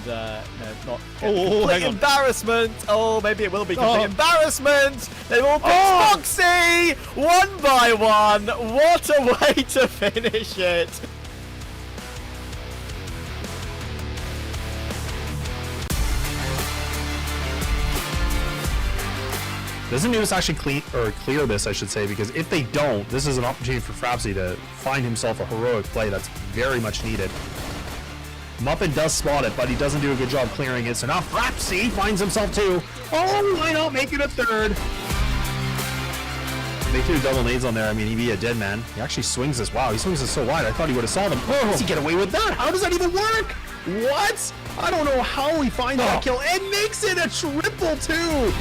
not complete embarrassment. Oh, maybe it will be complete embarrassment. They will pick Foxy 1 by 1. What a way to finish it. Does Anubis actually clear this, I should say, because if they don't, this is an opportunity for Frapsy to find himself a heroic play that's very much needed. Muffin does spot it, but he doesn't do a good job clearing it, so now Frapsy finds himself 2. Oh, why not make it a 3rd? They threw double nades on there. I mean, he'd be a dead man. He actually swings this. Wow, he swings this so wide. I thought he would have saw them. Oh, how does he get away with that? How does that even work? What? I don't know how he finds that kill and makes it a triple 2.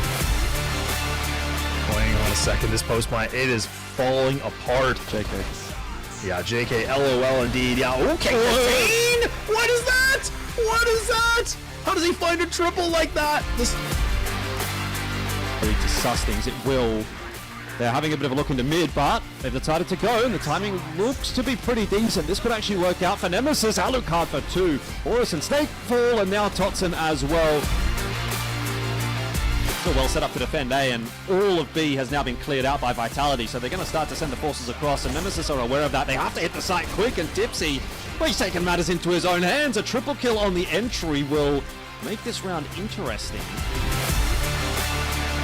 Hang on a second, this post plant, it is falling apart. JK. Yeah, JK, LOL indeed. Yeah, okay, 15! What is that? What is that? How does he find a triple like that? This very disgusting as it will. They're having a bit of a look into mid, but they've decided to go, and the timing looks to be pretty decent. This could actually work out for Nemesis. Alucard for 2. Horus and Snake fall, and now Totson as well. Still well set up to defend A, and all of B has now been cleared out by Vitality, so they're going to start to send the forces across, and Nemesis are aware of that. They have to hit the site quick, and Tipsy, well, he's taken matters into his own hands. A triple kill on the entry will make this round interesting.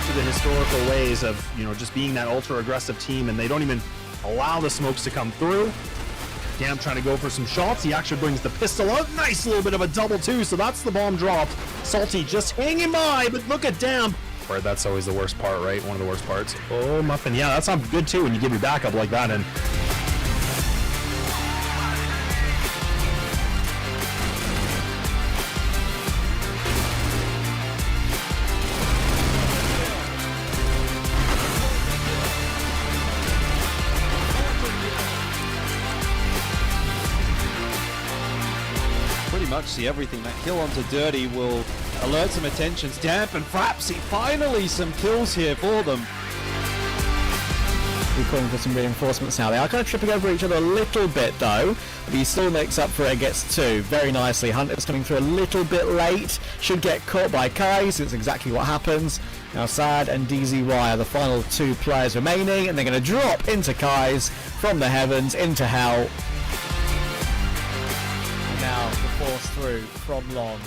To the historical ways of, just being that ultra-aggressive team, and they don't even allow the smokes to come through. Damp trying to go for some shots. He actually brings the pistol out. Nice little bit of a double 2, so that's the bomb dropped. Salty just hanging by, but look at Damp. Right, that's always the worst part, right? One of the worst parts. Oh, Muffin. Yeah, that's not good too when you give your backup like that. And much see everything. That kill onto Dirty will alert some attentions. Damp and Frapsy, finally some kills here for them. We're calling for some reinforcements now. They are kind of tripping over each other a little bit though, but he still makes up for it and gets 2 very nicely. Hunter's coming through a little bit late, should get caught by Kai, so it's exactly what happens. Now Sad and DZY are the final 2 players remaining, and they're going to drop into Kai's from the heavens into hell. Now the force through from long.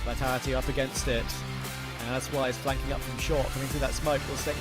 Vitality up against it, and that's why it's flanking up from short, coming through that smoke. Will stay.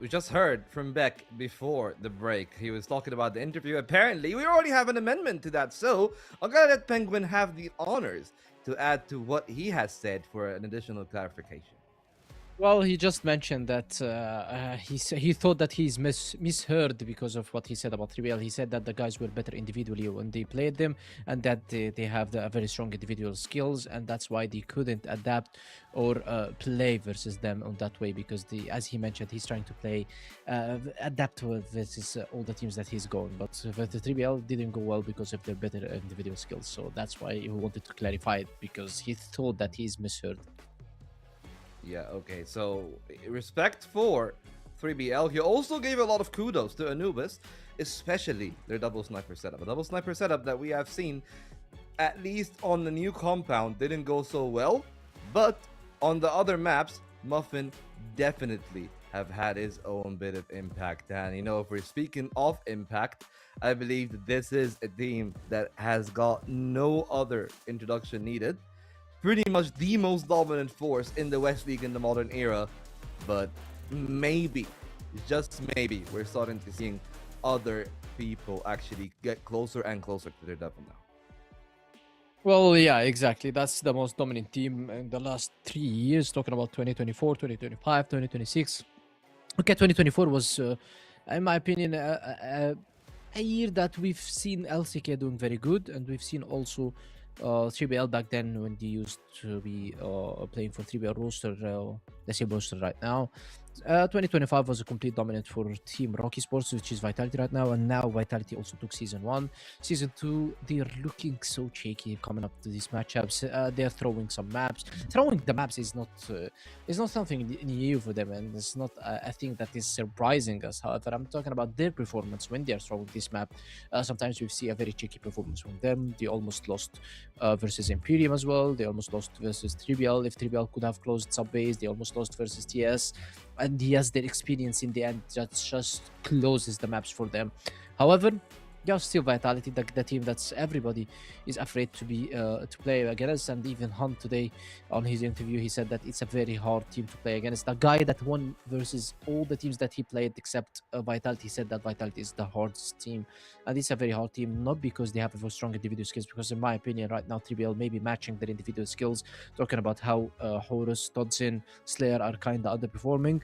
We just heard from Beck before the break. He was talking about the interview. Apparently, we already have an amendment to that, so I'm gonna let Penguin have the honors to add to what he has said for an additional clarification. Well, he just mentioned that he thought that he's misheard because of what he said about 3BL. He said that the guys were better individually when they played them, and that they have very strong individual skills, and that's why they couldn't adapt or play versus them on that way. Because as he mentioned, he's trying to play adapt versus all the teams that he's going. But the 3BL didn't go well because of their better individual skills. So that's why he wanted to clarify it, because he thought that he's misheard. Yeah, okay, so respect for 3BL. He also gave a lot of kudos to Anubis, especially their double sniper setup. A double sniper setup that we have seen, at least on the new compound, didn't go so well, but on the other maps, Muffin definitely have had his own bit of impact. And you know, if we're speaking of impact, I believe that this is a team that has got no other introduction needed. Pretty much the most dominant force in the West League in the modern era, but maybe, just maybe, we're starting to seeing other people actually get closer and closer to their level now. Well, yeah, exactly. That's the most dominant team in the last 3 years, talking about 2024, 2025, 2026. Okay, 2024 was, in my opinion, a year that we've seen LCK doing very good, and we've seen also 3BL back then when they used to be playing for 3BL roster, the same roster right now. 2025 was a complete dominant for Team Rocky Sports, which is Vitality right now, and now Vitality also took Season 1. Season 2, they're looking so shaky coming up to these matchups. They're throwing some maps. Throwing the maps is not something new for them, and it's not a thing that is surprising us. However, I'm talking about their performance when they're throwing this map. Sometimes we see a very shaky performance from them. They almost lost versus Imperium as well. They almost lost versus 3BL. If 3BL could have closed sub base, they almost lost versus TS. And yes, their experience in the end just closes the maps for them. However, yeah, still Vitality, the team that's everybody is afraid to be to play against. And even Hunt today on his interview, he said that it's a very hard team to play against. The guy that won versus all the teams that he played except Vitality said that Vitality is the hardest team, and it's a very hard team, not because they have a very strong individual skills, because in my opinion right now 3BL may be matching their individual skills, talking about how Horus, Dodson, Slayer are kind of underperforming.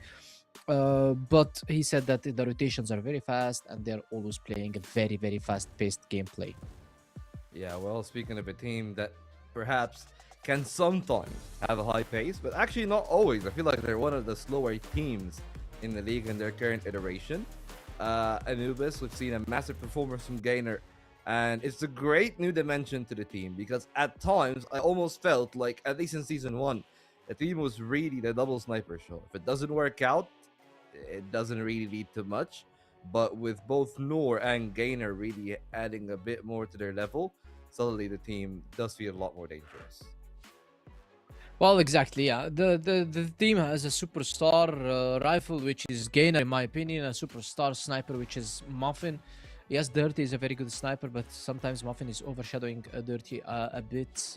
But he said that the rotations are very fast and they're always playing a very, very fast-paced gameplay. Yeah, well, speaking of a team that perhaps can sometimes have a high pace, but actually not always. I feel like they're one of the slower teams in the league in their current iteration. Anubis, we've seen a massive performance from Gainer, and it's a great new dimension to the team, because at times I almost felt like, at least in Season 1, the team was really the double sniper show. If it doesn't work out, it doesn't really lead to much. But with both Noor and Gainer really adding a bit more to their level, suddenly the team does feel a lot more dangerous. Well, exactly, yeah. The team has a superstar rifle, which is Gainer, in my opinion, a superstar sniper, which is Muffin. Yes, Dirty is a very good sniper, but sometimes Muffin is overshadowing Dirty a bit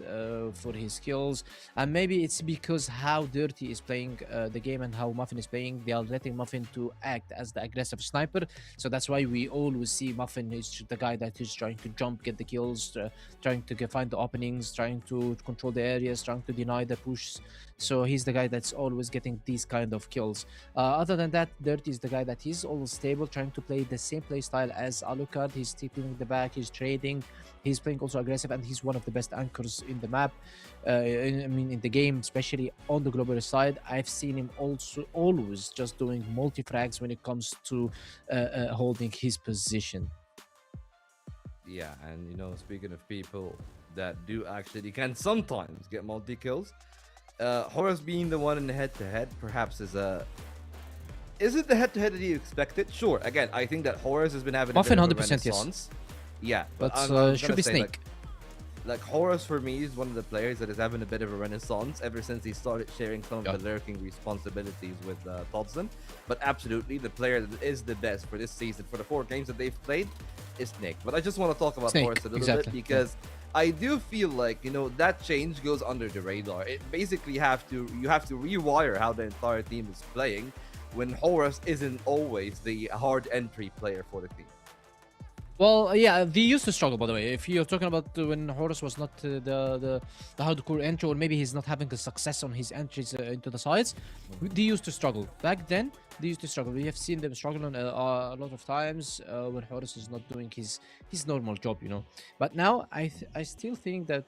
for his skills. And maybe it's because how Dirty is playing the game and how Muffin is playing, they are letting Muffin to act as the aggressive sniper. So that's why we always see Muffin is the guy that is trying to jump, get the kills, trying to find the openings, trying to control the areas, trying to deny the push. So he's the guy that's always getting these kind of kills. Other than that, Dirty is the guy that is always stable, trying to play the same play style as Alucard. He's taking the back, he's trading, he's playing also aggressive, and he's one of the best anchors in the map. In the game, especially on the global side. I've seen him also always just doing multi-frags when it comes to holding his position. Yeah, and you know, speaking of people that do actually can sometimes get multi-kills, Horus being the one in the head-to-head perhaps is it the head-to-head that you expected? Sure, again, I think that Horus has been having a bit of a 100% renaissance. Yes. Yeah, but should be Snake. Like Horus for me is one of the players that is having a bit of a renaissance ever since he started sharing some of the lurking responsibilities with Dodson. But absolutely, the player that is the best for this season, for the 4 games that they've played, is Snake. But I just want to talk about Horus a little bit, because I do feel like, you know, that change goes under the radar. It basically you have to rewire how the entire team is playing when Horus isn't always the hard entry player for the team. Well, yeah, they used to struggle, by the way. If you're talking about when Horus was not the hardcore entry, or maybe he's not having the success on his entries into the sides, they used to struggle. Back then, they used to struggle. We have seen them struggling a lot of times when Horus is not doing his normal job, you know. But now, I still think that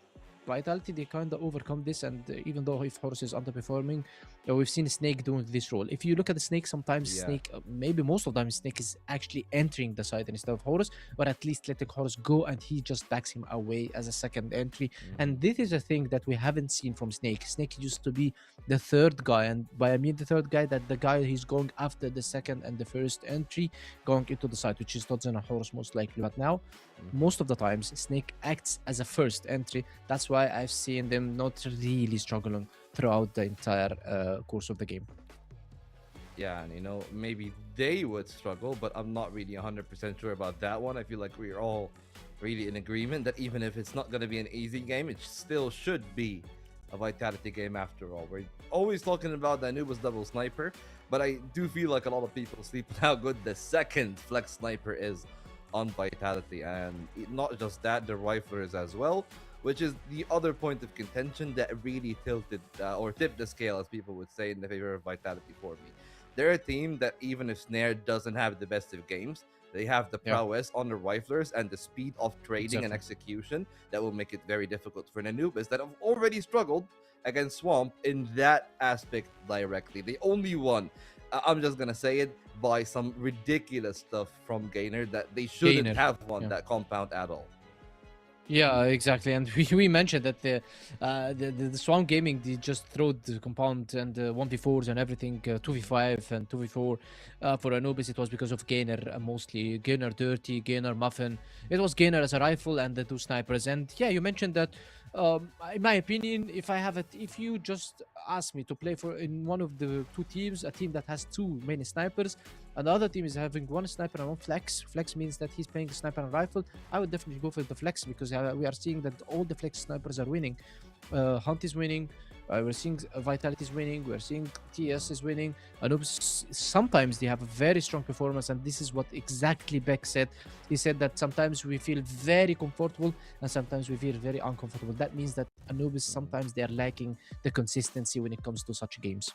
Vitality, they kind of overcome this, and even though if Horus is underperforming, we've seen Snake doing this role. If you look at the Snake, sometimes Snake, maybe most of the time, Snake is actually entering the side instead of Horus, or at least letting Horus go, and he just backs him away as a second entry. And this is a thing that we haven't seen from Snake. Snake used to be the third guy, and by I mean the third guy, that the guy he's going after the second and the first entry, going into the side, which is Dodson and Horus most likely. But now, most of the times, Snake acts as a first entry. That's why I've seen them not really struggling throughout the entire course of the game. Yeah, and you know, maybe they would struggle, but I'm not really 100% sure about that one. I feel like we're all really in agreement that even if it's not going to be an easy game, it still should be a Vitality game after all. We're always talking about the Anubis double sniper, but I do feel like a lot of people sleep on how good the second flex sniper is on Vitality, and not just that, the riflers as well, which is the other point of contention that really tilted or tipped the scale, as people would say, in the favor of Vitality for me. They're a team that even if Snare doesn't have the best of games, they have the prowess on the riflers and the speed of trading and execution that will make it very difficult for an Anubis that have already struggled against Swamp in that aspect directly. They only won, I'm just gonna say it, by some ridiculous stuff from Gainer that they shouldn't have won that compound at all. Yeah, exactly. And we mentioned that the Swamp Gaming, they just threw the compound and 1v4s and everything, 2v5 and 2v4. For Anubis, it was because of Gainer mostly. Gainer Dirty, Gainer Muffin. It was Gainer as a rifle and the two snipers. And yeah, you mentioned that, in my opinion, if you just ask me to play in one of the two teams, a team that has two main snipers, and the other team is having one sniper and one flex. Flex means that he's playing sniper and rifle. I would definitely go for the flex, because we are seeing that all the flex snipers are winning. Hunt is winning. We're seeing Vitality is winning. We're seeing TS is winning. Anubis, sometimes they have a very strong performance, and this is what exactly Beck said. He said that sometimes we feel very comfortable and sometimes we feel very uncomfortable. That means that Anubis, sometimes they are lacking the consistency when it comes to such games.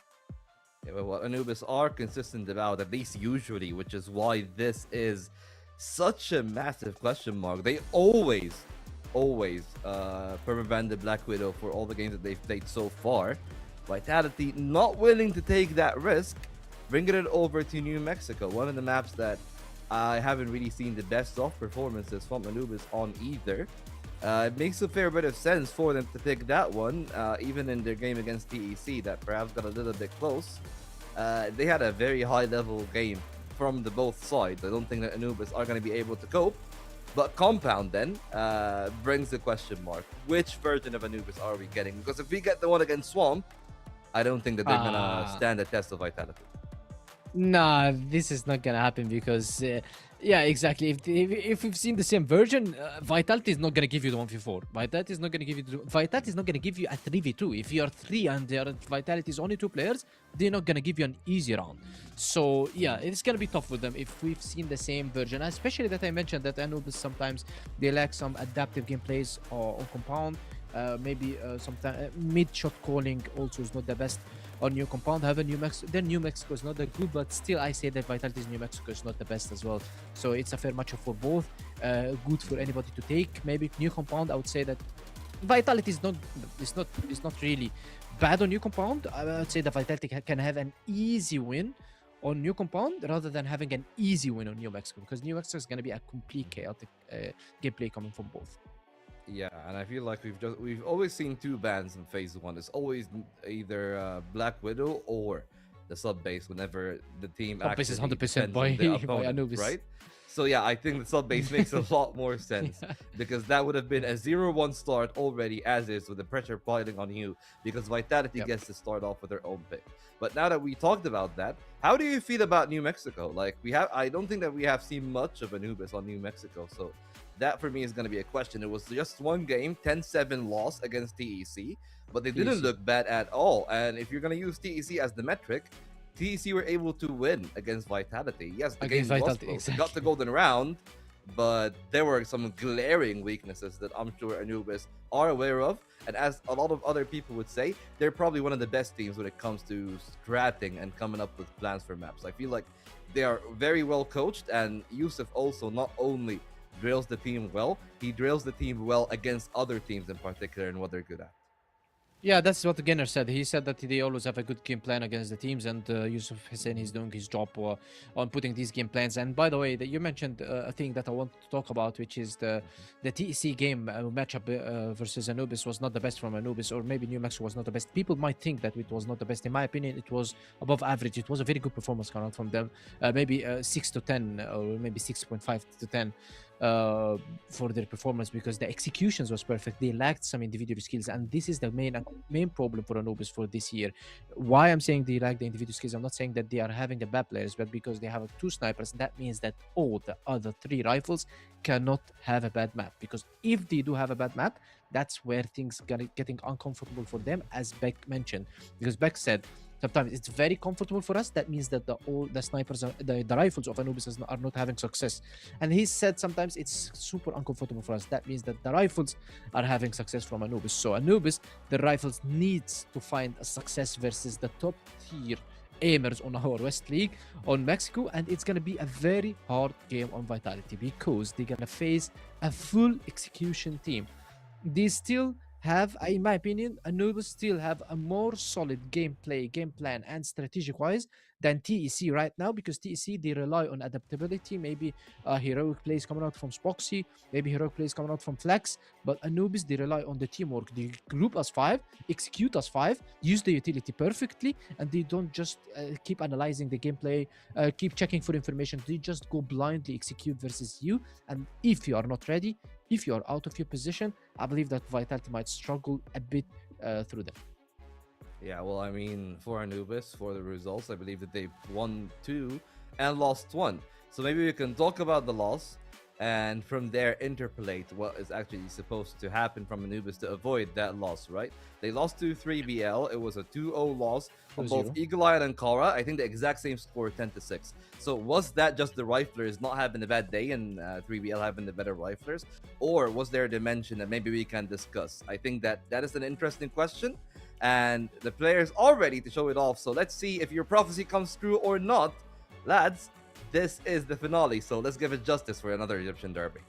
Yeah, but what Anubis are consistent about, at least usually, which is why this is such a massive question mark. They always prevent the Black Widow for all the games that they've played so far. Vitality not willing to take that risk, bringing it over to New Mexico, one of the maps that I haven't really seen the best of performances from Anubis on either. It makes a fair bit of sense for them to pick that one, even in their game against TEC that perhaps got a little bit close. They had a very high level game from the both sides. I don't think that Anubis are going to be able to cope. But Compound then brings the question mark. Which version of Anubis are we getting? Because if we get the one against Swamp, I don't think that they're going to stand the test of Vitality. Nah, this is not gonna happen because, yeah, exactly. If we've seen the same version, Vitality is not gonna give you the 1v4. Vitality is not gonna give you a 3v2. If you are 3 and Vitality is only 2 players, they're not gonna give you an easy round. So yeah, it's gonna be tough for them if we've seen the same version. Especially that I mentioned that Anubis sometimes they lack some adaptive gameplays on Compound. Maybe sometimes mid shot calling also is not the best on New Compound. However, New Mexico is not that good, but still I say that Vitality's New Mexico is not the best as well. So it's a fair matchup for both. Good for anybody to take. Maybe New Compound, I would say that Vitality is not really bad on New Compound. I would say that Vitality can have an easy win on New Compound rather than having an easy win on New Mexico, because New Mexico is going to be a complete chaotic gameplay coming from both. Yeah, and I feel like we've always seen 2 bans in phase 1. It's always either Black Widow or the sub base whenever the team Sub-base is 100% by by Anubis, right? So yeah, I think the sub base makes a lot more sense because that would have been a 0-1 start already as is, with the pressure piling on you, because Vitality gets to start off with their own pick. But now that we talked about that, how do you feel about New Mexico? Like I don't think that we have seen much of Anubis on New Mexico, so that for me is going to be a question. It was just one game, 10-7 loss against TEC, but they didn't look bad at all. And if you're going to use TEC as the metric, TEC were able to win against Vitality. Yes, the game was close. They got the golden round, but there were some glaring weaknesses that I'm sure Anubis are aware of. And as a lot of other people would say, they're probably one of the best teams when it comes to stratting and coming up with plans for maps. I feel like they are very well coached, and Yusuf also not only drills the team well, he drills the team well against other teams in particular and what they're good at. Yeah, that's what Ginner said. He said that they always have a good game plan against the teams, and Yusuf Hussein is doing his job on putting these game plans. And by the way, that you mentioned a thing that I want to talk about, which is the TEC game matchup versus Anubis was not the best from Anubis, or maybe New Mexico was not the best. People might think that it was not the best. In my opinion, it was above average. It was a very good performance coming out from them. Maybe 6 to 10, or maybe 6.5 to 10. For their performance, because the executions was perfect. They lacked some individual skills, and this is the main problem for Anubis for this year. Why I'm saying they lack the individual skills, I'm not saying that they are having a bad players, but because they have 2 snipers, that means that all the other 3 rifles cannot have a bad map, because if they do have a bad map, that's where things getting uncomfortable for them, as Beck mentioned, because Beck said sometimes it's very comfortable for us. That means that all the snipers, the rifles of Anubis are not having success. And he said sometimes it's super uncomfortable for us. That means that the rifles are having success from Anubis. So Anubis, the rifles needs to find a success versus the top tier aimers on our West League, on Mexico, and it's going to be a very hard game on Vitality, because they're going to face a full execution team. They still have, in my opinion, Anubis still have a more solid gameplay, game plan, and strategic wise than TEC right now, because TEC they rely on adaptability, maybe heroic plays coming out from Spoxy, maybe heroic plays coming out from Flex, but Anubis they rely on the teamwork. They group us 5, execute us 5, use the utility perfectly, and they don't just keep analyzing the gameplay, keep checking for information. They just go blindly execute versus you, and if you are not ready, if you are out of your position, I believe that Vitality might struggle a bit through them. Yeah, well, I mean, for Anubis, for the results, I believe that they've won 2 and lost 1. So maybe we can talk about the loss, and from there interpolate what is actually supposed to happen from Anubis to avoid that loss, right? They lost to 3BL. It was a 2-0 loss on both Eagle Eye and Kara. I think the exact same score, 10-6. So was that just the riflers not having a bad day and 3BL having the better riflers? Or was there a dimension that maybe we can discuss? I think that is an interesting question, and the players are ready to show it off. So let's see if your prophecy comes true or not. Lads, this is the finale, so let's give it justice for another Egyptian derby.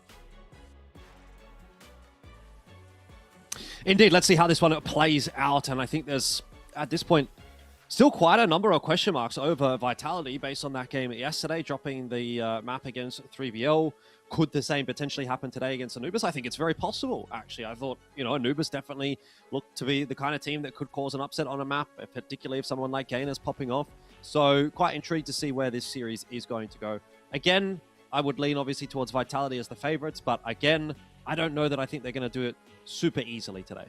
Indeed, let's see how this one plays out. And I think there's, at this point, still quite a number of question marks over Vitality based on that game yesterday, dropping the map against 3VL. Could the same potentially happen today against Anubis? I think it's very possible, actually. I thought, Anubis definitely looked to be the kind of team that could cause an upset on a map, particularly if someone like Gain is popping off. So quite intrigued to see where this series is going to go. Again, I would lean obviously towards Vitality as the favorites, but again, I don't know that I think they're going to do it super easily today.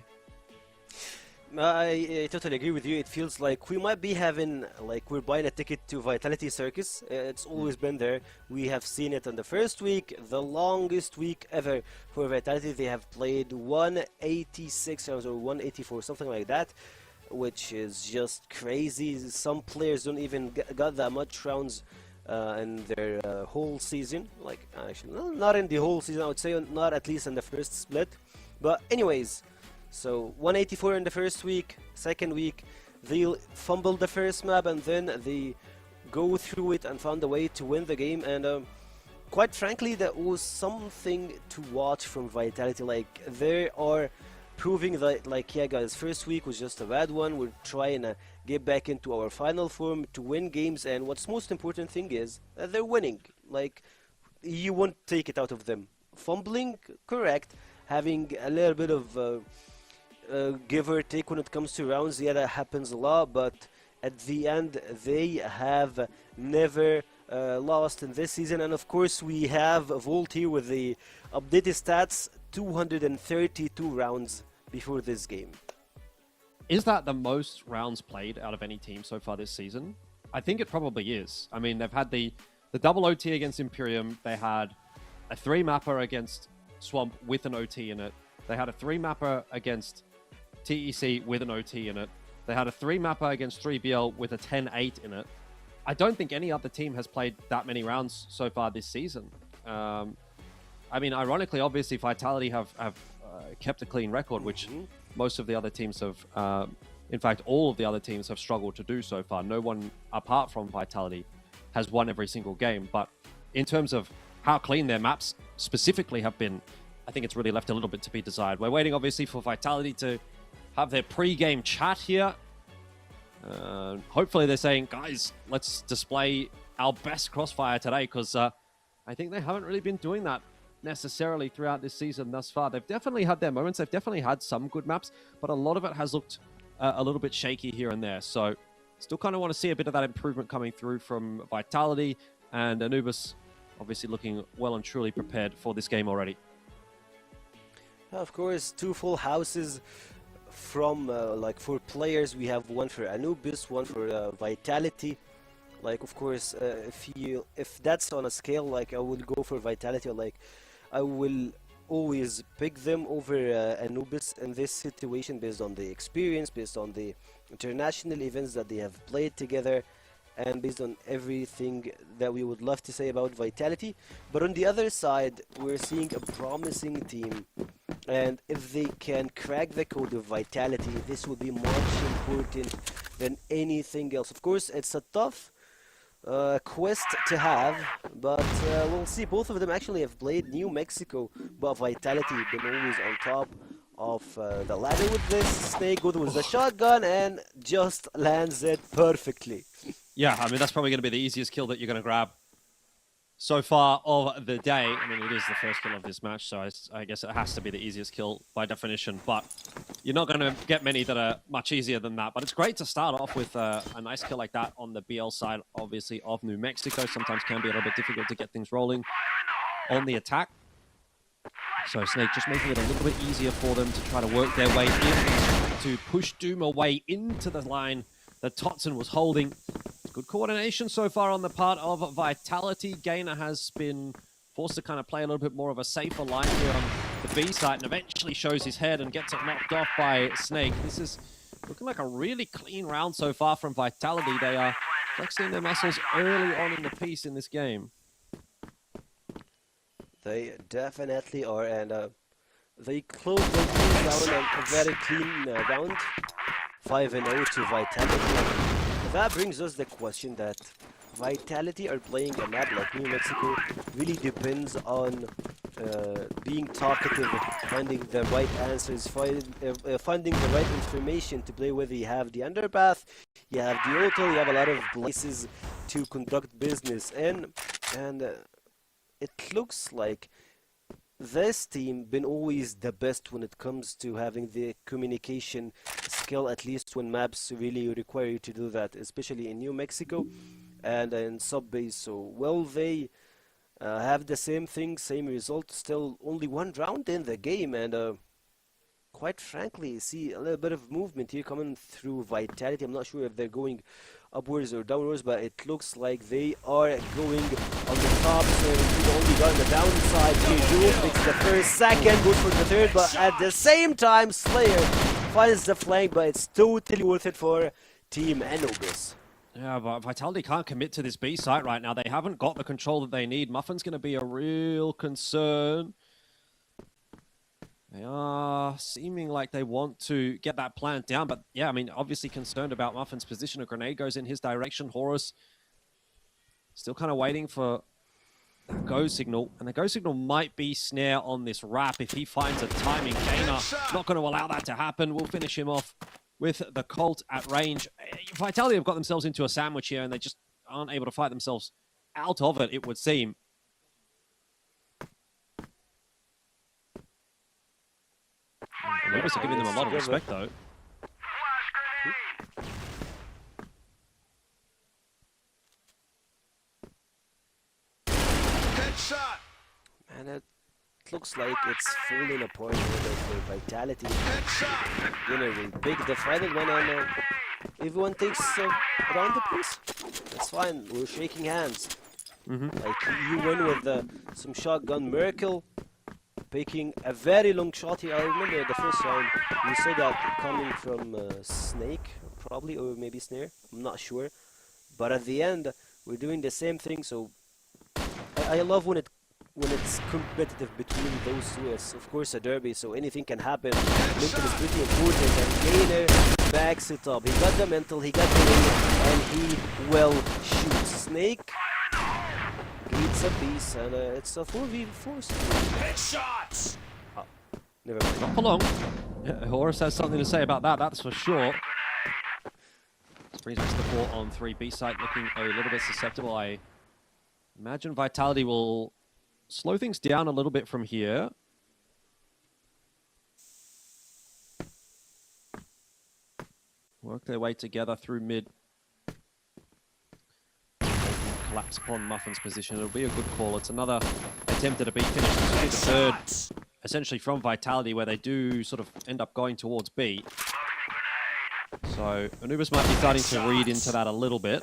I totally agree with you. It feels like we might be having, we're buying a ticket to Vitality Circus. It's always been there. We have seen it on the first week, the longest week ever for Vitality. They have played 186 rounds or 184, something like that, which is just crazy. Some players don't even got that much rounds in their whole season. Actually, not in the whole season, I would say, not at least in the first split. But anyways, so 184 in the first week, second week, they fumbled the first map, and then they go through it and found a way to win the game. And quite frankly, that was something to watch from Vitality. They are proving that, yeah guys, first week was just a bad one. We're trying to get back into our final form to win games, and what's most important thing is that they're winning. You won't take it out of them. Fumbling, correct. Having a little bit of give or take when it comes to rounds, yeah, that happens a lot, but at the end they have never lost in this season. And of course we have Volt here with the updated stats, 232 rounds before this game. Is that the most rounds played out of any team so far this season? I think it probably is. I mean, they've had the double OT against Imperium. They had a 3-mapper against Swamp with an OT in it. They had a 3-mapper against TEC with an OT in it. They had a 3-mapper against 3BL with a 10-8 in it. I don't think any other team has played that many rounds so far this season. I mean, ironically, obviously, Vitality have kept a clean record, which most of the other teams have. In fact, all of the other teams have struggled to do so far. No one, apart from Vitality, has won every single game. But in terms of how clean their maps specifically have been, I think it's really left a little bit to be desired. We're waiting, obviously, for Vitality to have their pre-game chat here. Hopefully they're saying, guys, let's display our best Crossfire today, because I think they haven't really been doing that necessarily throughout this season thus far. They've definitely had their moments. They've definitely had some good maps, but a lot of it has looked a little bit shaky here and there. So still kind of want to see a bit of that improvement coming through from Vitality, and Anubis obviously looking well and truly prepared for this game already. Of course, 2 full houses from like 4 players. We have one for Anubis, one for Vitality. Like, of course, if that's on a scale, like, I would go for Vitality. Like, I will always pick them over Anubis in this situation, based on the experience, based on the international events that they have played together, and based on everything that we would love to say about Vitality. But on the other side, we're seeing a promising team, and if they can crack the code of Vitality, this will be much important than anything else. Of course, it's a tough quest to have, but we'll see. Both of them actually have played New Mexico, but Vitality been always on top of the ladder with this. Snake goes with the shotgun and just lands it perfectly. Yeah, I mean, that's probably going to be the easiest kill that you're going to grab so far of the day. I mean, it is the first kill of this match, so I guess it has to be the easiest kill by definition, but you're not going to get many that are much easier than that. But it's great to start off with a nice kill like that on the BL side, obviously, of New Mexico. Sometimes can be a little bit difficult to get things rolling on the attack. So Snake just making it a little bit easier for them to try to work their way in, to push Doom away into the line that Totson was holding. Good coordination so far on the part of Vitality. Gainer has been forced to kind of play a little bit more of a safer line here on the B side, and eventually shows his head and gets it knocked off by Snake. This is looking like a really clean round so far from Vitality. They are flexing their muscles early on in the piece in this game. They definitely are, and they closed their team down a very clean round. 5-0 to Vitality. That brings us the question that Vitality are playing a map like New Mexico really depends on being talkative, finding the right answers, finding the right information to play with. You have the underpath, you have the auto, you have a lot of places to conduct business in, and it looks like this team been always the best when it comes to having the communication skill, at least when maps really require you to do that, especially in New Mexico and in sub-base. So will they have the same thing, same result? Still only 1 round in the game, and quite frankly, see a little bit of movement here coming through Vitality. I'm not sure if they're going upwards or downwards, but it looks like they are going on the top. So we only got on the downside here. Doom takes the first, second, goes for the third, but at the same time, Slayer finds the flank, but it's totally worth it for Team Anubis. Yeah, but Vitality can't commit to this B site right now. They haven't got the control that they need. Muffin's going to be a real concern. They are seeming like they want to get that plant down, but yeah, I mean, obviously concerned about Muffin's position. A grenade goes in his direction. Horus still kind of waiting for that go signal, and the go signal might be snare on this wrap if he finds a timing. Gainer not going to allow that to happen. We'll finish him off with the Colt at range. Vitality have got themselves into a sandwich here, and they just aren't able to fight themselves out of it, it would seem. Anubis are giving them a lot of respect, though. Headshot. And it looks like it's falling apart for Vitality. You know, we pick the final one, and everyone takes around the place. That's fine. We're shaking hands. Like, you win with some shotgun Merkel, picking a very long shot here. I remember the first round you saw that coming from Snake, probably, or maybe Snare. I'm not sure. But at the end, we're doing the same thing. So I love when it when it's competitive between those two, it's of course a derby, so anything can happen. Mental is pretty important, and Gainer backs it up. He got the mental, he got the aim, and he will shoot. Snake gets a piece, and it's a 4v4. Headshots! Never mind. Not for long. Yeah, Horus has something to say about that, that's for sure. This brings us to 4 on 3. B site looking a little bit susceptible. I imagine Vitality will slow things down a little bit from here. Work their way together through mid. Collapse upon Muffin's position. It'll be a good call. It's another attempt at a B finish. This will be the third, essentially from Vitality, where they do sort of end up going towards B. So Anubis might be starting to read into that a little bit.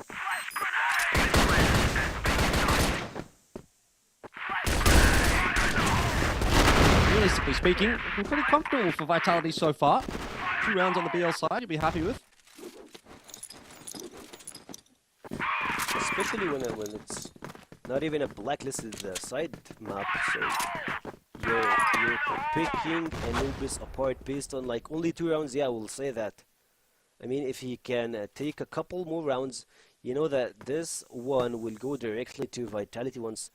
Realistically speaking, looking pretty comfortable for Vitality so far. 2 rounds on the BL side, you'll be happy with. Especially when it's not even a blacklisted side map, so you're picking Anubis apart based on like only 2 rounds. Yeah, we'll say that. I mean, if he can take a couple more rounds, you know that this one will go directly to Vitality once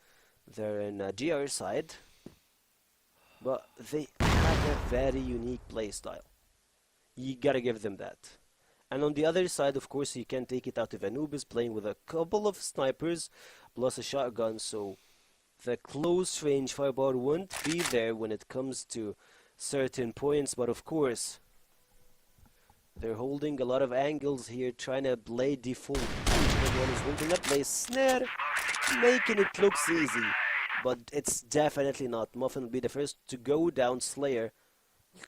they're in GR side. But they have a very unique playstyle. You gotta give them that. And on the other side, of course, you can take it out of Anubis playing with a couple of snipers plus a shotgun, so the close range firepower won't be there when it comes to certain points. But of course, they're holding a lot of angles here, trying to play default. Everyone is holding a play snare, making it look easy. But it's definitely not. Muffin will be the first to go down. Slayer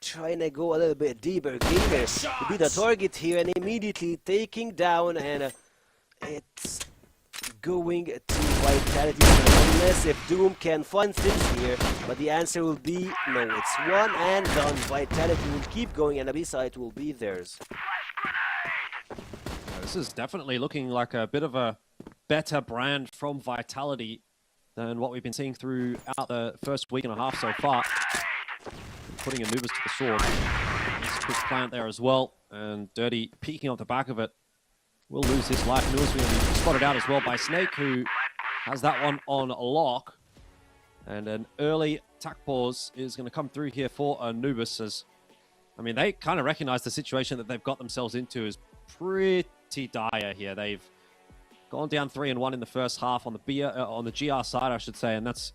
trying to go a little bit deeper. Gamer to be the target here and immediately taking down, and it's going to Vitality unless if Doom can find things here. But the answer will be no. It's one and done. Vitality will keep going and the B-side will be theirs. This is definitely looking like a bit of a better brand from Vitality than what we've been seeing throughout the first week and a half so far. Putting Anubis to the sword. Nice quick plant there as well, and Dirty peeking off the back of it. Will lose his life. Anubis will be spotted out as well by Snake, who has that one on lock. And an early attack pause is going to come through here for Anubis. As, I mean, they kind of recognize the situation that they've got themselves into is pretty dire here. They've gone down 3-1 in the first half on the GR side, I should say, and that's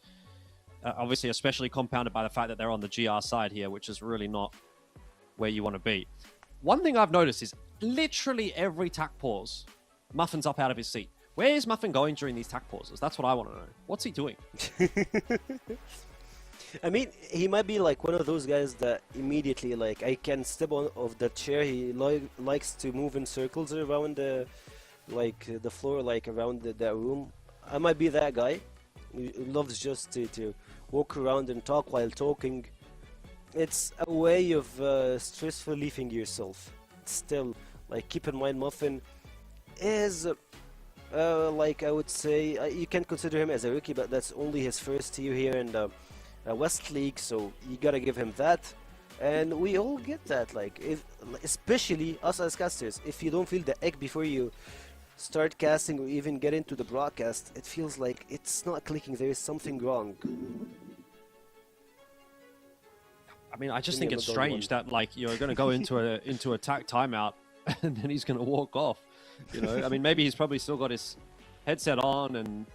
obviously especially compounded by the fact that they're on the GR side here, which is really not where you want to be. One thing I've noticed is literally every tack pause, Muffin's up out of his seat. Where is Muffin going during these tack pauses? That's what I want to know. What's he doing? I mean, he might be like one of those guys that immediately, like, I can step on of the chair. He likes to move in circles around the floor, like around the room. I might be that guy. He loves just to walk around and talk while talking. It's a way of stress relieving yourself. Still, like, keep in mind, Muffin is like, I would say, you can consider him as a rookie, but that's only his first year here in the West League, so you gotta give him that. And we all get that, like, especially us as casters, if you don't feel the egg before you start casting or even get into the broadcast, it feels like it's not clicking. There is something wrong. I mean, I just think it's strange that, like, you're going to go into a attack timeout and then he's going to walk off. You know, I mean, maybe he's probably still got his headset on and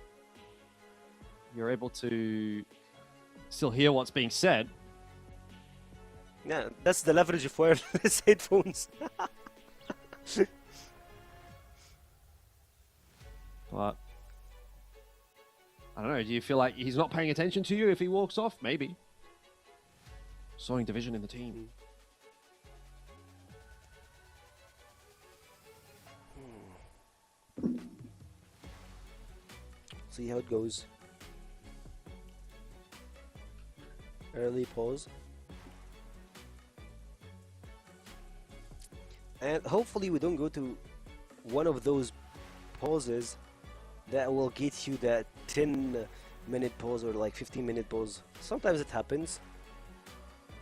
you're able to still hear what's being said. Yeah, that's the leverage of wireless headphones. But I don't know, do you feel like he's not paying attention to you if he walks off? Maybe. Sowing division in the team. See how it goes. Early pause. And hopefully we don't go to one of those pauses that will get you that 10 minute pause or like 15-minute pause. Sometimes it happens.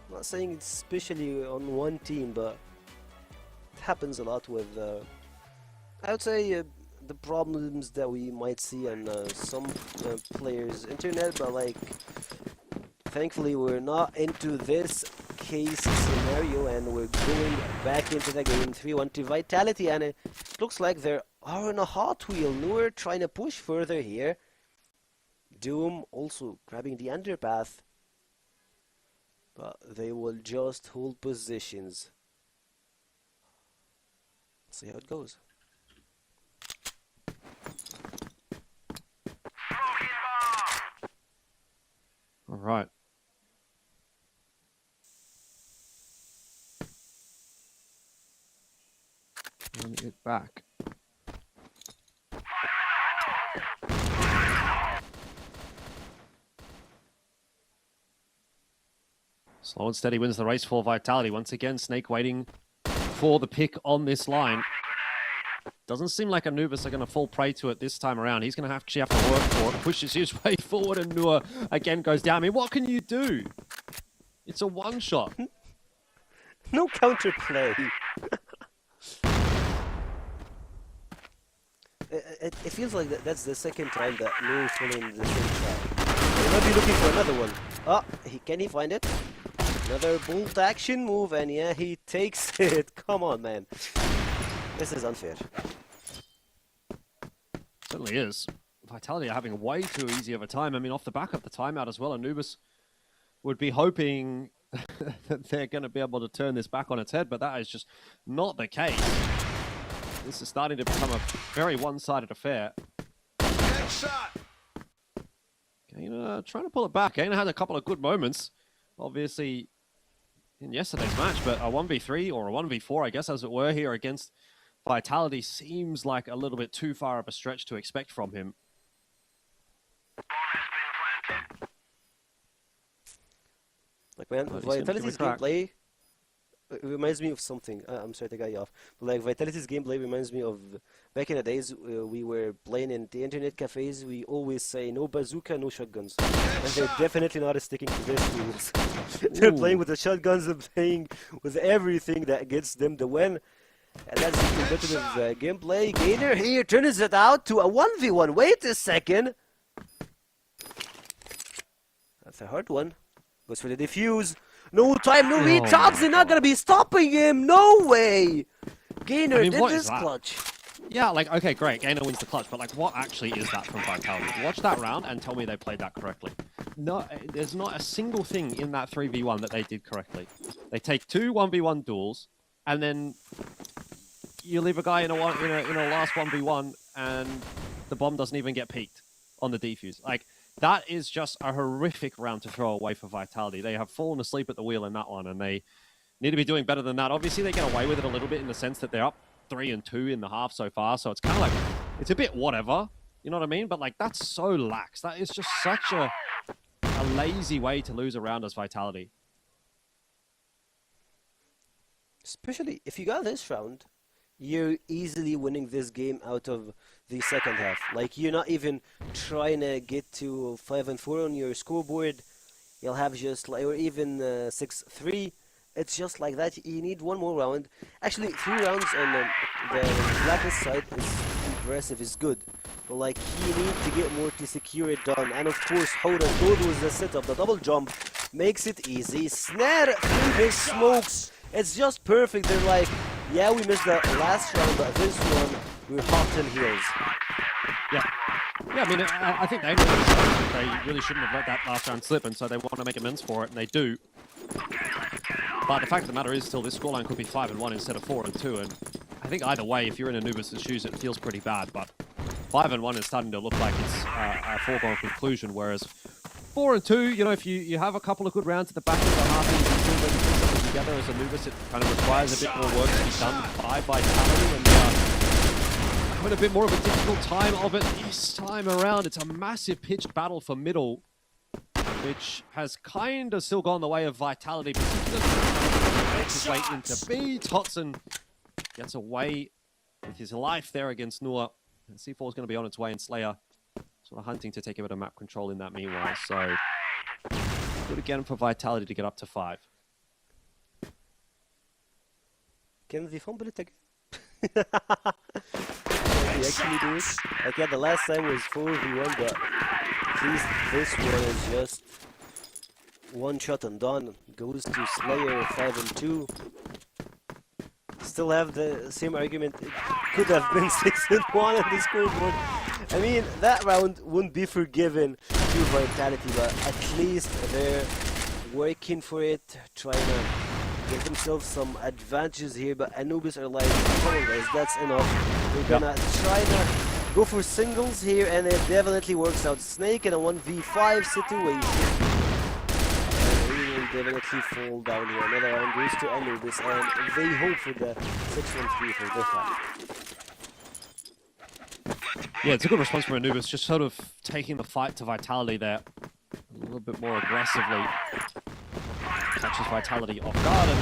I'm not saying it's especially on one team, but it happens a lot with, I would say, the problems that we might see on some players' internet, but like, thankfully we're not into this case scenario and we're going back into the game 3-1 to Vitality, and it looks like they are on a hot wheel. Noor trying to push further here. Doom also grabbing the underpath, but they will just hold positions. Let's see how it goes. All right. Run it back. Slow and steady wins the race for Vitality. Once again, Snake waiting for the pick on this line. Doesn't seem like Anubis are going to fall prey to it this time around. He's going to actually have to work for it. Pushes his way forward, and Noor again goes down. I mean, what can you do? It's a one-shot. No counterplay. It feels like that's the second time that Noor is falling in the same trap. He might be looking for another one. Oh, can he find it? Another bolt action move, and yeah, he takes it. Come on, man. This is unfair. Certainly is. Vitality are having way too easy of a time. I mean, off the back of the timeout as well, Anubis would be hoping that they're going to be able to turn this back on its head, but that is just not the case. This is starting to become a very one-sided affair. Headshot. Gainer trying to pull it back. Gainer had a couple of good moments, obviously, in yesterday's match, but a 1v3 or a 1v4, I guess, as it were, here against Vitality seems like a little bit too far of a stretch to expect from him. Like, man, Vitality's gameplay reminds me of something. I'm sorry to cut you off. But like, Vitality's gameplay reminds me of back in the days we were playing in the internet cafes. We always say no bazooka, no shotguns. And they're definitely not sticking to these rules. They're playing with the shotguns and playing with everything that gets them the win. And that's the competitive gameplay. Gainer here turns it out to a 1v1. Wait a second. That's a hard one. Goes for the defuse. No time, no recharge. They're not going to be stopping him. No way. Gainer did this clutch. Yeah, like, okay, great. Gainer wins the clutch. But, like, what actually is that from Vitality? Watch that round and tell me they played that correctly. No, there's not a single thing in that 3v1 that they did correctly. They take two 1v1 duels, and then you leave a guy in a last 1v1, and the bomb doesn't even get peaked on the defuse. Like, that is just a horrific round to throw away for Vitality. They have fallen asleep at the wheel in that one, and they need to be doing better than that. Obviously, they get away with it a little bit in the sense that they're up 3-2 in the half so far, so it's kind of like, it's a bit whatever, you know what I mean? But, like, that's so lax. That is just such a lazy way to lose a round as Vitality. Especially if you got this round, you're easily winning this game out of the second half. Like, you're not even trying to get to 5-4 on your scoreboard. You'll have just like, or even 6-3. It's just like that. You need one more round. Actually, 3 rounds on the Blacklist side is impressive, is good. But like, you need to get more to secure it done. And of course, Hora's goal was the setup. The double jump makes it easy. Snare through the smokes. It's just perfect. They're like, yeah, we missed the last round, but this one, we're hot on heels. Yeah. Yeah, I mean, I think they know that they really shouldn't have let that last round slip, and so they want to make amends for it, and they do. But the fact of the matter is, still, this scoreline could be 5-1 instead of 4-2, and I think either way, if you're in Anubis' shoes, it feels pretty bad, but 5-1 is starting to look like it's a foregone conclusion, whereas 4-2, you know, if you have a couple of good rounds at the back of the half, and you can still maybe put something together as Anubis, it kind of requires a bit more work to be done by Vitality, and having a bit more of a difficult time of it this time around. It's a massive pitched battle for middle, which has kind of still gone the way of Vitality, particularly makes his way into B. Totson gets away with his life there against Noor. And C4 is going to be on its way, and Slayer is Sort of hunting to take a bit of map control in that meanwhile. So good again for Vitality to get up to 5. Can they fumble it again? Can they actually do it? Like, yeah, the last time was 4v1, but at least this one is just one shot and done. Goes to Slayer 5-2. Still have the same argument. It could have been 6-1 on the scoreboard. I mean, that round wouldn't be forgiven to Vitality, but at least they're working for it, trying to give themselves some advantages here. But Anubis are like, come on guys, that's enough. We're gonna try to go for singles here, and it definitely works out. Snake in a 1v5 situation. Definitely fall down here. Another round goes to Anubis, and they hope for the 6-1-3 for this one. Yeah, it's a good response from Anubis, just sort of taking the fight to Vitality there a little bit more aggressively. Catches Vitality off guard, and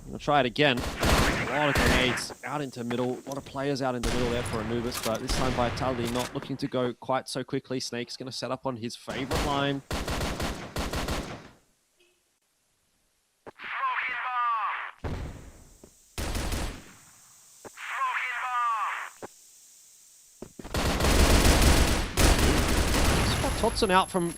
we'll try it again. A lot of grenades out into middle, a lot of players out into middle there for Anubis, but this time Vitality not looking to go quite so quickly. Snake's going to set up on his favorite line. Totson out from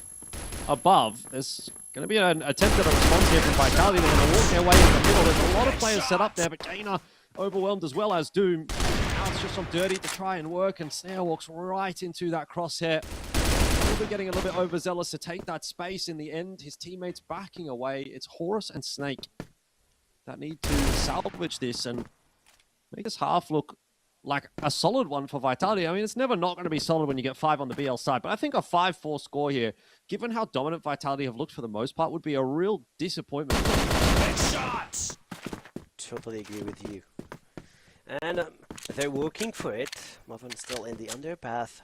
above. There's going to be an attempt at a response here from Vitality. They're going to walk their way in the middle. There's a lot of players set up there, but Jaina overwhelmed as well as Doom. Now it's just on Dirty to try and work, and Snare walks right into that crosshair. He'll be getting a little bit overzealous to take that space in the end. His teammates backing away. It's Horus and Snake that need to salvage this and make this half look like a solid one for Vitality. I mean, it's never not going to be solid when you get 5 on the BL side, but I think a 5-4 score here, given how dominant Vitality have looked for the most part, would be a real disappointment. Shots! Totally agree with you. And they're working for it. Muffin still in the underpath.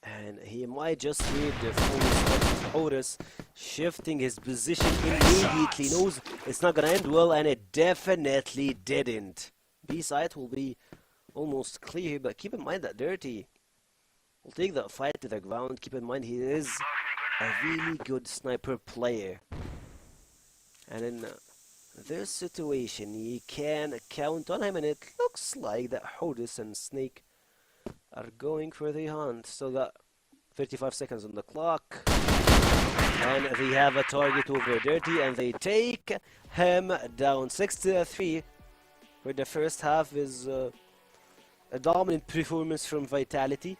And he might just hear the full step of Horus shifting his position immediately. Knows it's not going to end well, and it definitely didn't. B side will be almost clear, but keep in mind that Dirty will take that fight to the ground. Keep in mind he is a really good sniper player, and in this situation you can count on him, and it looks like that Horus and Snake are going for the hunt. So got 35 seconds on the clock, and they have a target over Dirty, and they take him down 6-3. Where the first half is a dominant performance from Vitality.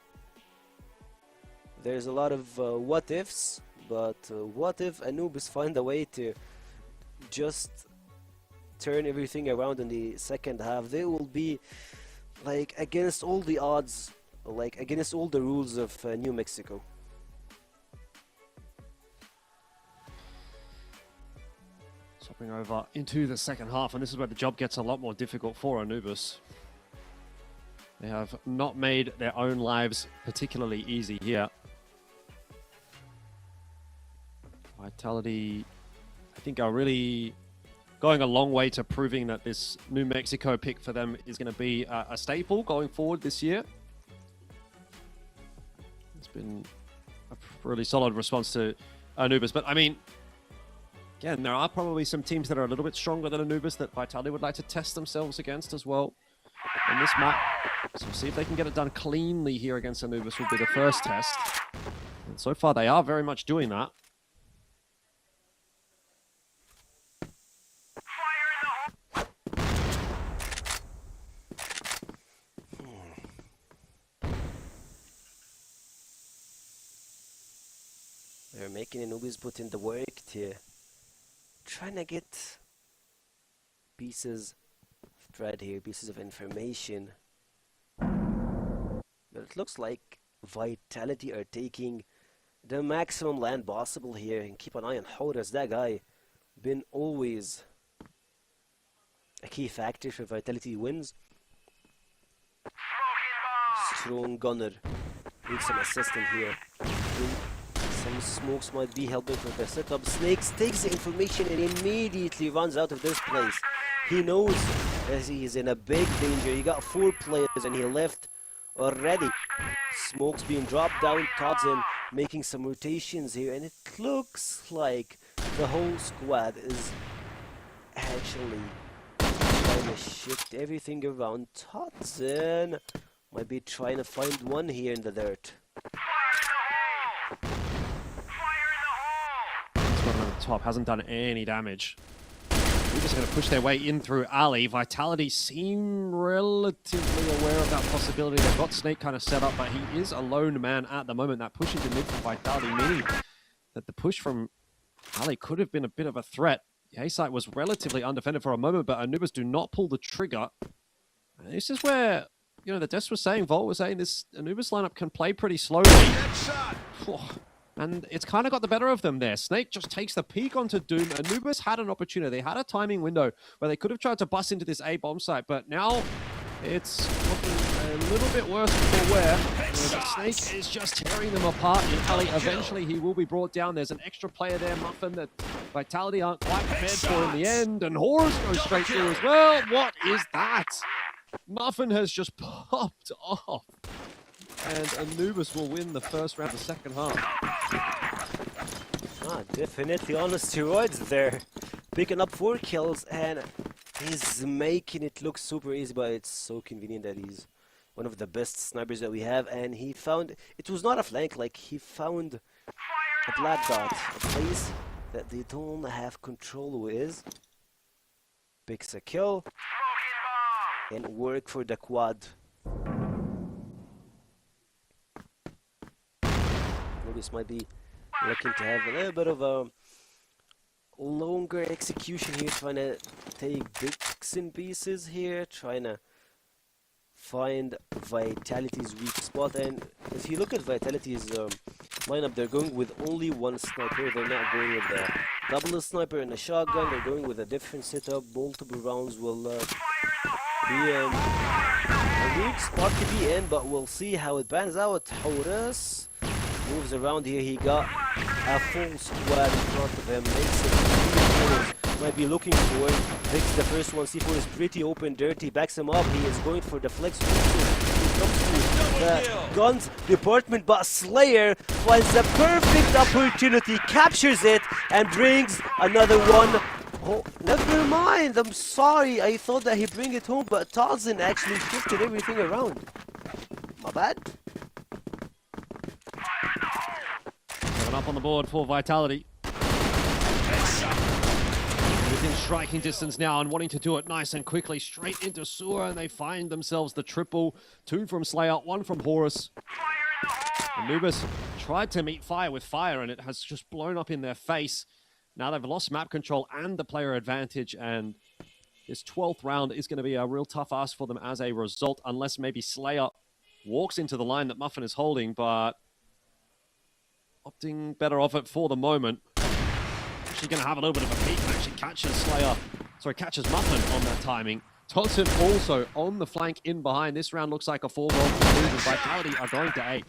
There's a lot of what ifs, but what if Anubis find a way to just turn everything around in the second half? They will be like against all the odds, like against all the rules of New Mexico. Swapping over into the second half, and this is where the job gets a lot more difficult for Anubis. They have not made their own lives particularly easy here. Vitality, I think, are really going a long way to proving that this New Mexico pick for them is going to be a staple going forward this year. It's been a really solid response to Anubis, but I mean, again, there are probably some teams that are a little bit stronger than Anubis that Vitality would like to test themselves against as well in this map. So we'll see if they can get it done cleanly here against Anubis will be the first test. And so far they are very much doing that. They're making Anubis put in the work to trying to get pieces of thread here, pieces of information. But it looks like Vitality are taking the maximum land possible here, and keep an eye on Horus. That guy been always a key factor for Vitality wins. Strong gunner. Need some assistance here. Some smokes might be helping with the setup. Snakes takes the information and immediately runs out of this place. He knows that he's in a big danger. He got 4 players and he left already. Smoke's being dropped down, Todson making some rotations here, and it looks like the whole squad is actually trying to shift everything around. Todson might be trying to find one here in the dirt. This one on the top hasn't done any damage. We're just going to push their way in through alley. Vitality seem relatively aware of that possibility. They've got Snake kind of set up, but he is a lone man at the moment. That push into mid from Vitality, meaning that the push from alley could have been a bit of a threat. The A site was relatively undefended for a moment, but Anubis do not pull the trigger. And this is where, you know, the Des was saying, Volt was saying, this Anubis lineup can play pretty slowly. And it's kind of got the better of them there. Snake just takes the peek onto Doom. Anubis had an opportunity. They had a timing window where they could have tried to bust into this A bomb site, but now it's looking a little bit worse for wear. Snake is just tearing them apart in alley. Eventually, he will be brought down. There's an extra player there, Muffin, that Vitality aren't quite prepared for in the end. And Horus goes straight through as well. What is that? Muffin has just popped off. And Anubis will win the first round of the second half. Definitely on the steroids there. Picking up 4 kills, and he's making it look super easy, but it's so convenient that he's one of the best snipers that we have. And he found, it was not a flank, like he found a black dot, a place that they don't have control with. Picks a kill, and work for the quad. This might be looking to have a little bit of a longer execution here, trying to take bits and pieces here, trying to find Vitality's weak spot. And if you look at Vitality's lineup, they're going with only one sniper. They're not going with the double sniper and a shotgun. They're going with a different setup. Multiple rounds will be a weak spot to be in, but we'll see how it pans out. Horus moves around here. He got a full squad in front of him. Makes it might be looking for it. Picks the first one. C4 is pretty open, dirty. Backs him up. He is going for the flex. He comes to the guns department, but Slayer finds the perfect opportunity, captures it, and brings another one. Oh, never mind. I'm sorry. I thought that he'd bring it home, but Todson actually shifted everything around. My bad. Up on the board for Vitality. Within striking distance now and wanting to do it nice and quickly. Straight into Sewer, and they find themselves the triple. 2 from Slayer, 1 from Horus. Anubis tried to meet fire with fire, and it has just blown up in their face. Now they've lost map control and the player advantage, and this 12th round is going to be a real tough ask for them as a result, unless maybe Slayer walks into the line that Muffin is holding, but opting better off it for the moment. Actually going to have a little bit of a peek and actually catches Muffin on that timing. Todson also on the flank in behind. This round looks like a 4-goal conclusion. Vitality are going to 8.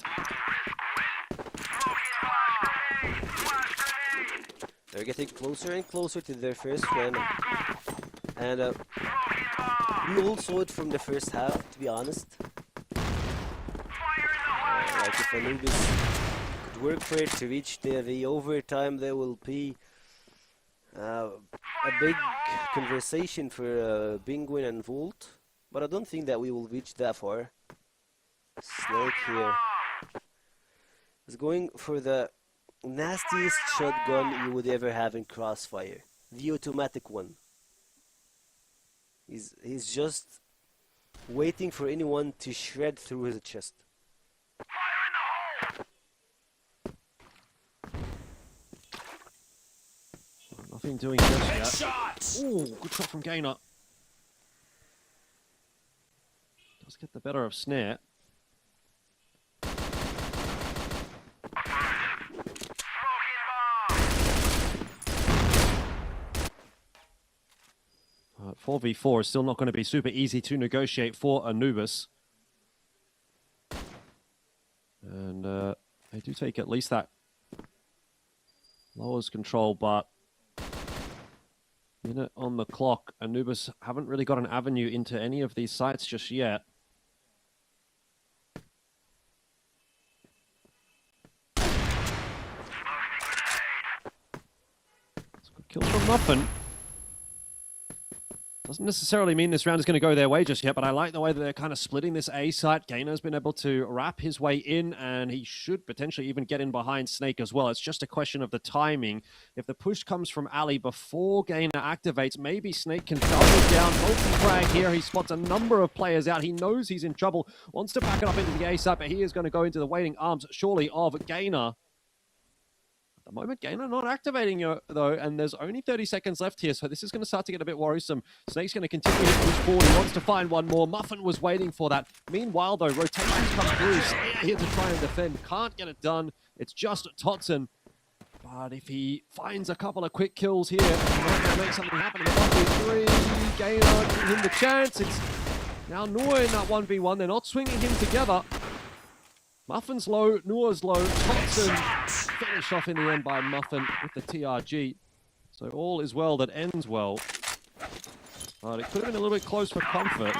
They're getting closer and closer to their first win. And we all saw it from the first half, to be honest. Like if Anubis could work for it to reach the overtime, there will be a big conversation for Penguin and Volt. But I don't think that we will reach that far. Snake here is going for the nastiest shotgun you would ever have in Crossfire. The automatic one. He's just waiting for anyone to shred through his chest. Nothing doing just yet. Ooh, good shot from Gainer. Does get the better of Snare. Alright, 4v4 is still not going to be super easy to negotiate for Anubis. And they do take at least that lowers control, but minute on the clock. Anubis haven't really got an avenue into any of these sites just yet. Kill from Muffin. Doesn't necessarily mean this round is going to go their way just yet, but I like the way that they're kind of splitting this A site. Gainer's been able to wrap his way in, and he should potentially even get in behind Snake as well. It's just a question of the timing. If the push comes from Ali before Gainer activates, maybe Snake can double down. Multi-frag here. He spots a number of players out. He knows he's in trouble. Wants to back it up into the A site, but he is going to go into the waiting arms, surely, of Gainer. At the moment, Gainer not activating though, and there's only 30 seconds left here, so this is going to start to get a bit worrisome. Snake's going to continue to push forward. He wants to find one more. Muffin was waiting for that. Meanwhile, though, rotations come through. Slayer here to try and defend. Can't get it done. It's just Totson. But if he finds a couple of quick kills here, he might be able to make something happen in the 1v3. Gainer giving him the chance. It's now Noah in that 1v1. They're not swinging him together. Muffin's low, Noah's low. Totson finished off in the end by Muffin with the TRG. So all is well that ends well. But it could have been a little bit close for comfort.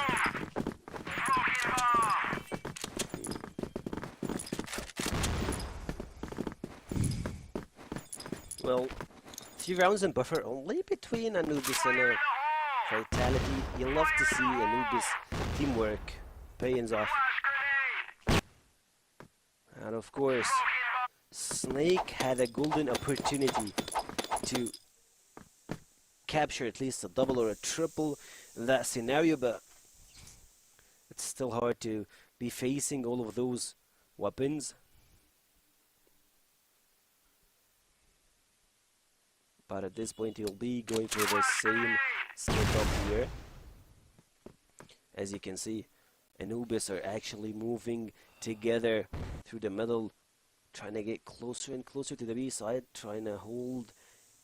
Well, 3 rounds in buffer only between Anubis and Vitality. You love to see Anubis teamwork paying off. And of course, Snake had a golden opportunity to capture at least a double or a triple in that scenario, but it's still hard to be facing all of those weapons. But at this point, he'll be going for the same skill up here. As you can see, Anubis are actually moving together through the middle, trying to get closer and closer to the B side, trying to hold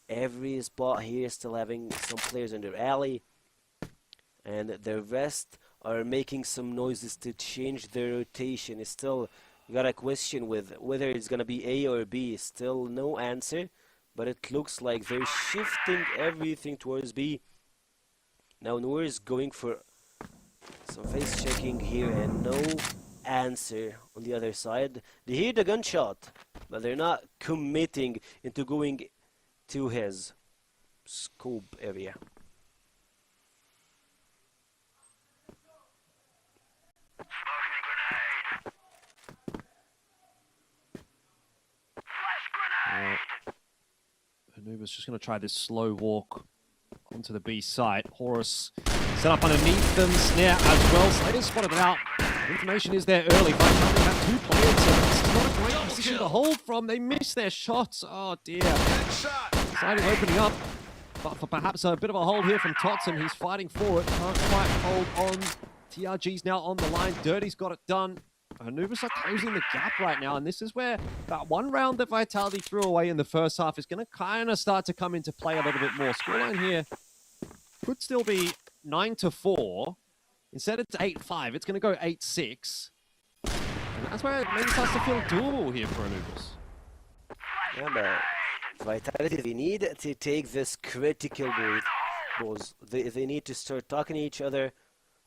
every spot here, still having some players in their alley, and the rest are making some noises to change their rotation. It's still got a question with whether it's gonna be A or B. Still no answer, but it looks like they're shifting everything towards B. Now Noor is going for some face checking here and no answer on the other side. They hear the gunshot, but they're not committing into going to his scope area. Anubis just going to try this slow walk onto the B site. Horus set up underneath them. Snare as well. Slater spotted it out. Information is there early. Vitality have 2 players, so this is not a great position to hold from. They miss their shots. Oh dear. Slater's opening up, but for perhaps a bit of a hold here from Totson. He's fighting for it. Can't quite hold on. TRG's now on the line. Dirty's got it done. Anubis are closing the gap right now, and this is where that one round that Vitality threw away in the first half is going to kind of start to come into play a little bit more. Scoreline here could still be 9-4. Instead it's 8-5. It's going to go 8-6. And that's where it maybe starts to feel doable here for Anubis. Yeah, but Vitality, they need to take this critical balls. They need to start talking to each other.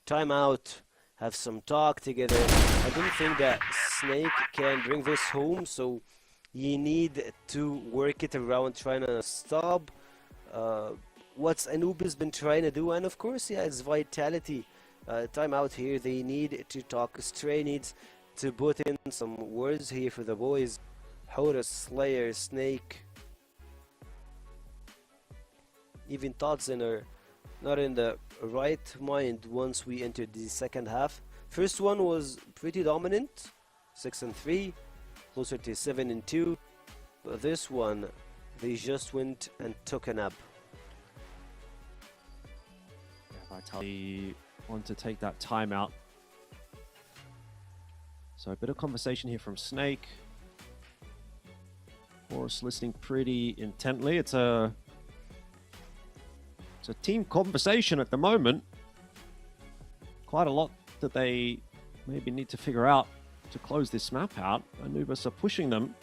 Time out. Have some talk together. I don't think that Snake can bring this home, so you need to work it around trying to stop what's Anubis been trying to do, and of course, yeah, it's Vitality. Time out here. They need to talk. Stray needs to put in some words here for the boys. Horus, Slayer, Snake, even Totson are not in the right mind once we entered the second half. First one was pretty dominant, 6-3, closer to 7-2. But this one, they just went and took a nap. Yeah, Vitality want to take that timeout. So a bit of conversation here from Snake. Horus listening pretty intently. It's a team conversation at the moment. Quite a lot that they maybe need to figure out to close this map out. Anubis are pushing them.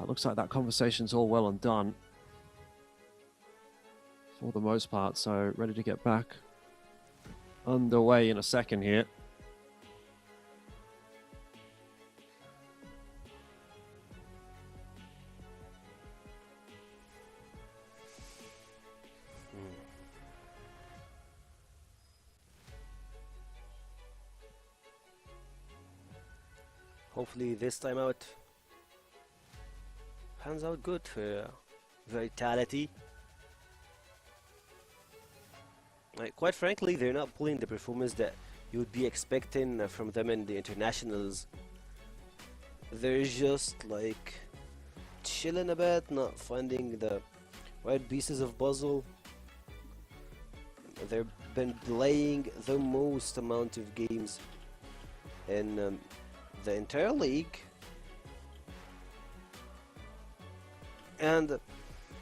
Looks like that conversation's all well and done. For the most part, so ready to get back underway in a second here. Hopefully this time out pans out good for Vitality. Like, quite frankly, they're not pulling the performance that you would be expecting from them in the internationals. They're just like chilling a bit, not finding the right pieces of puzzle. They've been playing the most amount of games in the entire league, and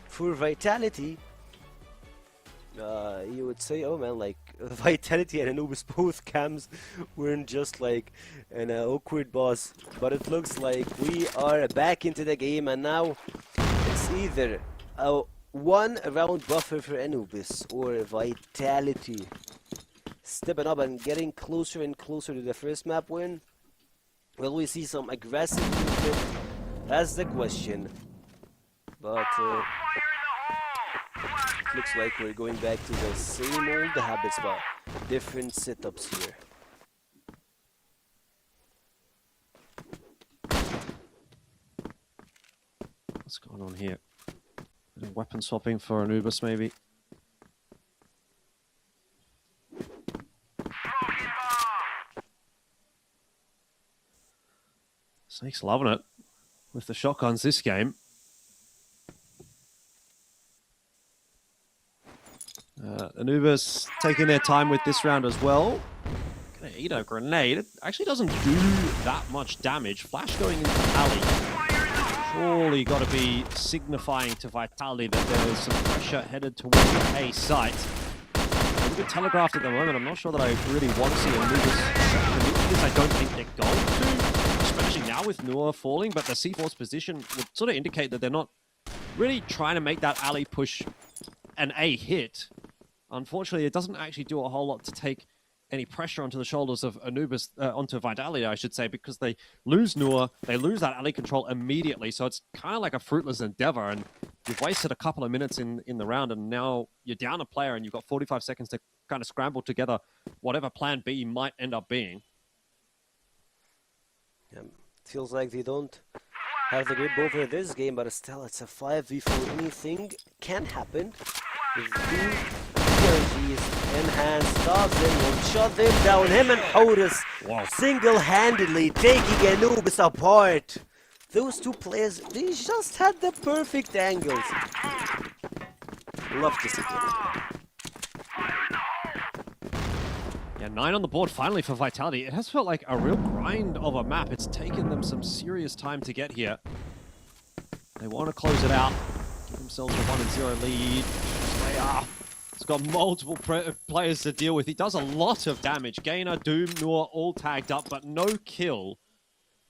for Vitality, you would say, oh man, like Vitality and Anubis both cams weren't just like an awkward boss, but it looks like we are back into the game, and now it's either a one round buffer for Anubis or Vitality stepping up and getting closer and closer to the first map win. Will we see some aggressive movement? That's the question. But it looks like we're going back to the same old habits, but different setups here. What's going on here? Bit of weapon swapping for Anubis, maybe. Snake's loving it with the shotguns this game. Anubis taking their time with this round as well. Gonna eat a grenade. It actually doesn't do that much damage. Flash going into alley. Surely got to be signifying to Vitality that there is some pressure headed towards the A site. A bit telegraphed at the moment. I'm not sure that I really want to see Anubis. I don't think they're going to. Especially now with Noor falling, but the C4's position would sort of indicate that they're not really trying to make that alley push an A hit. Unfortunately, it doesn't actually do a whole lot to take any pressure onto the shoulders of Anubis, onto Vitality, I should say, because they lose Noor, they lose that alley control immediately, so it's kind of like a fruitless endeavor, and you've wasted a couple of minutes in the round, and now you're down a player, and you've got 45 seconds to kind of scramble together whatever plan B might end up being. Yeah, feels like they don't have the grip over this game, but still, it's a 5v4. Anything can happen. With two PRGs enhanced, Dawson will shut them down. Him and Horus single-handedly taking Anubis apart. Those two players, they just had the perfect angles. Love to see it. Yeah, 9 on the board finally for Vitality. It has felt like a real grind of a map. It's taken them some serious time to get here. They want to close it out. Give themselves a 1-0 lead. Slayer. He's got multiple players to deal with. He does a lot of damage. Gainer, Doom, Noor all tagged up, but no kill.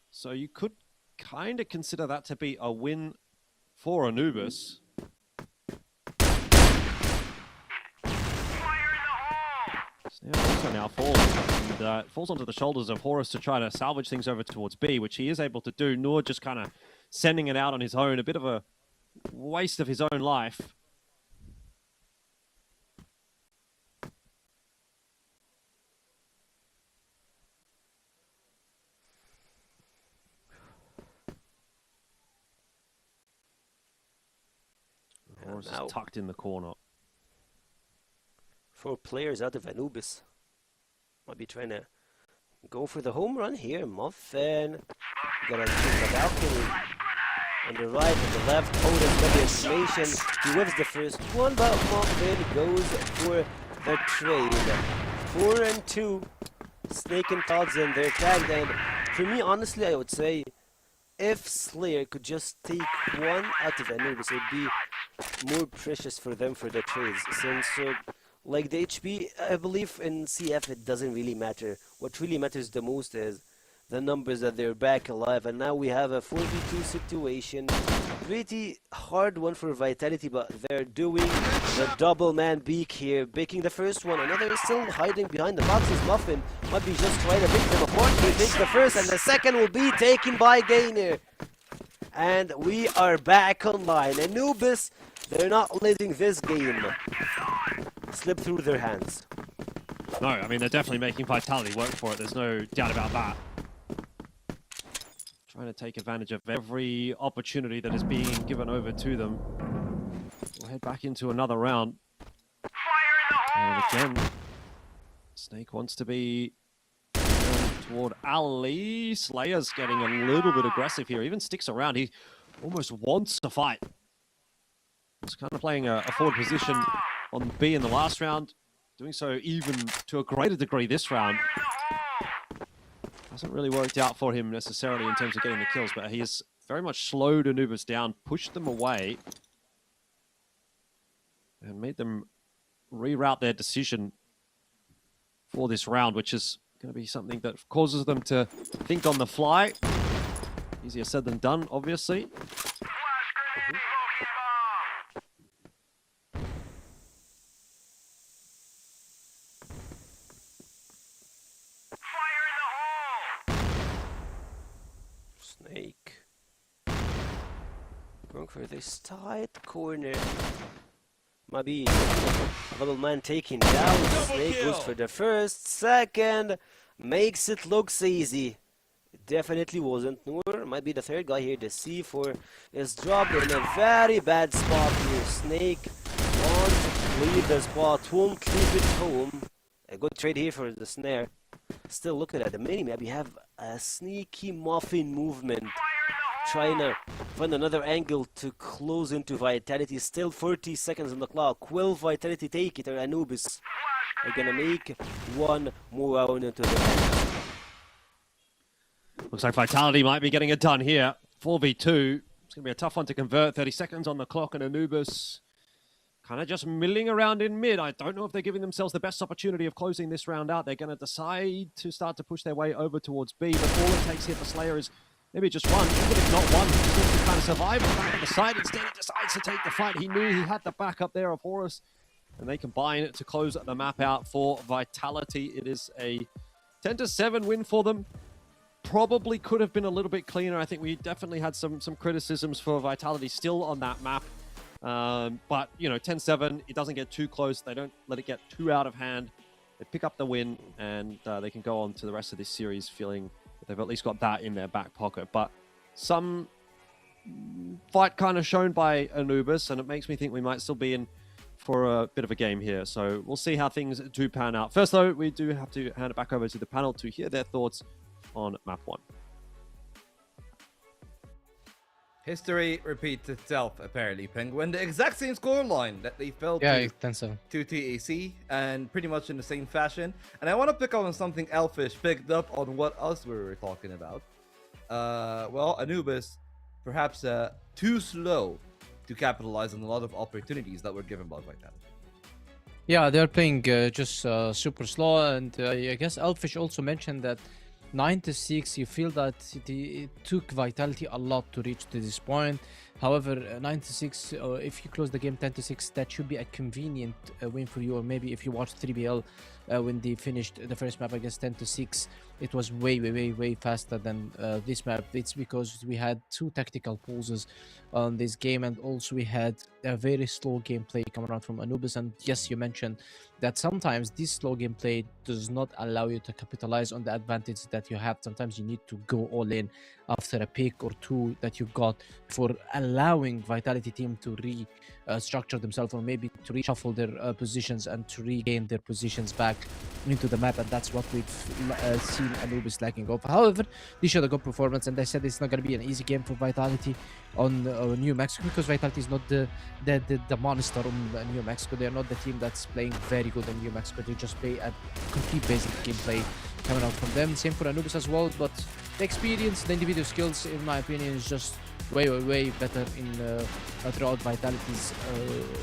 So you could kind of consider that to be a win for Anubis. Also now falls, and falls onto the shoulders of Horus to try to salvage things over towards B, which he is able to do. Noor just kind of sending it out on his own, a bit of a waste of his own life. Horus is tucked in the corner. 4 players out of Anubis. Might be trying to go for the home run here. Muffin. Gonna check the balcony. On the right and the left. Otis got the information. He wins the first one, but Muffin goes for the trade. 4 and 2. Snake and Todd's in their tagged. And for me, honestly, I would say if Slayer could just take one out of Anubis, it would be more precious for them for the trades. Since like the HP, I believe in CF it doesn't really matter. What really matters the most is the numbers that they're back alive, and now we have a 4v2 situation. Pretty hard one for Vitality, but they're doing the double man beak here, picking the first one. Another is still hiding behind the boxes. Muffin might be just trying to pick them apart. He takes the first, and the second will be taken by Gainer. And we are back online. Anubis, they're not letting this game slip through their hands. No, I mean, they're definitely making Vitality work for it. There's no doubt about that. Trying to take advantage of every opportunity that is being given over to them. We'll head back into another round. And again, Snake wants to be toward Ali. Slayer's getting a little bit aggressive here. Even sticks around. He almost wants to fight. He's kind of playing a forward position on B in the last round. Doing so even to a greater degree this round. Hasn't really worked out for him necessarily in terms of getting the kills, but he has very much slowed Anubis down, pushed them away, and made them reroute their decision for this round, which is going to be something that causes them to think on the fly. Easier said than done, obviously. Snake going for this tight corner. Maybe double man taking down. Snake goes for the first, second, makes it looks easy. It definitely wasn't. Noor might be the third guy here. The C4 is dropped in a very bad spot here. Snake wants to leave the spot, won't leave it home. A good trade here for the snare. Still looking at the mini-map, you have a sneaky Muffin movement. Trying to find another angle to close into Vitality. Still 40 seconds on the clock. Will Vitality take it, or Anubis are gonna make one more round into the end? Looks like Vitality might be getting it done here. 4v2. It's gonna be a tough one to convert. 30 seconds on the clock, and Anubis kind of just milling around in mid. I don't know if they're giving themselves the best opportunity of closing this round out. They're going to decide to start to push their way over towards B, but all it takes here for Slayer is maybe just one, even if not one, just to kind of survive back on the side. Instead, he decides to take the fight. He knew he had the backup there of Horus, and they combine to close the map out for Vitality. It is a 10-7 win for them. Probably could have been a little bit cleaner. I think we definitely had some criticisms for Vitality still on that map. But, you know, 10-7, it doesn't get too close. They don't let it get too out of hand. They pick up the win, and they can go on to the rest of this series feeling that they've at least got that in their back pocket. But some fight kind of shown by Anubis, and it makes me think we might still be in for a bit of a game here. So we'll see how things do pan out. First, though, we do have to hand it back over to the panel to hear their thoughts on map 1. History repeats itself, apparently, Penguin. The exact same scoreline that they fell to 10-7. to TAC, and pretty much in the same fashion. And I want to pick up on something Elfish picked up on what else we were talking about. Well, Anubis, perhaps too slow to capitalize on a lot of opportunities that were given by Vitality. Yeah, they're playing just super slow, and I guess Elfish also mentioned that 9-6, you feel that it took Vitality a lot to reach to this point. However, 9-6, if you close the game 10-6, that should be a convenient win for you. Or maybe if you watch 3BL when they finished the first map, I guess 10-6, it was way faster than this map. It's because we had 2 tactical pauses on this game, and also we had a very slow gameplay coming out from Anubis. And yes, you mentioned that sometimes this slow gameplay does not allow you to capitalize on the advantage that you have. Sometimes you need to go all in after a pick or 2 that you got for allowing Vitality team to restructure themselves, or maybe to reshuffle their positions and to regain their positions back into the map. And that's what we've seen Anubis lacking of. However, they showed a good performance, and I said it's not going to be an easy game for Vitality on New Mexico, because Vitality is not the monster on New Mexico. They are not the team that's playing very good on New Mexico. They just play a complete basic gameplay coming out from them. Same for Anubis as well, but the experience, the individual skills, in my opinion, is just way better in throughout Vitality's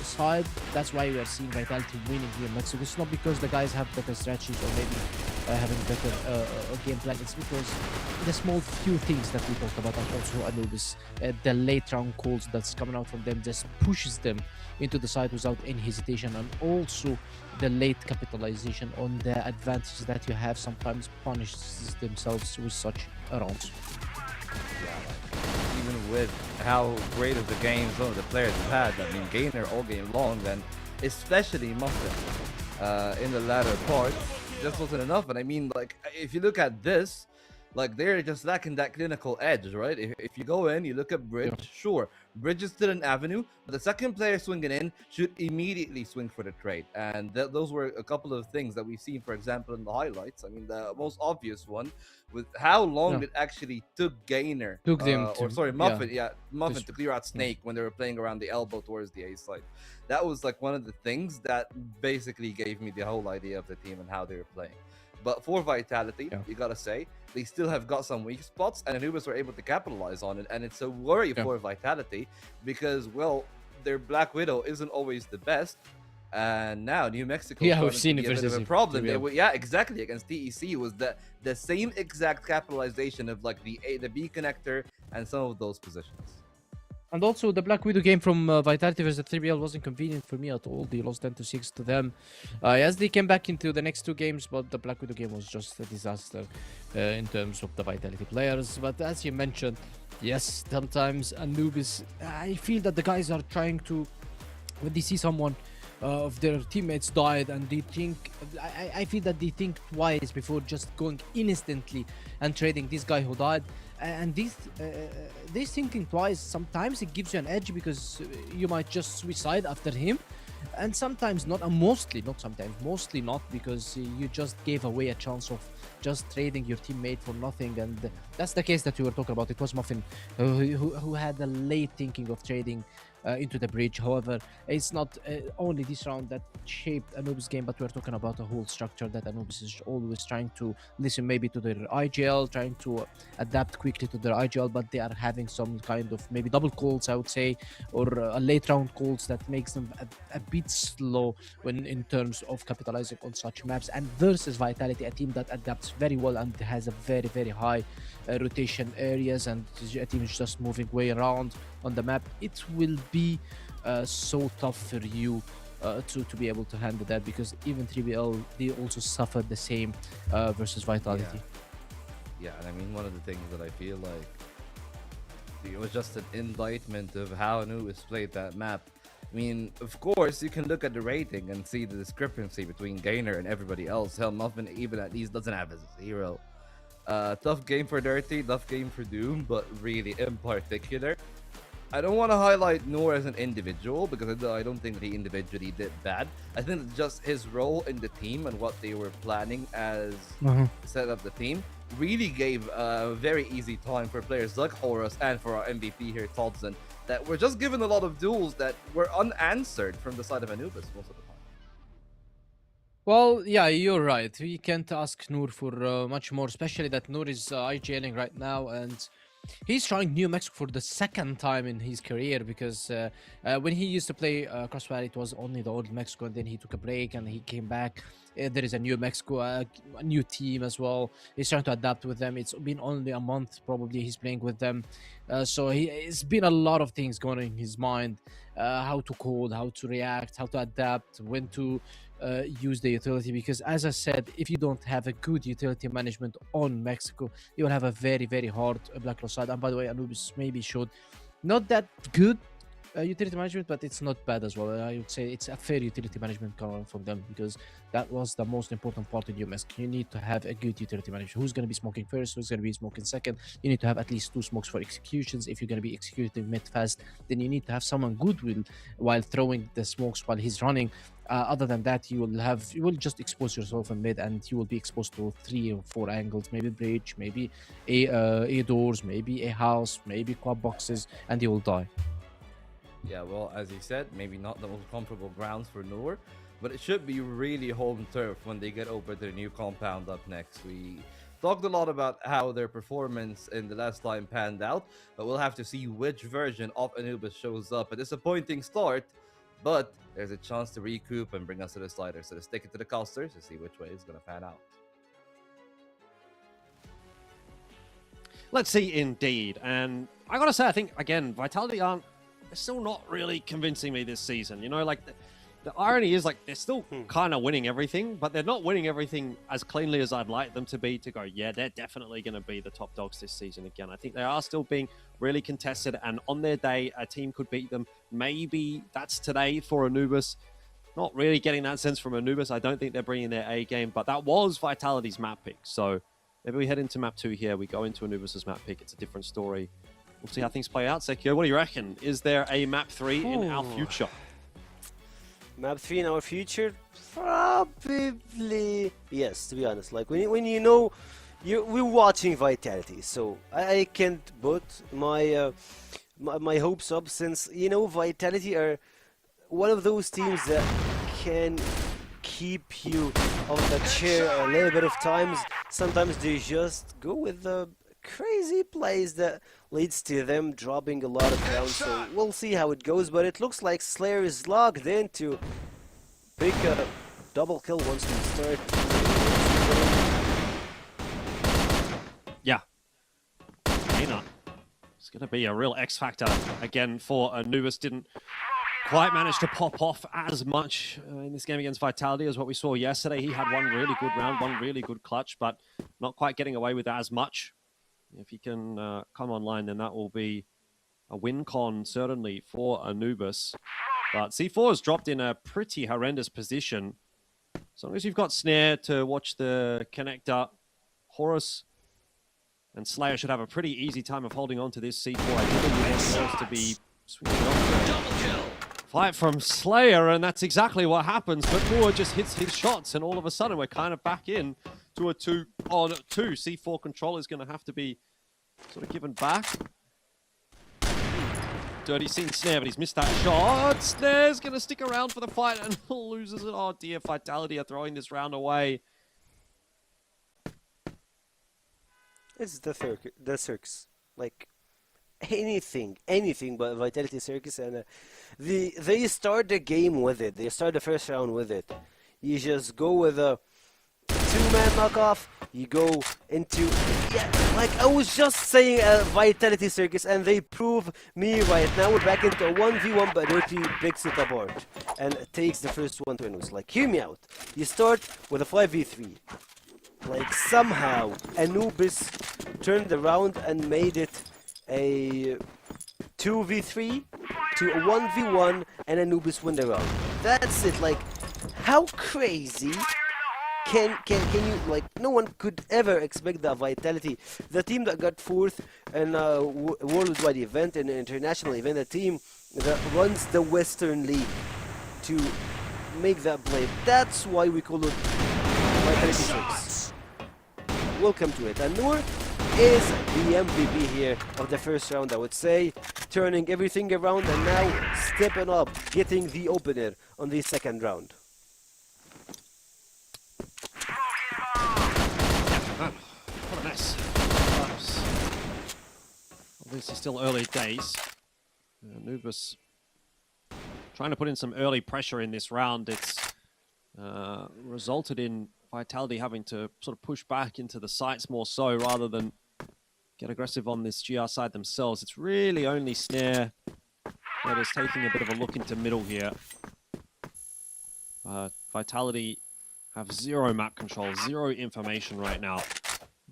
side. That's why we are seeing Vitality winning here in Mexico. It's not because the guys have better strategies or maybe having better game plan. It's because the small few things that we talked about, and also Anubis, the late round calls that's coming out from them just pushes them into the side without any hesitation, and also the late capitalization on the advantage that you have sometimes punishes themselves with such rounds. Even with how great of the game some of the players have had, I mean, Gainer all game long, then especially Muffin in the latter part, just wasn't enough. And I mean, like, if you look at this, like, they're just lacking that clinical edge, right? If you go in, you look at Bridge, sure, Bridge is still an avenue, but the second player swinging in should immediately swing for the trade. And those were a couple of things that we've seen, for example, in the highlights. I mean, the most obvious one with how long it actually took Gainer, Muffin, Muffin to clear out Snake when they were playing around the elbow towards the A side. That was like one of the things that basically gave me the whole idea of the team and how they were playing. But for Vitality, you gotta say, they still have got some weak spots, and Anubis were able to capitalize on it. And it's a worry for Vitality because, well, their Black Widow isn't always the best. And now New Mexico we've seen it a bit of versus a problem. Exactly. Against TEC was the same exact capitalization of like the B connector and some of those positions. And also, the Black Widow game from Vitality versus 3BL wasn't convenient for me at all. They lost 10-6 to them. Yes, they came back into the next two games, but the Black Widow game was just a disaster in terms of the Vitality players. But as you mentioned, yes, sometimes Anubis, I feel that the guys are trying to, when they see someone of their teammates died, and they think, I feel that they think twice before just going instantly and trading this guy who died. And this thinking twice, sometimes it gives you an edge because you might just suicide after him, and sometimes not, and mostly not, because you just gave away a chance of just trading your teammate for nothing. And that's the case that we were talking about. It was Muffin who had a late thinking of trading into the bridge. However, it's not only this round that shaped Anubis' game, but we're talking about a whole structure that Anubis is always trying to listen maybe to their IGL, trying to adapt quickly to their IGL, but they are having some kind of maybe double calls, I would say, or a late round calls that makes them a bit slow when in terms of capitalizing on such maps. And versus Vitality, a team that adapts very well and has a very high rotation areas, and a team is just moving way around on the map, it will be so tough for you to be able to handle that, because even 3BL, they also suffered the same versus Vitality. Yeah, and I mean, one of the things that I feel like it was just an indictment of how Anubis played that map. I mean, of course, you can look at the rating and see the discrepancy between Gainer and everybody else. Hell, Muffin even at least doesn't have a 0. Tough game for Dirty, tough game for Doom, but really, in particular, I don't want to highlight Noor as an individual because I don't think he individually did bad. I think it's just his role in the team and what they were planning as set up the team really gave a very easy time for players like Horus and for our MVP here, Todson, that were just given a lot of duels that were unanswered from the side of Anubis most of the time. Well, yeah, you're right. We can't ask Noor for much more, especially that Noor is IGLing right now, and he's trying New Mexico for the second time in his career, because when he used to play Crossfire, it was only the old Mexico, and then he took a break and he came back. There is a new Mexico, a new team as well. He's trying to adapt with them. It's been only a month probably he's playing with them. So it's been a lot of things going on in his mind. How to code, how to react, how to adapt, when to use the utility, because as I said, if you don't have a good utility management on Mexico, you will have a very hard Black Lost side. And by the way, Anubis maybe showed not that good utility management, but it's not bad as well. I would say it's a fair utility management coming from them, because that was the most important part in UMS. You need to have a good utility management. Who's going to be smoking first? Who's going to be smoking second? You need to have at least 2 smokes for executions. If you're going to be executing mid fast, then you need to have someone good while throwing the smokes while he's running. Other than that, you will just expose yourself in mid, and you will be exposed to 3 or 4 angles, maybe bridge, maybe a doors, maybe a house, maybe quad boxes, and you will die. Yeah, well, as you said, maybe not the most comfortable grounds for Noor, but it should be really home turf when they get over to the new compound up next. talked a lot about how their performance in the last time panned out, but we'll have to see which version of Anubis shows up. A disappointing start, but there's a chance to recoup and bring us to the slider. So let's take it to the casters to see which way it's going to pan out. Let's see, indeed. And I gotta say, I think, again, Vitality they're still not really convincing me this season. You know, like, the irony is, like, they're still kind of winning everything, but they're not winning everything as cleanly as I'd like them to be to go, yeah, they're definitely going to be the top dogs this season again. I think they are still being really contested, and on their day, a team could beat them. Maybe that's today for Anubis. Not really getting that sense from Anubis. I don't think they're bringing their A game, but that was Vitality's map pick. So maybe we head into map 2 here. We go into Anubis's map pick. It's a different story. We'll see how things play out. Sekio, what do you reckon? Is there a map 3 in our future? Map 3 in our future? Probably yes, to be honest. Like, when you know, we're watching Vitality, so I can't put my my hopes up, since, you know, Vitality are one of those teams that can keep you on the chair a little bit of times. Sometimes they just go with the crazy plays that leads to them dropping a lot of rounds. So we'll see how it goes, but it looks like Slayer is logged in to pick a double kill once we start. Yeah. Aina. It's going to be a real X factor again for Anubis. Didn't quite manage to pop off as much in this game against Vitality as what we saw yesterday. He had one really good round, one really good clutch, but not quite getting away with as much. If he can come online, then that will be a win con, certainly, for Anubis. But C4 has dropped in a pretty horrendous position. As long as you've got Snare to watch the connector, Horus and Slayer should have a pretty easy time of holding on to this C4. I think we want Horus to be swinging off. Fight from Slayer, and that's exactly what happens. But Moore just hits his shots, and all of a sudden we're kind of back in to a 2-on-2. C4 control is going to have to be sort of given back. Dirty seen Snare, but he's missed that shot. Snare's going to stick around for the fight and loses it. Oh dear, Vitality are throwing this round away. It's the circus. Like, anything but Vitality Circus, and they start the game with it. They start the first round with it. You just go with a 2-man knockoff. You go into, yeah, like I was just saying, Vitality Circus, and they prove me right. Now we're back into a 1v1, but Dirty picks it apart and takes the first one to Anubis. Like, hear me out. You start with a 5v3. Like, somehow Anubis turned around and made it a 2v3 to a 1v1, and Anubis win the round. That's it. Like, how crazy can you, like, no one could ever expect that Vitality, the team that got 4th in a worldwide event, an international event, a team that runs the Western League, to make that play. That's why we call it Vitality 6. Welcome to it. And Noor is the MVP here of the first round, I would say, turning everything around and now stepping up, getting the opener on the second round. What a mess. Obviously still early days. Anubis trying to put in some early pressure in this round. It's resulted in Vitality having to sort of push back into the sites more so, rather than get aggressive on this GR side themselves. It's really only Snare that is taking a bit of a look into middle here. Vitality have zero map control, zero information right now.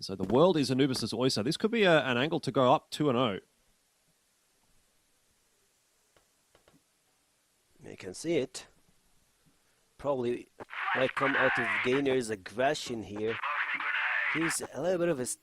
So the world is Anubis' oyster. This could be an angle to go up 2-0. You can see it. Probably might come out of Gainer's aggression here. He's a little bit of his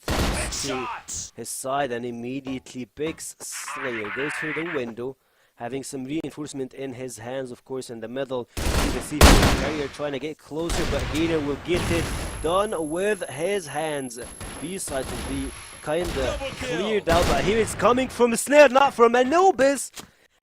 to his side and immediately picks Slayer. Goes through the window, having some reinforcement in his hands, of course, in the middle. You can see the carrier trying to get closer, but Gainer will get it done with his hands. B side will be kind of cleared out, but here it's coming from Snare, not from Anubis.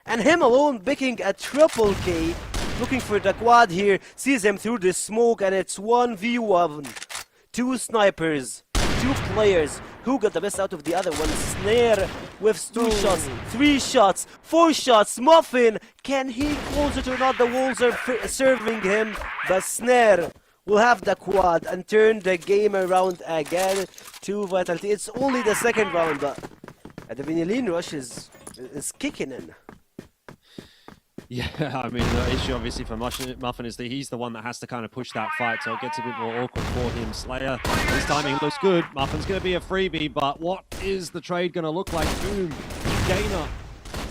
And him alone picking a triple K, looking for the quad here, sees him through the smoke, and it's 1v1. 2 snipers two players. Who got the best out of the other one? Snare with 2 shots, 3 shots, 4 shots. Muffin, can he close it or not? The walls are serving him. But Snare will have the quad and turn the game around again to Vitality. It's only the second round, but the Vinylene rush is kicking in. Yeah, I mean, the issue obviously for Muffin is that he's the one that has to kind of push that fight, so it gets a bit more awkward for him. Slayer, his timing looks good. Muffin's going to be a freebie, but what is the trade going to look like? Doom, Gainer,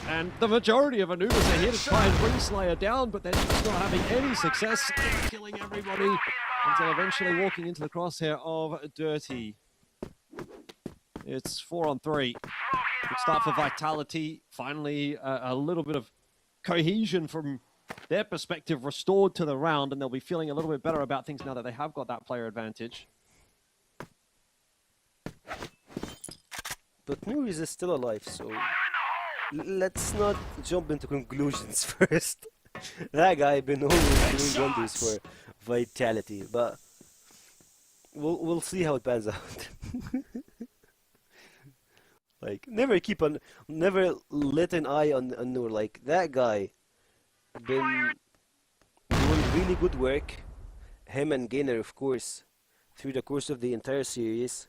and the majority of Anubis are here to try and bring Slayer down, but they're just not having any success in killing everybody until eventually walking into the crosshair of Dirty. It's 4 on 3. Good start for Vitality. Finally, a little bit of cohesion from their perspective restored to the round, and they'll be feeling a little bit better about things now that they have got that player advantage. But Nemesis is still alive, so let's not jump into conclusions first. That guy been always doing wonders for Vitality, but we'll see how it pans out. Like, never let an eye on Noor. Like, that guy been doing really good work. Him and Gainer, of course, through the course of the entire series.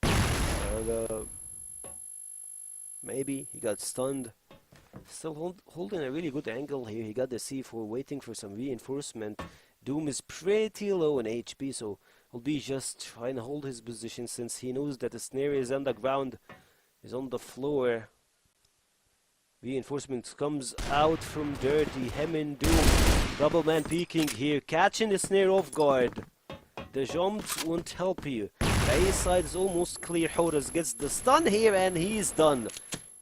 And, maybe he got stunned. Still holding a really good angle here. He got the C4 waiting for some reinforcement. Doom is pretty low in HP, so he'll be just trying to hold his position since he knows that the Snare is on the ground, is on the floor. Reinforcement comes out from Dirty. Him and Doom. Double man peeking here, catching the Snare off guard. The jumps won't help you. The A side is almost clear. Horus gets the stun here and he's done.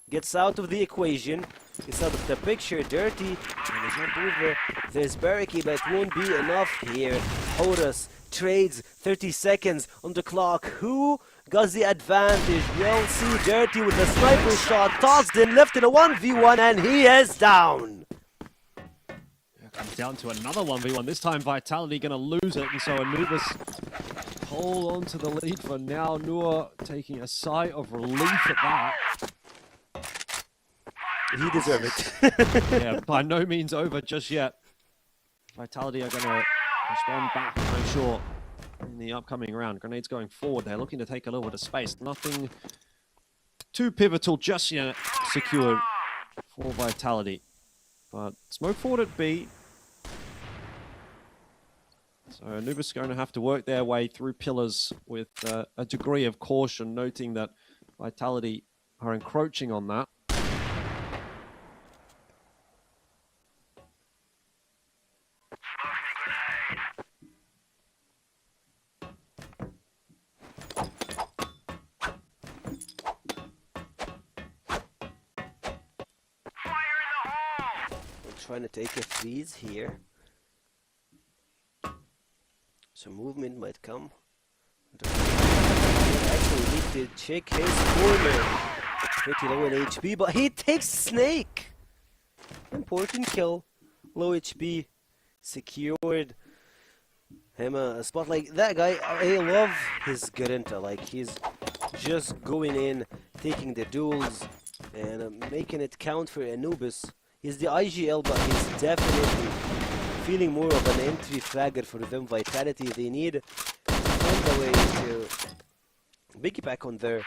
Gets out of the equation. Gets out of the picture. Dirty. And a jump over. There's Barracky, but it won't be enough here. Horus trades 30 seconds on the clock. Who got the advantage? We'll see Dirty with the sniper shot. Tossed in, left in a 1v1, and he is down. Comes down to another 1v1. This time Vitality going to lose it, and so Anubis hold on to the lead for now. Noor taking a sigh of relief at that. He deserved it. Yeah, by no means over just yet. Vitality are going to respond back, I'm sure, in the upcoming round. Grenades going forward. They're looking to take a little bit of space. Nothing too pivotal just yet secured for Vitality. But smoke forward at B. So Anubis is going to have to work their way through pillars with a degree of caution, noting that Vitality are encroaching on that. Trying to take a freeze here. Some movement might come. Actually need to check his corner. Pretty low in HP, but he takes Snake. Important kill. Low HP. Secured. Him a spot like that guy. I love his Garinta. Like, he's just going in, taking the duels, and making it count for Anubis. He's the IGL, but he's definitely feeling more of an entry fragger for them. Vitality, they need to find a way to piggyback on their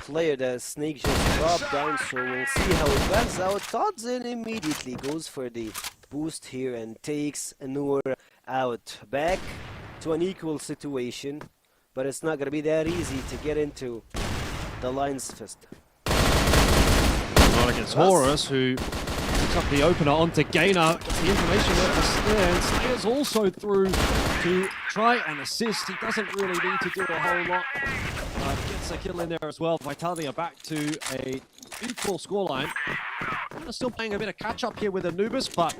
player. The Snake just dropped down, so we'll see how it pans out. Todzin immediately goes for the boost here and takes Noor out. Back to an equal situation, but it's not going to be that easy to get into the Lion's Fist. Not against Horus, who picks up the opener onto Gainer. Gets the information there for Snare, and Snare's also through to try and assist. He doesn't really need to do a whole lot. Gets a kill in there as well. Vitality are back to a equal scoreline. They're still playing a bit of catch-up here with Anubis, but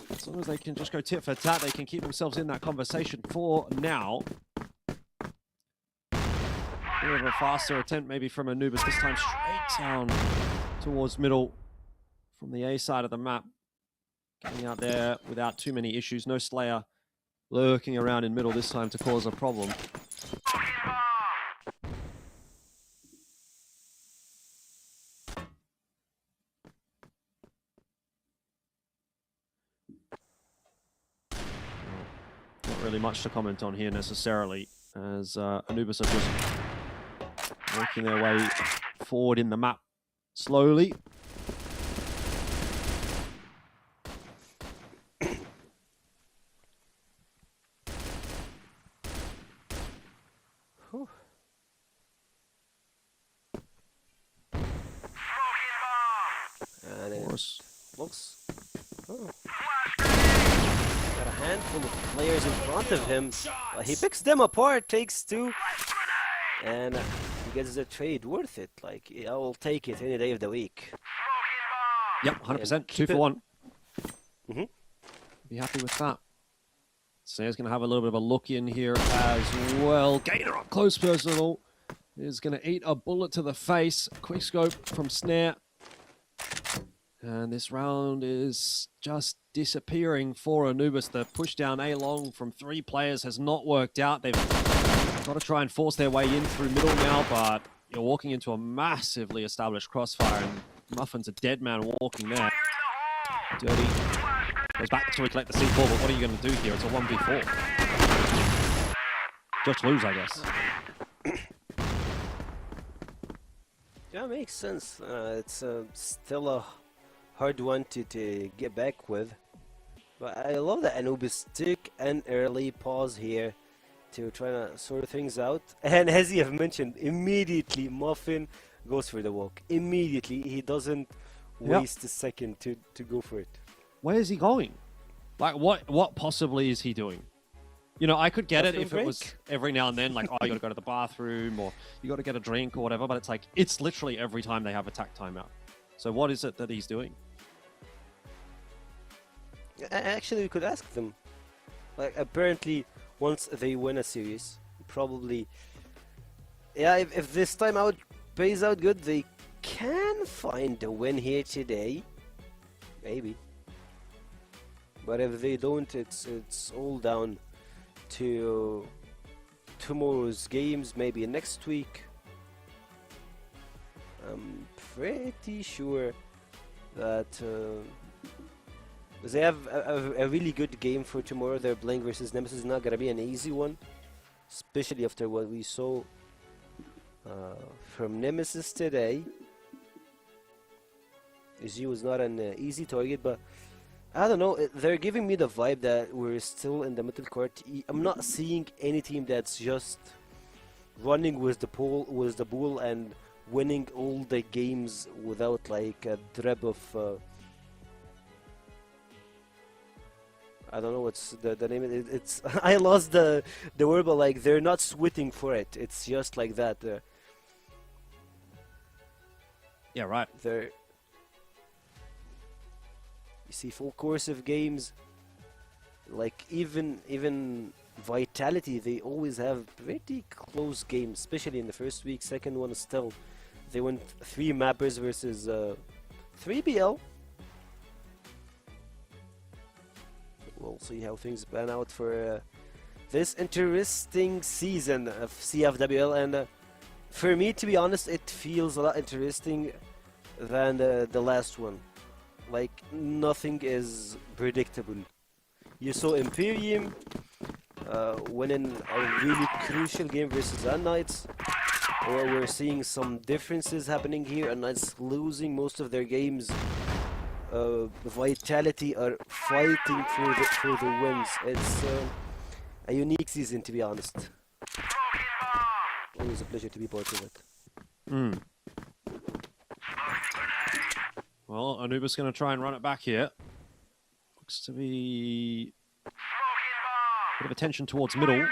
as long as they can just go tit for tat, they can keep themselves in that conversation for now. Bit of a faster attempt maybe from Anubis, this time straight down towards middle from the A side of the map. Getting out there without too many issues. No Slayer lurking around in middle this time to cause a problem. Not really much to comment on here necessarily, as Anubis are just working their way forward in the map slowly. And it Horus. looks... Oh. Got a handful of players in front of him. He picks them apart, takes two, and he gets the trade worth it. Like, I will take it any day of the week. Yep, 100%. 2 for 1. Be happy with that. Snare's going to have a little bit of a look in here as well. Gator up close, personal. Is going to eat a bullet to the face. Quick scope from Snare. And this round is just disappearing for Anubis. The push down A-long from 3 players has not worked out. They've got to try and force their way in through middle now, but you're walking into a massively established crossfire, and Muffin's a dead man walking there. Dirty goes back to recollect the C4, but what are you going to do here? It's a 1v4. Just lose, I guess. Yeah, makes sense. It's still a hard one to get back with. But I love that Anubis took an early pause here to try to sort things out. And as you have mentioned, immediately Muffin goes for the walk. Immediately, he doesn't waste a second to go for it. Where is he going? Like, what possibly is he doing? You know, I could get it if it was every now and then, like, oh, you got to go to the bathroom, or you got to get a drink or whatever, but it's like, it's literally every time they have attack timeout. So what is it that he's doing? Actually, we could ask them. Like, apparently, once they win a series, probably, yeah, if this time out pays out good, they can find a win here today. Maybe. But if they don't, it's all down to tomorrow's games, maybe next week. I'm pretty sure that they have a really good game for tomorrow. They're playing versus Nemesis. Is not gonna be an easy one, especially after what we saw from Nemesis today. Izzy was not an easy target, but I don't know, they're giving me the vibe that we're still in the middle court. I'm not seeing any team that's just running with the ball and winning all the games without like a drip of I don't know what's the name of it. It's I lost the word, but like they're not sweating for it. It's just like that. Yeah, right. They're You see full course of games, like even Vitality, they always have pretty close games, especially in the first week. Second one still, they went 3 mappers versus 3 BL. We'll see how things pan out for this interesting season of CFWL, and for me, to be honest, it feels a lot interesting than the last one. Like, nothing is predictable. You saw Imperium winning a really crucial game versus unKnights. We're seeing some differences happening here. unKnights losing most of their games. Vitality are fighting for the wins. It's a unique season, to be honest. Always a pleasure to be part of it. Well, Anubis going to try and run it back here. Looks to be a bit of attention towards middle.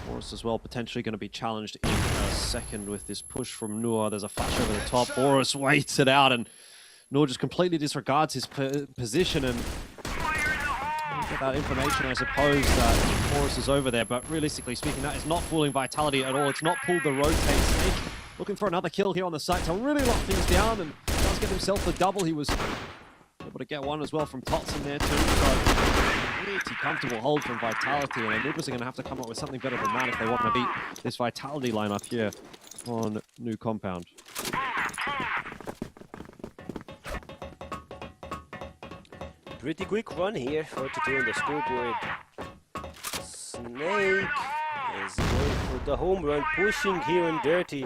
Horus as well, potentially going to be challenged in a second with this push from Noor. There's a flash over the top. Horus waits it out, and Noor just completely disregards his position, and get that information, I suppose, that Horus is over there. But realistically speaking, that is not fooling Vitality at all. It's not pulled the rotate. Snake looking for another kill here on the site to really lock things down, and does get himself the double. He was able to get one as well from Tots in there too. So pretty comfortable hold from Vitality, and Anubis are going to have to come up with something better than that if they want to beat this Vitality lineup here on New Compound. Pretty quick run here, 42 on the scoreboard. Snake is going for the home run, pushing here on Dirty.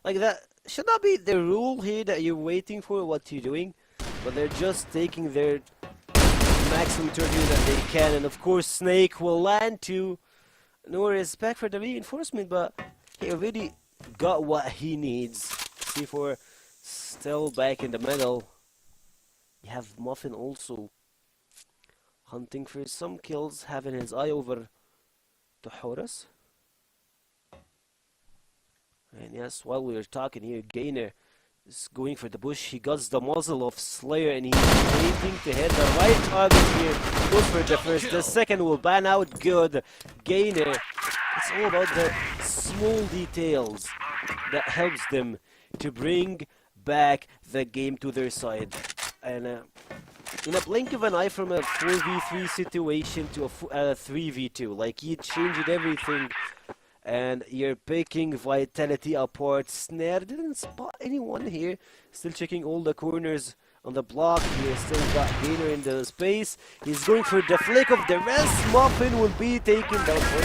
Like that should not be the rule here that you're waiting for what you're doing, but they're just taking their maximum turn here that they can, and of course Snake will land too. No respect for the reinforcement, but he already got what he needs. C4 still back in the middle. You have Muffin also hunting for some kills, having his eye over to Horus. And yes, while we were talking here, Gainer is going for the bush. He got the muzzle of Slayer and he's waiting to hit the right target here. He goes for the first, the second will ban out good. Gainer, it's all about the small details that helps them to bring back the game to their side. And in a blink of an eye, from a 4v3 situation to a 3v2, like you changed everything. And you're picking Vitality apart. Snare didn't spot anyone here. Still checking all the corners on the block here. Still got Gainer in the space. He's going for the flick of the rest. Muffin will be taken down for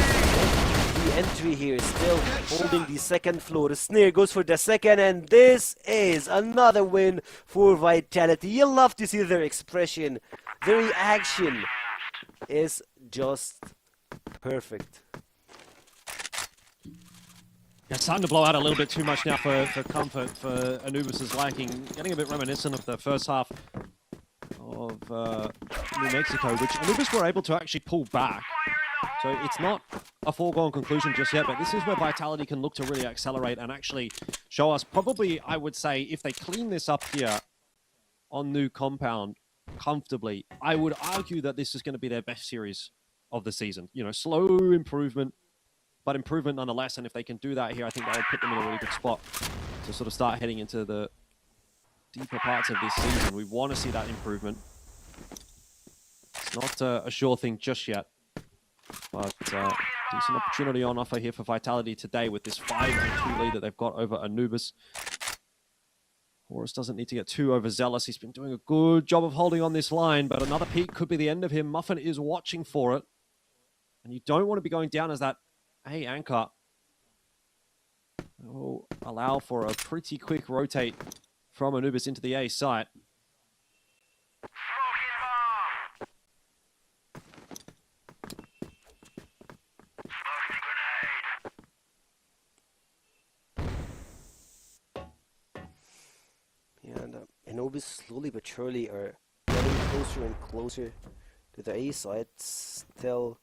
the entry here. Still holding the second floor. Snare goes for the second, and this is another win for Vitality. You love to see their expression. Their reaction is just perfect. Yeah, it's starting to blow out a little bit too much now for comfort for Anubis' liking. Getting a bit reminiscent of the first half of New Mexico, which Anubis were able to actually pull back. So it's not a foregone conclusion just yet, but this is where Vitality can look to really accelerate and actually show us, probably, I would say, if they clean this up here on New Compound comfortably, I would argue that this is going to be their best series of the season. You know, slow improvement, but improvement nonetheless, and if they can do that here, I think that would put them in a really good spot to sort of start heading into the deeper parts of this season. We want to see that improvement. It's not a sure thing just yet, but decent opportunity on offer here for Vitality today with this 5-2 lead that they've got over Anubis. Horus doesn't need to get too overzealous. He's been doing a good job of holding on this line, but another peek could be the end of him. Muffin is watching for it, and you don't want to be going down as that A anchor. Will allow for a pretty quick rotate from Anubis into the A site. Yeah, and Anubis slowly but surely are getting closer and closer to the A site. Still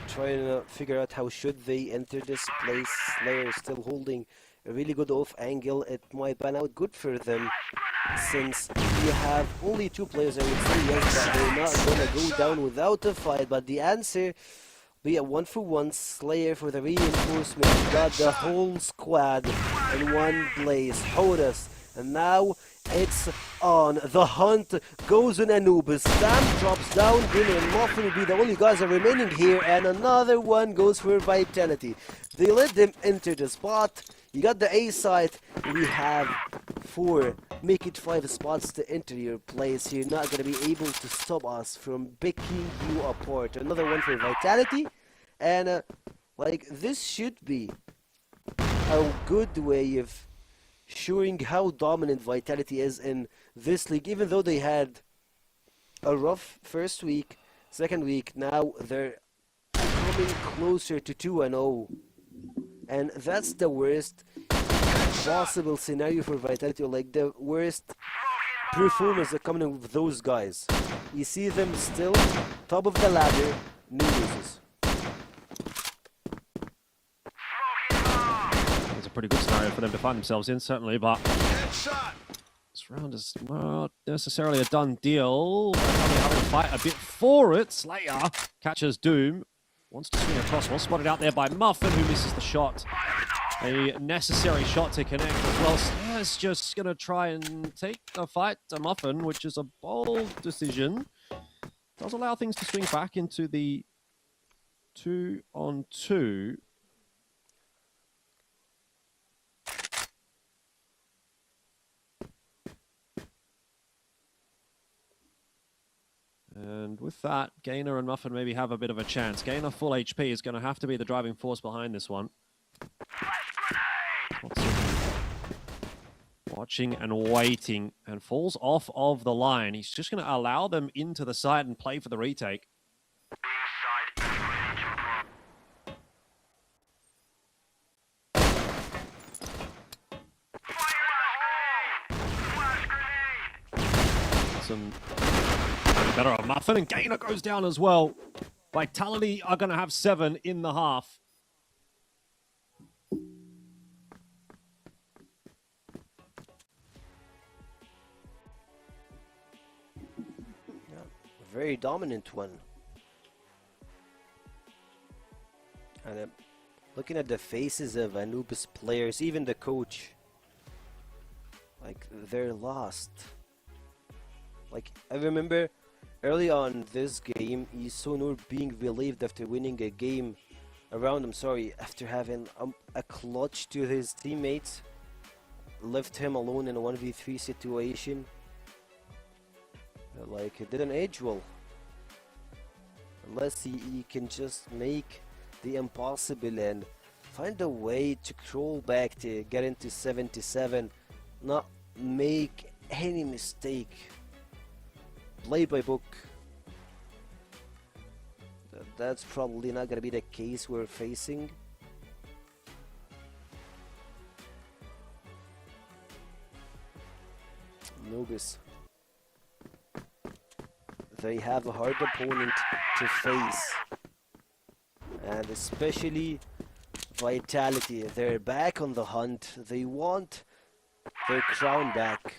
trying to figure out how should they enter this place. Slayer is still holding a really good off angle. It might pan out good for them, since you have only two players. I would say yes, but they're not gonna go down without a fight. But the answer be a 1-for-1 Slayer for the reinforcement. Got the whole squad in one place. Horus, and now it's on. The hunt goes on Anubis. Sam drops down. Gainer and Muffin will be the only guys that are remaining here, and another one goes for Vitality. They let them enter the spot. You got the A site. We have 4, make it 5 spots to enter your place. You're not gonna be able to stop us from picking you apart. Another one for Vitality, and like this should be a good way of showing how dominant Vitality is in this league. Even though they had a rough first week, second week, now they're coming closer to 2-0. And that's the worst possible scenario for Vitality, like the worst performance that coming in with those guys. You see them still top of the ladder, no losers. It's a pretty good scenario for them to find themselves in, certainly, but this round is not necessarily a done deal. Having to fight a bit for it. Slayer catches Doom. Wants to swing across. Well spotted out there by Muffin, who misses the shot. A necessary shot to connect as well. Slayer's just going to try and take the fight to Muffin, which is a bold decision. Does allow things to swing back into the 2-on-2. And with that, Gainer and Muffin maybe have a bit of a chance. Gainer full HP is going to have to be the driving force behind this one. Watching and waiting, and falls off of the line. He's just going to allow them into the side and play for the retake. Some better of Muffin, and Gainer goes down as well. Vitality are going to have 7 in the half. Very dominant one. And looking at the faces of Anubis players, even the coach, like they're lost. Like I remember early on this game, Isonur being relieved after winning a game around him, after having a clutch to his teammates, left him alone in a 1v3 situation. Like, it didn't age well. Unless he can just make the impossible and find a way to crawl back to get into 77, not make any mistake. Play by book. That's probably not gonna be the case we're facing. Anubis. They have a hard opponent to face, and especially Vitality. They're back on the hunt. They want their crown back.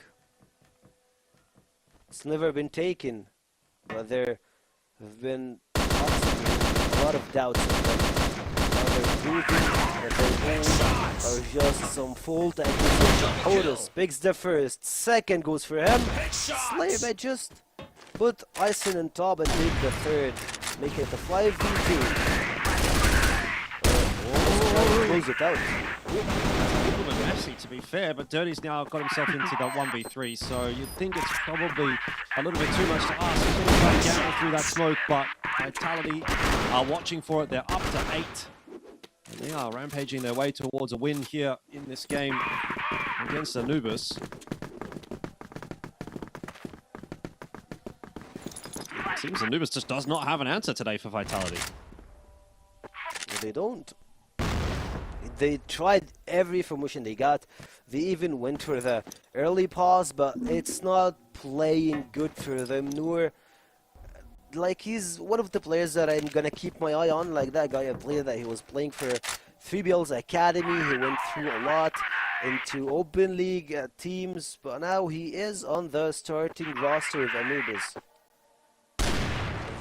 It's never been taken, but there have been possibly a lot of doubts on them. Now they're proving that their goals are just some fault accusation. Horus picks the first, second goes for him. Slayer just put Ison on top and take the third, make it a 5v2. Close it out. It's a little bit messy, to be fair, but Dirty's now got himself into the 1v3, so you'd think it's probably a little bit too much to ask. He's going to try and gamble through that smoke, but Vitality are watching for it. They're up to 8, and they are rampaging their way towards a win here in this game against Anubis. It seems Anubis just does not have an answer today for Vitality. They don't. They tried every promotion they got. They even went for the early pause, but it's not playing good for them. Nor, like, he's one of the players that I'm gonna keep my eye on. Like that guy, a player that he was playing for 3BL's academy. He went through a lot into open league teams, but now he is on the starting roster of Anubis.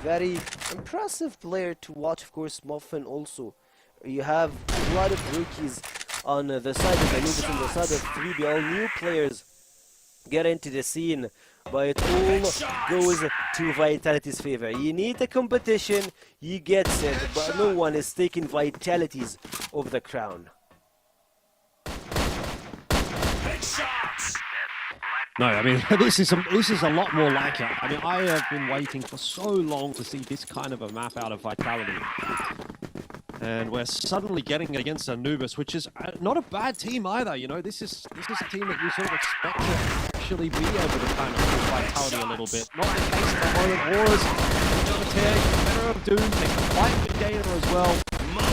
Very impressive player to watch, of course. Muffin also. You have a lot of rookies on the side of Anubis and the side of 3BL. New players get into the scene, but it all goes to Vitality's favor. You need the competition, you get it, but no one is taking Vitality's of the crown. No, I mean, this is a lot more like it. I mean, I have been waiting for so long to see this kind of a map out of Vitality. And we're suddenly getting it against Anubis, which is not a bad team either. You know, this is a team that you sort of expect to actually be able to kind of pull Vitality a little bit. Not the case at the moment. Auras, better of Doom, they can fight with Gainer as well.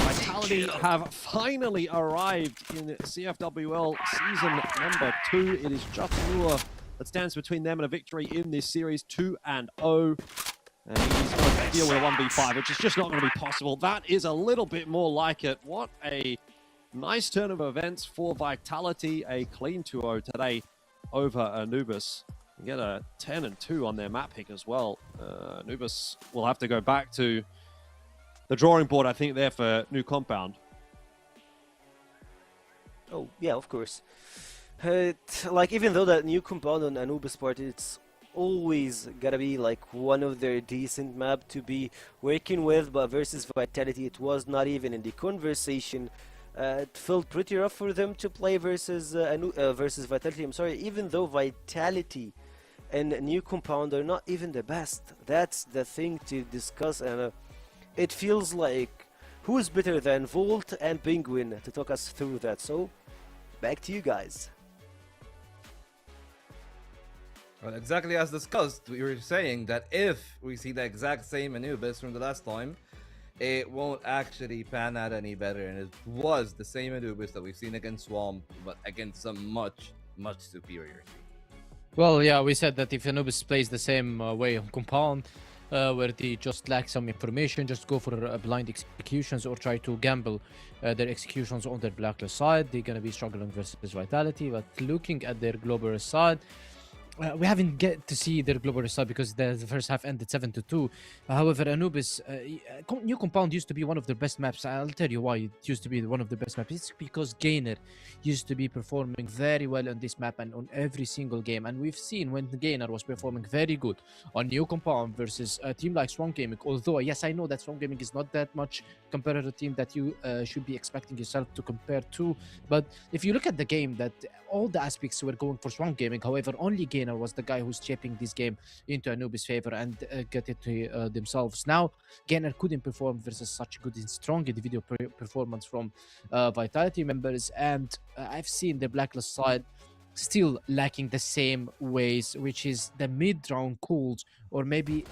Vitality have finally arrived in CFWL season number 2. It is just Lure that stands between them and a victory in this series, 2-0. And he's going to deal with a 1v5, which is just not going to be possible. That is a little bit more like it. What a nice turn of events for Vitality. A clean 2-0 today over Anubis. You get a 10-2 on their map pick as well. Anubis will have to go back to the drawing board, I think, there for new compound. Oh, yeah, of course. Like, even though that new compound on Anubis part, it's always gotta be like one of their decent map to be working with, but versus Vitality it was not even in the conversation. It felt pretty rough for them to play versus versus Vitality. I'm sorry, even though Vitality and New Compound are not even the best. That's the thing to discuss, and it feels like who is better than Volt and Penguin to talk us through that. So back to you guys. Well, exactly as discussed, we were saying that if we see the exact same Anubis from the last time, it won't actually pan out any better, and it was the same Anubis that we've seen against Swamp, but against some much superior team. Well, yeah, we said that if Anubis plays the same way on Compound, where they just lack some information, just go for blind executions or try to gamble their executions on their blacklist side, they're going to be struggling versus Vitality. But looking at their global side, we haven't get to see their global result because the first half ended 7-2. However, Anubis, New Compound used to be one of their best maps. I'll tell you why it used to be one of the best maps. It's because Gainer used to be performing very well on this map and on every single game. And we've seen when Gainer was performing very good on New Compound versus a team like Swarm Gaming. Although, yes, I know that Swarm Gaming is not that much compared to the team that you should be expecting yourself to compare to. But if you look at the game, that all the aspects were going for Swarm Gaming. However, only Gainer was the guy who's shaping this game into Anubis' favor and get it to themselves. Now, Gainer couldn't perform versus such good and strong individual performance from Vitality members, and I've seen the Blacklist side still lacking the same ways, which is the mid-round calls, or maybe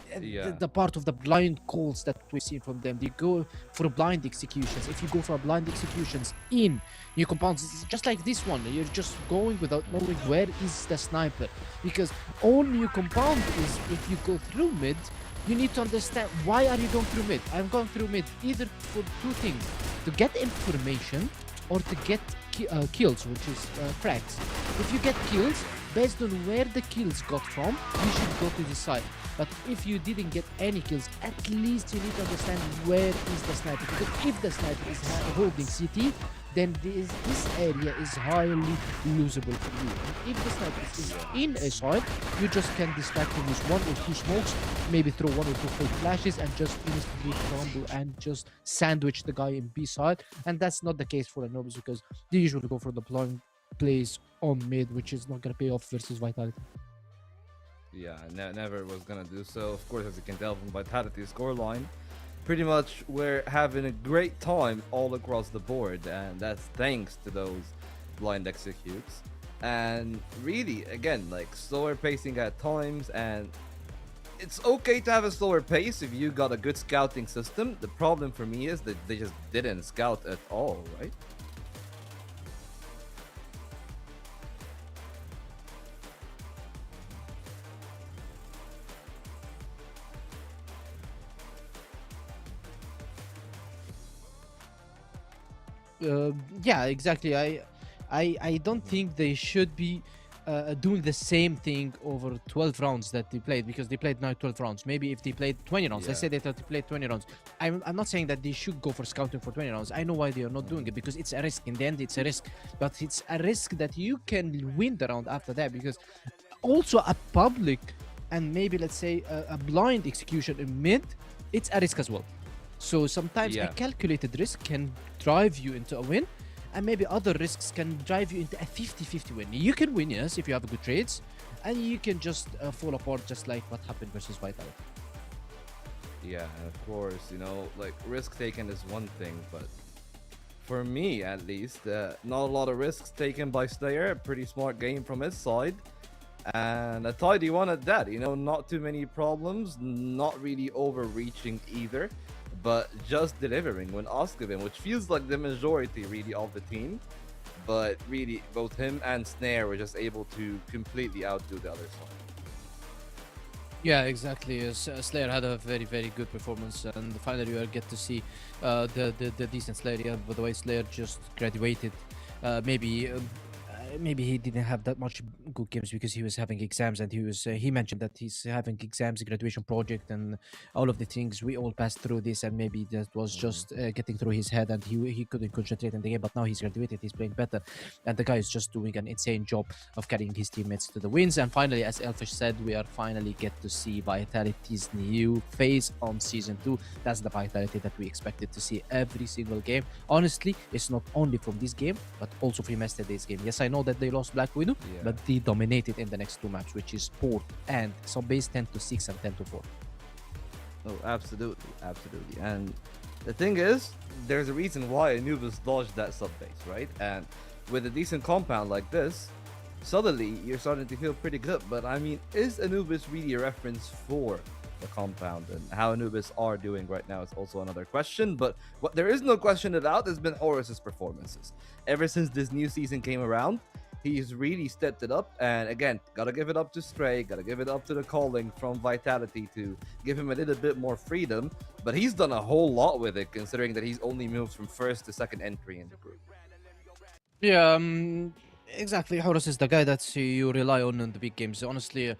the part of the blind calls that we've seen from them. They go for blind executions. If you go for blind executions in New Compounds, just like this one, you're just going without knowing where is the sniper, because all New Compound is, if you go through mid, you need to understand why are you going through mid. I'm going through mid either for two things: to get information or to get kills, which is frags. If you get kills, based on where the kills got from, you should go to the side. But if you didn't get any kills, at least you need to understand where is the sniper. Because if the sniper is holding CT, then this area is highly losable for you. And if the sniper is in a side, you just can distract him with one or two smokes, maybe throw one or two fake flashes and just instantly crumble and just sandwich the guy in B side. And that's not the case for Anubis, because they usually go for the blind plays on mid, which is not going to pay off versus Vitality. Yeah, never was gonna do so. Of course, as you can tell from Vitality's scoreline, pretty much we're having a great time all across the board, and that's thanks to those blind executes. And really, again, like slower pacing at times, and it's okay to have a slower pace if you got a good scouting system. The problem for me is that they just didn't scout at all, right? Yeah, exactly. I don't think they should be doing the same thing over 12 rounds that they played, because they played now 12 rounds. Maybe if they played 20 rounds, let's say they played 20 rounds. I'm not saying that they should go for scouting for 20 rounds. I know why they are not doing it, because it's a risk. In the end, it's a risk, but it's a risk that you can win the round after that, because also a public and maybe let's say a blind execution in mid, it's a risk as well. So sometimes a calculated risk can drive you into a win, and maybe other risks can drive you into a 50-50 win. You can win, yes, if you have good trades, and you can just fall apart, just like what happened versus Vitality. Yeah, and of course, you know, like risk taken is one thing, but for me at least, not a lot of risks taken by Slayer. A pretty smart game from his side, and a tidy one at that. You know, not too many problems, not really overreaching either, but just delivering when asked of him, which feels like the majority really of the team. But really, both him and Snare were just able to completely outdo the other side. Yeah, exactly. Slayer had a very, very good performance, and finally we get to see the decent Slayer. Yeah, by the way, Slayer just graduated. Maybe maybe he didn't have that much good games because he was having exams, and he mentioned that he's having exams, graduation project, and all of the things. We all passed through this, and maybe that was just getting through his head, and he couldn't concentrate in the game. But now he's graduated, he's playing better, and the guy is just doing an insane job of carrying his teammates to the wins. And finally, as Elfish said, we are finally get to see Vitality's new phase on season 2. That's the Vitality that we expected to see every single game. Honestly, it's not only from this game, but also from yesterday's game. Yes, I know that they lost Black Widow, but they dominated in the next 2 maps, which is Port and Subbase 10-6 and 10-4. Oh, absolutely, absolutely. And the thing is, there's a reason why Anubis dodged that sub-base, right? And with a decent compound like this, suddenly you're starting to feel pretty good. But I mean, is Anubis really a reference for the compound? And how Anubis are doing right now is also another question. But what there is no question about has been Horus's performances. Ever since this new season came around, he's really stepped it up. And again, gotta give it up to Stray, gotta give it up to the calling from Vitality to give him a little bit more freedom. But he's done a whole lot with it, considering that he's only moved from first to second entry in the group. Yeah, exactly. Horus is the guy that you rely on in the big games. Honestly,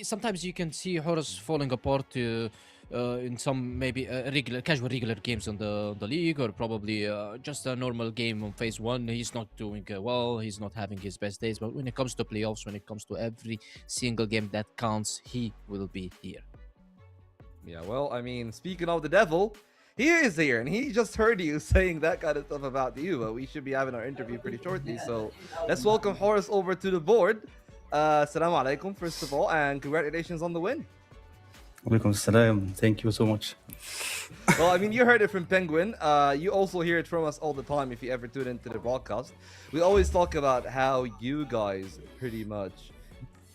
sometimes you can see Horus falling apart in some maybe casual regular games on the league, or probably just a normal game on phase 1. He's not doing well. He's not having his best days. But when it comes to playoffs, when it comes to every single game that counts, he will be here. Yeah, well, I mean, speaking of the devil, he is here, and he just heard you saying that kind of stuff about you, but we should be having our interview pretty shortly, so let's welcome Horus over to the board. Assalamu alaikum, first of all, and congratulations on the win. Welcome, salam. Thank you so much. Well, I mean, you heard it from Penguin. You also hear it from us all the time if you ever tune into the broadcast. We always talk about how you guys pretty much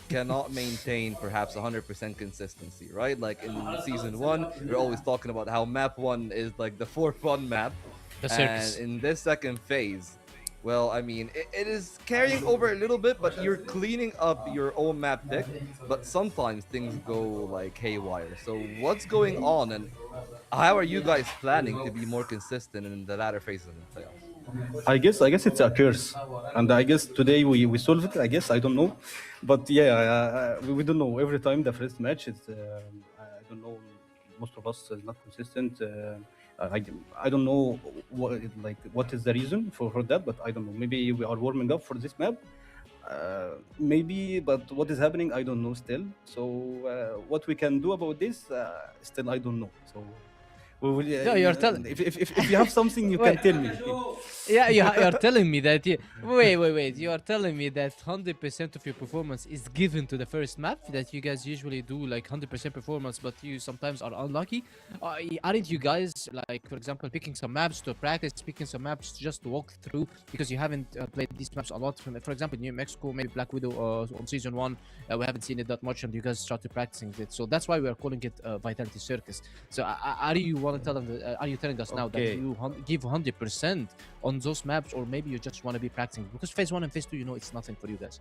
cannot maintain perhaps 100% consistency, right? Like in season 1, we're always talking about how map 1 is like the for fun map. And in this second phase, well, I mean, it is carrying over a little bit, but you're cleaning up your own map pick. But sometimes things go like haywire. So what's going on, and how are you guys planning to be more consistent in the latter phases of the playoffs? I guess it's a curse, and I guess today we solve it. I guess I don't know, but yeah, we don't know. Every time the first match, it's I don't know. Most of us is not consistent. I don't know what is the reason for that, but I don't know. Maybe we are warming up for this map. Maybe, but what is happening, I don't know still. So what we can do about this, still I don't know. So. Well, no, you're telling. If you have something, you can tell me. Yeah, you're telling me that. Wait. You are telling me that 100% of your performance is given to the first map. That you guys usually do like 100% performance, but you sometimes are unlucky. Aren't you guys like, for example, picking some maps to practice, picking some maps just to walk through because you haven't played these maps a lot? For example, New Mexico, maybe Black Widow on season 1, we haven't seen it that much, and you guys started practicing it. So that's why we are calling it Vitality Circus. So are you are you telling us now that you give 100% on those maps, or maybe you just want to be practicing? Because phase 1 and phase 2, you know, it's nothing for you guys.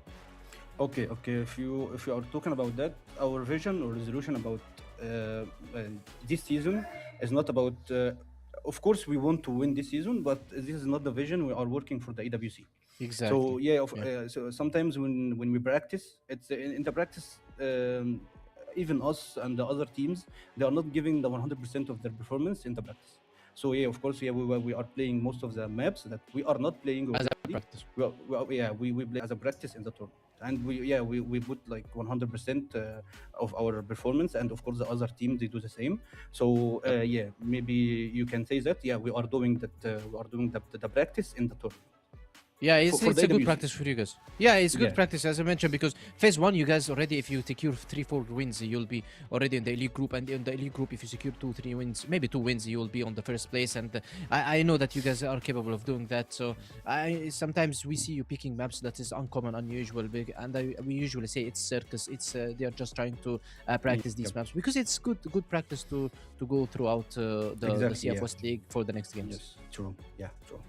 Okay. If you are talking about that, our vision or resolution about this season is not about. Of course, we want to win this season, but this is not the vision. We are working for the AWC. Exactly. So so sometimes when we practice, it's in the practice. Even us and the other teams, they are not giving the 100% of their performance in the practice. So yeah, of course, we are playing most of the maps that we are not playing as a practice. We play as a practice in the tournament, and we put like 100% of our performance, and of course the other teams, they do the same. So maybe you can say that we are doing that. We are doing the practice in the tournament. Yeah, it's a good practice for you guys. Yeah, it's good practice, as I mentioned, because phase 1, you guys already, if you secure 3-4 wins, you'll be already in the elite group. And in the elite group, if you secure 2-3 wins, maybe 2 wins, you'll be on the first place. And I know that you guys are capable of doing that. So sometimes we see you picking maps that is uncommon, unusual, big, and we usually say it's circus. It's they are just trying to practice these maps because it's good practice to go throughout the CFW West League for the next games. Yes, true. Yeah, true.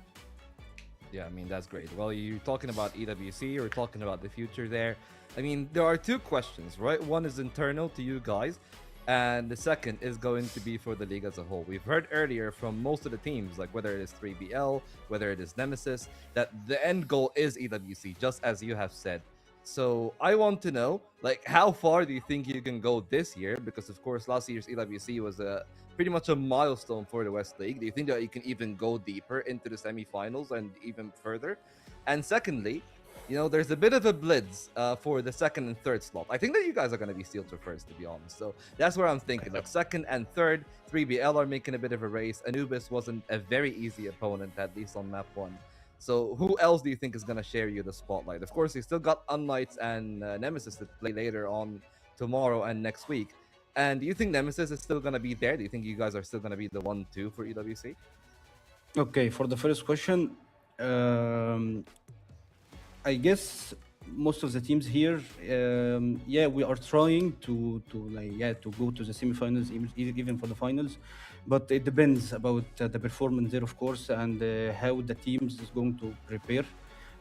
Yeah, I mean, that's great. Well, you're talking about EWC, you're talking about the future there. I mean, there are 2 questions, right? One is internal to you guys. and the second is going to be for the league as a whole. We've heard earlier from most of the teams, like whether it is 3BL, whether it is Nemesis, that the end goal is EWC, just as you have said. So I want to know, like, how far do you think you can go this year? Because of course, last year's EWC was pretty much a milestone for the West League. Do you think that you can even go deeper into the semifinals and even further? And secondly, you know, there's a bit of a blitz for the second and third slot. I think that you guys are going to be sealed to first, to be honest. So that's where I'm thinking. Like, second and third, 3BL are making a bit of a race. Anubis wasn't a very easy opponent, at least on map 1. So who else do you think is going to share you the spotlight? Of course, you still got unKnights and Nemesis to play later on tomorrow and next week. And do you think Nemesis is still going to be there? Do you think you guys are still going to be the 1-2 for EWC? Okay, for the first question, I guess most of the teams here, yeah, we are trying to go to the semifinals, even for the finals, but it depends about the performance there, of course, and how the teams is going to prepare.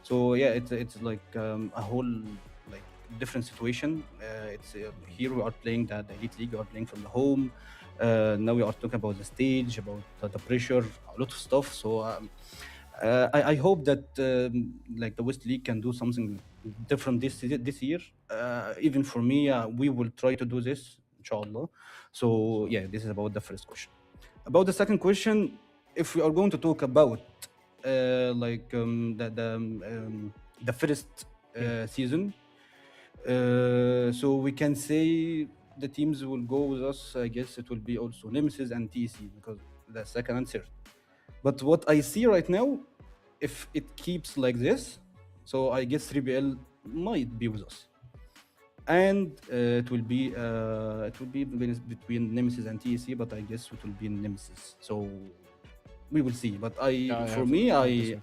So yeah, it's like a whole like different situation. It's here we are playing the Elite League, we are playing from the home. Now we are talking about the stage, about the pressure, a lot of stuff. So I hope that like the West League can do something different this year. Even for me, we will try to do this, inshallah. So yeah, this is about the first question. About the second question, if we are going to talk about like the first season, so we can say the teams will go with us. I guess it will be also Nemesis and TEC, because the second and third. But what I see right now, if it keeps like this, so I guess 3BL might be with us, and it will be between Nemesis and TEC, but I guess it will be Nemesis. So we will see. But for me, I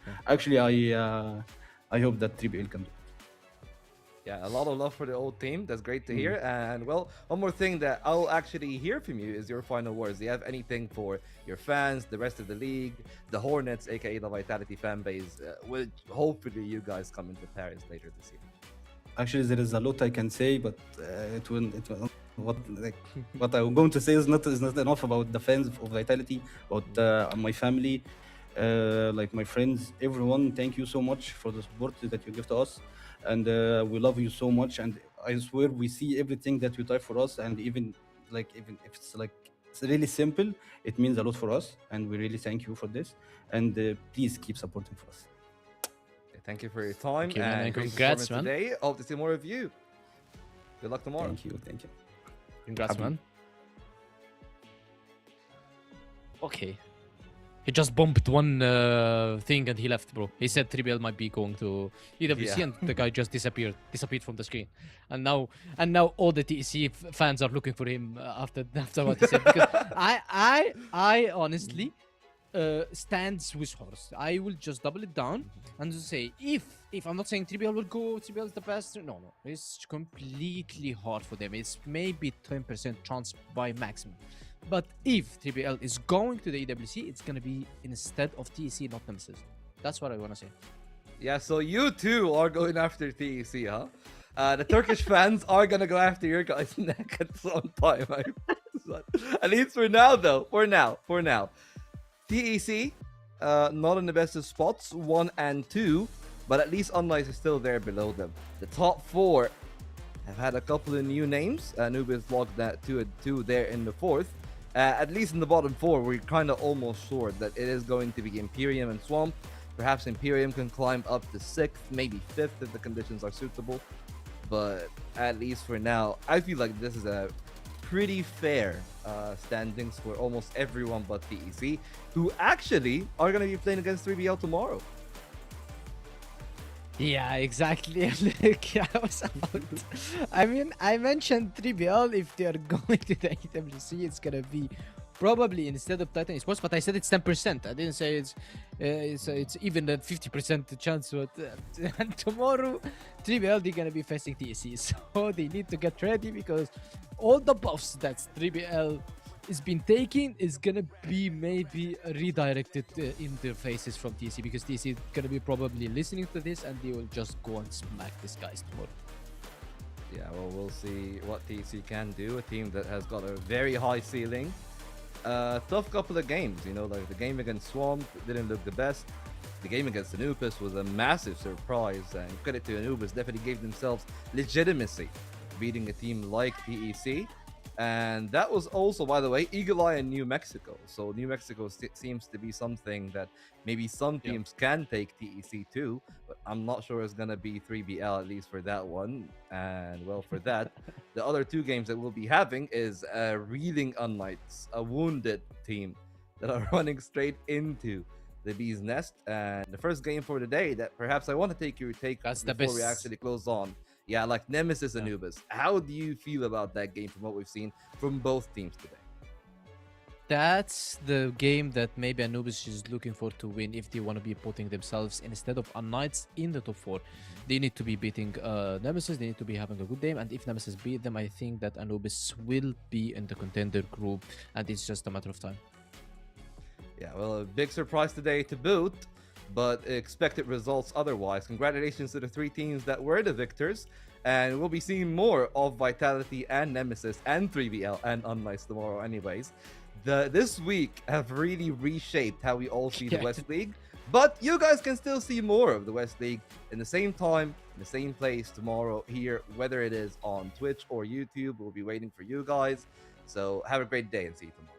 hope that 3BL can do it. Yeah, a lot of love for the old team. That's great to hear. And well, one more thing that I'll actually hear from you is your final words. Do you have anything for your fans, the rest of the league, the Hornets, aka the Vitality fan base? Will hopefully you guys come into Paris later this year. Actually, there is a lot I can say, but it will what I'm going to say is not enough about the fans of Vitality, about my family, like my friends, everyone. Thank you so much for the support that you give to us. And we love you so much, and I swear we see everything that you type for us, and even if it's really simple, it means a lot for us, and we really thank you for this. And please keep supporting for us. Okay, thank you for your time, you, man, and congrats, man. Today. Hope to see more of you. Good luck tomorrow. Thank you. Congrats, man. Okay. He just bumped one thing and he left, bro. He said 3BL might be going to EWC, and the guy just disappeared from the screen. And now all the TEC fans are looking for him after what he said. Because I honestly stands with Horst. I will just double it down and just say if I'm not saying 3BL will go, 3BL is the best. No, it's completely hard for them. It's maybe 10% chance by maximum. But if 3BL is going to the EWC, it's going to be instead of TEC, not Nemesis. That's what I want to say. Yeah, so you two are going after TEC, huh? The Turkish fans are going to go after your guys' neck at some time. At least for now, though. For now. TEC, not in the best of spots, 1 and 2. But at least unKnights is still there below them. The top 4 have had a couple of new names. Anubis logged that 2 there in the 4th. At least in the bottom 4, we're kind of almost sure that it is going to be Imperium and Swamp. Perhaps Imperium can climb up to 6th, maybe 5th if the conditions are suitable. But at least for now, I feel like this is a pretty fair standings for almost everyone but TEC, who actually are going to be playing against 3BL tomorrow. Yeah, exactly. I mean, I mentioned 3BL. If they are going to the EWC, it's gonna be probably instead of Titan Esports, but I said it's 10%. I didn't say it's even a 50% chance. But and tomorrow, 3BL they're gonna be facing TEC, so they need to get ready, because all the buffs that 3BL is been taking is gonna be maybe redirected in their faces from TEC, because TEC is gonna be probably listening to this and they will just go and smack these guys tomorrow. Yeah, well, we'll see what TC can do. A team that has got a very high ceiling. Tough couple of games, you know, like the game against Swamp didn't look the best. The game against Anubis was a massive surprise, and credit to Anubis, definitely gave themselves legitimacy beating a team like TEC. And that was also, by the way, Eagle Eye in New Mexico. So New Mexico seems to be something that maybe some teams can take TEC to, but I'm not sure it's going to be 3BL, at least for that one. And well, for that, the other two games that we'll be having is reeling unKnights, a wounded team that are running straight into the Bee's Nest. And the first game for the day that perhaps I want to take your take before we actually close on. Yeah, like Nemesis and Anubis. How do you feel about that game from what we've seen from both teams today? That's the game that maybe Anubis is looking for to win if they want to be putting themselves instead of unKnights in the top 4. They need to be beating Nemesis, they need to be having a good game, and if Nemesis beat them, I think that Anubis will be in the contender group, and it's just a matter of time. Yeah, well, a big surprise today to boot, but expected results otherwise. Congratulations to the 3 teams that were the victors, and we'll be seeing more of Vitality and Nemesis and 3BL and unKnights tomorrow anyways. This week have really reshaped how we all see the West League, but you guys can still see more of the West League in the same time, in the same place tomorrow here, whether it is on Twitch or YouTube. We'll be waiting for you guys, so have a great day and see you tomorrow.